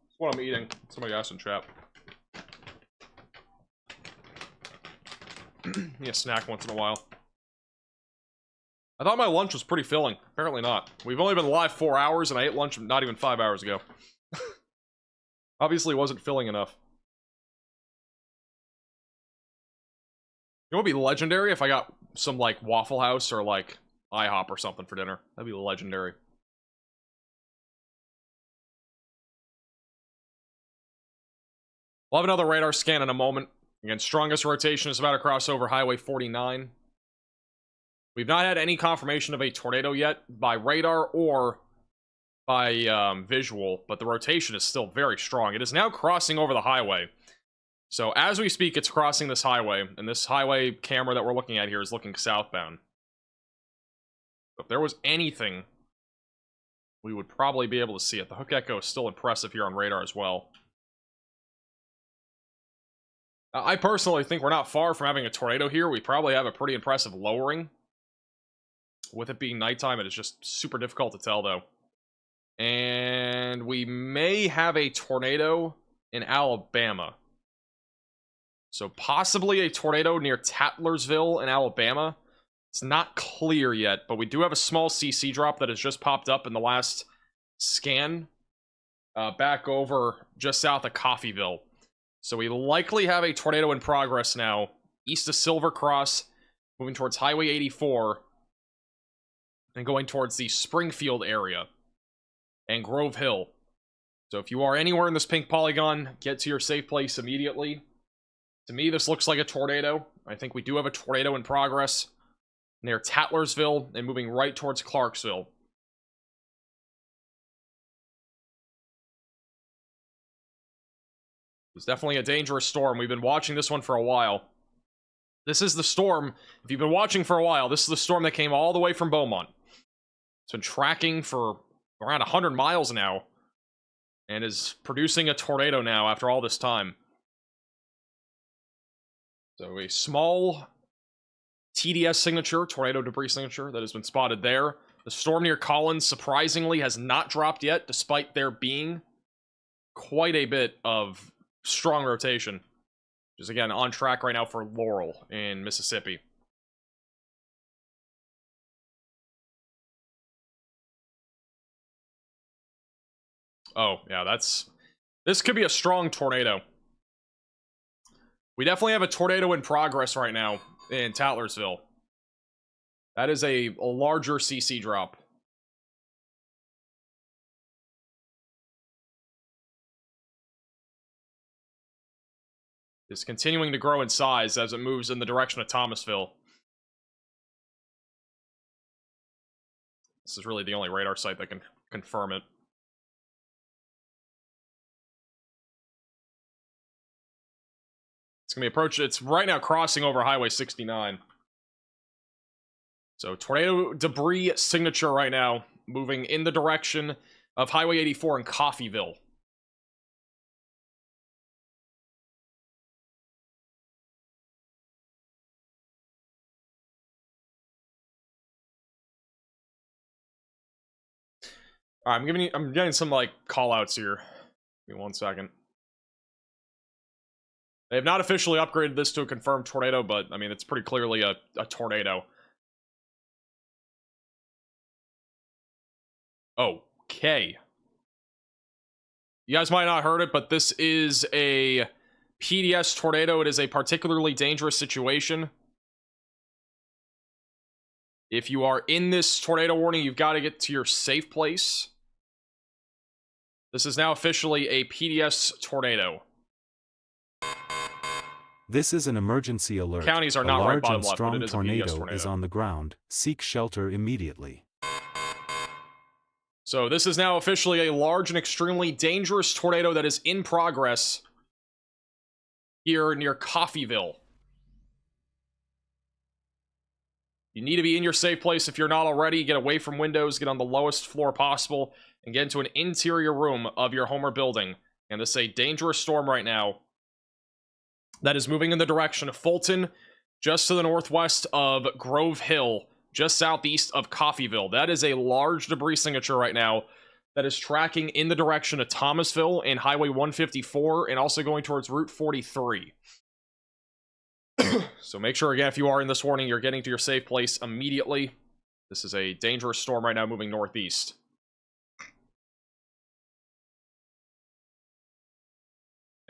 That's what I'm eating. Somebody asked in chat. Yeah, snack once in a while. I thought my lunch was pretty filling. Apparently not. We've only been live 4 hours, and I ate lunch not even 5 hours ago. Obviously wasn't filling enough. It would be legendary if I got some, like, Waffle House or, like, IHOP or something for dinner. That'd be legendary. We'll have another radar scan in a moment. Again, strongest rotation is about to cross over Highway 49. We've not had any confirmation of a tornado yet by radar or by visual, but the rotation is still very strong. It is now crossing over the highway. So as we speak, it's crossing this highway, and this highway camera that we're looking at here is looking southbound. If there was anything, we would probably be able to see it. The Hook Echo is still impressive here on radar as well. I personally think we're not far from having a tornado here. We probably have a pretty impressive lowering. With it being nighttime, it is just super difficult to tell, though. And we may have a tornado in Alabama. So possibly a tornado near Tatlersville in Alabama. It's not clear yet, but we do have a small CC drop that has just popped up in the last scan. Back over just south of Coffeyville. So we likely have a tornado in progress now. East of Silver Cross, moving towards Highway 84. And going towards the Springfield area. And Grove Hill. So if you are anywhere in this pink polygon, get to your safe place immediately. To me, this looks like a tornado. I think we do have a tornado in progress near Tatlersville and moving right towards Clarksville. It's definitely a dangerous storm. We've been watching this one for a while. This is the storm. If you've been watching for a while, this is the storm that came all the way from Beaumont. It's been tracking for around 100 miles now. And is producing a tornado now after all this time. So a small TDS signature, tornado debris signature, that has been spotted there. The storm near Collins, surprisingly, has not dropped yet, despite there being quite a bit of strong rotation. Which is, again, on track right now for Laurel in Mississippi. Oh, yeah, this could be a strong tornado. We definitely have a tornado in progress right now in Tatlersville. That is a larger CC drop. It's continuing to grow in size as it moves in the direction of Thomasville. This is really the only radar site that can confirm it. It's going to be it's right now crossing over Highway 69. So tornado debris signature right now, moving in the direction of Highway 84 in Coffeyville. Alright, I'm getting some, like, call-outs here. Give me 1 second. They have not officially upgraded this to a confirmed tornado, but, I mean, it's pretty clearly a tornado. Okay. You guys might not have heard it, but this is a PDS tornado. It is a particularly dangerous situation. If you are in this tornado warning, you've got to get to your safe place. This is now officially a PDS tornado.
This is an emergency alert.
Counties are not
a
right
large
bottom
and
left,
strong
but it is a PDS
tornado is on the ground. Seek shelter immediately.
So this is now officially a large and extremely dangerous tornado that is in progress here near Coffeyville. You need to be in your safe place if you're not already. Get away from windows, get on the lowest floor possible, and get into an interior room of your home or building. And this is a dangerous storm right now that is moving in the direction of Fulton, just to the northwest of Grove Hill, just southeast of Coffeyville. That is a large debris signature right now that is tracking in the direction of Thomasville and Highway 154, and also going towards Route 43. So make sure, again, if you are in this warning, you're getting to your safe place immediately. This is a dangerous storm right now moving northeast.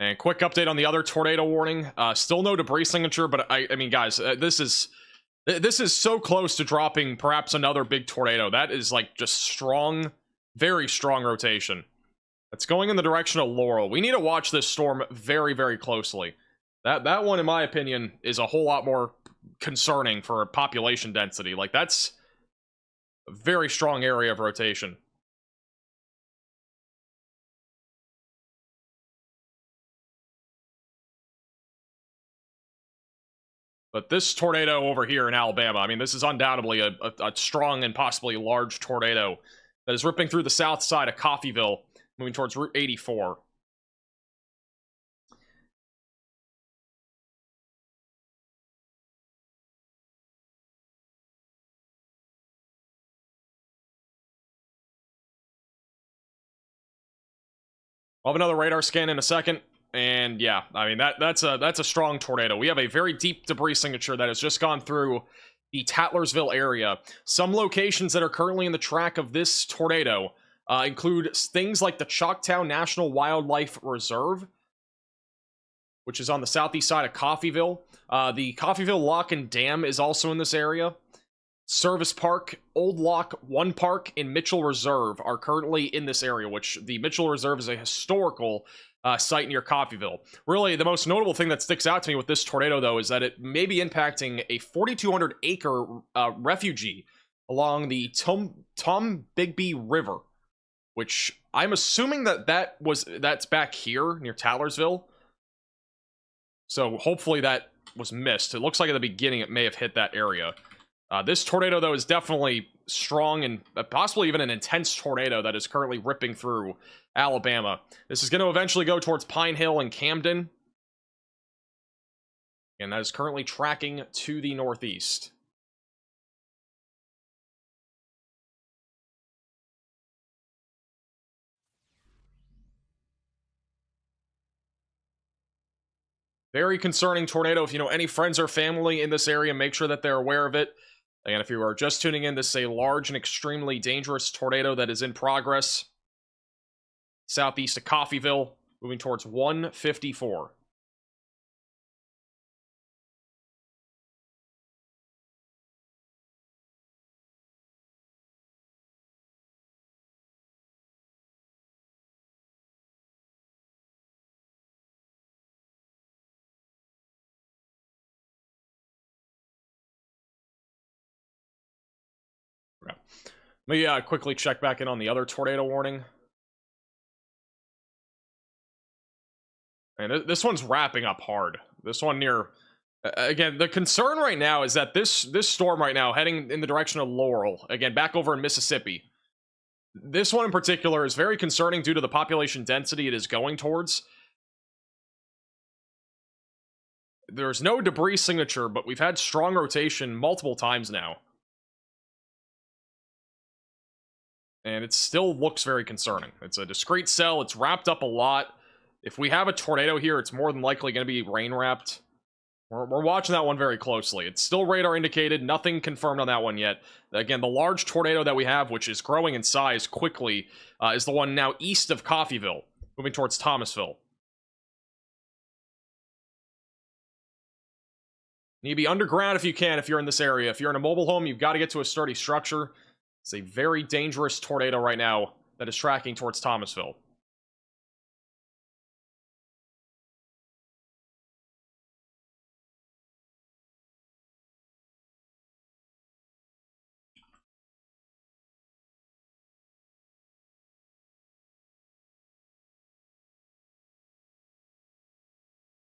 And quick update on the other tornado warning. Still no debris signature, but I mean, guys, this is so close to dropping perhaps another big tornado. That is like just strong, very strong rotation. It's going in the direction of Laurel. We need to watch this storm very, very closely. That one, in my opinion, is a whole lot more concerning for population density. Like, that's a very strong area of rotation. But this tornado over here in Alabama, I mean, this is undoubtedly a strong and possibly large tornado that is ripping through the south side of Coffeyville, moving towards Route 84. I'll have another radar scan in a second. And yeah, I mean, that's a strong tornado. We have a very deep debris signature that has just gone through the Tatlersville area. Some locations that are currently in the track of this tornado include things like the Choctaw National Wildlife Reserve, which is on the southeast side of Coffeyville. The Coffeyville Lock and Dam is also in this area. Service Park, Old Lock 1 Park, and Mitchell Reserve are currently in this area, which the Mitchell Reserve is a historical site near Coffeyville. Really, the most notable thing that sticks out to me with this tornado, though, is that it may be impacting a 4,200-acre refugee along the Tombigbee River, which I'm assuming that's back here near Tatlersville. So hopefully that was missed. It looks like at the beginning it may have hit that area. This tornado, though, is definitely strong and possibly even an intense tornado that is currently ripping through Alabama. This is going to eventually go towards Pine Hill and Camden. And that is currently tracking to the northeast. Very concerning tornado. If you know any friends or family in this area, make sure that they're aware of it. And if you are just tuning in, this is a large and extremely dangerous tornado that is in progress. Southeast of Coffeyville, moving towards 154. Let me quickly check back in on the other tornado warning. And this one's wrapping up hard. This one near... Again, the concern right now is that this storm right now, heading in the direction of Laurel, again, back over in Mississippi. This one in particular is very concerning due to the population density it is going towards. There's no debris signature, but we've had strong rotation multiple times now. And it still looks very concerning. It's a discrete cell. It's wrapped up a lot. If we have a tornado here, it's more than likely going to be rain-wrapped. We're watching that one very closely. It's still radar indicated. Nothing confirmed on that one yet. Again, the large tornado that we have, which is growing in size quickly, is the one now east of Coffeyville, moving towards Thomasville. You need to be underground if you can, if you're in this area. If you're in a mobile home, you've got to get to a sturdy structure. It's a very dangerous tornado right now that is tracking towards Thomasville.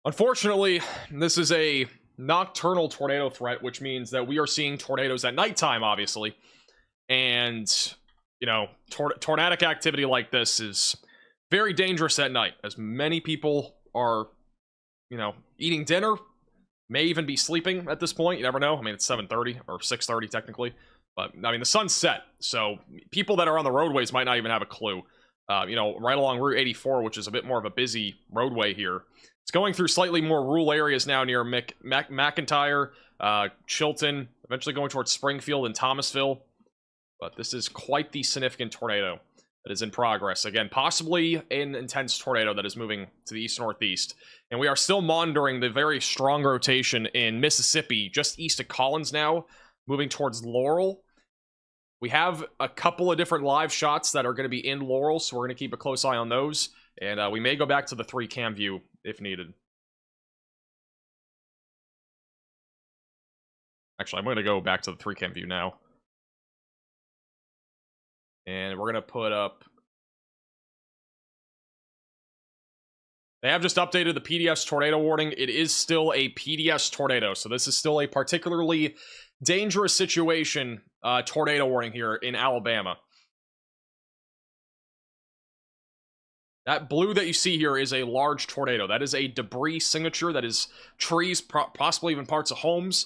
Unfortunately, this is a nocturnal tornado threat, which means that we are seeing tornadoes at nighttime, obviously. And, you know, tornadic activity like this is very dangerous at night, as many people are, you know, eating dinner, may even be sleeping at this point. You never know. I mean, it's 7:30 or 6:30 technically. But, I mean, the sun's set, so people that are on the roadways might not even have a clue. You know, right along Route 84, which is a bit more of a busy roadway here. It's going through slightly more rural areas now near McIntyre, Chilton, eventually going towards Springfield and Thomasville. But this is quite the significant tornado that is in progress. Again, possibly an intense tornado that is moving to the east-northeast. And we are still monitoring the very strong rotation in Mississippi, just east of Collins now, moving towards Laurel. We have a couple of different live shots that are going to be in Laurel, so we're going to keep a close eye on those. And we may go back to the 3-cam view if needed. Actually, I'm going to go back to the 3-cam view now. And we're going to put up... They have just updated the PDS tornado warning. It is still a PDS tornado, so this is still a particularly dangerous situation tornado warning here in Alabama. That blue that you see here is a large tornado. That is a debris signature. That is trees, possibly even parts of homes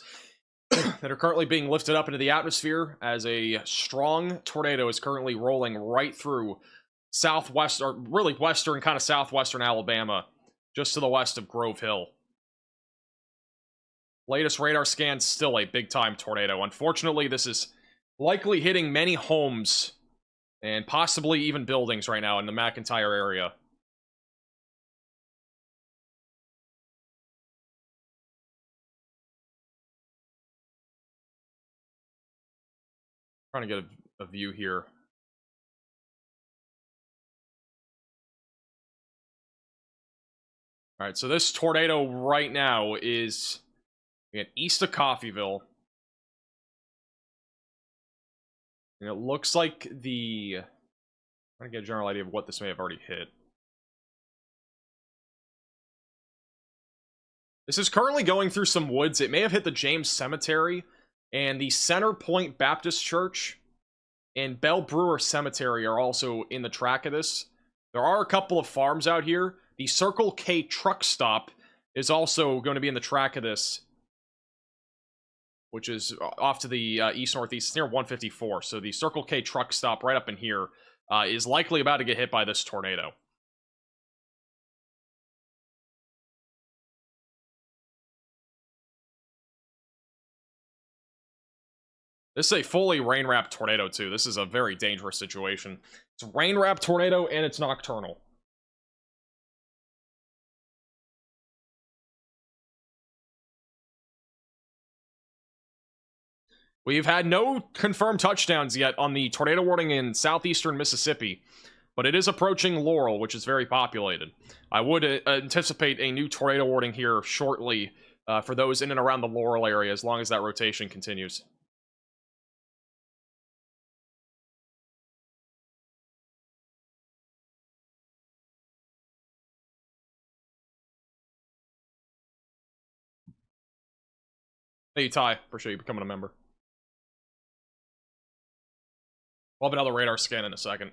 that are currently being lifted up into the atmosphere as a strong tornado is currently rolling right through southwest, or really western, kind of southwestern Alabama, just to the west of Grove Hill. Latest radar scan, still a big-time tornado. Unfortunately, this is likely hitting many homes and possibly even buildings right now in the McIntyre area. Trying to get a view here. All right, so this tornado right now is east of Coffeyville. And it looks like the... I'm trying to get a general idea of what this may have already hit. This is currently going through some woods. It may have hit the James Cemetery and the Center Point Baptist Church and Bell Brewer Cemetery are also in the track of this. There are a couple of farms out here. The Circle K truck stop is also going to be in the track of this, which is off to the east-northeast. It's near 154. So the Circle K truck stop right up in here is likely about to get hit by this tornado. This is a fully rain-wrapped tornado, too. This is a very dangerous situation. It's a rain-wrapped tornado, and it's nocturnal. We've had no confirmed touchdowns yet on the tornado warning in southeastern Mississippi, but it is approaching Laurel, which is very populated. I would anticipate a new tornado warning here shortly for those in and around the Laurel area, as long as that rotation continues. Hey, Ty. Appreciate you becoming a member. We'll have another radar scan in a second.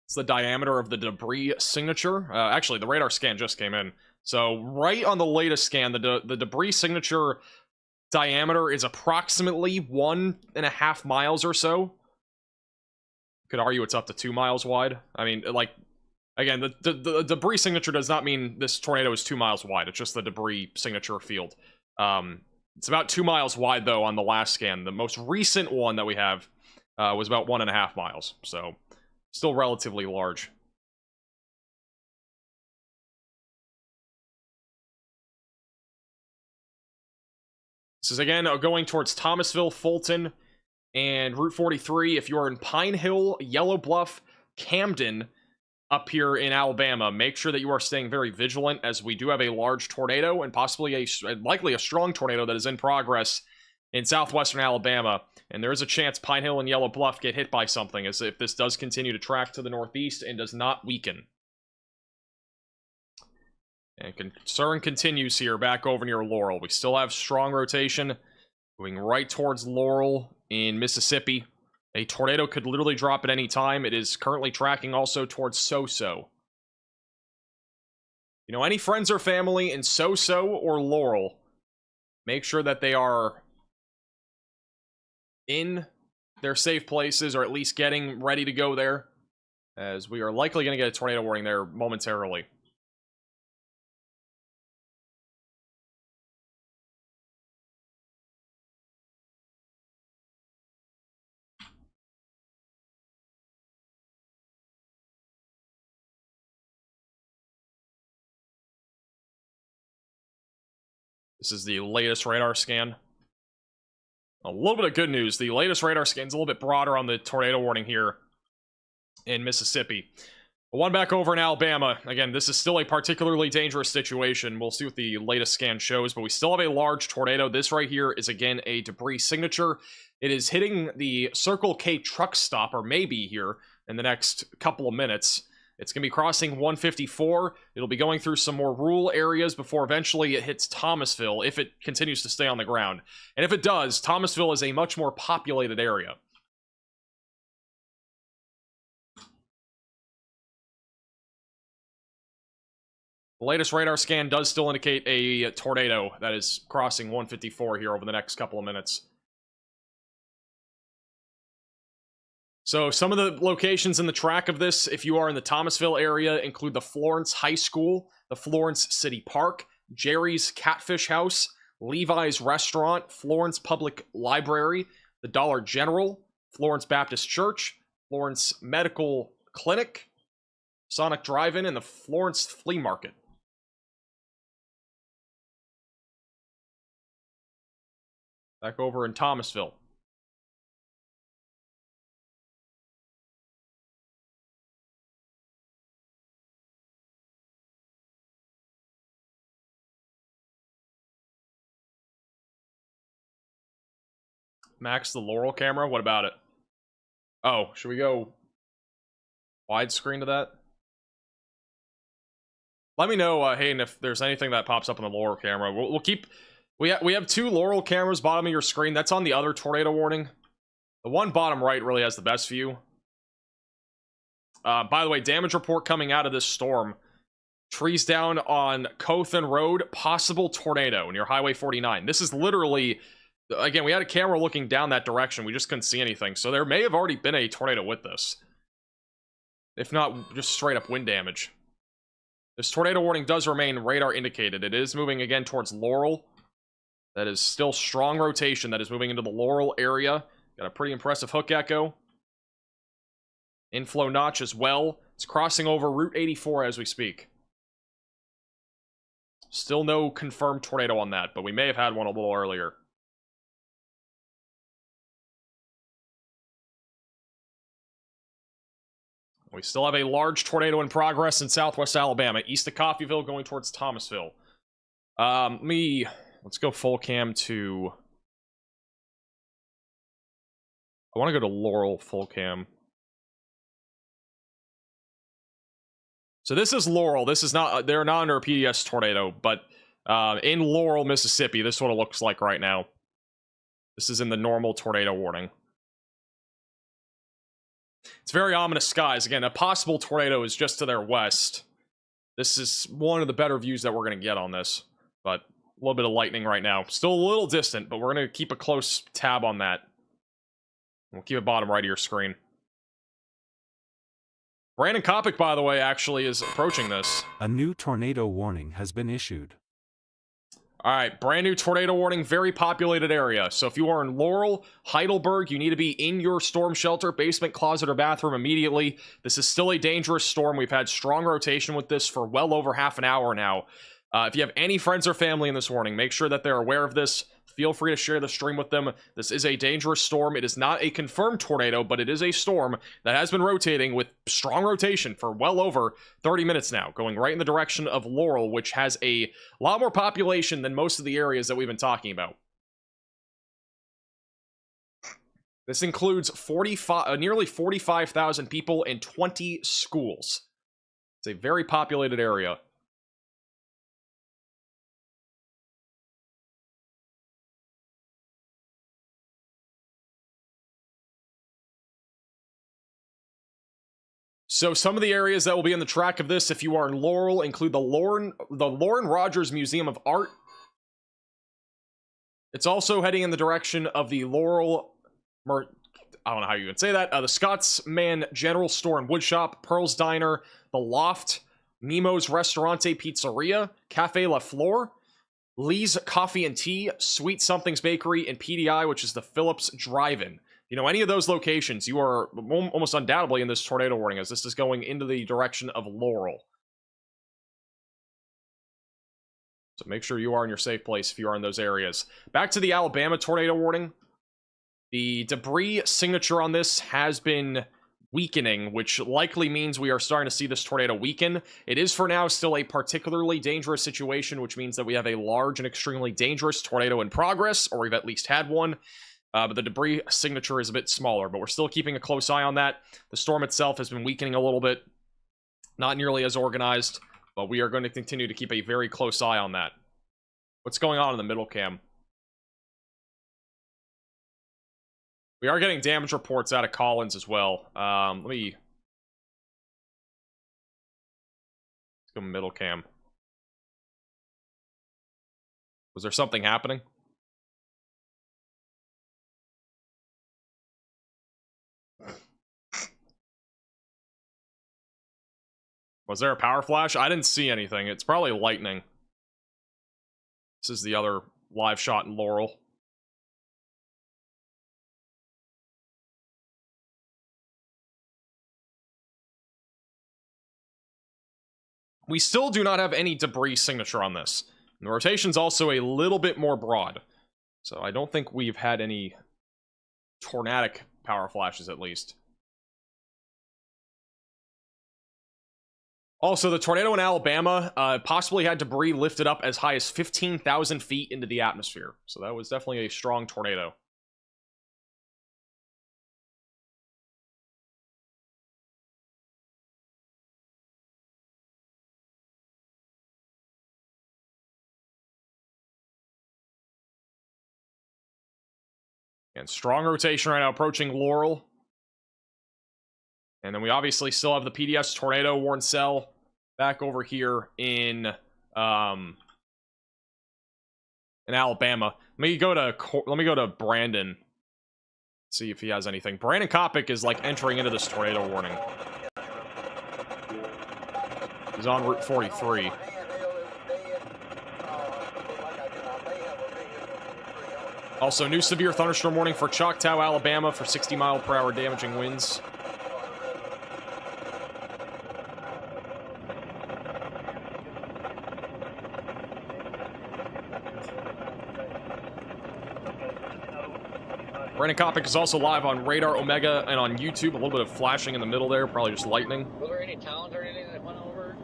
It's the diameter of the debris signature. Actually, the radar scan just came in. So, right on the latest scan, the debris signature diameter is approximately 1.5 miles or so. Could argue it's up to 2 miles wide. I mean, like, again, the debris signature does not mean this tornado is 2 miles wide. It's just the debris signature field. It's about 2 miles wide, though, on the last scan. The most recent one that we have was about 1.5 miles. So, still relatively large. This is, again, going towards Thomasville, Fulton, and Route 43. If you're in Pine Hill, Yellow Bluff, Camden, up here in Alabama, make sure that you are staying very vigilant, as we do have a large tornado and possibly likely a strong tornado that is in progress in southwestern Alabama. And there is a chance Pine Hill and Yellow Bluff get hit by something, as if this does continue to track to the northeast and does not weaken. And concern continues here back over near Laurel. We still have strong rotation moving right towards Laurel in Mississippi. A tornado could literally drop at any time. It is currently tracking also towards So-So. You know, any friends or family in So-So or Laurel, make sure that they are in their safe places, or at least getting ready to go there, as we are likely going to get a tornado warning there momentarily. This is the latest radar scan. A little bit of good news. The latest radar scan's a little bit broader on the tornado warning here in Mississippi. One back over in Alabama. Again, this is still a particularly dangerous situation. We'll see what the latest scan shows, but we still have a large tornado. This right here is, again, a debris signature. It is hitting the Circle K truck stop, or maybe here, in the next couple of minutes. It's going to be crossing 154. It'll be going through some more rural areas before eventually it hits Thomasville, if it continues to stay on the ground. And if it does, Thomasville is a much more populated area. The latest radar scan does still indicate a tornado that is crossing 154 here over the next couple of minutes. So some of the locations in the track of this, if you are in the Thomasville area, include the Florence High School, the Florence City Park, Jerry's Catfish House, Levi's Restaurant, Florence Public Library, the Dollar General, Florence Baptist Church, Florence Medical Clinic, Sonic Drive-In, and the Florence Flea Market. Back over in Thomasville. Max, the Laurel camera, what about it? Oh, should we go widescreen to that? Let me know, Hayden, if there's anything that pops up on the Laurel camera. We'll keep... We have two Laurel cameras bottom of your screen. That's on the other tornado warning. The one bottom right really has the best view. By the way, damage report coming out of this storm. Trees down on Cothan Road. Possible tornado near Highway 49. This is literally... Again, we had a camera looking down that direction. We just couldn't see anything. So there may have already been a tornado with this. If not, just straight up wind damage. This tornado warning does remain radar indicated. It is moving again towards Laurel. That is still strong rotation that is moving into the Laurel area. Got a pretty impressive hook echo. Inflow notch as well. It's crossing over Route 84 as we speak. Still no confirmed tornado on that, but we may have had one a little earlier. We still have a large tornado in progress in southwest Alabama, east of Coffeyville, going towards Thomasville. Let's go full cam to... I want to go to Laurel full cam. So this is Laurel. This is not... They're not under a PDS tornado, but in Laurel, Mississippi, this is what it looks like right now. This is in the normal tornado warning. It's very ominous skies. Again, a possible tornado is just to their west. This is one of the better views that we're going to get on this. But a little bit of lightning right now. Still a little distant, but we're going to keep a close tab on that. We'll keep it bottom right of your screen. Brandon Kopic, by the way, actually is approaching this.
A new tornado warning has been issued.
Alright, brand new tornado warning, very populated area. So if you are in Laurel, Heidelberg, you need to be in your storm shelter, basement, closet, or bathroom immediately. This is still a dangerous storm. We've had strong rotation with this for well over half an hour now. If you have any friends or family in this warning, make sure that they're aware of this. Feel free to share the stream with them. This is a dangerous storm. It is not a confirmed tornado, but it is a storm that has been rotating with strong rotation for well over 30 minutes now, going right in the direction of Laurel, which has a lot more population than most of the areas that we've been talking about. This includes nearly 45,000 people and 20 schools. It's a very populated area. So some of the areas that will be in the track of this, if you are in Laurel, include the Lauren Rogers Museum of Art. It's also heading in the direction of the Laurel, I don't know how you would say that, the Scotsman General Store and Woodshop, Pearl's Diner, The Loft, Nemo's Restaurante Pizzeria, Cafe La Flor, Lee's Coffee and Tea, Sweet Something's Bakery, and PDI, which is the Phillips Drive-In. You know, any of those locations, you are almost undoubtedly in this tornado warning, as this is going into the direction of Laurel. So make sure you are in your safe place if you are in those areas. Back to the Alabama tornado warning. The debris signature on this has been weakening, which likely means we are starting to see this tornado weaken. It is for now still a particularly dangerous situation, which means that we have a large and extremely dangerous tornado in progress, or we've at least had one. But the debris signature is a bit smaller, but we're still keeping a close eye on that. The storm itself has been weakening a little bit. Not nearly as organized, but we are going to continue to keep a very close eye on that. What's going on in the middle cam? We are getting damage reports out of Collins as well. Let's go middle cam. Was there something happening? Was there a power flash? I didn't see anything. It's probably lightning. This is the other live shot in Laurel. We still do not have any debris signature on this. And the rotation's also a little bit more broad. So I don't think we've had any tornadic power flashes, at least. Also, the tornado in Alabama possibly had debris lifted up as high as 15,000 feet into the atmosphere. So that was definitely a strong tornado. And strong rotation right now, approaching Laurel. And then we obviously still have the PDS tornado warn cell back over here in Alabama. Let me go to Brandon. See if he has anything. Brandon Kopic is like entering into this tornado warning. He's on Route 43. Also, new severe thunderstorm warning for Choctaw, Alabama for 60-mile-per-hour damaging winds. Brandon Kopic is also live on Radar Omega and on YouTube. A little bit of flashing in the middle there, probably just lightning.
Were there any towns or anything that went over?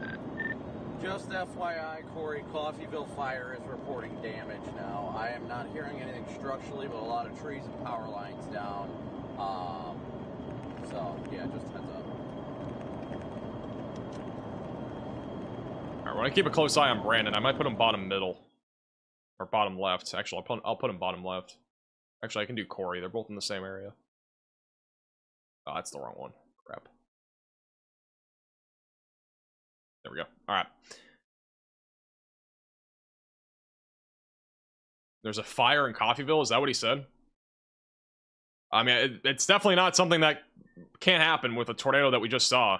Just FYI, Corey, Coffeyville Fire is reporting damage now. I am not hearing anything structurally, but a lot of trees and power lines down. So, yeah, just heads up.
Alright, when I keep a close eye on Brandon, I might put him bottom middle. Or bottom left. Actually, I'll put him bottom left. Actually, I can do Corey. They're both in the same area. Oh, that's the wrong one. Crap. There we go. Alright. There's a fire in Coffeyville? Is that what he said? I mean, it's definitely not something that can't happen with a tornado that we just saw.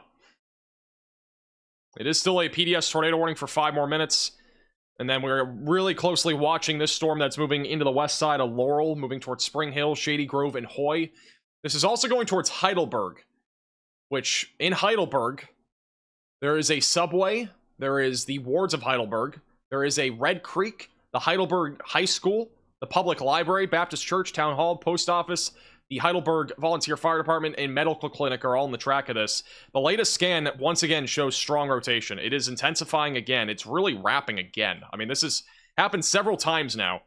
It is still a PDS tornado warning for 5 more minutes. And then we're really closely watching this storm that's moving into the west side of Laurel, moving towards Spring Hill, Shady Grove, and Hoy. This is also going towards Heidelberg, which, in Heidelberg, there is a subway, there is the wards of Heidelberg, there is a Red Creek, the Heidelberg High School, the Public Library, Baptist Church, Town Hall, Post Office, the Heidelberg Volunteer Fire Department, and Medical Clinic are all on the track of this. The latest scan, once again, shows strong rotation. It is intensifying again. It's really wrapping again. I mean, this has happened several times now.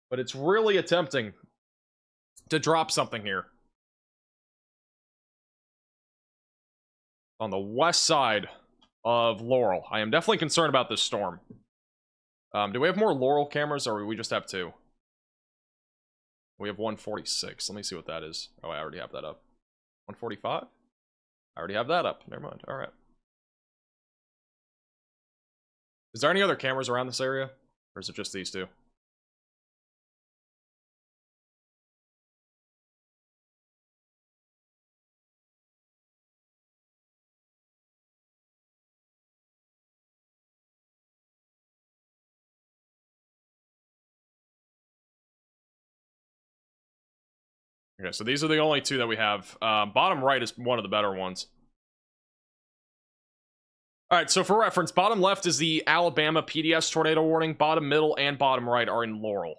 But it's really attempting to drop something here. On the west side of Laurel. I am definitely concerned about this storm. Do we have more Laurel cameras, or do we just have 2? We have 146. Let me see what that is. Oh, I already have that up. 145? I already have that up. Never mind. All right. Is there any other cameras around this area? Or is it just these 2? Okay, so these are the only 2 that we have. Bottom right is one of the better ones. All right, so for reference, bottom left is the Alabama PDS tornado warning. Bottom middle and bottom right are in Laurel.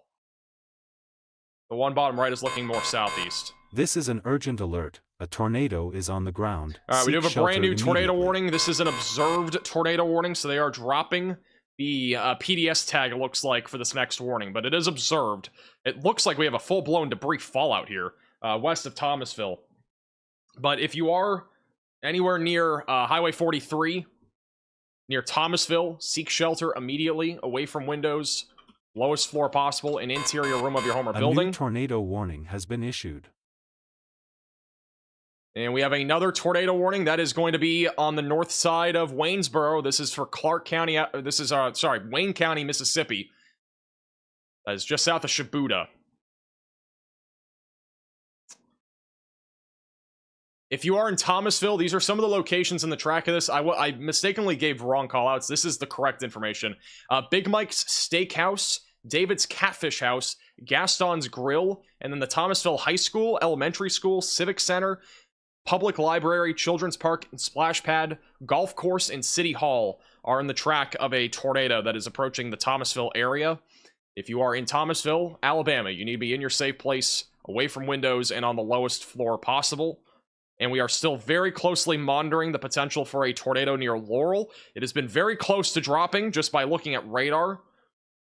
The one bottom right is looking more southeast.
This is an urgent alert. A tornado is on the ground.
All right, we do have a brand new tornado
immediately.
warning. This is an observed tornado warning, so they are dropping the PDS tag, it looks like, for this next warning, but it is observed. It looks like we have a full-blown debris fallout here, west of Thomasville. But if you are anywhere near Highway 43, near Thomasville, seek shelter immediately, away from windows, lowest floor possible, an interior room of your home or building.
A new tornado warning has been issued.
And we have another tornado warning that is going to be on the north side of Waynesboro. This is for Clark County. This is, Wayne County, Mississippi. That is just south of Shibuda. If you are in Thomasville, these are some of the locations in the track of this. I mistakenly gave wrong callouts. This is the correct information. Big Mike's Steakhouse, David's Catfish House, Gaston's Grill, and then the Thomasville High School, Elementary School, Civic Center, Public Library, Children's Park, and Splash Pad, Golf Course, and City Hall are in the track of a tornado that is approaching the Thomasville area. If you are in Thomasville, Alabama, you need to be in your safe place, away from windows, and on the lowest floor possible. And we are still very closely monitoring the potential for a tornado near Laurel. It has been very close to dropping just by looking at radar.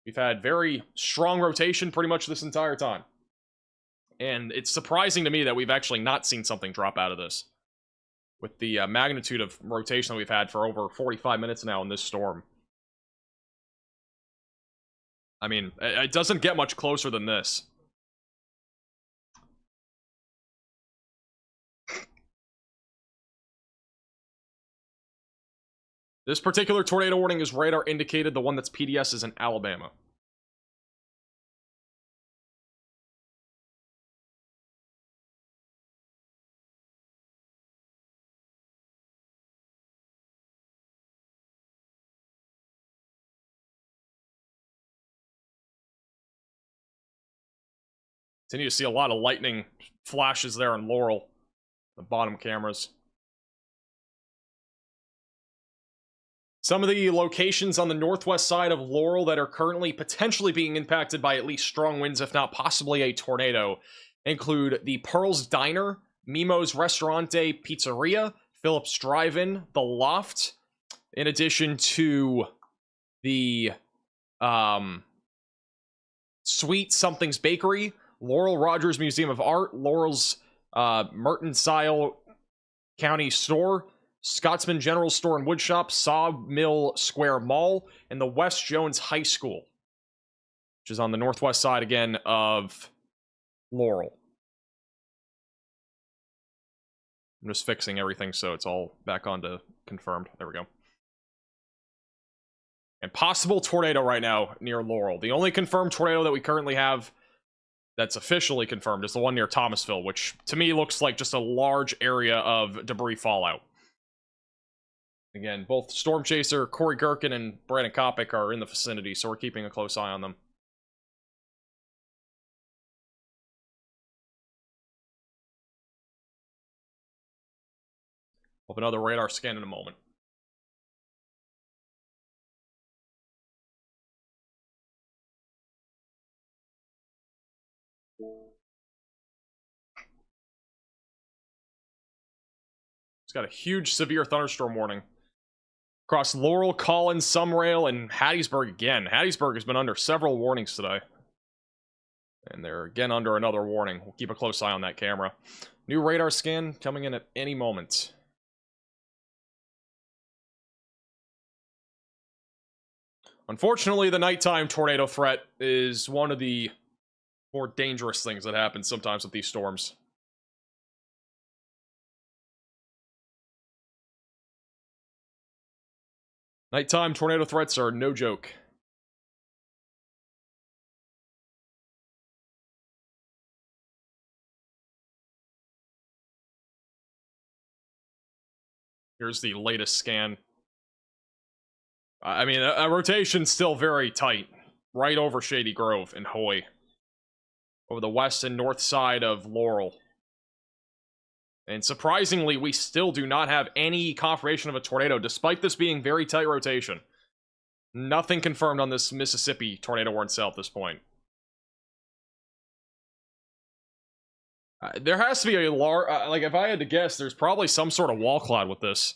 We've had very strong rotation pretty much this entire time. And it's surprising to me that we've actually not seen something drop out of this, with the magnitude of rotation that we've had for over 45 minutes now in this storm. I mean, it doesn't get much closer than this. This particular tornado warning is radar indicated. The one that's PDS is in Alabama. Continue to see a lot of lightning flashes there in Laurel, the bottom cameras. Some of the locations on the northwest side of Laurel that are currently potentially being impacted by at least strong winds, if not possibly a tornado, include the Pearl's Diner, Mimo's Restaurante Pizzeria, Phillips Drive-In, The Loft, in addition to the Sweet Something's Bakery, Laurel Rogers Museum of Art, Laurel's Mercantile County Store, Scotsman General Store and Woodshop, Sawmill Square Mall, and the West Jones High School, which is on the northwest side again of Laurel. I'm just fixing everything so it's all back on to confirmed. There we go. And possible tornado right now near Laurel. The only confirmed tornado that we currently have that's officially confirmed is the one near Thomasville, which to me looks like just a large area of debris fallout. Again, both Storm Chaser, Corey Gherkin, and Brandon Kopic are in the vicinity, so we're keeping a close eye on them. We'll have another radar scan in a moment. It's got a huge severe thunderstorm warning across Laurel, Collins, Sumrail, and Hattiesburg again. Hattiesburg has been under several warnings today. And they're again under another warning. We'll keep a close eye on that camera. New radar scan coming in at any moment. Unfortunately, the nighttime tornado threat is one of the more dangerous things that happens sometimes with these storms. Nighttime tornado threats are no joke. Here's the latest scan. I mean, a rotation's still very tight. Right over Shady Grove and Hoy. Over the west and north side of Laurel. And surprisingly, we still do not have any confirmation of a tornado, despite this being very tight rotation. Nothing confirmed on this Mississippi tornado warning cell at this point. There has to be a large, like if I had to guess, there's probably some sort of wall cloud with this.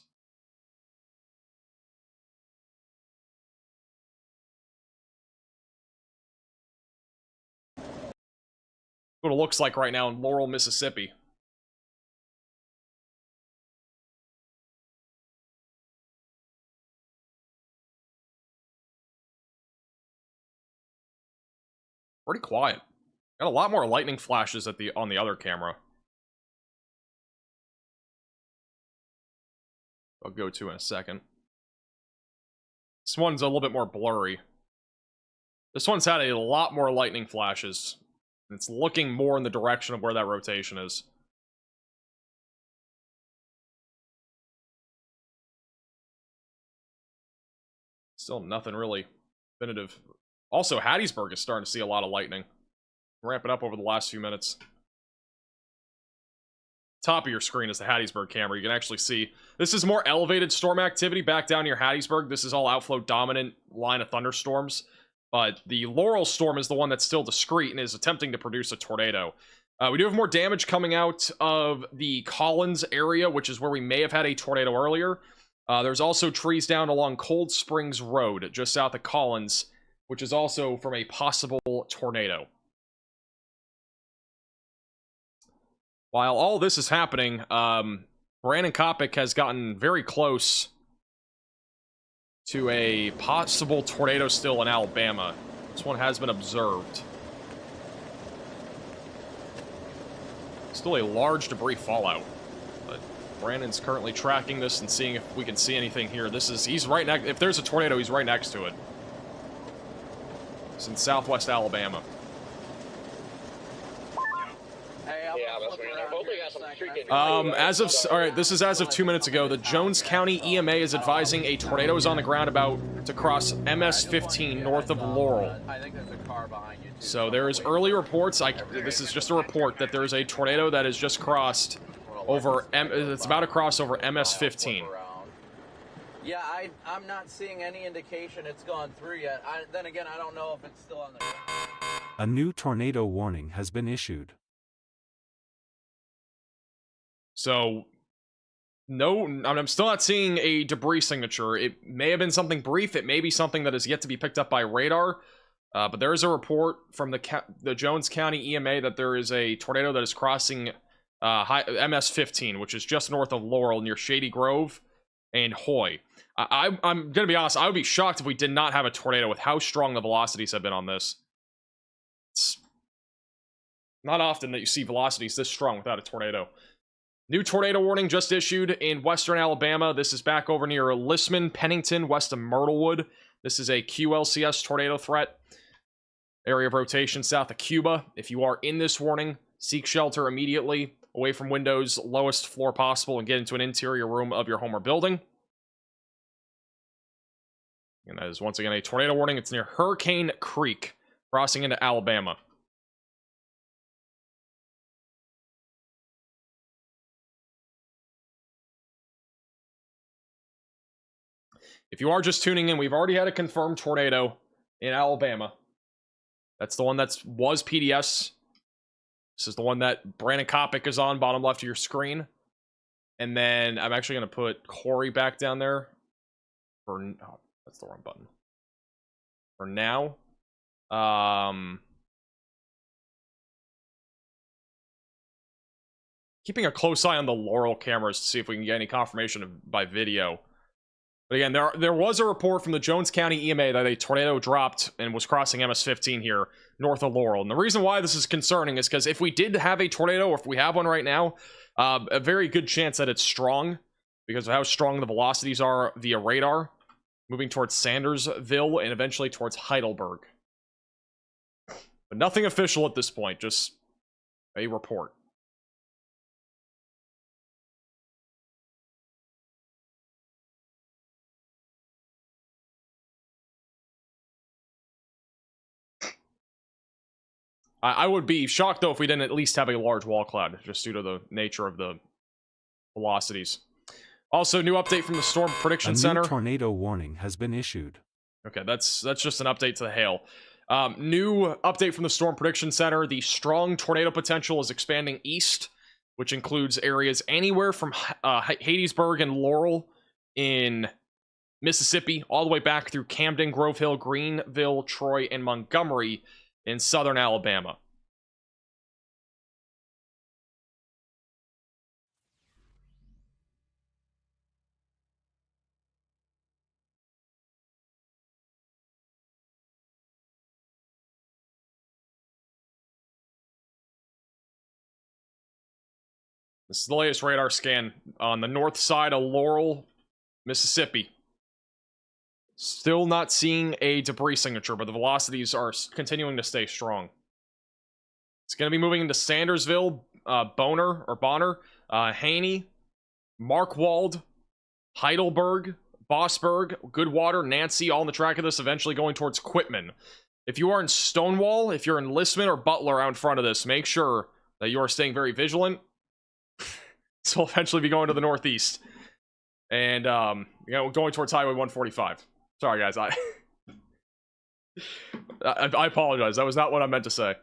What it looks like right now in Laurel, Mississippi. Pretty quiet. Got a lot more lightning flashes at on the other camera. I'll go to in a second. This one's a little bit more blurry. This one's had a lot more lightning flashes. It's looking more in the direction of where that rotation is. Still nothing really definitive. Also, Hattiesburg is starting to see a lot of lightning. Ramp it up over the last few minutes. Top of your screen is the Hattiesburg camera. You can actually see this is more elevated storm activity back down near Hattiesburg. This is all outflow dominant line of thunderstorms. But the Laurel storm is the one that's still discrete and is attempting to produce a tornado. We do have more damage coming out of the Collins area, which is where we may have had a tornado earlier. There's also trees down along Cold Springs Road, just south of Collins, which is also from a possible tornado. While all this is happening, Brandon Kopic has gotten very close to a possible tornado still in Alabama. This one has been observed. Still a large debris fallout, but Brandon's currently tracking this and seeing if we can see anything here. He's right next, if there's a tornado, he's right next to it. It's in southwest Alabama. Alright, this is as of 2 minutes ago. The Jones County EMA is advising a tornado is on the ground about to cross MS-15 north of Laurel.
I think there's a car behind you, too.
So there is early reports, this is just a report, that there is a tornado that has just crossed over, it's about to cross over MS-15.
Yeah, I'm not seeing any indication it's gone through yet. Then again, I don't know if it's still on the ground.
A new tornado warning has been issued.
So, no, I'm still not seeing a debris signature. It may have been something brief. It may be something that is yet to be picked up by radar. But there is a report from the Jones County EMA that there is a tornado that is crossing MS-15, which is just north of Laurel near Shady Grove and Hoy. I'm going to be honest, I would be shocked if we did not have a tornado with how strong the velocities have been on this. It's not often that you see velocities this strong without a tornado. New tornado warning just issued in western Alabama. This is back over near Lissman, Pennington, west of Myrtlewood. This is a QLCS tornado threat. Area of rotation south of Cuba. If you are in this warning, seek shelter immediately, away from windows, lowest floor possible, and get into an interior room of your home or building. And that is once again a tornado warning. It's near Hurricane Creek, crossing into Alabama. If you are just tuning in, we've already had a confirmed tornado in Alabama. That's the one that was PDS. This is the one that Brandon Kopic is on, bottom left of your screen. And then I'm actually going to put Corey back down there. Oh, that's the wrong button. For now. Keeping a close eye on the Laurel cameras to see if we can get any confirmation by video. But again, there was a report from the Jones County EMA that a tornado dropped and was crossing MS-15 here north of Laurel. And the reason why this is concerning is because if we did have a tornado, or if we have one right now, a very good chance that it's strong because of how strong the velocities are via radar, moving towards Sandersville and eventually towards Heidelberg. But nothing official at this point, just a report. I would be shocked, though, if we didn't at least have a large wall cloud, just due to the nature of the velocities. Also, new update from the Storm Prediction Center.
A new tornado warning has been issued.
Okay, that's just an update to the hail. New update from the Storm Prediction Center. The strong tornado potential is expanding east, which includes areas anywhere from Hattiesburg and Laurel in Mississippi, all the way back through Camden, Grove Hill, Greenville, Troy, and Montgomery in southern Alabama. This is the latest radar scan on the north side of Laurel, Mississippi. Still not seeing a debris signature, but the velocities are continuing to stay strong. It's going to be moving into Sandersville, Bonner, Haney, Markwald, Heidelberg, Bossburg, Goodwater, Nancy, all on the track of this, eventually going towards Quitman. If you are in Stonewall, if you're in Listman or Butler out in front of this, make sure that you are staying very vigilant. So we'll eventually be going to the northeast. And, going towards Highway 145. Sorry, guys. I apologize. That was not what I meant to say.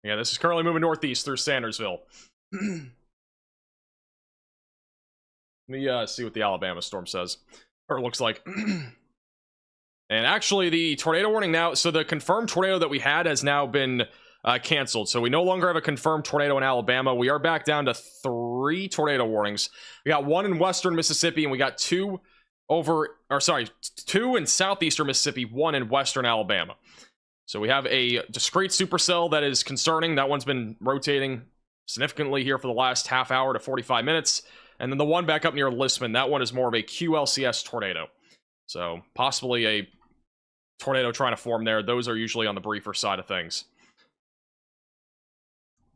Yeah, this is currently moving northeast through Sandersville. Let me see what the Alabama storm says. Or it looks like. And actually, the tornado warning now, so the confirmed tornado that we had has now been canceled. So we no longer have a confirmed tornado in Alabama. We are back down to 3 tornado warnings. We got 1 in western Mississippi, and we got 2 in southeastern Mississippi, 1 in western Alabama. So we have a discrete supercell that is concerning. That one's been rotating significantly here for the last half hour to 45 minutes. And then the one back up near Listman, that one is more of a QLCS tornado. So possibly a tornado trying to form there. Those are usually on the briefer side of things.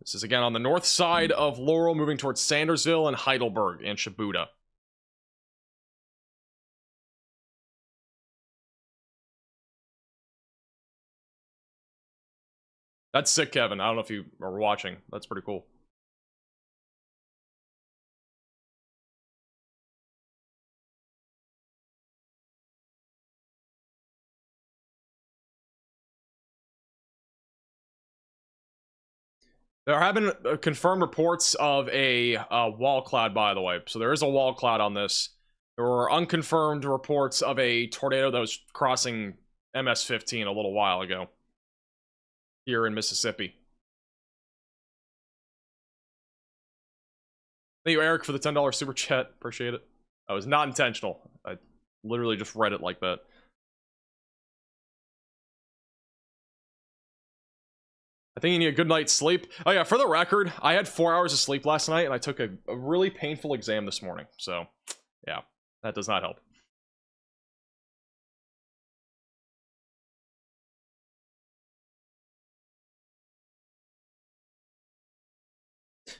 This is again on the north side of Laurel, moving towards Sandersville and Heidelberg and Shibuda. That's sick, Kevin. I don't know if you are watching. That's pretty cool. There have been confirmed reports of a wall cloud, by the way. So there is a wall cloud on this. There were unconfirmed reports of a tornado that was crossing MS-15 a little while ago here in Mississippi. Thank you, Eric, for the $10 super chat. Appreciate it. That was not intentional. I literally just read it like that. I think you need a good night's sleep. Oh yeah, for the record, I had 4 hours of sleep last night, and I took a really painful exam this morning. So, yeah, that does not help.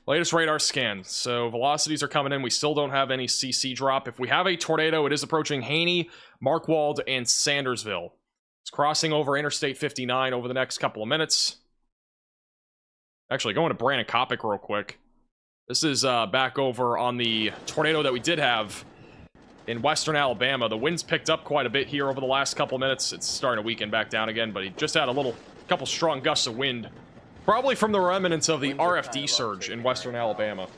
Latest radar scan. So velocities are coming in. We still don't have any CC drop. If we have a tornado, it is approaching Haney, Markwald, and Sandersville. It's crossing over Interstate 59 over the next couple of minutes. Actually, going to Brandon Kopic real quick. This is back over on the tornado that we did have in western Alabama. The wind's picked up quite a bit here over the last couple of minutes. It's starting to weaken back down again, but he just had a couple strong gusts of wind. Probably from the remnants of the RFD surge in western Alabama.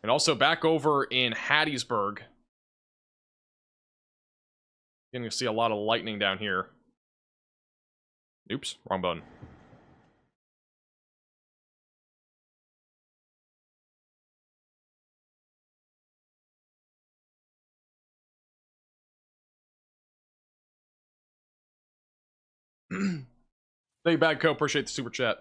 And also back over in Hattiesburg. You're going to see a lot of lightning down here. Oops, wrong button. Thank you, Bad Co. Appreciate the super chat.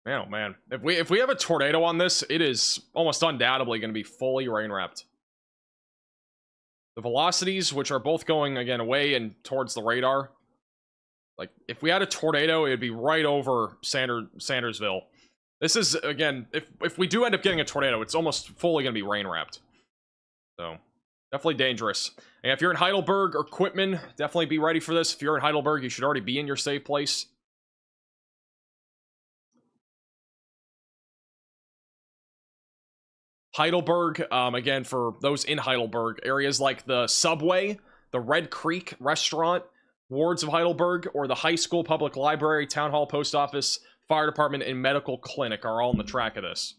Man, oh man. If we have a tornado on this, it is almost undoubtedly going to be fully rain wrapped. The velocities, which are both going again away and towards the radar. Like, if we had a tornado, it'd be right over Sandersville. This is, again, if we do end up getting a tornado, it's almost fully going to be rain wrapped. So, definitely dangerous. And if you're in Heidelberg or Quitman, definitely be ready for this. If you're in Heidelberg, you should already be in your safe place. Heidelberg, again, for those in Heidelberg, areas like the Subway, the Red Creek restaurant, wards of Heidelberg, or the high school, public library, town hall, post office, fire department, and medical clinic are all on the track of this.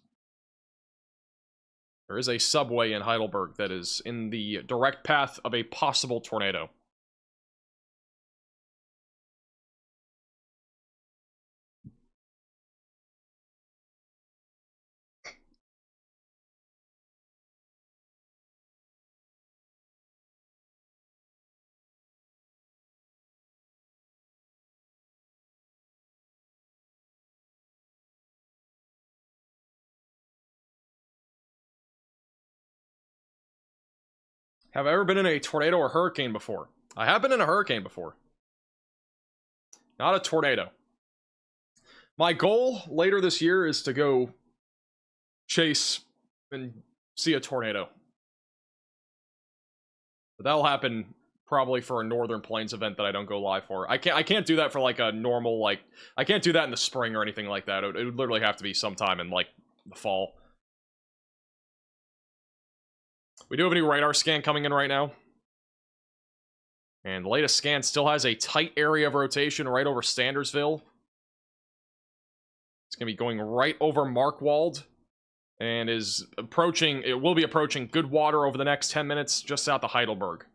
There is a subway in Heidelberg that is in the direct path of a possible tornado. Have I ever been in a tornado or hurricane before? I have been in a hurricane before. Not a tornado. My goal later this year is to go chase and see a tornado. But that'll happen probably for a Northern Plains event that I don't go live for. I can't do that for like a normal, like, I can't do that in the spring or anything like that. It would literally have to be sometime in like the fall. We do have a new radar scan coming in right now. And the latest scan still has a tight area of rotation right over Sandersville. It's going to be going right over Markwald. And is approaching, it will be approaching Goodwater over the next 10 minutes, just south of Heidelberg.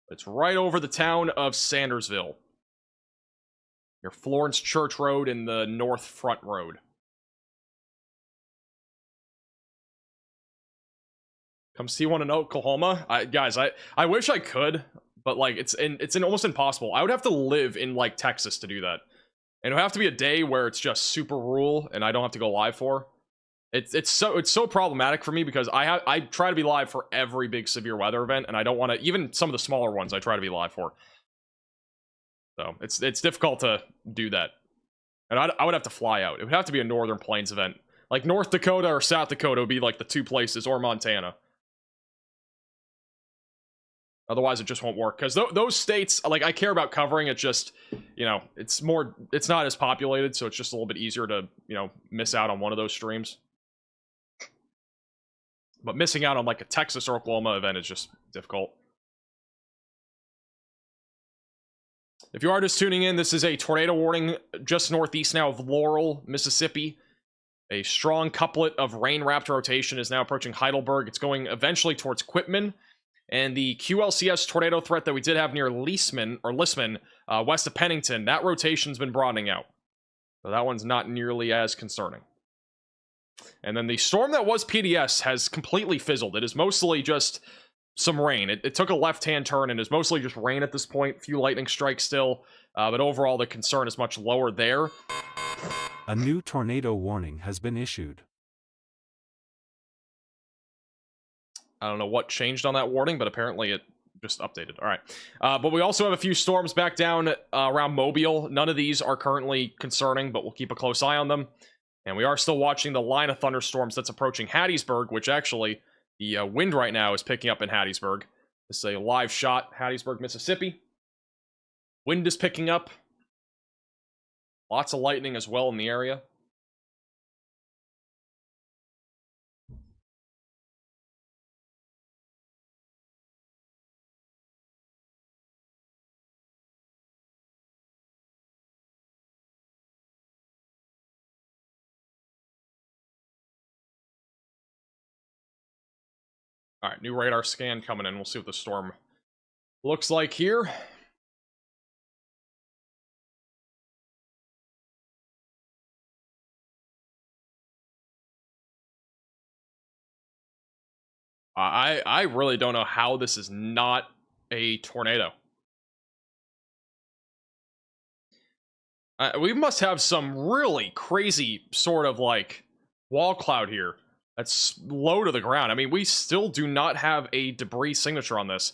It's right over the town of Sandersville. Near Florence Church Road and the North Front Road. Come see one in Oklahoma. Guys, I wish I could, but like it's almost impossible. I would have to live in like Texas to do that, and it would have to be a day where it's just super rural and I don't have to go live for. It's so problematic for me because I try to be live for every big severe weather event, and I don't want to, even some of the smaller ones I try to be live for. So it's difficult to do that, and I would have to fly out. It would have to be a Northern Plains event, like North Dakota or South Dakota would be like the two places, or Montana. Otherwise, it just won't work. Because those states, like, I care about covering. It's just, you know, it's not as populated, so it's just a little bit easier to, you know, miss out on one of those streams. But missing out on, like, a Texas or Oklahoma event is just difficult. If you are just tuning in, this is a tornado warning just northeast now of Laurel, Mississippi. A strong couplet of rain-wrapped rotation is now approaching Heidelberg. It's going eventually towards Quitman. And the QLCS tornado threat that we did have near Lissman, west of Pennington, that rotation's been broadening out. So that one's not nearly as concerning. And then the storm that was PDS has completely fizzled. It is mostly just some rain. It took a left-hand turn and is mostly just rain at this point. A few lightning strikes still. But overall, the concern is much lower there.
A new tornado warning has been issued.
I don't know what changed on that warning, but apparently it just updated. All right. But we also have a few storms back down around Mobile. None of these are currently concerning, but we'll keep a close eye on them. And we are still watching the line of thunderstorms that's approaching Hattiesburg, which actually, the wind right now is picking up in Hattiesburg. This is a live shot, Hattiesburg, Mississippi. Wind is picking up. Lots of lightning as well in the area. All right, new radar scan coming in. We'll see what the storm looks like here. I really don't know how this is not a tornado. We must have some really crazy sort of like wall cloud here that's low to the ground. I mean, we still do not have a debris signature on this.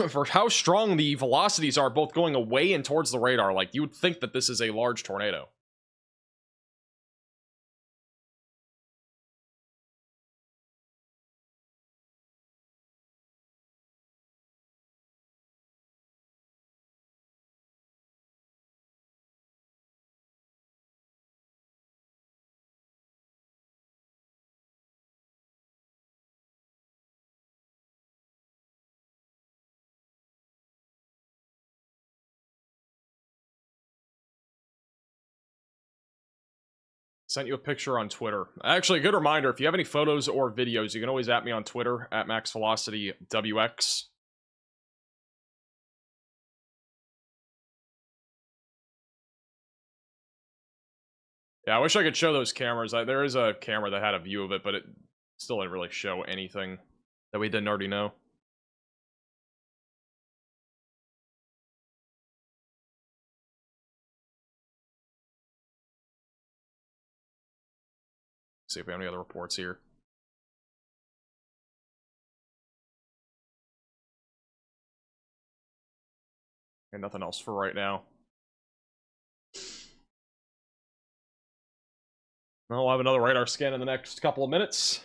For how strong the velocities are both going away and towards the radar, like you would think that this is a large tornado. Sent you a picture on Twitter. Actually, a good reminder, if you have any photos or videos, you can always at me on Twitter, at MaxVelocityWX. Yeah, I wish I could show those cameras. There is a camera that had a view of it, but it still didn't really show anything that we didn't already know. See if we have any other reports here. And nothing else for right now. Well, we'll have another radar scan in the next couple of minutes.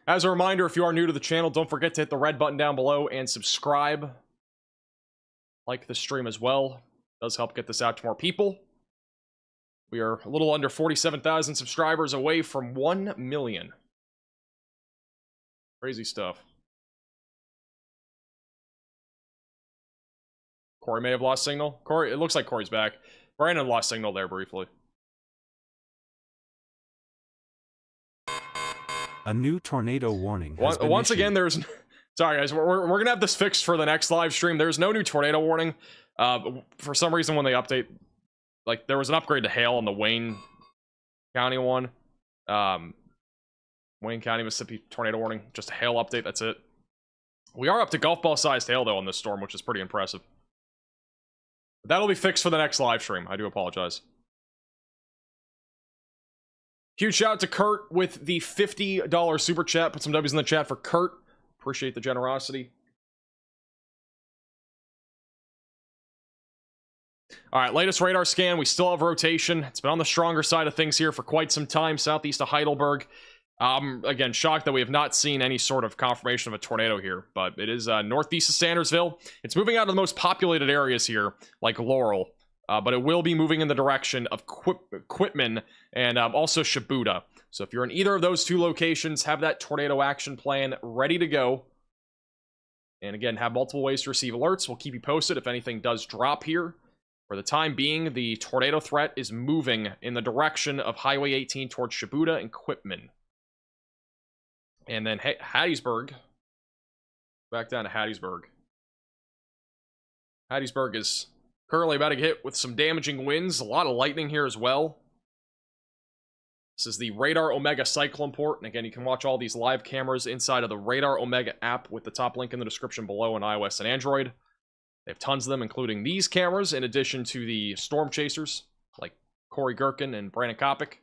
As a reminder, if you are new to the channel, don't forget to hit the red button down below and subscribe. Like the stream as well. It does help get this out to more people. We are a little under 47,000 subscribers away from 1 million. Crazy stuff. Corey may have lost signal. Corey, it looks like Corey's back. Brandon lost signal there briefly.
A new tornado warning has been
Once
issued.
again, there's... Sorry, guys. We're going to have this fixed for the next live stream. There's no new tornado warning. For some reason, when they update... Like, there was an upgrade to hail on the Wayne County one. Wayne County, Mississippi tornado warning. Just a hail update, that's it. We are up to golf ball-sized hail, though, on this storm, which is pretty impressive. But that'll be fixed for the next live stream. I do apologize. Huge shout out to Kurt with the $50 super chat. Put some W's in the chat for Kurt. Appreciate the generosity. All right, latest radar scan. We still have rotation. It's been on the stronger side of things here for quite some time, southeast of Heidelberg. Again, shocked that we have not seen any sort of confirmation of a tornado here, but it is northeast of Sandersville. It's moving out of the most populated areas here, like Laurel, but it will be moving in the direction of Quitman and also Shibuda. So if you're in either of those two locations, have that tornado action plan ready to go. And again, have multiple ways to receive alerts. We'll keep you posted if anything does drop here. For the time being, the tornado threat is moving in the direction of Highway 18 towards Shibuda and Quitman. And then Hattiesburg. Back down to Hattiesburg. Hattiesburg is currently about to get hit with some damaging winds. A lot of lightning here as well. This is the Radar Omega Cyclone port. And again, you can watch all these live cameras inside of the Radar Omega app with the top link in the description below on iOS and Android. They have tons of them, including these cameras, in addition to the storm chasers, like Corey Gherkin and Brandon Kopic.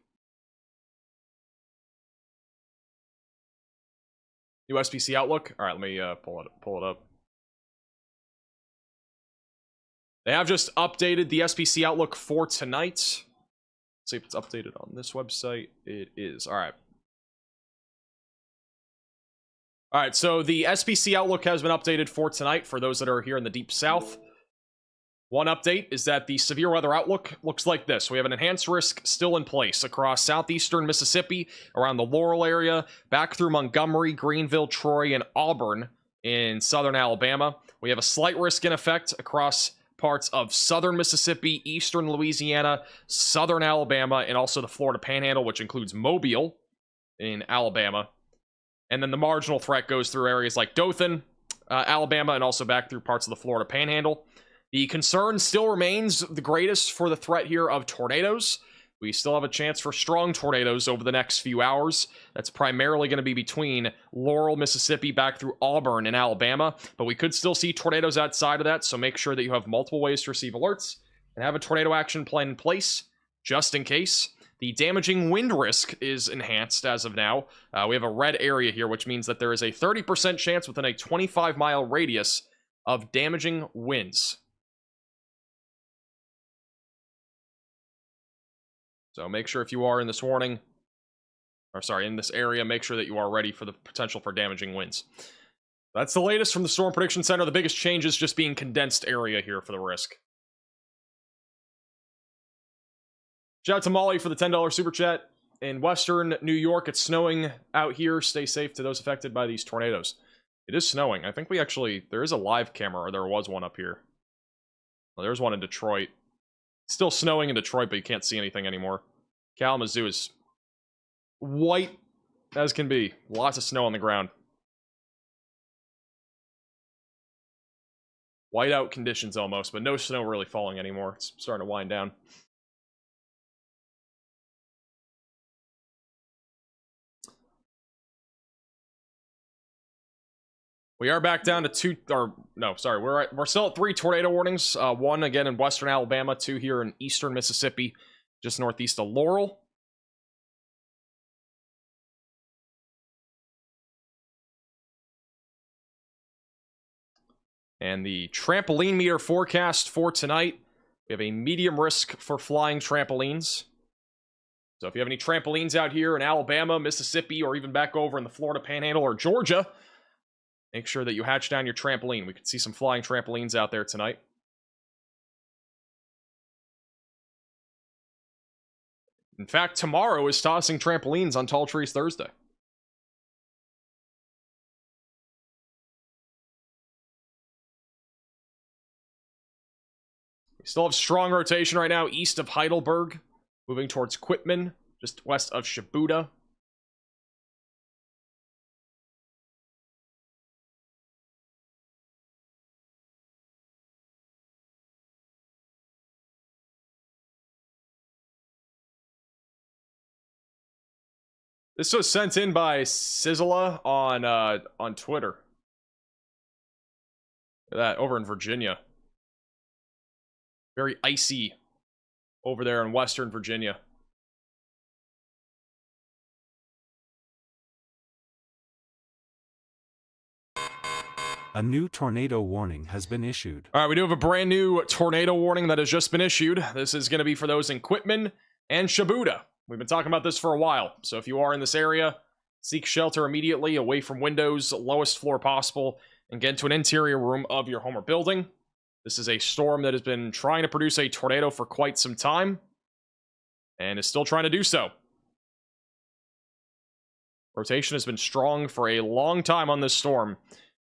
New SPC Outlook. All right, let me pull it up. They have just updated the SPC Outlook for tonight. Let's see if it's updated on this website. It is. All right. All right, so the SPC Outlook has been updated for tonight for those that are here in the Deep South. One update is that the severe weather outlook looks like this. We have an enhanced risk still in place across southeastern Mississippi, around the Laurel area, back through Montgomery, Greenville, Troy, and Auburn in southern Alabama. We have a slight risk in effect across parts of southern Mississippi, eastern Louisiana, southern Alabama, and also the Florida Panhandle, which includes Mobile in Alabama. And then the marginal threat goes through areas like Dothan, Alabama, and also back through parts of the Florida Panhandle. The concern still remains the greatest for the threat here of tornadoes. We still have a chance for strong tornadoes over the next few hours. That's primarily going to be between Laurel, Mississippi, back through Auburn and Alabama. But we could still see tornadoes outside of that, so make sure that you have multiple ways to receive alerts and have a tornado action plan in place just in case. The damaging wind risk is enhanced as of now. We have a red area here, which means that there is a 30% chance within a 25-mile radius of damaging winds. So make sure if you are in this warning, or sorry, in this area, make sure that you are ready for the potential for damaging winds. That's the latest from the Storm Prediction Center. The biggest change is just being condensed area here for the risk. Shout out to Molly for the $10 super chat. In western New York, it's snowing out here. Stay safe to those affected by these tornadoes. It is snowing. I think we actually, there is a live camera, or there was one up here. Well, there's one in Detroit. Still snowing in Detroit, but you can't see anything anymore. Kalamazoo is white as can be. Lots of snow on the ground. Whiteout conditions almost, but no snow really falling anymore. It's starting to wind down. We are back down to two, or no, sorry, we're still at 3 tornado warnings. One again in western Alabama, 2 here in eastern Mississippi, just northeast of Laurel. And the trampoline meter forecast for tonight, we have a medium risk for flying trampolines. So if you have any trampolines out here in Alabama, Mississippi, or even back over in the Florida Panhandle or Georgia, make sure that you hatch down your trampoline. We could see some flying trampolines out there tonight. In fact, tomorrow is Tossing Trampolines on Tall Trees Thursday. We still have strong rotation right now east of Heidelberg, moving towards Quitman, just west of Shibuda. This was sent in by Sizzla on Twitter. Look at that, over in Virginia. Very icy over there in western Virginia.
A new tornado warning has been issued.
All right, we do have a brand new tornado warning that has just been issued. This is going to be for those in Quitman and Shibuda. We've been talking about this for a while. So if you are in this area, seek shelter immediately, away from windows, lowest floor possible, and get into an interior room of your home or building. This is a storm that has been trying to produce a tornado for quite some time, and is still trying to do so. Rotation has been strong for a long time on this storm,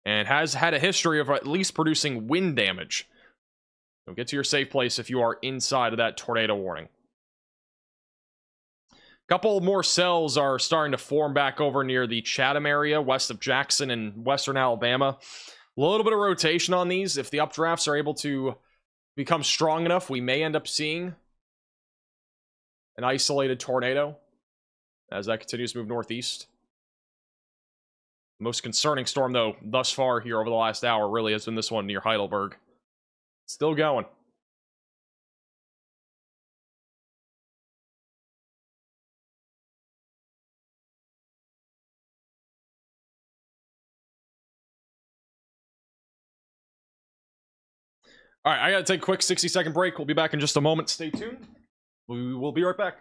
and has had a history of at least producing wind damage. So get to your safe place if you are inside of that tornado warning. A couple more cells are starting to form back over near the Chatham area, west of Jackson and western Alabama. A little bit of rotation on these. If the updrafts are able to become strong enough, we may end up seeing an isolated tornado as that continues to move northeast. The most concerning storm, though, thus far here over the last hour really has been this one near Heidelberg. Still going. All right, I got to take a quick 60-second break. We'll be back in just a moment. Stay tuned. We will be right back.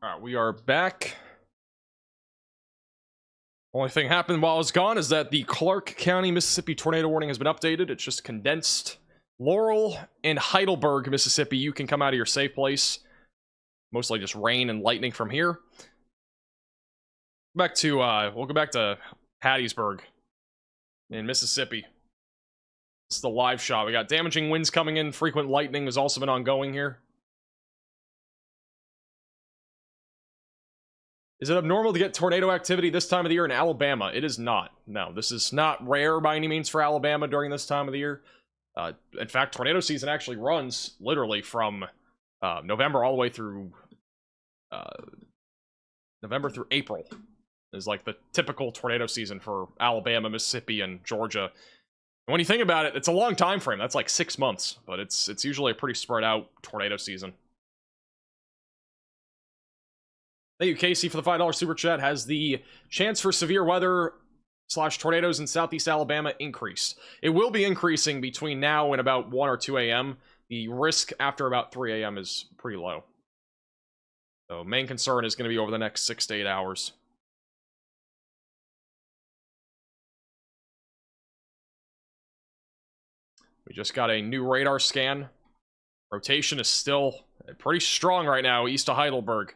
All right, we are back. Only thing happened while I was gone is that the Clark County, Mississippi tornado warning has been updated. It's just condensed. Laurel and Heidelberg, Mississippi, you can come out of your safe place. Mostly just rain and lightning from here. We'll go back to Hattiesburg in Mississippi. It's the live shot. We got damaging winds coming in. Frequent lightning has also been ongoing here. Is it abnormal to get tornado activity this time of the year in Alabama? It is not. No, this is not rare by any means for Alabama during this time of the year. In fact, tornado season actually runs literally from November all the way through November through April. Is like the typical tornado season for Alabama, Mississippi, and Georgia. And when you think about it, it's a long time frame. That's like 6 months, but it's usually a pretty spread out tornado season. Thank you, Casey, for the $5 super chat. Has the chance for severe weather / tornadoes in southeast Alabama increased? It will be increasing between now and about 1 or 2 a.m. The risk after about 3 a.m. is pretty low. So main concern is going to be over the next 6 to 8 hours. We just got a new radar scan. Rotation is still pretty strong right now east of Heidelberg.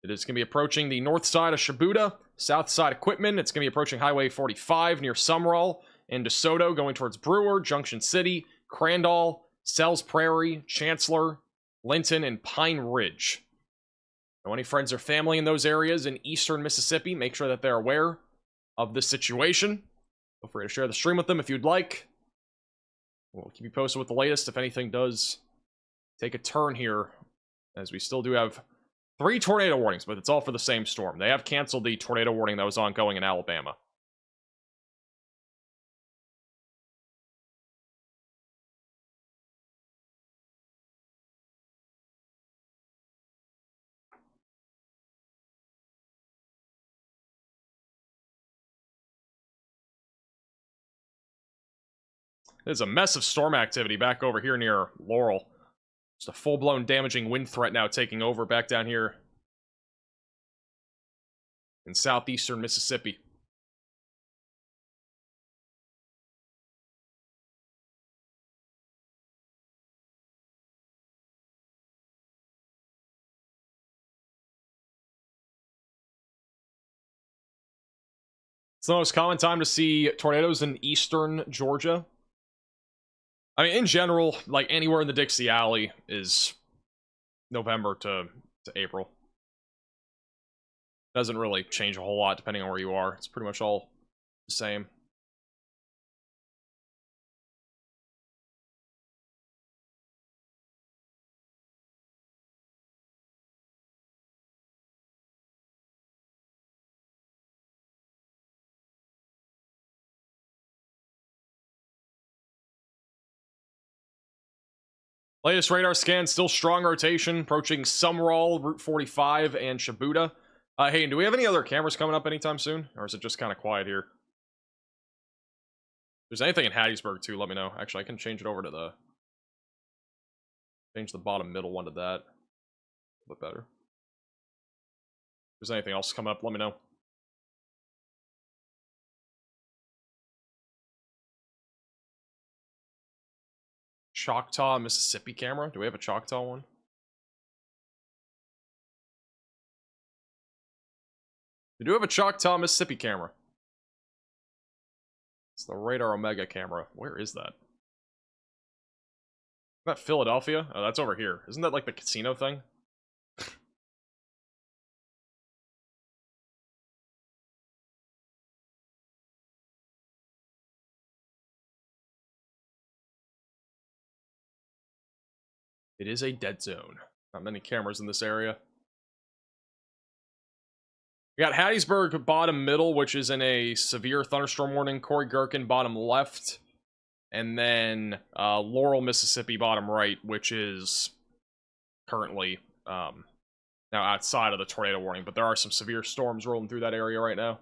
It is going to be approaching the north side of Shibuda, south side of Quitman. It's going to be approaching Highway 45 near Sumrall and DeSoto, going towards Brewer, Junction City, Crandall, Sells Prairie, Chancellor, Linton, and Pine Ridge. Now, any friends or family in those areas in eastern Mississippi, make sure that they're aware of the situation. Feel free to share the stream with them if you'd like. We'll keep you posted with the latest if anything does take a turn here, as we still do have 3 tornado warnings, but it's all for the same storm. They have canceled the tornado warning that was ongoing in Alabama. There's a mess of storm activity back over here near Laurel. Just a full-blown damaging wind threat now taking over back down here in southeastern Mississippi. It's the most common time to see tornadoes in eastern Georgia. I mean, in general, like anywhere in the Dixie Alley is November to April. Doesn't really change a whole lot depending on where you are. It's pretty much all the same. Latest radar scan, still strong rotation, approaching Sumrall, Route 45, and Shibuda. Hey, do we have any other cameras coming up anytime soon? Or is it just kind of quiet here? If there's anything in Hattiesburg, too, let me know. Actually, I can change it over to the... Change the bottom middle one to that. A bit better. If there's anything else coming up, let me know. Choctaw, Mississippi camera. Do we have a Choctaw one? We do have a Choctaw, Mississippi camera. It's the Radar Omega camera. Where is that? Is that Philadelphia? Oh, that's over here. Isn't that like the casino thing? It is a dead zone. Not many cameras in this area. We got Hattiesburg bottom middle, which is in a severe thunderstorm warning. Corey Gherkin bottom left. And then Laurel, Mississippi bottom right, which is currently now outside of the tornado warning. But there are some severe storms rolling through that area right now.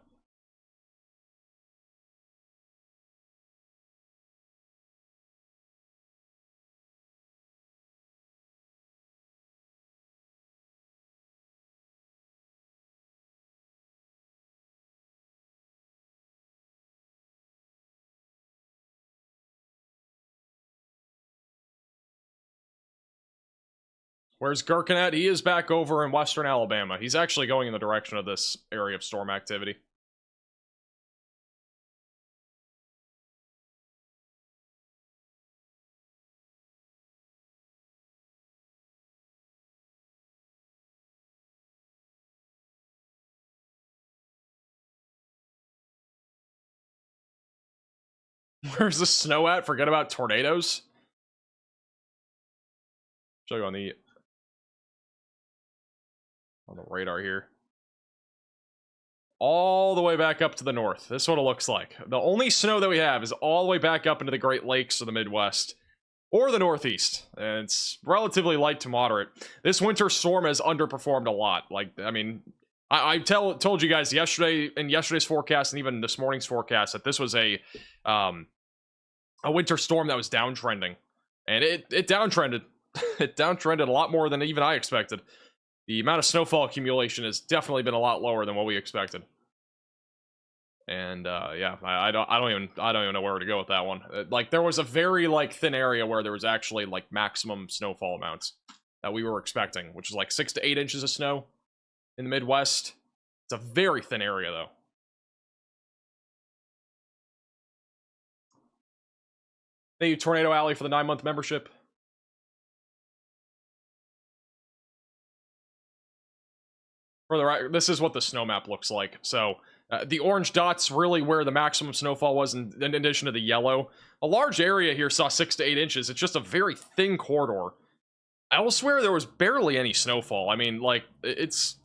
Where's Gherkin at? He is back over in western Alabama. He's actually going in the direction of this area of storm activity. Where's the snow at? Forget about tornadoes. Show you on the radar here. All the way back up to the north. This is what it looks like. The only snow that we have is all the way back up into the Great Lakes of the Midwest. Or the Northeast. And it's relatively light to moderate. This winter storm has underperformed a lot. Like, I mean, I told you guys yesterday, in yesterday's forecast, and even this morning's forecast, that this was a winter storm that was downtrending. And it downtrended. It downtrended a lot more than even I expected. The amount of snowfall accumulation has definitely been a lot lower than what we expected. And yeah, I don't even know where to go with that one. Like, there was a very thin area where there was actually maximum snowfall amounts that we were expecting, which is 6 to 8 inches of snow in the Midwest. It's a very thin area though. Thank you, Tornado Alley, for the 9-month membership. For the right, this is what the snow map looks like. So the orange dots really where the maximum snowfall was, in addition to the yellow. A large area here saw 6 to 8 inches. It's just a very thin corridor. Elsewhere, there was barely any snowfall. I mean, it's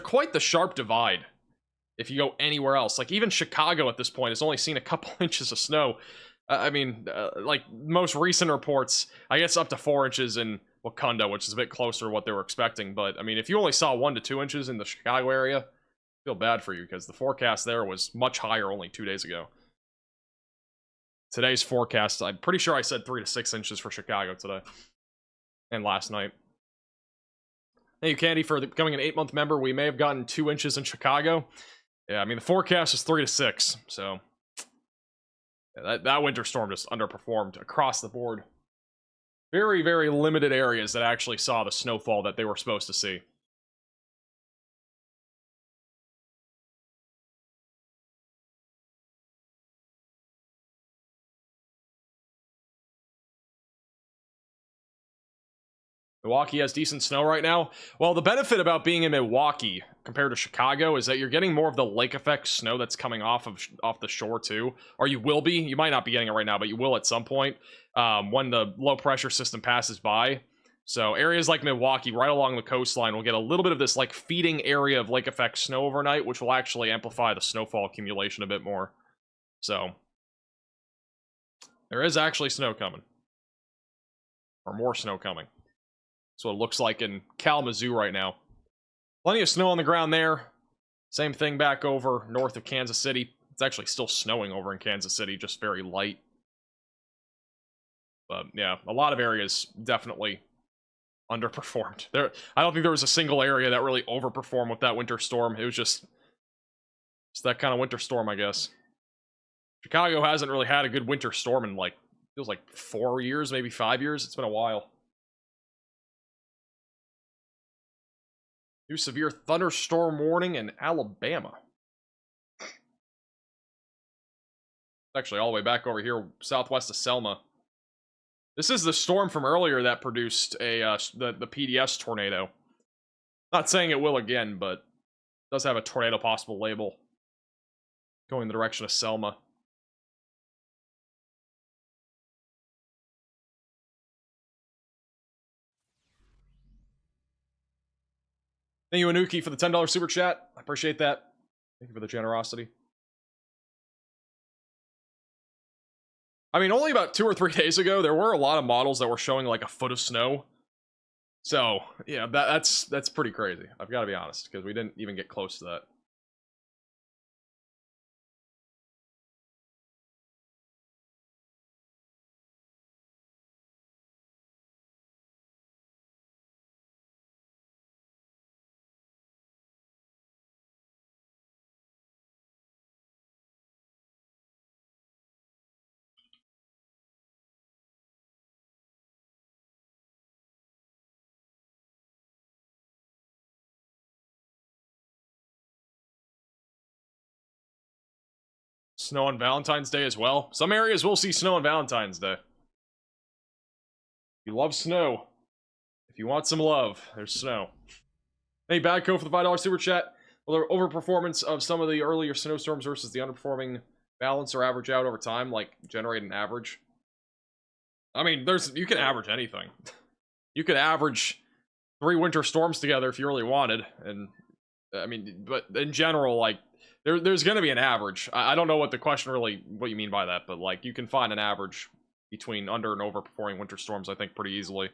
quite the sharp divide if you go anywhere else. Even Chicago at this point has only seen a couple inches of snow. I mean, most recent reports, I guess up to 4 inches in Wakanda, which is a bit closer to what they were expecting. But, I mean, if you only saw 1 to 2 inches in the Chicago area, I feel bad for you, because the forecast there was much higher only 2 days ago. Today's forecast, I'm pretty sure I said 3 to 6 inches for Chicago today. And last night. Thank you, Candy, for becoming an 8-month member. We may have gotten 2 inches in Chicago. Yeah, I mean, the forecast is 3 to 6, so... yeah, that winter storm just underperformed across the board. Very, very limited areas that actually saw the snowfall that they were supposed to see. Milwaukee has decent snow right now. Well, the benefit about being in Milwaukee compared to Chicago is that you're getting more of the lake effect snow that's coming off the shore too. Or you will be. You might not be getting it right now, but you will at some point when the low pressure system passes by. So areas like Milwaukee, right along the coastline, will get a little bit of this feeding area of lake effect snow overnight, which will actually amplify the snowfall accumulation a bit more. So there is actually snow coming. Or more snow coming. That's what it looks like in Kalamazoo right now. Plenty of snow on the ground there. Same thing back over north of Kansas City. It's actually still snowing over in Kansas City, just very light. But yeah, a lot of areas definitely underperformed. I don't think there was a single area that really overperformed with that winter storm. It was just that kind of winter storm, I guess. Chicago hasn't really had a good winter storm in feels like 4 years, maybe 5 years. It's been a while. New severe thunderstorm warning in Alabama. Actually, all the way back over here, southwest of Selma. This is the storm from earlier that produced the PDS tornado. Not saying it will again, but it does have a tornado possible label going in the direction of Selma. Thank you, Anuki, for the $10 super chat. I appreciate that. Thank you for the generosity. I mean, only about 2 or 3 days ago, there were a lot of models that were showing a foot of snow. So, yeah, that's pretty crazy. I've got to be honest, because we didn't even get close to that. Snow on Valentine's Day as well. Some areas will see snow on Valentine's Day. You love snow. If you want some love, there's snow. Hey, Badco for the $5 super chat. Well, the overperformance of some of the earlier snowstorms versus the underperforming balance or average out over time, like generate an average. I mean, you can average anything. You could average 3 winter storms together if you really wanted, and I mean, but in general, like there's going to be an average. I don't know what you mean by that, but like you can find an average between under and overperforming winter storms, I think, pretty easily.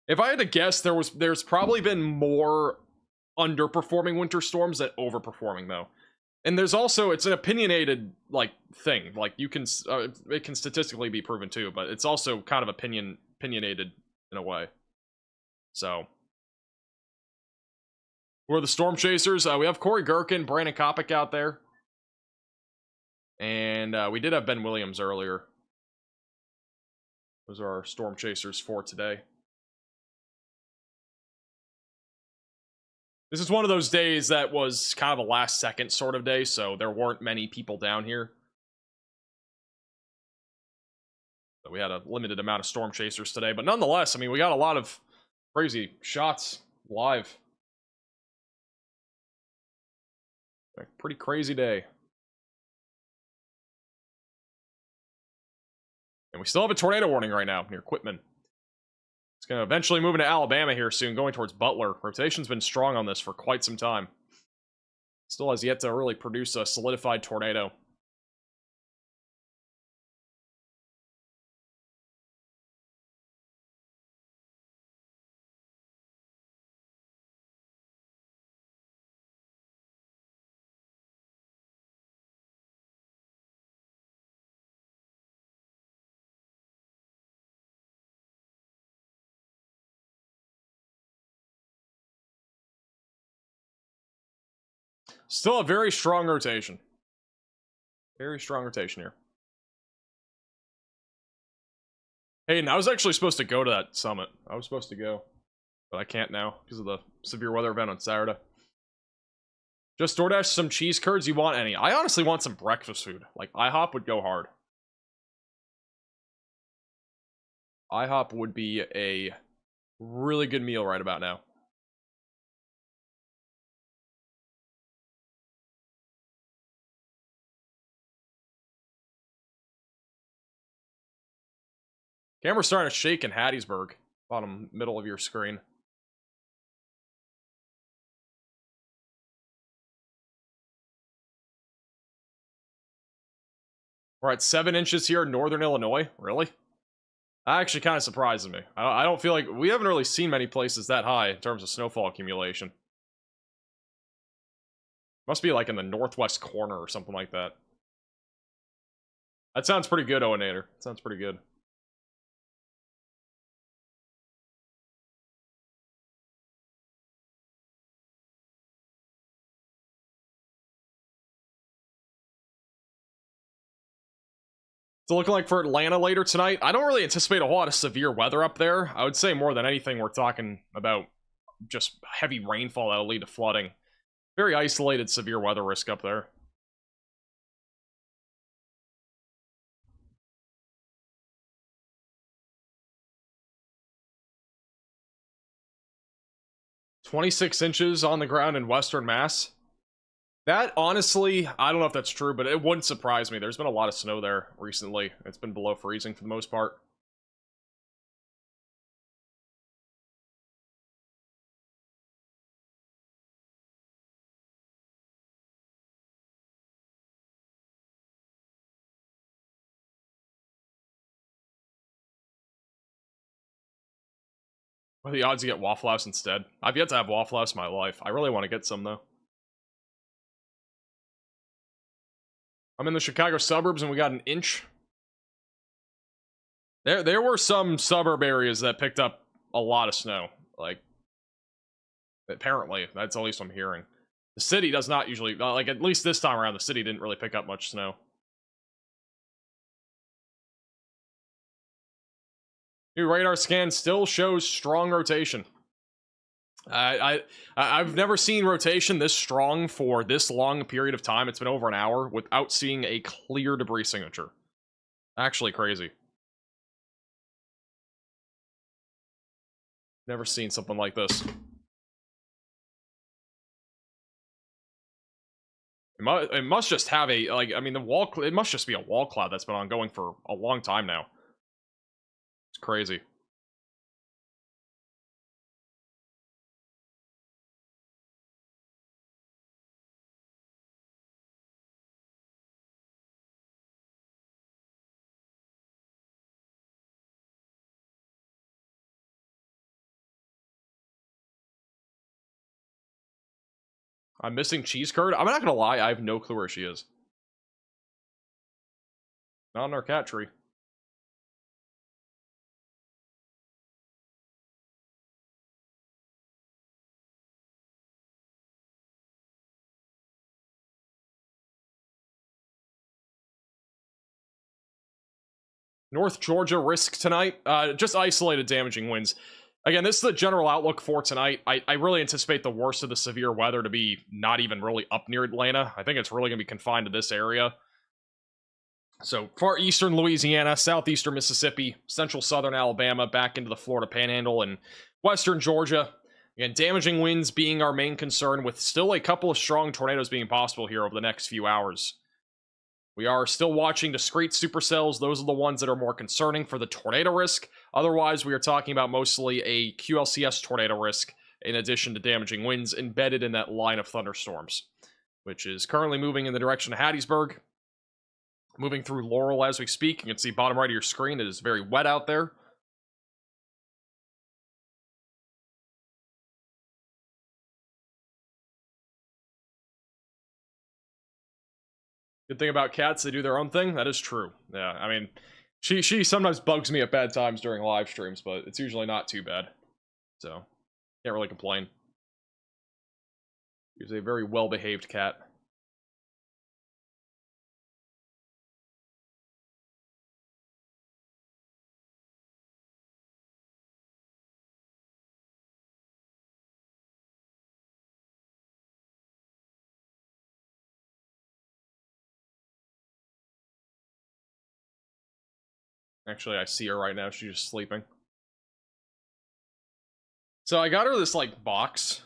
If I had to guess, there's probably been more underperforming winter storms than overperforming, though. And there's also, it's an opinionated, like, thing. Like, you can, it can statistically be proven, too, but it's also kind of opinionated in a way. So. Who are the Storm Chasers? We have Corey Gherkin, Brandon Kopic out there. And we did have Ben Williams earlier. Those are our Storm Chasers for today. This is one of those days that was kind of a last-second sort of day, so there weren't many people down here. So we had a limited amount of Storm Chasers today, but nonetheless, I mean, we got a lot of crazy shots live. A pretty crazy day. And we still have a tornado warning right now near Quitman. It's going to eventually move into Alabama here soon, going towards Butler. Rotation's been strong on this for quite some time. Still has yet to really produce a solidified tornado. Still a very strong rotation. Very strong rotation here. Hayden, I was actually supposed to go to that summit. I was supposed to go. But I can't now because of the severe weather event on Saturday. Just DoorDash some cheese curds. You want any? I honestly want some breakfast food. Like, IHOP would go hard. IHOP would be a really good meal right about now. Camera's starting to shake in Hattiesburg. Bottom middle of your screen. We're at 7 inches here in northern Illinois. Really? That actually kind of surprises me. I don't feel like... We haven't really seen many places that high in terms of snowfall accumulation. Must be like in the northwest corner or something like that. That sounds pretty good, Owenator. Sounds pretty good. It's looking like for Atlanta later tonight. I don't really anticipate a whole lot of severe weather up there. I would say more than anything, we're talking about just heavy rainfall that'll lead to flooding. Very isolated severe weather risk up there. "26 inches on the ground in Western Mass." That, honestly, I don't know if that's true, but it wouldn't surprise me. There's been a lot of snow there recently. It's been below freezing for the most part. What are the odds you get Waffle House instead? I've yet to have Waffle House in my life. I really want to get some, though. I'm in the Chicago suburbs and we got an inch. There were some suburb areas that picked up a lot of snow. Like, apparently, that's at least what I'm hearing. The city does not usually, like, at least this time around, the city didn't really pick up much snow. New radar scan still shows strong rotation. I've never seen rotation this strong for this long a period of time. It's been over an hour without seeing a clear debris signature. Actually crazy. Never seen something like this. It must just have a, like, I mean, it must just be a wall cloud that's been ongoing for a long time now. It's crazy. I'm missing cheese curd. I'm not gonna lie, I have no clue where she is. Not in our cat tree. North Georgia risk tonight. Just isolated damaging winds. Again, this is the general outlook for tonight. I really anticipate the worst of the severe weather to be not even really up near Atlanta. I think it's really going to be confined to this area. So, far eastern Louisiana, southeastern Mississippi, central southern Alabama, back into the Florida Panhandle, and western Georgia. Again, damaging winds being our main concern, with still a couple of strong tornadoes being possible here over the next few hours. We are still watching discrete supercells. Those are the ones that are more concerning for the tornado risk. Otherwise, we are talking about mostly a QLCS tornado risk, in addition to damaging winds embedded in that line of thunderstorms, which is currently moving in the direction of Hattiesburg. Moving through Laurel as we speak. You can see bottom right of your screen, it is very wet out there. Good thing about cats, they do their own thing. That is true. Yeah, I mean, she sometimes bugs me at bad times during live streams, but it's usually not too bad. So, can't really complain. She's a very well-behaved cat. Actually, I see her right now. She's just sleeping. So I got her this, like, box.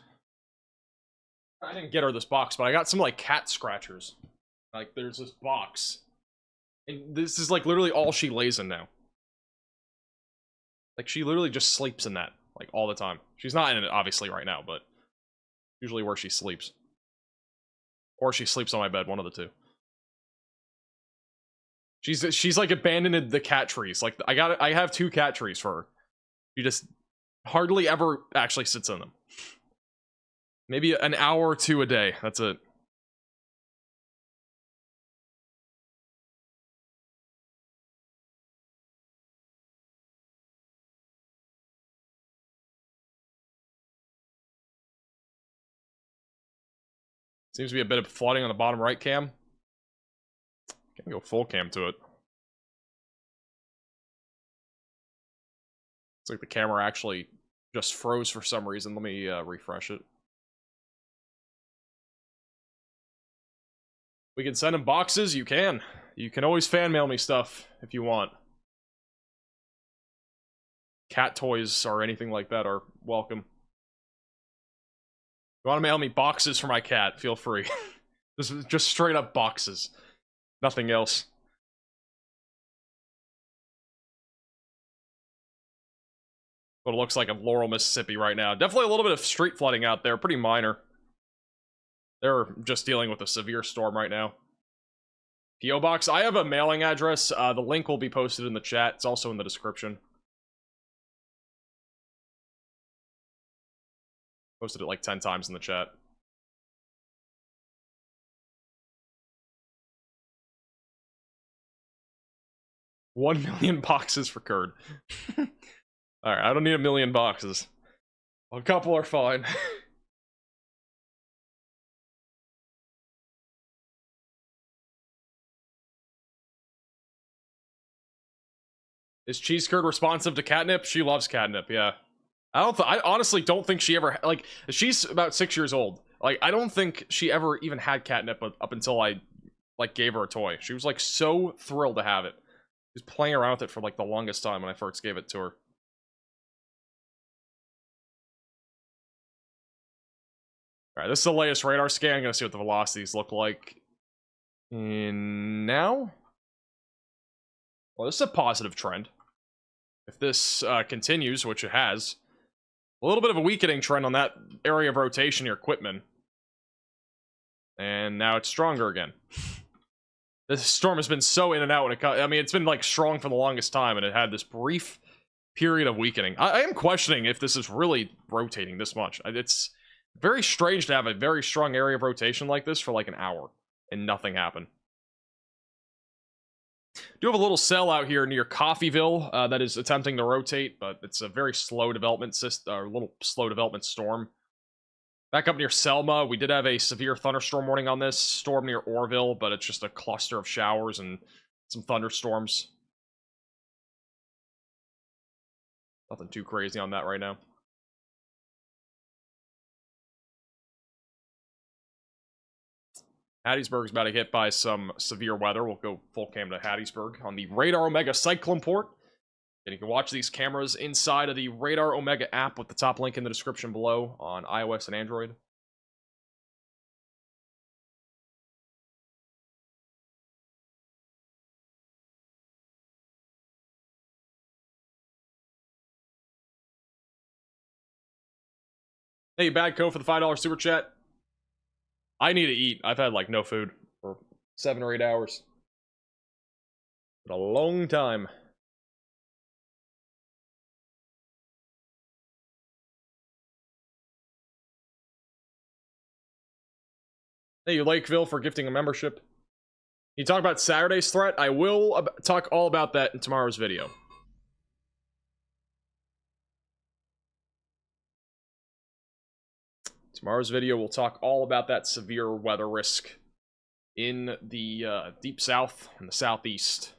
I didn't get her this box, but I got some, like, cat scratchers. Like, there's this box. And this is, like, literally all she lays in now. Like, she literally just sleeps in that, like, all the time. She's not in it, obviously, right now, but usually where she sleeps. Or she sleeps on my bed, one of the two. She's like abandoned the cat trees. Like, I have 2 cat trees for her. She just hardly ever actually sits in them. Maybe an hour or 2 a day. That's it. Seems to be a bit of flooding on the bottom right cam. Can go full cam to it. It's like the camera actually just froze for some reason. Let me refresh it. We can send him boxes. You can. You can always fan mail me stuff if you want. Cat toys or anything like that are welcome. If you want to mail me boxes for my cat, feel free. This is just straight up boxes. Nothing else. What it looks like in Laurel, Mississippi right now. Definitely a little bit of street flooding out there. Pretty minor. They're just dealing with a severe storm right now. P.O. Box. I have a mailing address. The link will be posted in the chat. It's also in the description. Posted it like 10 times in the chat. $1 million boxes for Curd. Alright, I don't need 1 million boxes. A couple are fine. Is Cheese Curd responsive to catnip? She loves catnip, yeah. I honestly don't think she ever, like, she's about 6 years old. Like, I don't think she ever even had catnip up until I, like, gave her a toy. She was, like, so thrilled to have it. She was playing around with it for, like, the longest time when I first gave it to her. Alright, this is the latest radar scan. I'm gonna see what the velocities look like now. Well, this is a positive trend. If this continues, which it has, a little bit of a weakening trend on that area of rotation near Quitman. And now it's stronger again. This storm has been so in and out when it I mean, it's been like strong for the longest time, and it had this brief period of weakening. I am questioning if this is really rotating this much. It's very strange to have a very strong area of rotation like this for like an hour and nothing happened. Do have a little cell out here near Coffeyville that is attempting to rotate, but it's a very slow development system, or a little slow development storm. Back up near Selma, we did have a severe thunderstorm warning on this storm near Orville, but it's just a cluster of showers and some thunderstorms. Nothing too crazy on that right now. Hattiesburg's about to get hit by some severe weather. We'll go full cam to Hattiesburg on the Radar Omega Cyclone port. And you can watch these cameras inside of the Radar Omega app with the top link in the description below on iOS and Android. Hey, Bad Co for the $5 super chat. I need to eat. I've had like no food for 7 or 8 hours. Been a long time. Thank you, Lakeville, for gifting a membership. You talk about Saturday's threat? I will talk all about that in tomorrow's video. Tomorrow's video, we'll talk all about that severe weather risk in the deep south and the southeast.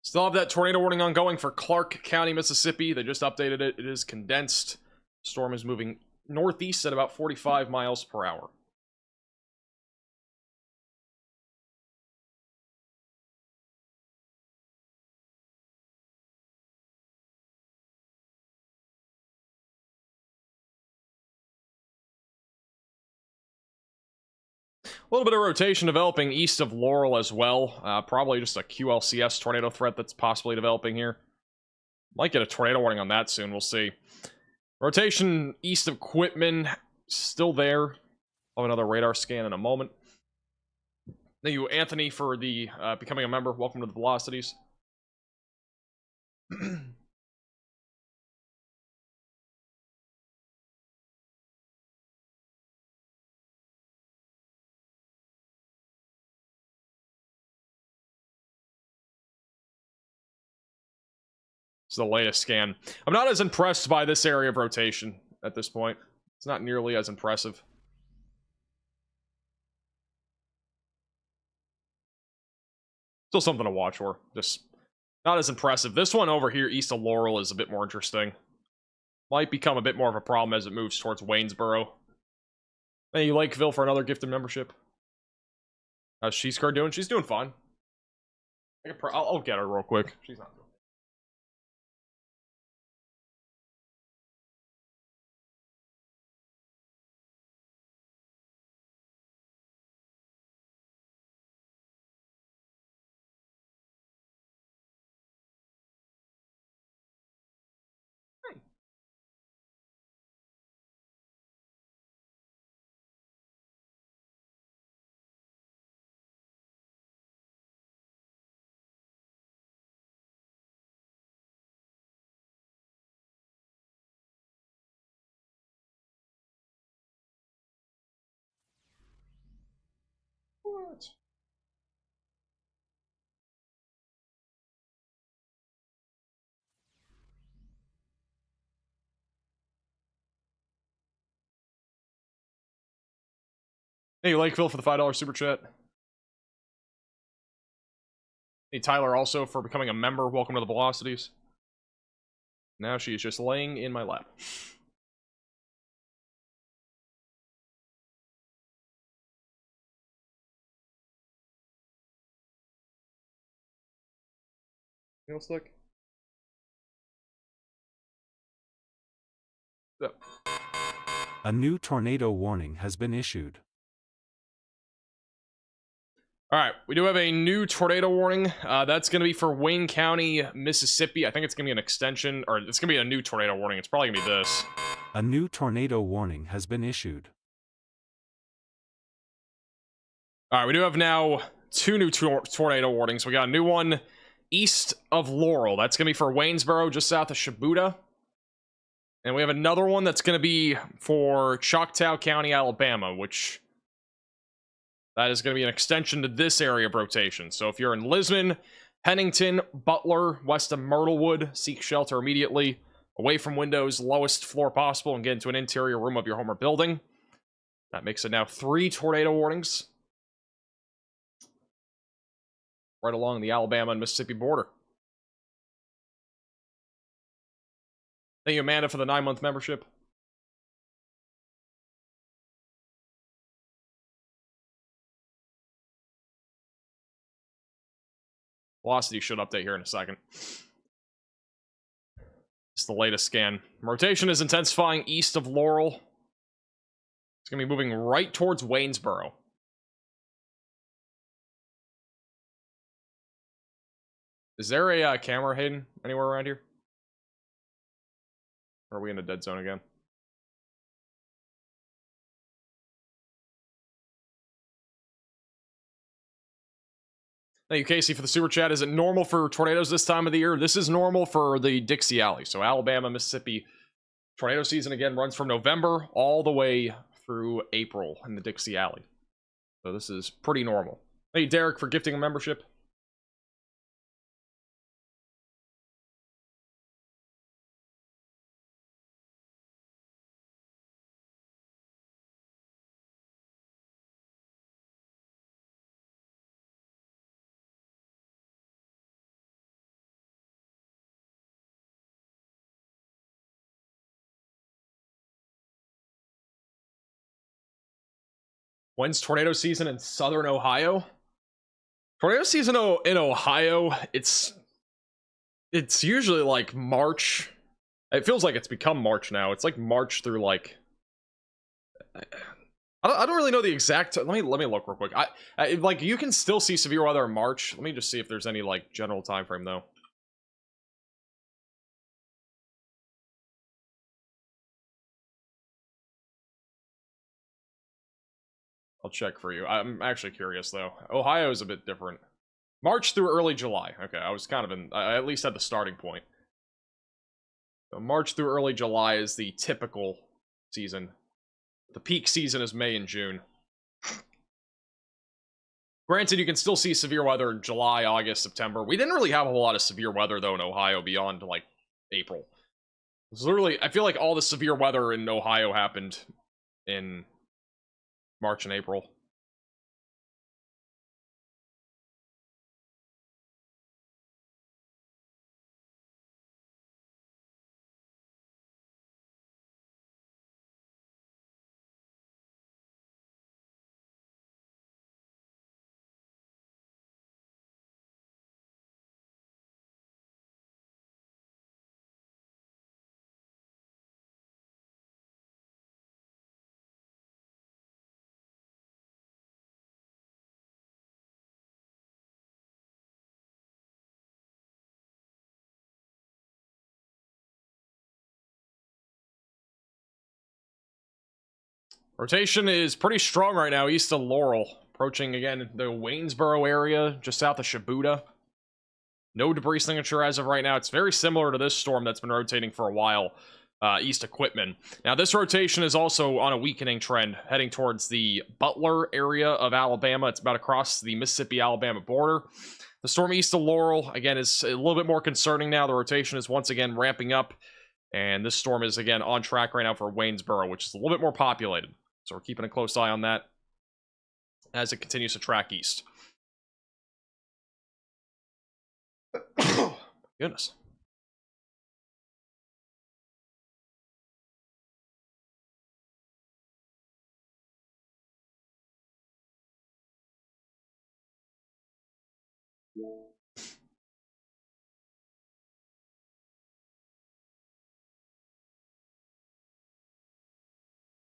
Still have that tornado warning ongoing for Clark County, Mississippi. They just updated it. It is condensed. Storm is moving northeast at about 45 miles per hour. A little bit of rotation developing east of Laurel as well. Probably just a QLCS tornado threat that's possibly developing here. Might get a tornado warning on that soon. We'll see. Rotation east of Quitman. Still there. I'll have another radar scan in a moment. Thank you, Anthony, for the becoming a member. Welcome to the Velocities. It's the latest scan. I'm not as impressed by this area of rotation at this point. It's not nearly as impressive. Still something to watch for. Just not as impressive. This one over here east of Laurel is a bit more interesting. Might become a bit more of a problem as it moves towards Waynesboro. Thank you, Lakeville, for another gifted membership. How's Sheeskar doing? She's doing fine. I'll get her real quick. She's not doing. What? Hey, Lakeville for the $5 super chat. Hey, Tyler also for becoming a member. Welcome to the Velocities. Now she's just laying in my lap. Nail stick? Yep.
A new tornado warning has been issued.
All right, we do have a new tornado warning. That's going to be for Wayne County, Mississippi. I think it's going to be an extension, or it's going to be a new tornado warning. It's probably going to be this.
A new tornado warning has been issued.
All right, we do have now 2 new tornado warnings. We got a new one east of Laurel. That's going to be for Waynesboro, just south of Shibuya. And we have another one that's going to be for Choctaw County, Alabama, which that is going to be an extension to this area of rotation. So if you're in Lisbon, Pennington, Butler, west of Myrtlewood, seek shelter immediately, away from windows, lowest floor possible, and get into an interior room of your home or building. That makes it now 3 tornado warnings right along the Alabama and Mississippi border. Thank you, Amanda, for the 9-month membership. Velocity should update here in a second. It's the latest scan. Rotation is intensifying east of Laurel. It's going to be moving right towards Waynesboro. Is there a camera hidden anywhere around here? Or are we in a dead zone again? Thank you, Casey, for the super chat. Is it normal for tornadoes this time of the year? This is normal for the Dixie Alley. So Alabama, Mississippi. Tornado season, again, runs from November all the way through April in the Dixie Alley. So this is pretty normal. Thank you, Derek, for gifting a membership. When's tornado season in southern Ohio? Tornado season in Ohio, it's usually like March. It feels like it's become March now. It's like March through like I don't really know the exact. Let me look real quick. I like you can still see severe weather in March. Let me just see if there's any like general time frame though. I'll check for you. I'm actually curious though. Ohio is a bit different. March through early July. Okay, I was kind of in. I at least had the starting point. So March through early July is the typical season. The peak season is May and June. Granted, you can still see severe weather in July, August, September. We didn't really have a whole lot of severe weather though in Ohio beyond like April. It's literally, I feel like all the severe weather in Ohio happened in March and April. Rotation is pretty strong right now east of Laurel. Approaching, again, the Waynesboro area, just south of Shibuya. No debris signature as of right now. It's very similar to this storm that's been rotating for a while, east of Quitman. Now, this rotation is also on a weakening trend, heading towards the Butler area of Alabama. It's about across the Mississippi-Alabama border. The storm east of Laurel, again, is a little bit more concerning now. The rotation is once again ramping up. And this storm is, again, on track right now for Waynesboro, which is a little bit more populated. So we're keeping a close eye on that. as it continues to track east. Goodness.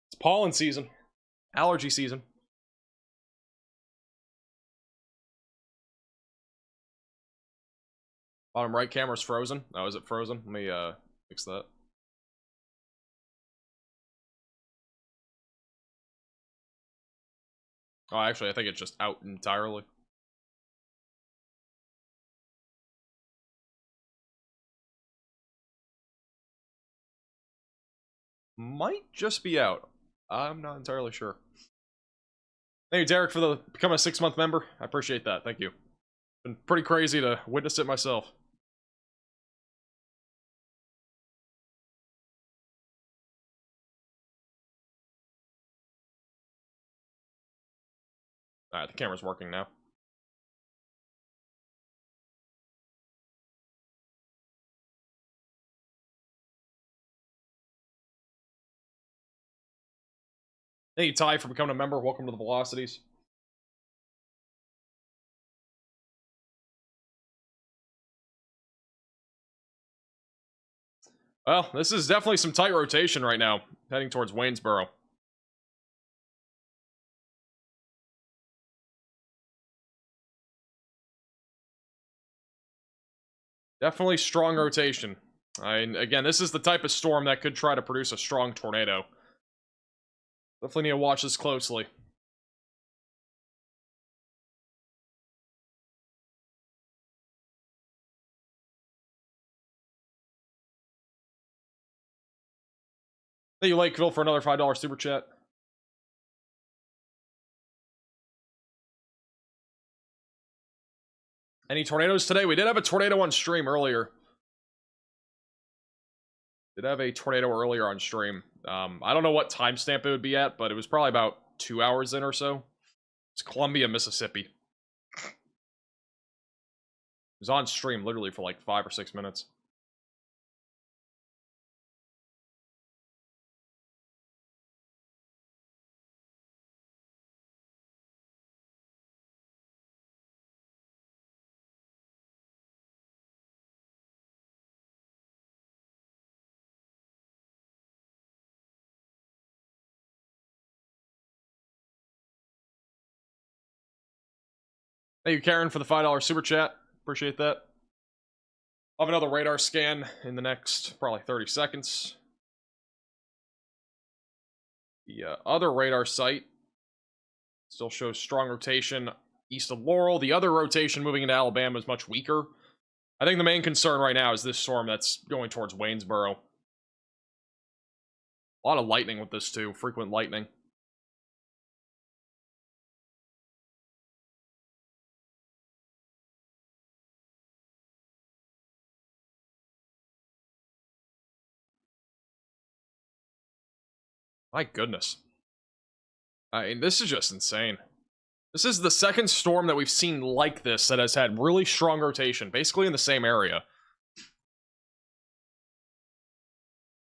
It's pollen season. Allergy season. Bottom right camera's frozen. Oh, is it frozen? Let me fix that. Oh, actually, I think it's just out entirely. Might just be out. I'm not entirely sure. Thank you, Derek, for becoming a 6-month member. I appreciate that. Thank you. Been pretty crazy to witness it myself. Alright, the camera's working now. Thank you, Ty, for becoming a member. Welcome to the Velocities. Well, this is definitely some tight rotation right now, heading towards Waynesboro. Definitely strong rotation. Again, this is the type of storm that could try to produce a strong tornado. Definitely need to watch this closely. Thank you, Lakeville, for another $5 super chat. Any tornadoes today? We did have a tornado on stream earlier. Did have a tornado earlier on stream. I don't know what timestamp it would be at, but it was probably about 2 hours in or so. It's Columbia, Mississippi. It was on stream literally for like 5 or 6 minutes. Thank you, Karen, for the $5 super chat. Appreciate that. I'll have another radar scan in the next probably 30 seconds. The other radar site still shows strong rotation east of Laurel. The other rotation moving into Alabama is much weaker. I think the main concern right now is this storm that's going towards Waynesboro. A lot of lightning with this too, frequent lightning. My goodness. I mean, this is just insane. This is the second storm that we've seen like this that has had really strong rotation, basically in the same area.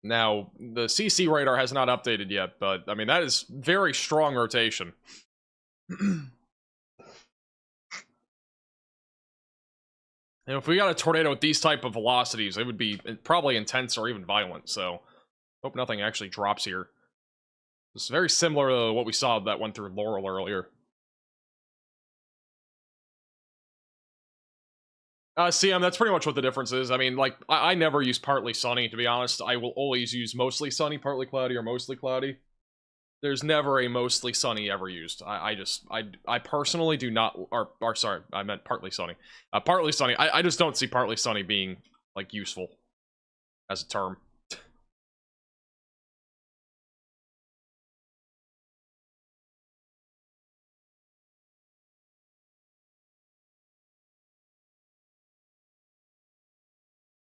Now, the CC radar has not updated yet, but, I mean, that is very strong rotation. And if we got a tornado with these type of velocities, it would be probably intense or even violent, so hope nothing actually drops here. It's very similar to what we saw that went through Laurel earlier. CM, that's pretty much what the difference is. I mean, like, I never use partly sunny, to be honest. I will always use mostly sunny, partly cloudy, or mostly cloudy. There's never a mostly sunny ever used. I personally do not, or sorry, I meant partly sunny. Partly sunny, I just don't see partly sunny being, like, useful as a term.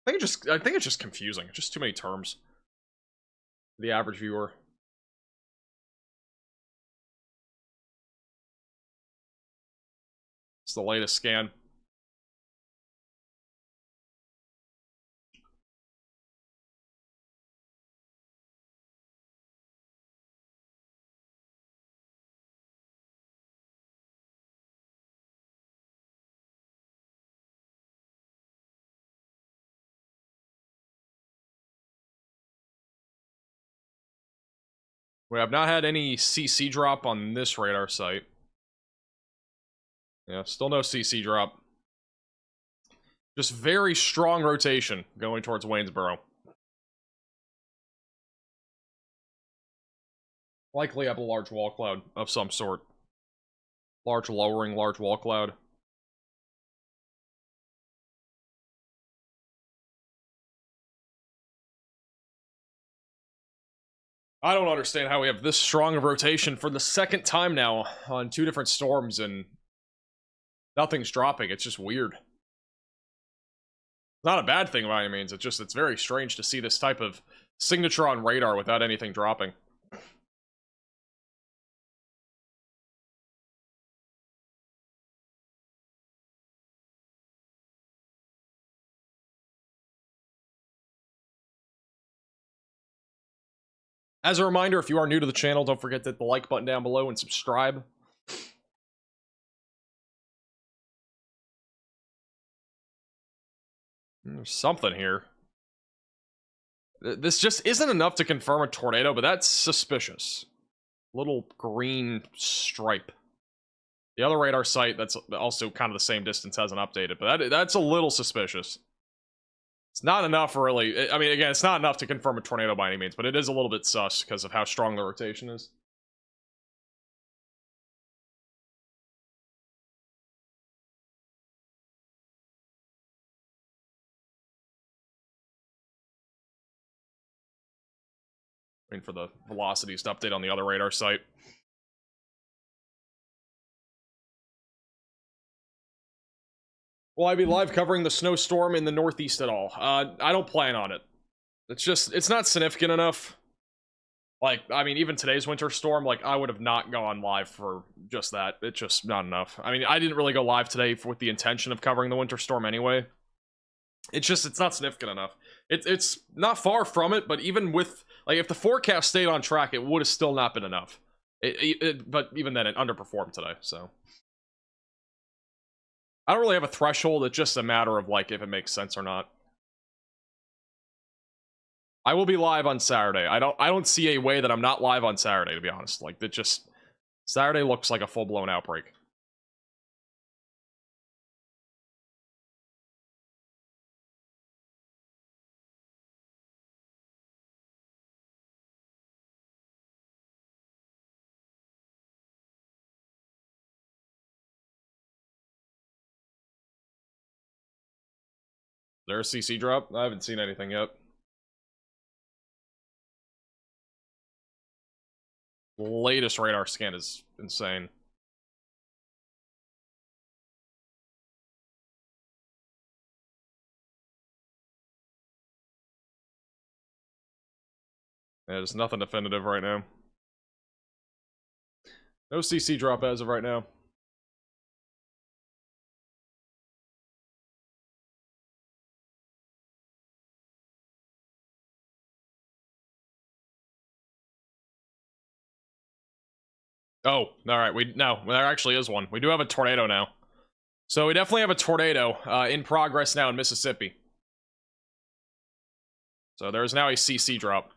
I think it's just confusing. Just too many terms. The average viewer. It's the latest scan. We have not had any CC drop on this radar site. Yeah, still no CC drop. Just very strong rotation going towards Waynesboro. Likely have a large wall cloud of some sort. Large lowering, large wall cloud. I don't understand how we have this strong of rotation for the second time now on 2 different storms and nothing's dropping. It's just weird. Not a bad thing by any means. It's very strange to see this type of signature on radar without anything dropping. As a reminder, if you are new to the channel, don't forget to hit the like button down below and subscribe. There's something here. This just isn't enough to confirm a tornado, but that's suspicious. Little green stripe. The other radar site that's also kind of the same distance hasn't updated, but that's a little suspicious. It's not enough, really. I mean, again, it's not enough to confirm a tornado by any means, but it is a little bit sus because of how strong the rotation is. Waiting for the velocities to update on the other radar site. Will I be live covering the snowstorm in the Northeast at all? I don't plan on it. It's not significant enough. Like, I mean, even today's winter storm, like, I would have not gone live for just that. It's just not enough. I mean, I didn't really go live today with the intention of covering the winter storm anyway. It's not significant enough. It's not far from it, but even with, like, if the forecast stayed on track, it would have still not been enough. But even then, it underperformed today, so. I don't really have a threshold. It's just a matter of, like, if it makes sense or not. I will be live on Saturday. I don't see a way that I'm not live on Saturday, to be honest. Like, it just... Saturday looks like a full-blown outbreak. There a CC drop? I haven't seen anything yet. The latest radar scan is insane. Yeah, there's nothing definitive right now. No CC drop as of right now. Oh, alright, there actually is one. We do have a tornado now. So we definitely have a tornado in progress now in Mississippi. So there is now a CC drop.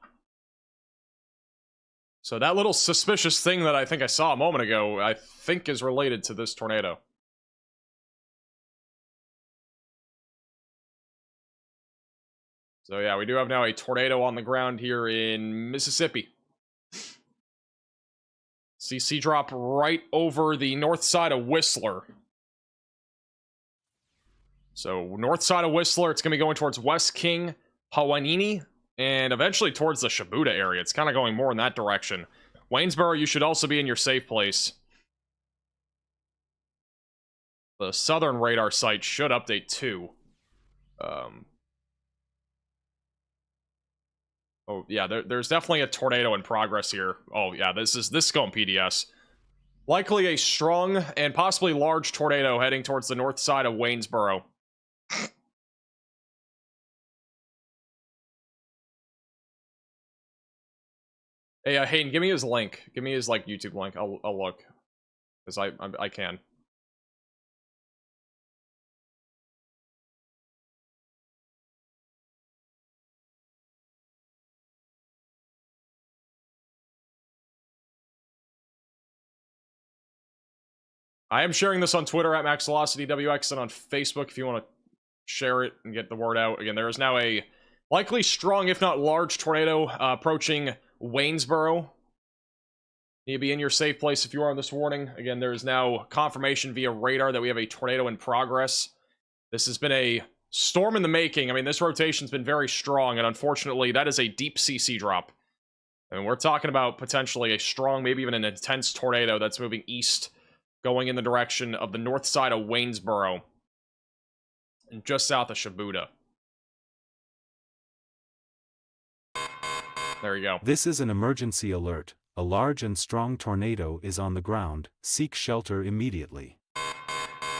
So that little suspicious thing that I think I saw a moment ago, I think is related to this tornado. So yeah, we do have now a tornado on the ground here in Mississippi. CC drop right over the north side of Whistler. So north side of Whistler, it's going to be going towards West King, Hawanini, and eventually towards the Shibuda area. It's kind of going more in that direction. Waynesboro, you should also be in your safe place. The southern radar site should update too. Oh yeah, there's definitely a tornado in progress here. Oh yeah, this is going PDS. Likely a strong and possibly large tornado heading towards the north side of Waynesboro. Hey, Hayden, give me his link. Give me his, like, YouTube link. I'll look. Because I can. I am sharing this on Twitter at MaxVelocityWX and on Facebook if you want to share it and get the word out. Again, there is now a likely strong, if not large, tornado approaching Waynesboro. Need to be in your safe place if you are on this warning. Again, there is now confirmation via radar that we have a tornado in progress. This has been a storm in the making. I mean, this rotation's been very strong, and unfortunately, that is a deep CC drop. I mean, we're talking about potentially a strong, maybe even an intense tornado that's moving east, going in the direction of the north side of Waynesboro, and just south of Shibuya. There you go.
This is an emergency alert. A large and strong tornado is on the ground. Seek shelter immediately.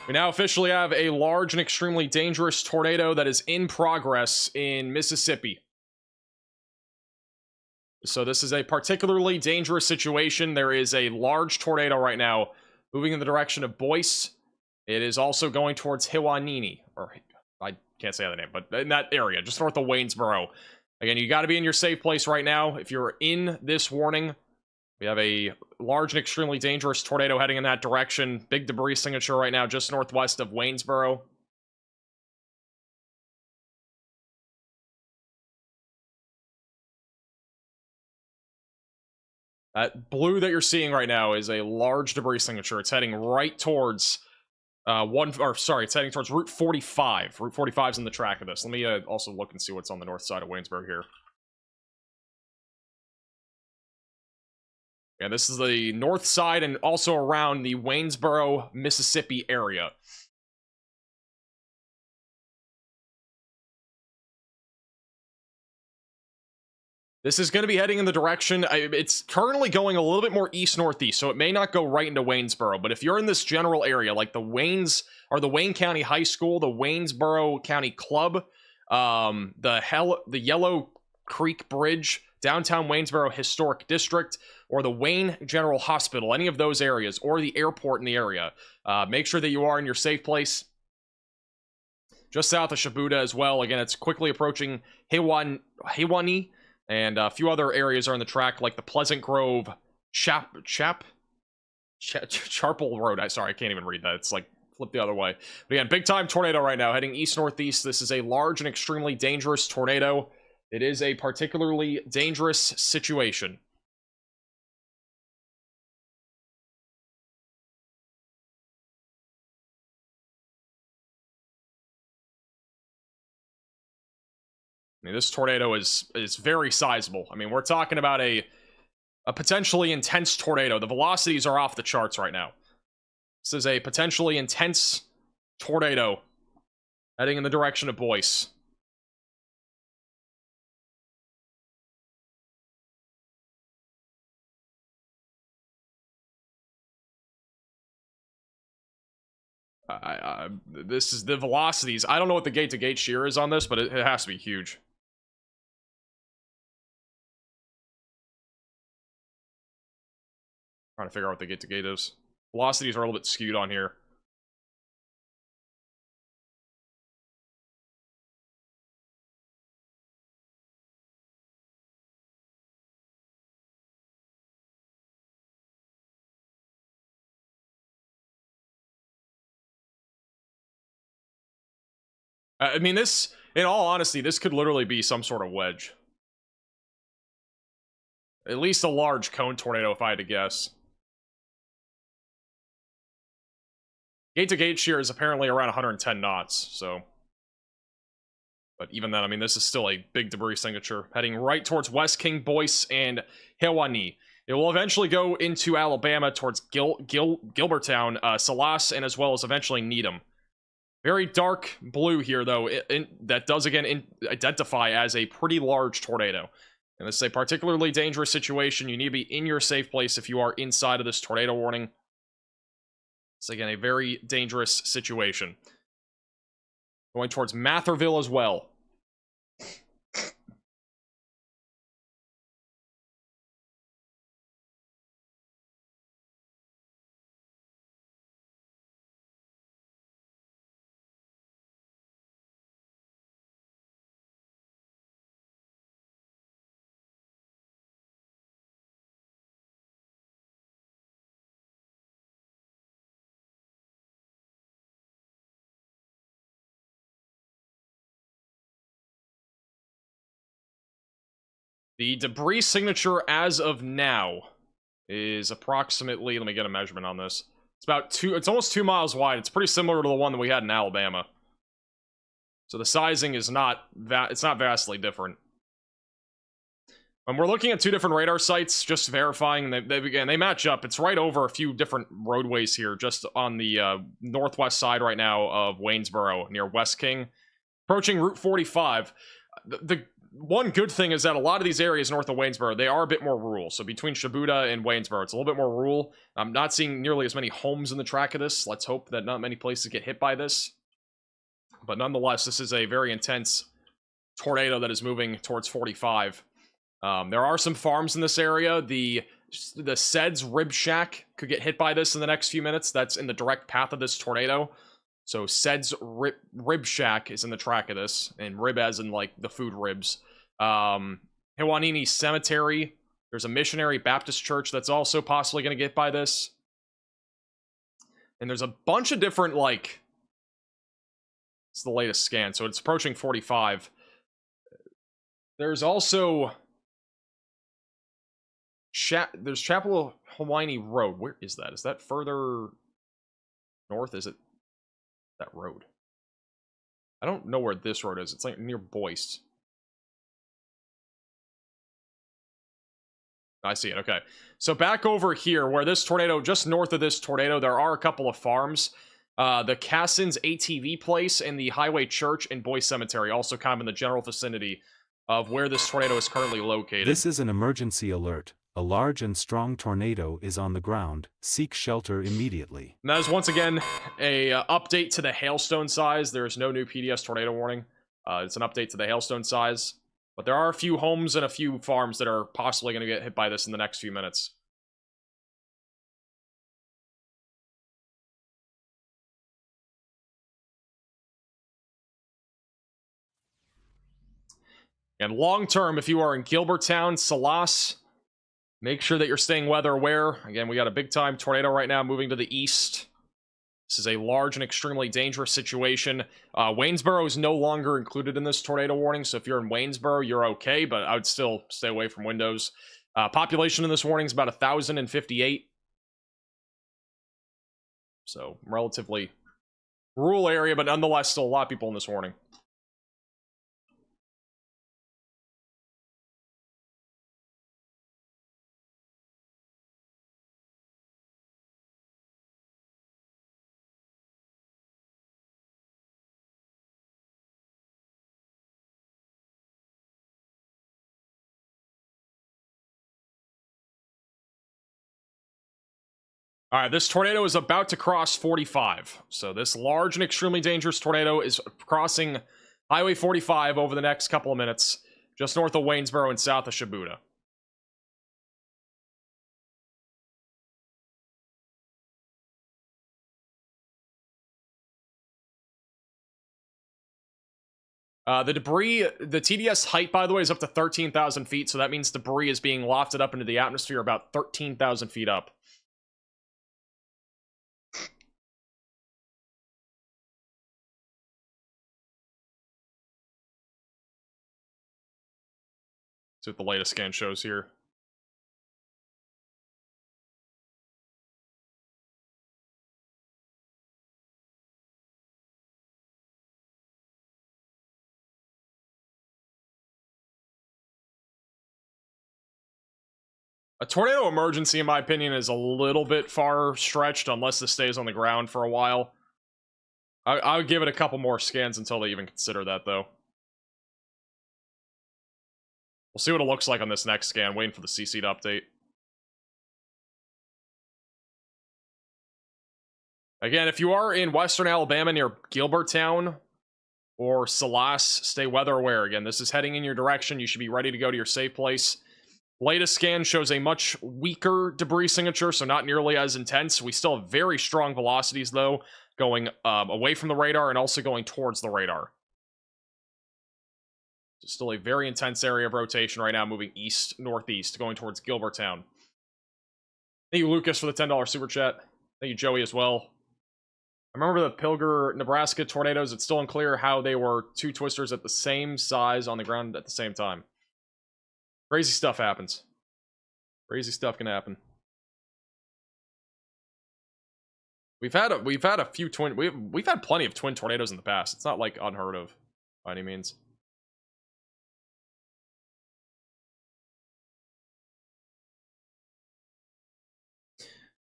We now officially have a large and extremely dangerous tornado that is in progress in Mississippi. So this is a particularly dangerous situation. There is a large tornado right now moving in the direction of Boyce. It is also going towards Hiwanini, or I can't say the name, but in that area, just north of Waynesboro. Again, you got to be in your safe place right now. If you're in this warning, we have a large and extremely dangerous tornado heading in that direction. Big debris signature right now, just northwest of Waynesboro. That blue that you're seeing right now is a large debris signature. It's heading right towards it's heading towards Route 45. Route 45 is in the track of this. Let me also look and see what's on the north side of Waynesboro here. Yeah, this is the north side and also around the Waynesboro, Mississippi area. This is going to be heading in the direction, it's currently going a little bit more east-northeast, so it may not go right into Waynesboro, but if you're in this general area, like the Wayne County High School, the Waynesboro County Club, the Yellow Creek Bridge, downtown Waynesboro Historic District, or the Wayne General Hospital, any of those areas, or the airport in the area, make sure that you are in your safe place. Just south of Shibuya as well. Again, it's quickly approaching Heiwani, and a few other areas are in the track, like the Pleasant Grove Charple Road. Sorry, I can't even read that. It's like flip the other way. But again, big time tornado right now, heading east-northeast. This is a large and extremely dangerous tornado. It is a particularly dangerous situation. I mean, this tornado is very sizable. I mean, we're talking about a potentially intense tornado. The velocities are off the charts right now. This is a potentially intense tornado heading in the direction of Boyce. This is the velocities. I don't know what the gate-to-gate shear is on this, but it has to be huge. Trying to figure out what the gate-to-gate is. Velocities are a little bit skewed on here. I mean, this, in all honesty, this could literally be some sort of wedge. At least a large cone tornado, if I had to guess. Gate-to-gate shear is apparently around 110 knots, so... But even then, I mean, this is still a big debris signature, heading right towards West King, Boyce, and Hiwanee. It will eventually go into Alabama towards Gilbertown, Salas, and as well as eventually Needham. Very dark blue here, though, that does, again, identify as a pretty large tornado. And this is a particularly dangerous situation. You need to be in your safe place if you are inside of this tornado warning. So again, a very dangerous situation. Going towards Matherville as well. The debris signature as of now is approximately, let me get a measurement on this. It's almost 2 miles wide. It's pretty similar to the one that we had in Alabama. So the sizing is it's not vastly different. And we're looking at 2 different radar sites, just verifying that they match up. It's right over a few different roadways here, just on the northwest side right now of Waynesboro, near West King. Approaching Route 45. The one good thing is that a lot of these areas north of Waynesboro, they are a bit more rural. So between Shibuya and Waynesboro, it's a little bit more rural. I'm not seeing nearly as many homes in the track of this. Let's hope that not many places get hit by this. But nonetheless, this is a very intense tornado that is moving towards 45. There are some farms in this area. The Sed's Rib Shack could get hit by this in the next few minutes. That's in the direct path of this tornado. So Sed's Rib Shack is in the track of this, and rib as in like the food ribs. Hiwanini Cemetery. There's a Missionary Baptist Church that's also possibly going to get by this. And there's a bunch of different, like, it's the latest scan, so it's approaching 45. There's also there's Chapel Hawaii Road. Where is that? Is that further north? Is it that road? I don't know where this road is. It's like near Boyce. I see it. Okay. So back over here where this tornado, just north of this tornado, there are a couple of farms. The Cassins ATV place and the Highway Church and Boyce Cemetery, also kind of in the general vicinity of where this tornado is currently located.
This is an emergency alert. A large and strong tornado is on the ground. Seek shelter immediately.
And that is once again a update to the hailstone size. There is no new PDS tornado warning. It's an update to the hailstone size. But there are a few homes and a few farms that are possibly going to get hit by this in the next few minutes. And long term, if you are in Gilbertown, Salas, make sure that you're staying weather aware. Again, we got a big time tornado right now moving to the east. This is a large and extremely dangerous situation. Waynesboro is no longer included in this tornado warning, so if you're in Waynesboro, you're okay, but I would still stay away from windows. Population in this warning is about 1,058. So, relatively rural area, but nonetheless, still a lot of people in this warning. All right, this tornado is about to cross 45. So this large and extremely dangerous tornado is crossing Highway 45 over the next couple of minutes, just north of Waynesboro and south of Shibuya. The debris, the TDS height, by the way, is up to 13,000 feet, so that means debris is being lofted up into the atmosphere about 13,000 feet up. See what the latest scan shows here. A tornado emergency, in my opinion, is a little bit far stretched unless this stays on the ground for a while. I would give it a couple more scans until they even consider that, though. We'll see what it looks like on this next scan, waiting for the CC to update. Again, if you are in western Alabama near Gilbertown or Salas, stay weather aware. Again, this is heading in your direction. You should be ready to go to your safe place. Latest scan shows a much weaker debris signature, so not nearly as intense. We still have very strong velocities, though, going away from the radar and also going towards the radar. It's still a very intense area of rotation right now, moving east-northeast, going towards Gilbertown. Thank you, Lucas, for the $10 super chat. Thank you, Joey, as well. I remember the Pilger, Nebraska tornadoes. It's still unclear how they were two twisters at the same size on the ground at the same time. Crazy stuff happens. Crazy stuff can happen. We've had a few twin. We've had plenty of twin tornadoes in the past. It's not like unheard of by any means.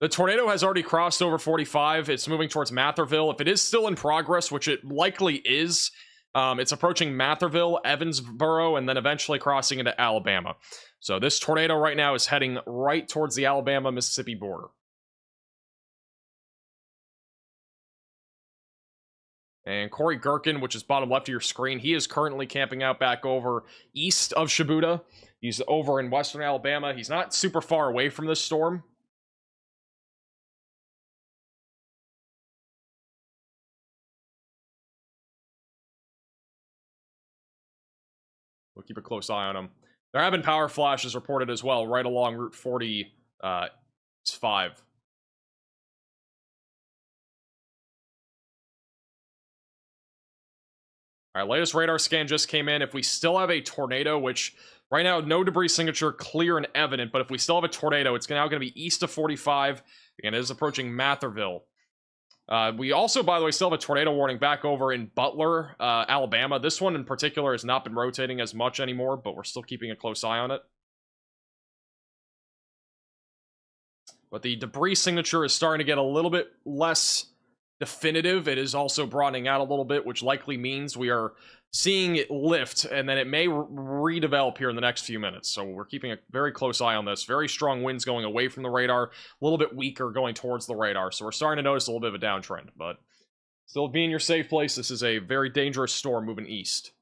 The tornado has already crossed over 45. It's moving towards Matherville. If it is still in progress, which it likely is, it's approaching Matherville, Evansboro, and then eventually crossing into Alabama. So this tornado right now is heading right towards the Alabama-Mississippi border. And Corey Gherkin, which is bottom left of your screen, he is currently camping out back over east of Shibuda. He's over in western Alabama. He's not super far away from this storm. We'll keep a close eye on him. There have been power flashes reported as well, right along Route 45. All right, latest radar scan just came in. If we still have a tornado, which right now, no debris signature clear and evident, but if we still have a tornado, it's now going to be east of 45. Again, it is approaching Matherville. We also, by the way, still have a tornado warning back over in Butler, Alabama. This one in particular has not been rotating as much anymore, but we're still keeping a close eye on it. But the debris signature is starting to get a little bit less definitive. It is also broadening out a little bit, which likely means we are seeing it lift, and then it may redevelop here in the next few minutes. So we're keeping a very close eye on this. Very strong winds going away from the radar, a little bit weaker going towards the radar. So we're starting to notice a little bit of a downtrend, but still be in your safe place. This is a very dangerous storm moving east.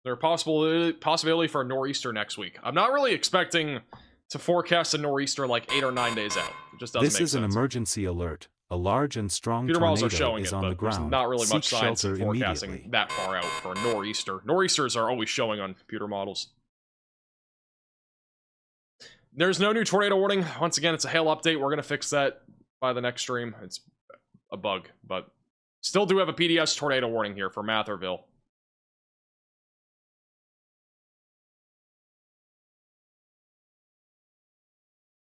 There's a possibility for a nor'easter next week. I'm not really expecting to forecast a nor'easter like 8 or 9 days out. It just doesn't make sense.
This is an emergency alert. A large and strong
Computer models are
tornado
showing
is
it,
on
but
the ground.
there's not really much
Seek
science in
shelter
forecasting
immediately.
that far out for a nor'easter. Nor'easters are always showing on computer models. There's no new tornado warning. Once again, it's a hail update. We're going to fix that by the next stream. It's a bug, but still do have a PDS tornado warning here for Matherville.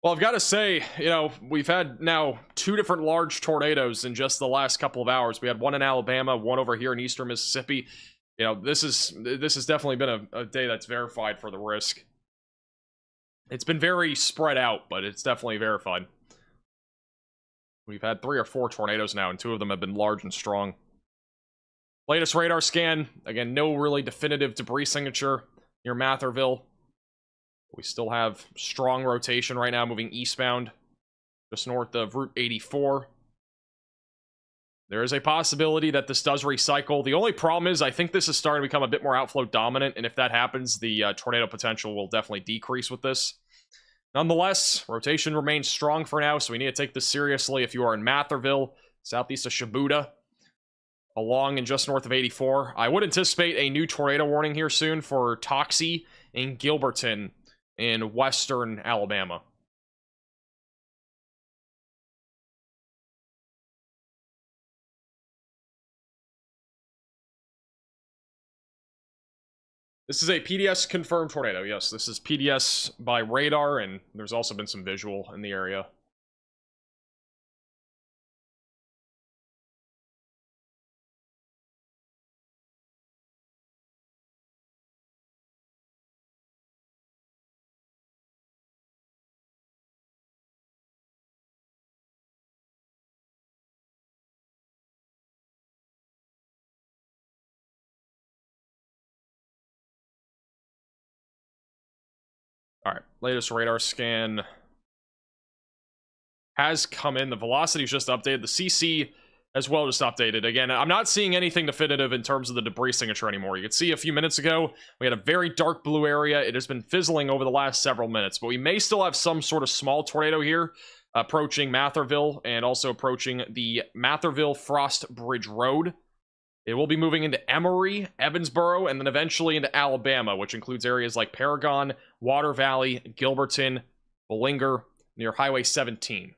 Well, I've got to say, you know, we've had now 2 different large tornadoes in just the last couple of hours. We had one in Alabama, one over here in eastern Mississippi. You know, this has definitely been a day that's verified for the risk. It's been very spread out, but it's definitely verified. We've had 3 or 4 tornadoes now, and 2 of them have been large and strong. Latest radar scan, again, no really definitive debris signature near Matherville. We still have strong rotation right now, moving eastbound, just north of Route 84. There is a possibility that this does recycle. The only problem is I think this is starting to become a bit more outflow dominant, and if that happens, the tornado potential will definitely decrease with this. Nonetheless, rotation remains strong for now, so we need to take this seriously. If you are in Matherville, southeast of Shibuda, along and just north of 84, I would anticipate a new tornado warning here soon for Toxie and Gilberton in western Alabama. This is a PDS confirmed tornado. Yes, this is PDS by radar, and there's also been some visual in the area. All right, latest radar scan has come in. The velocity's just updated. The CC as well just updated. Again, I'm not seeing anything definitive in terms of the debris signature anymore. You could see a few minutes ago, we had a very dark blue area. It has been fizzling over the last several minutes, but we may still have some sort of small tornado here approaching Matherville and also approaching the Matherville Frost Bridge Road. It will be moving into Emory, Evansboro, and then eventually into Alabama, which includes areas like Paragon, Water Valley, Gilberton, Bullinger, near Highway 17.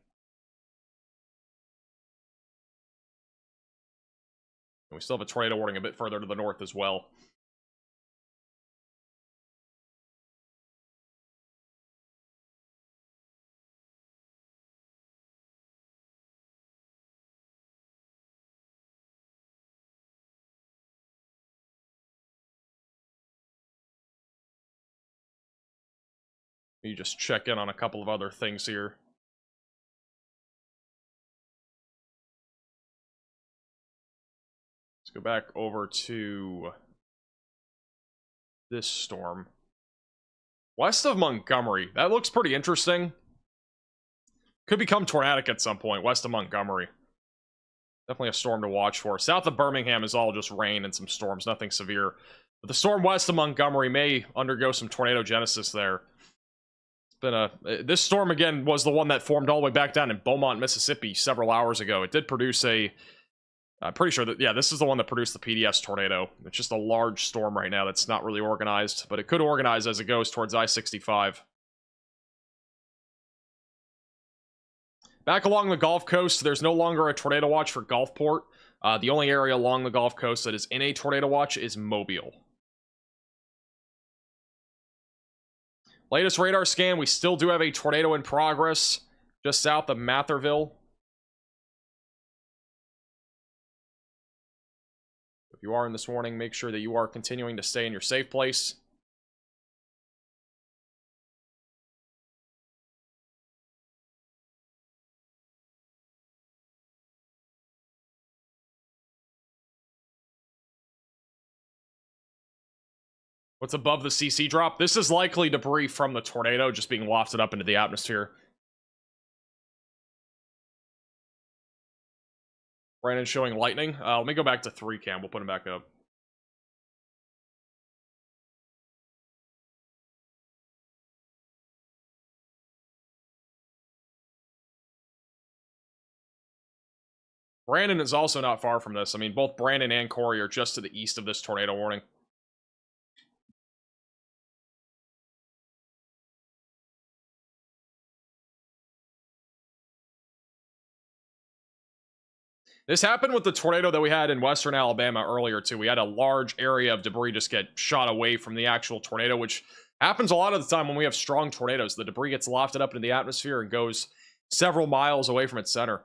And we still have a tornado warning a bit further to the north as well. You just check in on a couple of other things here. Let's go back over to this storm. West of Montgomery. That looks pretty interesting. Could become tornadic at some point, west of Montgomery. Definitely a storm to watch for. South of Birmingham is all just rain and some storms, nothing severe. But the storm west of Montgomery may undergo some tornado genesis there. This storm again was the one that formed all the way back down in Beaumont, Mississippi several hours ago. It did produce I'm pretty sure that, yeah, this is the one that produced the PDS tornado. It's just a large storm right now that's not really organized, but it could organize as it goes towards I-65. Back along the Gulf Coast, there's no longer a tornado watch for Gulfport. The only area along the Gulf Coast that is in a tornado watch is Mobile. Latest radar scan, we still do have a tornado in progress just south of Matherville. If you are in this warning, make sure that you are continuing to stay in your safe place. What's above the CC drop? This is likely debris from the tornado just being wafted up into the atmosphere. Brandon showing lightning. Let me go back to 3 cam. We'll put him back up. Brandon is also not far from this. I mean, both Brandon and Corey are just to the east of this tornado warning. This happened with the tornado that we had in western Alabama earlier, too. We had a large area of debris just get shot away from the actual tornado, which happens a lot of the time when we have strong tornadoes. The debris gets lofted up into the atmosphere and goes several miles away from its center.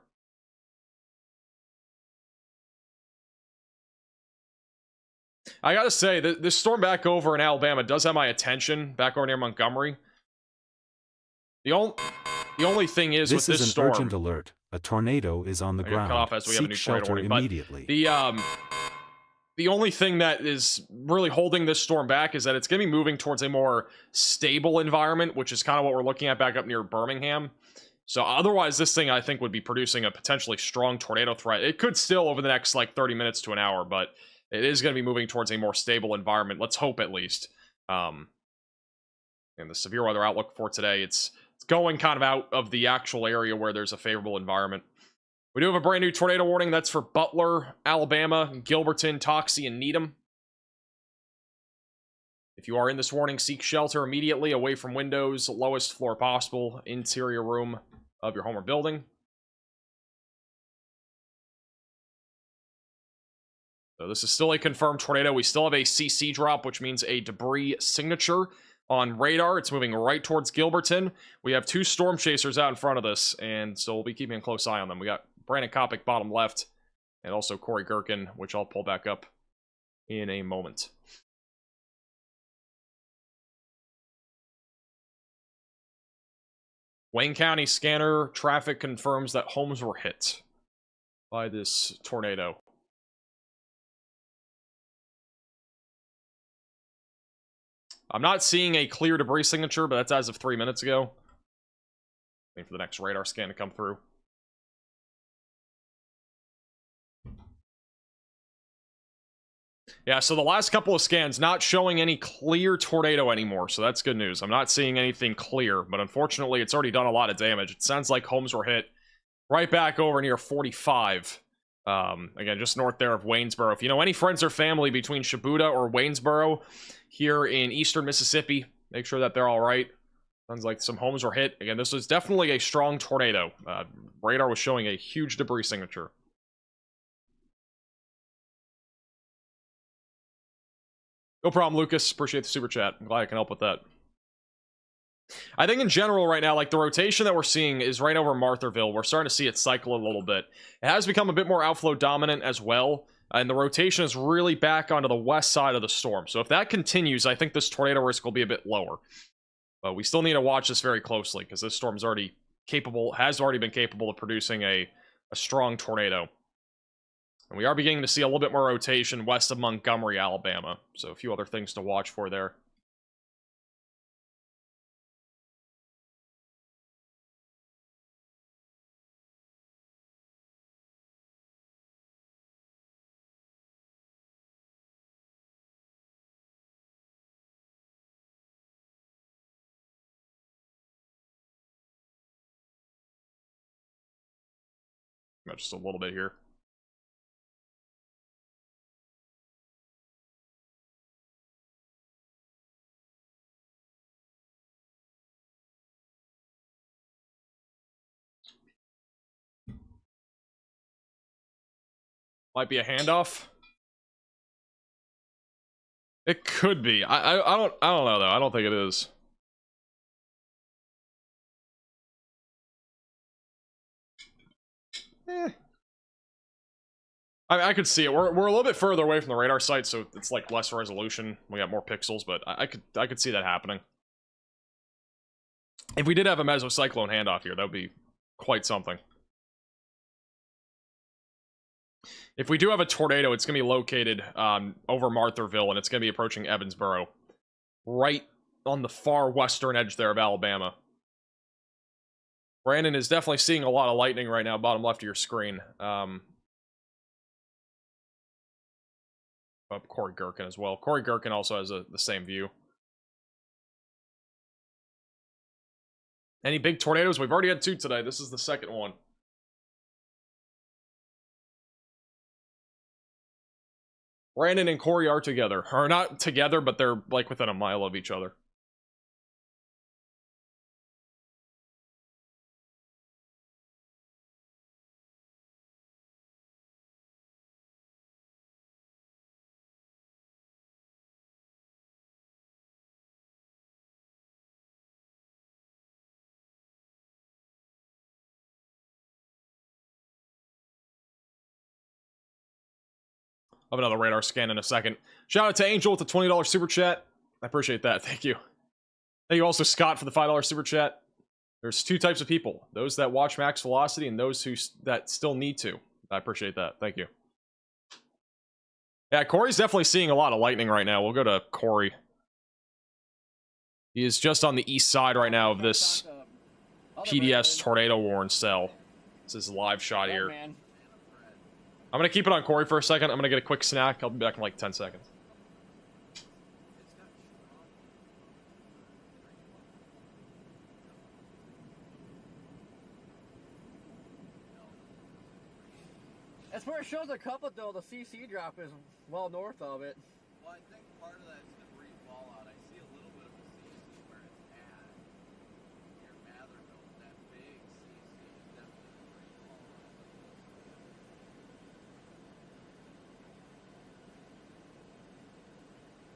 I gotta say, this storm back over in Alabama does have my attention, back over near Montgomery. The only thing is with this storm...
This is an urgent alert. A tornado is on the ground.
Cut off as we have a new
Seek shelter immediately.
The only thing that is really holding this storm back is that it's going to be moving towards a more stable environment, which is kind of what we're looking at back up near Birmingham. So otherwise, this thing, I think, would be producing a potentially strong tornado threat. It could still over the next, like, 30 minutes to an hour, but it is going to be moving towards a more stable environment. Let's hope, at least. And the severe weather outlook for today, it's going kind of out of the actual area where there's a favorable environment. We do have a brand new tornado warning. That's for Butler, Alabama, Gilberton, Toxie, and Needham. If you are in this warning, seek shelter immediately away from windows, lowest floor possible, interior room of your home or building. So this is still a confirmed tornado. We still have a CC drop, which means a debris signature on radar. It's moving right towards Gilberton. We have 2 storm chasers out in front of this, and so we'll be keeping a close eye on them. We got Brandon Kopic bottom left, and also Corey Gherkin, which I'll pull back up in a moment. Wayne County scanner traffic confirms that homes were hit by this tornado. I'm not seeing a clear debris signature, but that's as of 3 minutes ago. Waiting for the next radar scan to come through. Yeah, so the last couple of scans not showing any clear tornado anymore, so that's good news. I'm not seeing anything clear, but unfortunately it's already done a lot of damage. It sounds like homes were hit right back over near 45. Again, just north there of Waynesboro. If you know any friends or family between Shibuda or Waynesboro here in eastern Mississippi, make sure that they're all right. Sounds like some homes were hit. Again, this was definitely a strong tornado. Radar was showing a huge debris signature. No problem, Lucas. Appreciate the super chat. I'm glad I can help with that. I think in general right now, like the rotation that we're seeing is right over Marthaville. We're starting to see it cycle a little bit. It has become a bit more outflow dominant as well. And the rotation is really back onto the west side of the storm. So if that continues, I think this tornado risk will be a bit lower. But we still need to watch this very closely because this storm's already capable, has already been capable of producing a strong tornado. And we are beginning to see a little bit more rotation west of Montgomery, Alabama. So a few other things to watch for there. Just a little bit here. Might be a handoff. It could be. I don't know though. I don't think it is. I could see it. We're a little bit further away from the radar site, so it's like less resolution. We got more pixels, but I could see that happening. If we did have a mesocyclone handoff here, that would be quite something. If we do have a tornado, it's going to be located over Marthaville, and it's going to be approaching Evansboro. Right on the far western edge there of Alabama. Brandon is definitely seeing a lot of lightning right now, bottom left of your screen. Corey Gherkin as well. Corey Gherkin also has the same view. Any big tornadoes? We've already had 2 today. This is the second one. Brandon and Corey are together. Or not together, but they're like within a mile of each other. I'll have another radar scan in a second. Shout out to Angel with the $20 super chat. I appreciate that. Thank you. Thank you also, Scott, for the $5 super chat. There's 2 types of people. Those that watch max velocity and those that still need to. I appreciate that. Thank you. Yeah, Corey's definitely seeing a lot of lightning right now. We'll go to Corey. He is just on the east side right now of this PDS tornado warn cell. This is a live shot here. I'm going to keep it on Corey for a second. I'm going to get a quick snack. I'll be back in like 10 seconds.
As far as shows a couple, though, the CC drop is well north of it.
Well, I think part of that's debris fallout. I see a little bit of a CC where it's at. Near Matherville, that big CC is definitely debris fallout.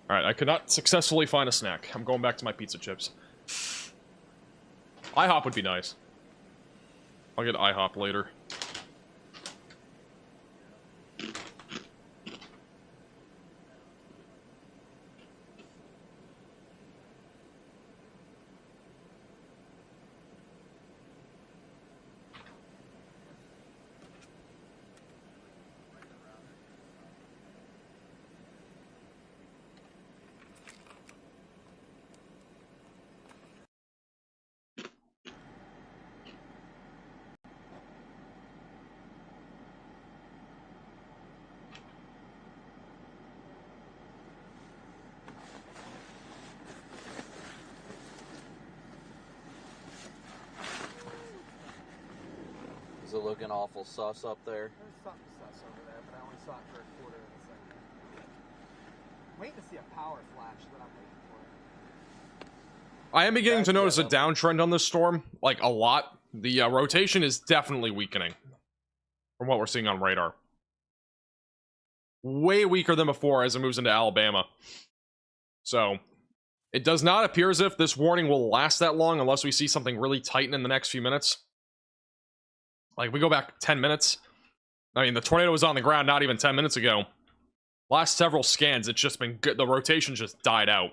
Alright, I could not successfully find a snack. I'm going back to my pizza chips. IHOP would be nice. I'll get IHOP later.
it looking awful sus up there?
There's something sus over there, but I only saw it for a quarter of a second. I'm waiting to see a power flash that I'm waiting for.
I am beginning to notice a downtrend on this storm, like a lot. The rotation is definitely weakening from what we're seeing on radar. Way weaker than before as it moves into Alabama. So, it does not appear as if this warning will last that long unless we see something really tighten in the next few minutes. Like, we go back 10 minutes. I mean, the tornado was on the ground not even 10 minutes ago. Last several scans, it's just been good. The rotation just died out.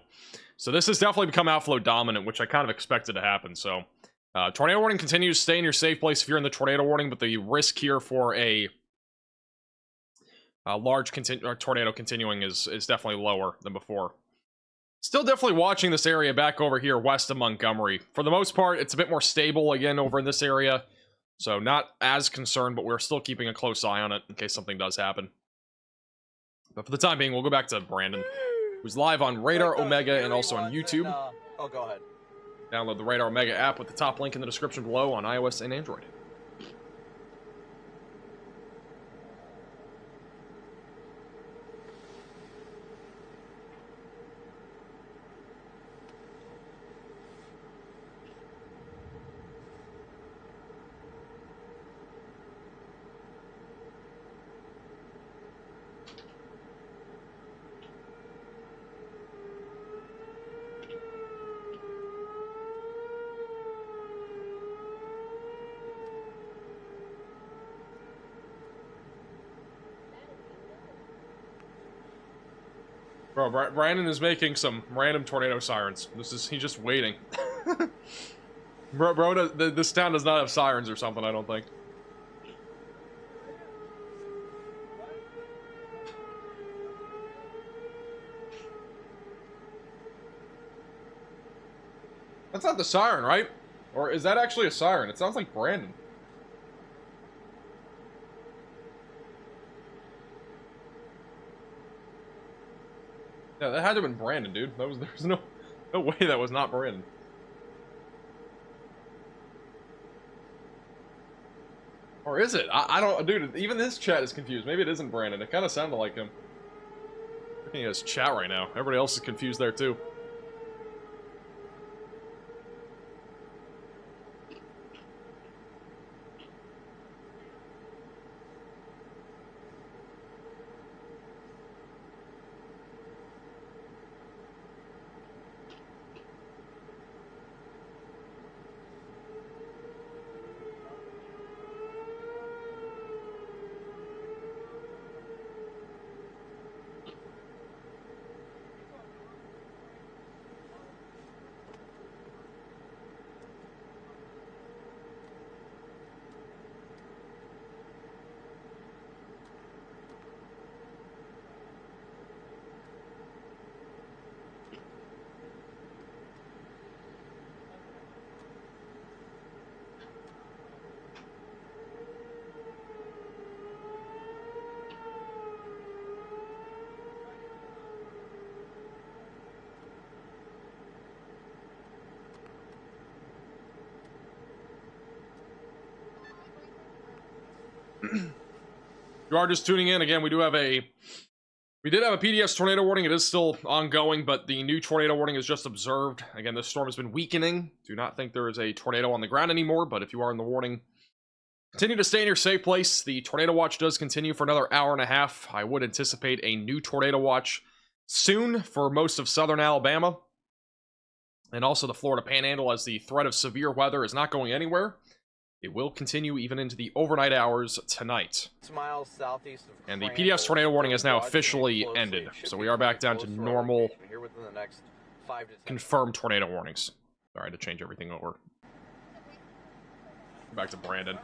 So this has definitely become outflow dominant, which I kind of expected to happen. So, tornado warning continues. Stay in your safe place if you're in the tornado warning, but the risk here for a large tornado continuing is definitely lower than before. Still definitely watching this area back over here west of Montgomery. For the most part, it's a bit more stable again over in this area. So not as concerned, but we're still keeping a close eye on it in case something does happen. But for the time being, we'll go back to Brandon, who's live on Radar Omega and also on YouTube.
Oh, go ahead.
Download the Radar Omega app with the top link in the description below on iOS and Android. Bro, Brandon is making some random tornado sirens. He's just waiting. bro, this town does not have sirens or something, I don't think. That's not the siren, right? Or is that actually a siren? It sounds like Brandon. Yeah, that had to have been Brandon, dude. There's no way that was not Brandon. Or is it? I don't, dude, even this chat is confused. Maybe it isn't Brandon. It kind of sounded like him. Looking at his chat right now. Everybody else is confused there, too. You are just tuning in again. We did have a PDS tornado warning. It is still ongoing, but the new tornado warning is just observed. Again, this storm has been weakening. Do not think there is a tornado on the ground anymore, but if you are in the warning, continue to stay in your safe place. The tornado watch does continue for another hour and a half. I would anticipate a new tornado watch soon for most of southern Alabama and also the Florida Panhandle, as the threat of severe weather is not going anywhere. It will continue even into the overnight hours tonight.
6 miles southeast of
and the PDS tornado warning has now officially ended, so we are back down to normal
here within the next 5 to 10
confirmed tornado warnings. Sorry to change everything over. Back to Brandon.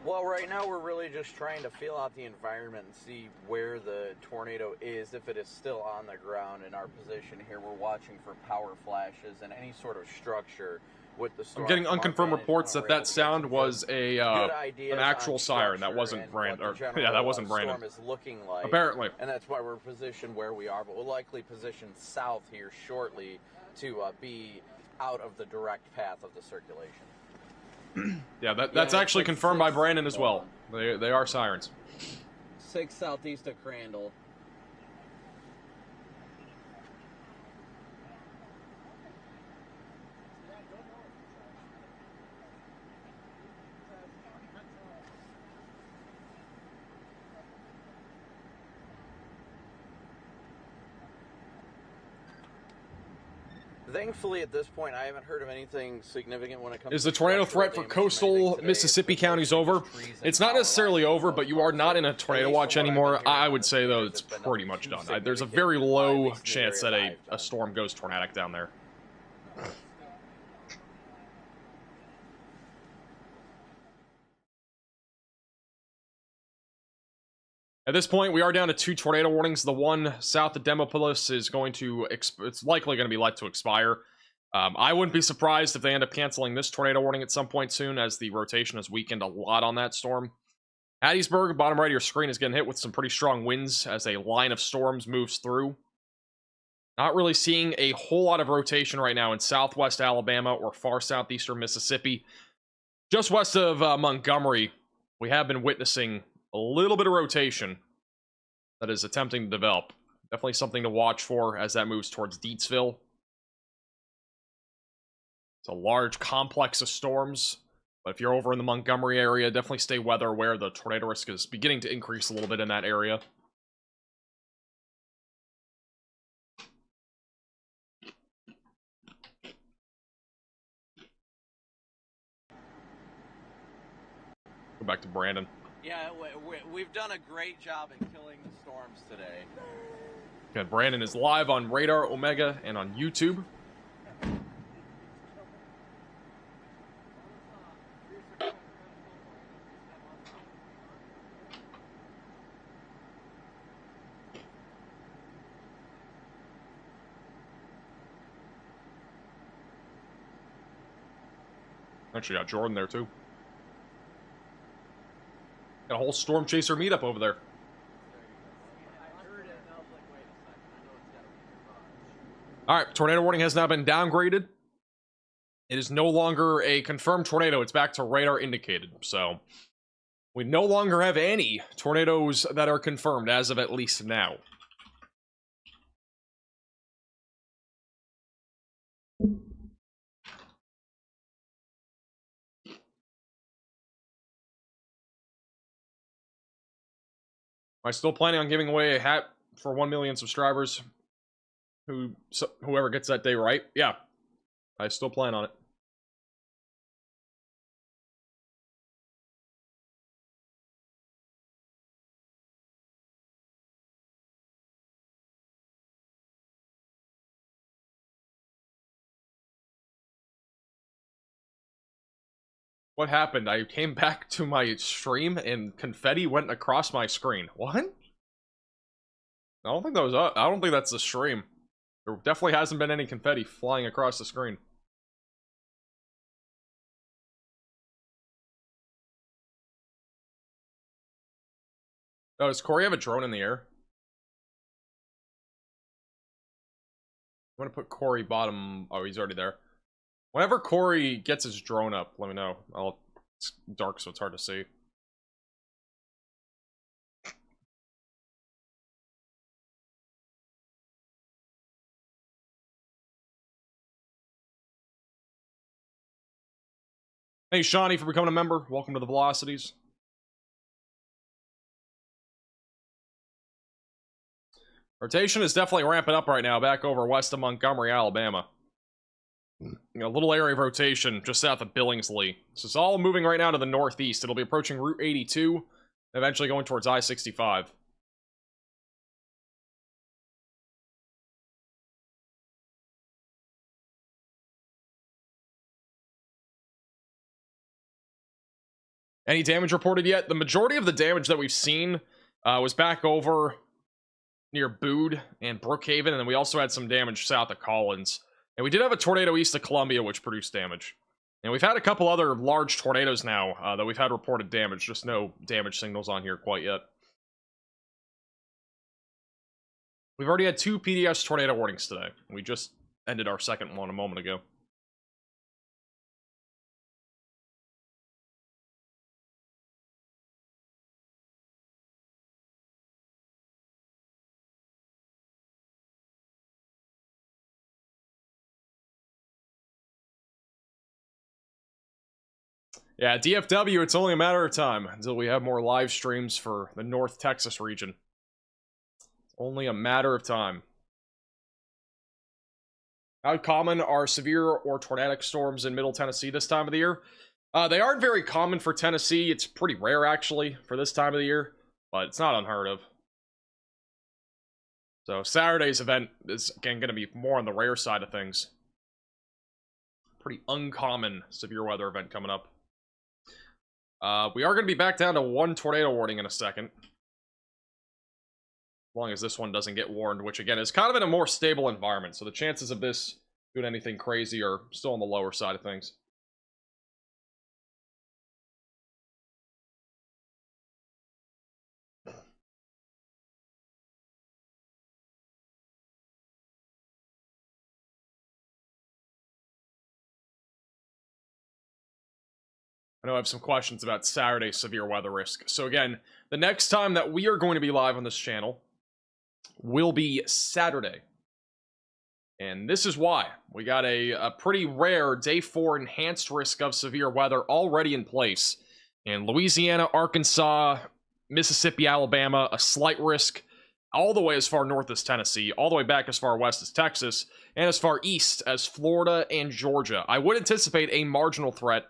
Well, right now we're really just trying to feel out the environment and see where the tornado is, if it is still on the ground. In our position here, we're watching for power flashes and any sort of structure with the storm.
I'm getting
From our
unconfirmed
vantage
reports
point,
that
we're able
that
to get
sound
some
was a
good ideas
an actual
on
siren. That
structure
wasn't
and
Brandon.
what the
Yeah,
general,
that wasn't Brandon.
storm is looking like.
Apparently.
And that's why we're positioned where we are, but we'll likely position south here shortly to be out of the direct path of the circulation.
Yeah, that's actually confirmed by Brandon as well. They are sirens.
6 southeast of Crandall. Thankfully, at this point, I haven't heard of anything significant when it comes to...
Is the tornado threat for coastal Mississippi counties over? It's not necessarily over, but you are not in a tornado watch anymore. I would say, though, it's pretty much done. There's a very low chance that a storm goes tornadic down there. At this point, we are down to 2 tornado warnings. The one south of Demopolis is going to... It's likely going to be let to expire. I wouldn't be surprised if they end up canceling this tornado warning at some point soon, as the rotation has weakened a lot on that storm. Hattiesburg, bottom right of your screen, is getting hit with some pretty strong winds as a line of storms moves through. Not really seeing a whole lot of rotation right now in southwest Alabama or far southeastern Mississippi. Just west of Montgomery, we have been witnessing a little bit of rotation that is attempting to develop. Definitely something to watch for as that moves towards Deatsville. It's a large complex of storms, but if you're over in the Montgomery area, definitely stay weather aware. The tornado risk is beginning to increase a little bit in that area. Go back to Brandon.
Yeah, we've done a great job in killing the storms today.
Okay, Brandon is live on Radar, Omega, and on YouTube. Actually got Jordan there too. Got a whole Storm Chaser meetup over there. Alright, tornado warning has now been downgraded. It is no longer a confirmed tornado. It's back to radar indicated. So, we no longer have any tornadoes that are confirmed as of at least now. Am I still planning on giving away a hat for 1 million subscribers? Whoever gets that day right? Yeah. I still plan on it. What happened? I came back to my stream and confetti went across my screen. What? I don't think that was up. I don't think that's the stream. There definitely hasn't been any confetti flying across the screen. Oh, does Corey have a drone in the air? I'm gonna put Corey bottom. Oh, he's already there. Whenever Corey gets his drone up, let me know. It's dark, so it's hard to see. Hey, Shawnee, for becoming a member. Welcome to the Velocities. Rotation is definitely ramping up right now, back over west of Montgomery, Alabama. A little area of rotation just south of Billingsley. So it's all moving right now to the northeast. It'll be approaching Route 82, eventually going towards I-65. Any damage reported yet? The majority of the damage that we've seen was back over near Bood and Brookhaven, and then we also had some damage south of Collins. And we did have a tornado east of Columbia, which produced damage. And we've had a couple other large tornadoes now that we've had reported damage. Just no damage signals on here quite yet. We've already had 2 PDS tornado warnings today. We just ended our second one a moment ago. Yeah, DFW, it's only a matter of time until we have more live streams for the North Texas region. It's only a matter of time. How common are severe or tornadic storms in Middle Tennessee this time of the year? They aren't very common for Tennessee. It's pretty rare, actually, for this time of the year, but it's not unheard of. So Saturday's event is, again, going to be more on the rare side of things. Pretty uncommon severe weather event coming up. We are going to be back down to 1 tornado warning in a second. As long as this one doesn't get warned, which again is kind of in a more stable environment. So the chances of this doing anything crazy are still on the lower side of things. I know I have some questions about Saturday's severe weather risk. So again, the next time that we are going to be live on this channel will be Saturday. And this is why. We got a pretty rare Day 4 enhanced risk of severe weather already in place. In Louisiana, Arkansas, Mississippi, Alabama, a slight risk all the way as far north as Tennessee, all the way back as far west as Texas, and as far east as Florida and Georgia. I would anticipate a marginal threat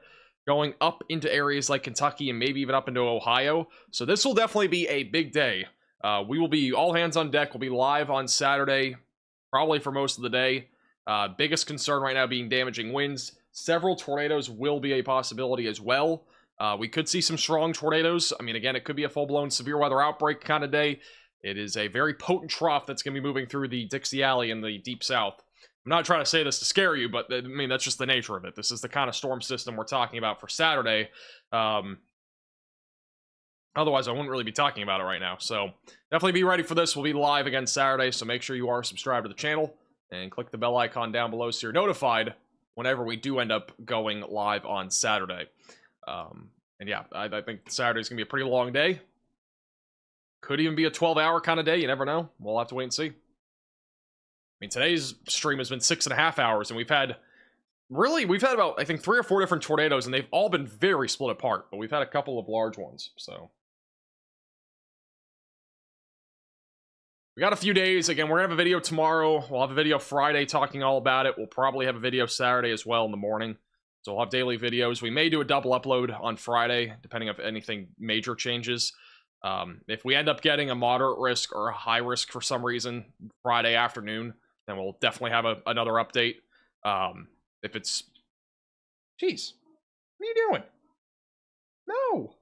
going up into areas like Kentucky and maybe even up into Ohio. So this will definitely be a big day. We will be all hands on deck. We'll be live on Saturday, probably for most of the day. Biggest concern right now being damaging winds. Several tornadoes will be a possibility as well. We could see some strong tornadoes. I mean, again, it could be a full-blown severe weather outbreak kind of day. It is a very potent trough that's going to be moving through the Dixie Alley in the Deep South. I'm not trying to say this to scare you, but I mean, that's just the nature of it. This is the kind of storm system we're talking about for Saturday. Otherwise, I wouldn't really be talking about it right now. So definitely be ready for this. We'll be live again Saturday, so make sure you are subscribed to the channel and click the bell icon down below so you're notified whenever we do end up going live on Saturday. And yeah, I think Saturday's going to be a pretty long day. Could even be a 12-hour kind of day. You never know. We'll have to wait and see. I mean, today's stream has been 6.5 hours, and we've had about, I think, 3 or 4 different tornadoes, and they've all been very split apart, but we've had a couple of large ones, so. We got a few days. Again, we're going to have a video tomorrow. We'll have a video Friday talking all about it. We'll probably have a video Saturday as well in the morning. So we'll have daily videos. We may do a double upload on Friday, depending if anything major changes. If we end up getting a moderate risk or a high risk for some reason Friday afternoon, then we'll definitely have another update. If it's... Jeez. What are you doing? No!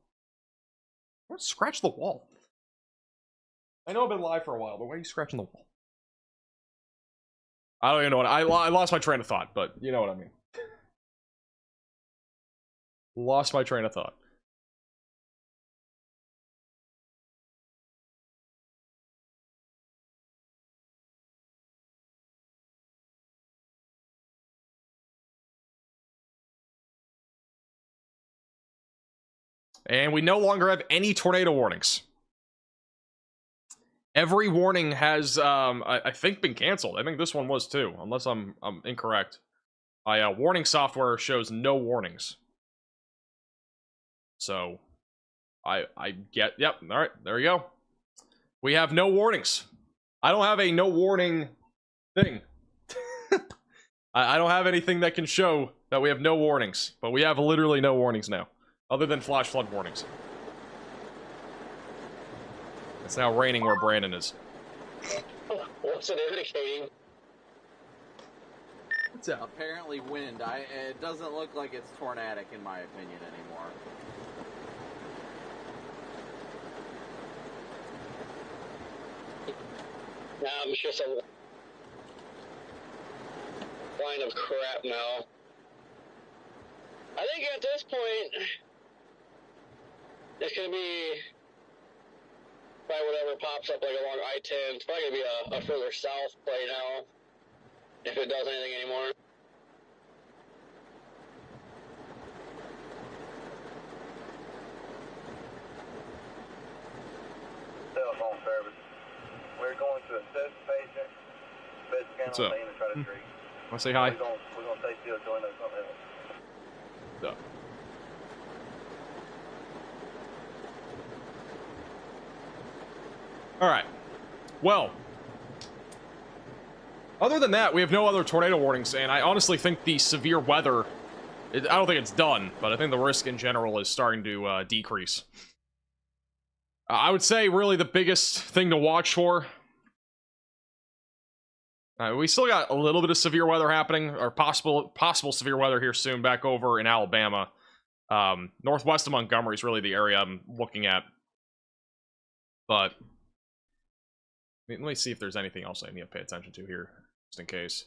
Don't scratch the wall. I know I've been live for a while, but why are you scratching the wall? I don't even know what... I lost my train of thought, but you know what I mean. Lost my train of thought. And we no longer have any tornado warnings. Every warning has, I think, been canceled. I think this one was too, unless I'm incorrect. My warning software shows no warnings. So, I get, yep, all right, there you go. We have no warnings. I don't have a no warning thing. I don't have anything that can show that we have no warnings, but we have literally no warnings now. Other than flash flood warnings. It's now raining where Brandon is.
What's it indicating?
What's up?
Apparently wind. It doesn't look like it's tornadic in my opinion anymore.
It's just a line of crap now.
I think at this point, it's going to be by whatever pops up like along I-10. It's probably going to be a further south play now, if it does anything anymore.
Cell phone service. We're going to assess the patient, bed scan
What's
on
up?
the and try to treat.
Want to say hi?
We're going to stay still, join us something else.
What's up? All right. Well, other than that, we have no other tornado warnings, and I honestly think the severe weather, I don't think it's done, but I think the risk in general is starting to decrease. I would say really the biggest thing to watch for, we still got a little bit of severe weather happening, or possible severe weather here soon back over in Alabama. Northwest of Montgomery is really the area I'm looking at. But let me see if there's anything else I need to pay attention to here, just in case.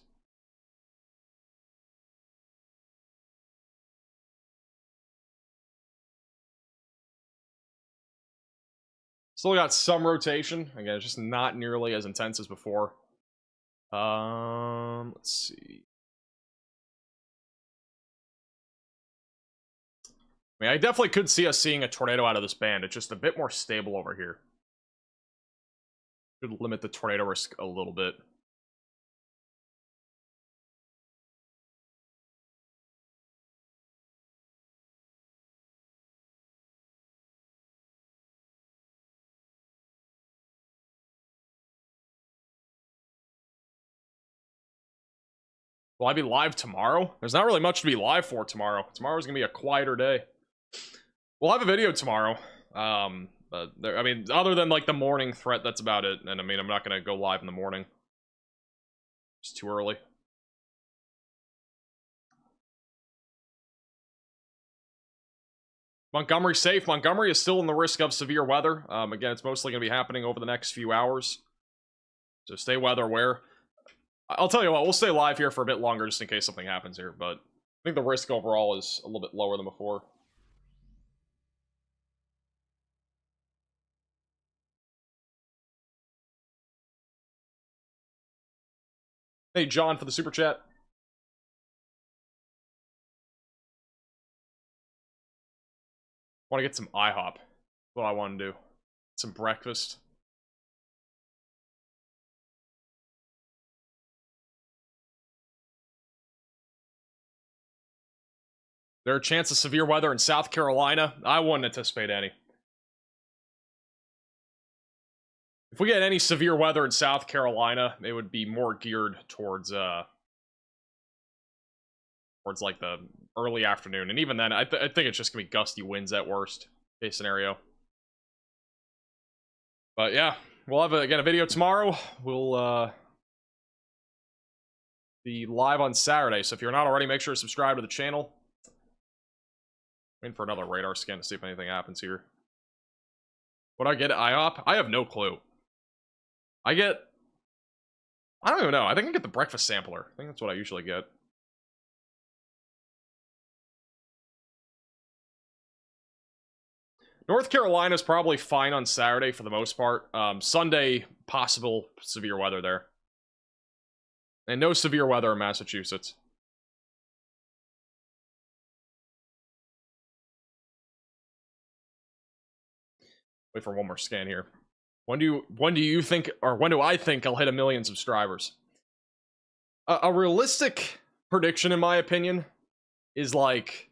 Still got some rotation. Again, it's just not nearly as intense as before. Let's see. I mean, I definitely could see us seeing a tornado out of this band. It's just a bit more stable over here. Could limit the tornado risk a little bit. Will I be live tomorrow? There's not really much to be live for tomorrow. Tomorrow's gonna be a quieter day. We'll have a video tomorrow. I mean, other than like the morning threat, that's about it. And I mean, I'm not gonna go live in the morning. It's too early. Montgomery safe. Montgomery is still in the risk of severe weather. Again, it's mostly gonna be happening over the next few hours. So stay weather aware. I'll tell you what, we'll stay live here for a bit longer just in case something happens here, but I think the risk overall is a little bit lower than before. Hey, John, for the super chat. Want to get some IHOP. That's what I want to do. Some breakfast. There are a chance of severe weather in South Carolina. I wouldn't anticipate any. If we get any severe weather in South Carolina, it would be more geared towards like the early afternoon. And even then, I think it's just gonna be gusty winds at worst case scenario. But yeah, we'll have again a video tomorrow. We'll be live on Saturday. So if you're not already, make sure to subscribe to the channel. Waiting for another radar scan to see if anything happens here. What I get at IHOP? I have no clue. I don't even know. I think I get the breakfast sampler. I think that's what I usually get. North Carolina's probably fine on Saturday for the most part. Sunday, possible severe weather there. And no severe weather in Massachusetts. Wait for one more scan here. When do you think, or when do I think I'll hit 1 million subscribers? A realistic prediction, in my opinion, is like,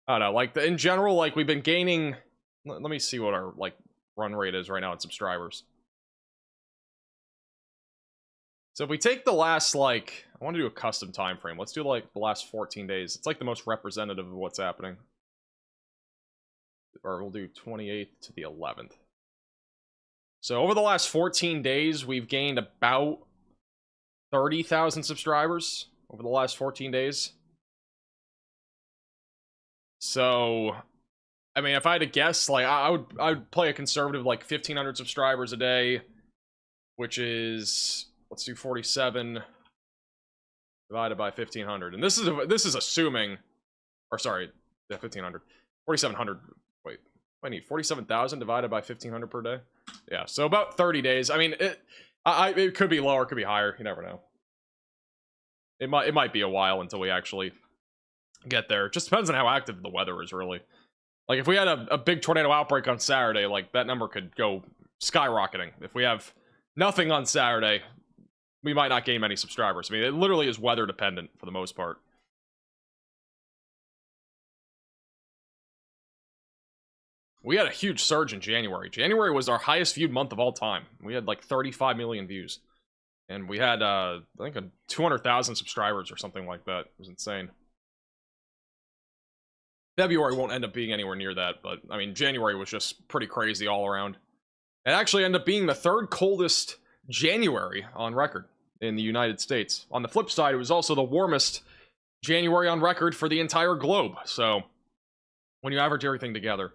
I don't know, like in general, like we've been gaining. Let me see what our like run rate is right now in subscribers. So if we take the last, like, I want to do a custom time frame. Let's do like the last 14 days. It's like the most representative of what's happening. Or we'll do 28th to the 11th. So over the last 14 days, we've gained about 30,000 subscribers over the last 14 days. So, I mean, if I had to guess, like, I would play a conservative, like, 1,500 subscribers a day, which is, let's do 47 divided by 1,500. And this is assuming Or sorry, yeah, 1,500. 4,700. Wait, I need 47,000 divided by 1,500 per day. Yeah, so about 30 days. I mean, it could be lower, it could be higher. You never know. It might be a while until we actually get there. It just depends on how active the weather is, really. Like, if we had a big tornado outbreak on Saturday, like, that number could go skyrocketing. If we have nothing on Saturday, we might not gain many subscribers. I mean, it literally is weather dependent for the most part. We had a huge surge in January. January was our highest viewed month of all time. We had like 35 million views. And we had, I think, 200,000 subscribers or something like that. It was insane. February won't end up being anywhere near that, but, I mean, January was just pretty crazy all around. It actually ended up being the third coldest January on record in the United States. On the flip side, it was also the warmest January on record for the entire globe. So, when you average everything together.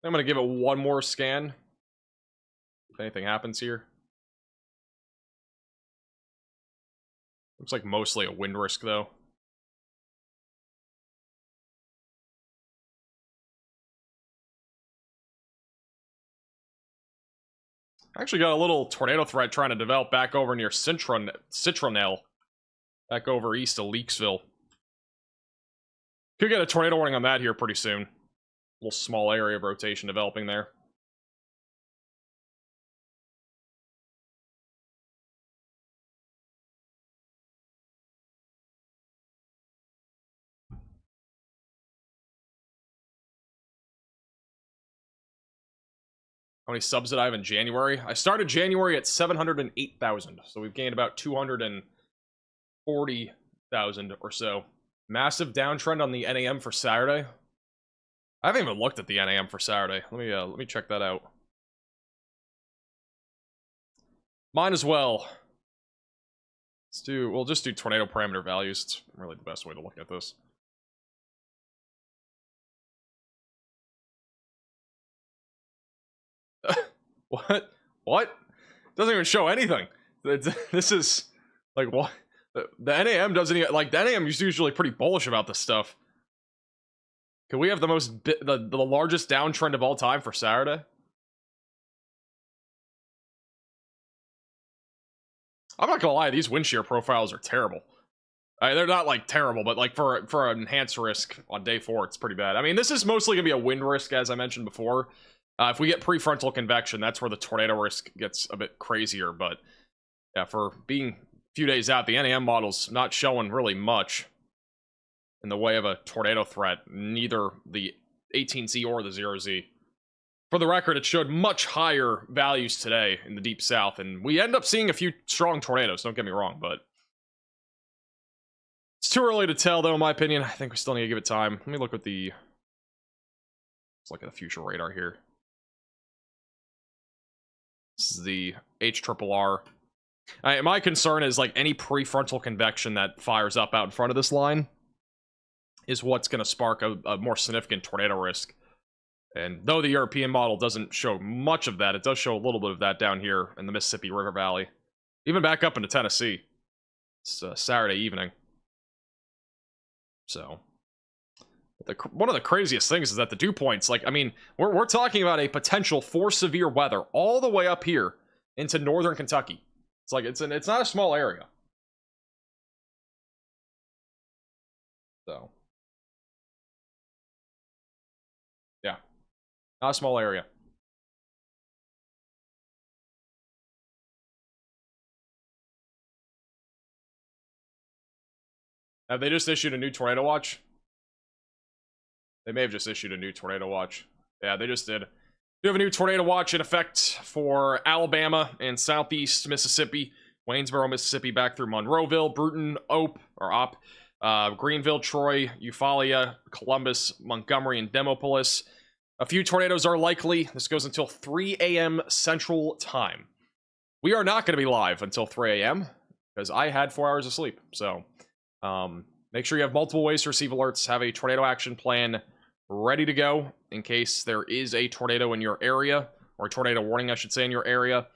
I'm going to give it one more scan. If anything happens here. Looks like mostly a wind risk, though. I actually got a little tornado threat trying to develop back over near Citronelle. Back over east of Leaksville. Could get a tornado warning on that here pretty soon. Little small area of rotation developing there. How many subs did I have in January? I started January at 708,000, so we've gained about 240,000 or so. Massive downtrend on the NAM for Saturday. I haven't even looked at the NAM for Saturday. Let me check that out. Mine as well. We'll just do tornado parameter values. It's really the best way to look at this. What? What? Doesn't even show anything. This is like what? The NAM doesn't even like. The NAM is usually pretty bullish about this stuff. Could we have the the largest downtrend of all time for Saturday? I'm not gonna lie, these wind shear profiles are terrible. They're not like terrible, but like for an enhanced risk on day 4, it's pretty bad. I mean, this is mostly gonna be a wind risk, as I mentioned before. If we get prefrontal convection, that's where the tornado risk gets a bit crazier. But yeah, for being a few days out, the NAM model's not showing really much in the way of a tornado threat, neither the 18Z or the 0Z. For the record, it showed much higher values today in the deep south, and we end up seeing a few strong tornadoes, don't get me wrong, but it's too early to tell, though, in my opinion. I think we still need to give it time. Let me look at let's look at the future radar here. This is the HRRR. My concern is, like, any prefrontal convection that fires up out in front of this line is what's going to spark a more significant tornado risk. And though the European model doesn't show much of that, it does show a little bit of that down here in the Mississippi River Valley. Even back up into Tennessee. It's Saturday evening. So, one of the craziest things is that the dew points, like, I mean, we're talking about a potential for severe weather all the way up here into northern Kentucky. It's like, it's not a small area. So, yeah, not a small area. Have they just issued a new tornado watch? They may have just issued a new tornado watch. Yeah, they just did. We have a new tornado watch in effect for Alabama and southeast Mississippi, Waynesboro, Mississippi, back through Monroeville, Bruton, Opp, Greenville, Troy, Eufaula, Columbus, Montgomery, and Demopolis. A few tornadoes are likely. This goes until 3 a.m. Central Time. We are not going to be live until 3 a.m. because I had 4 hours of sleep. So, Make sure you have multiple ways to receive alerts. Have a tornado action plan ready to go in case there is a tornado in your area, or a tornado warning, I should say, in your area.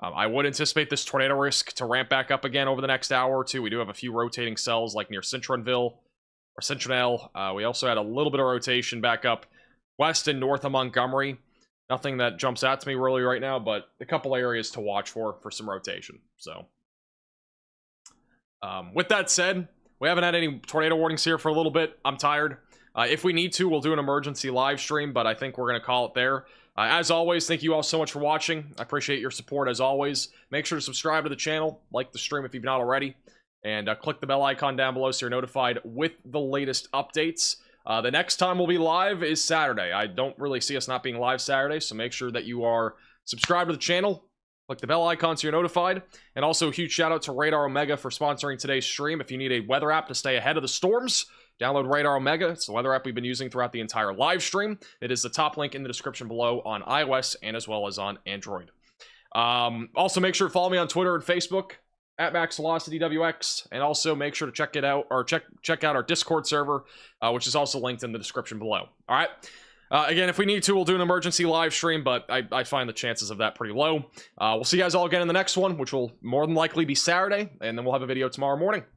I would anticipate this tornado risk to ramp back up again over the next hour or two. We do have a few rotating cells like near Cintronville or Cintronelle. We also had a little bit of rotation back up west and north of Montgomery. Nothing that jumps out to me really right now, but a couple areas to watch for some rotation. So, with that said, we haven't had any tornado warnings here for a little bit. I'm tired. If we need to, we'll do an emergency live stream, but I think we're going to call it there. As always, thank you all so much for watching. I appreciate your support as always. Make sure to subscribe to the channel, like the stream if you've not already, and click the bell icon down below so you're notified with the latest updates. The next time we'll be live is Saturday. I don't really see us not being live Saturday, so make sure that you are subscribed to the channel, click the bell icon so you're notified, and also a huge shout out to Radar Omega for sponsoring today's stream. If you need a weather app to stay ahead of the storms, download Radar Omega. It's the weather app we've been using throughout the entire live stream. It is the top link in the description below on iOS and as well as on Android. Also, make sure to follow me on Twitter and Facebook at MaxVelocityWX, and also make sure to check it out, or check out our Discord server, which is also linked in the description below. All right. Again, if we need to, we'll do an emergency live stream, but I find the chances of that pretty low. We'll see you guys all again in the next one, which will more than likely be Saturday, and then we'll have a video tomorrow morning.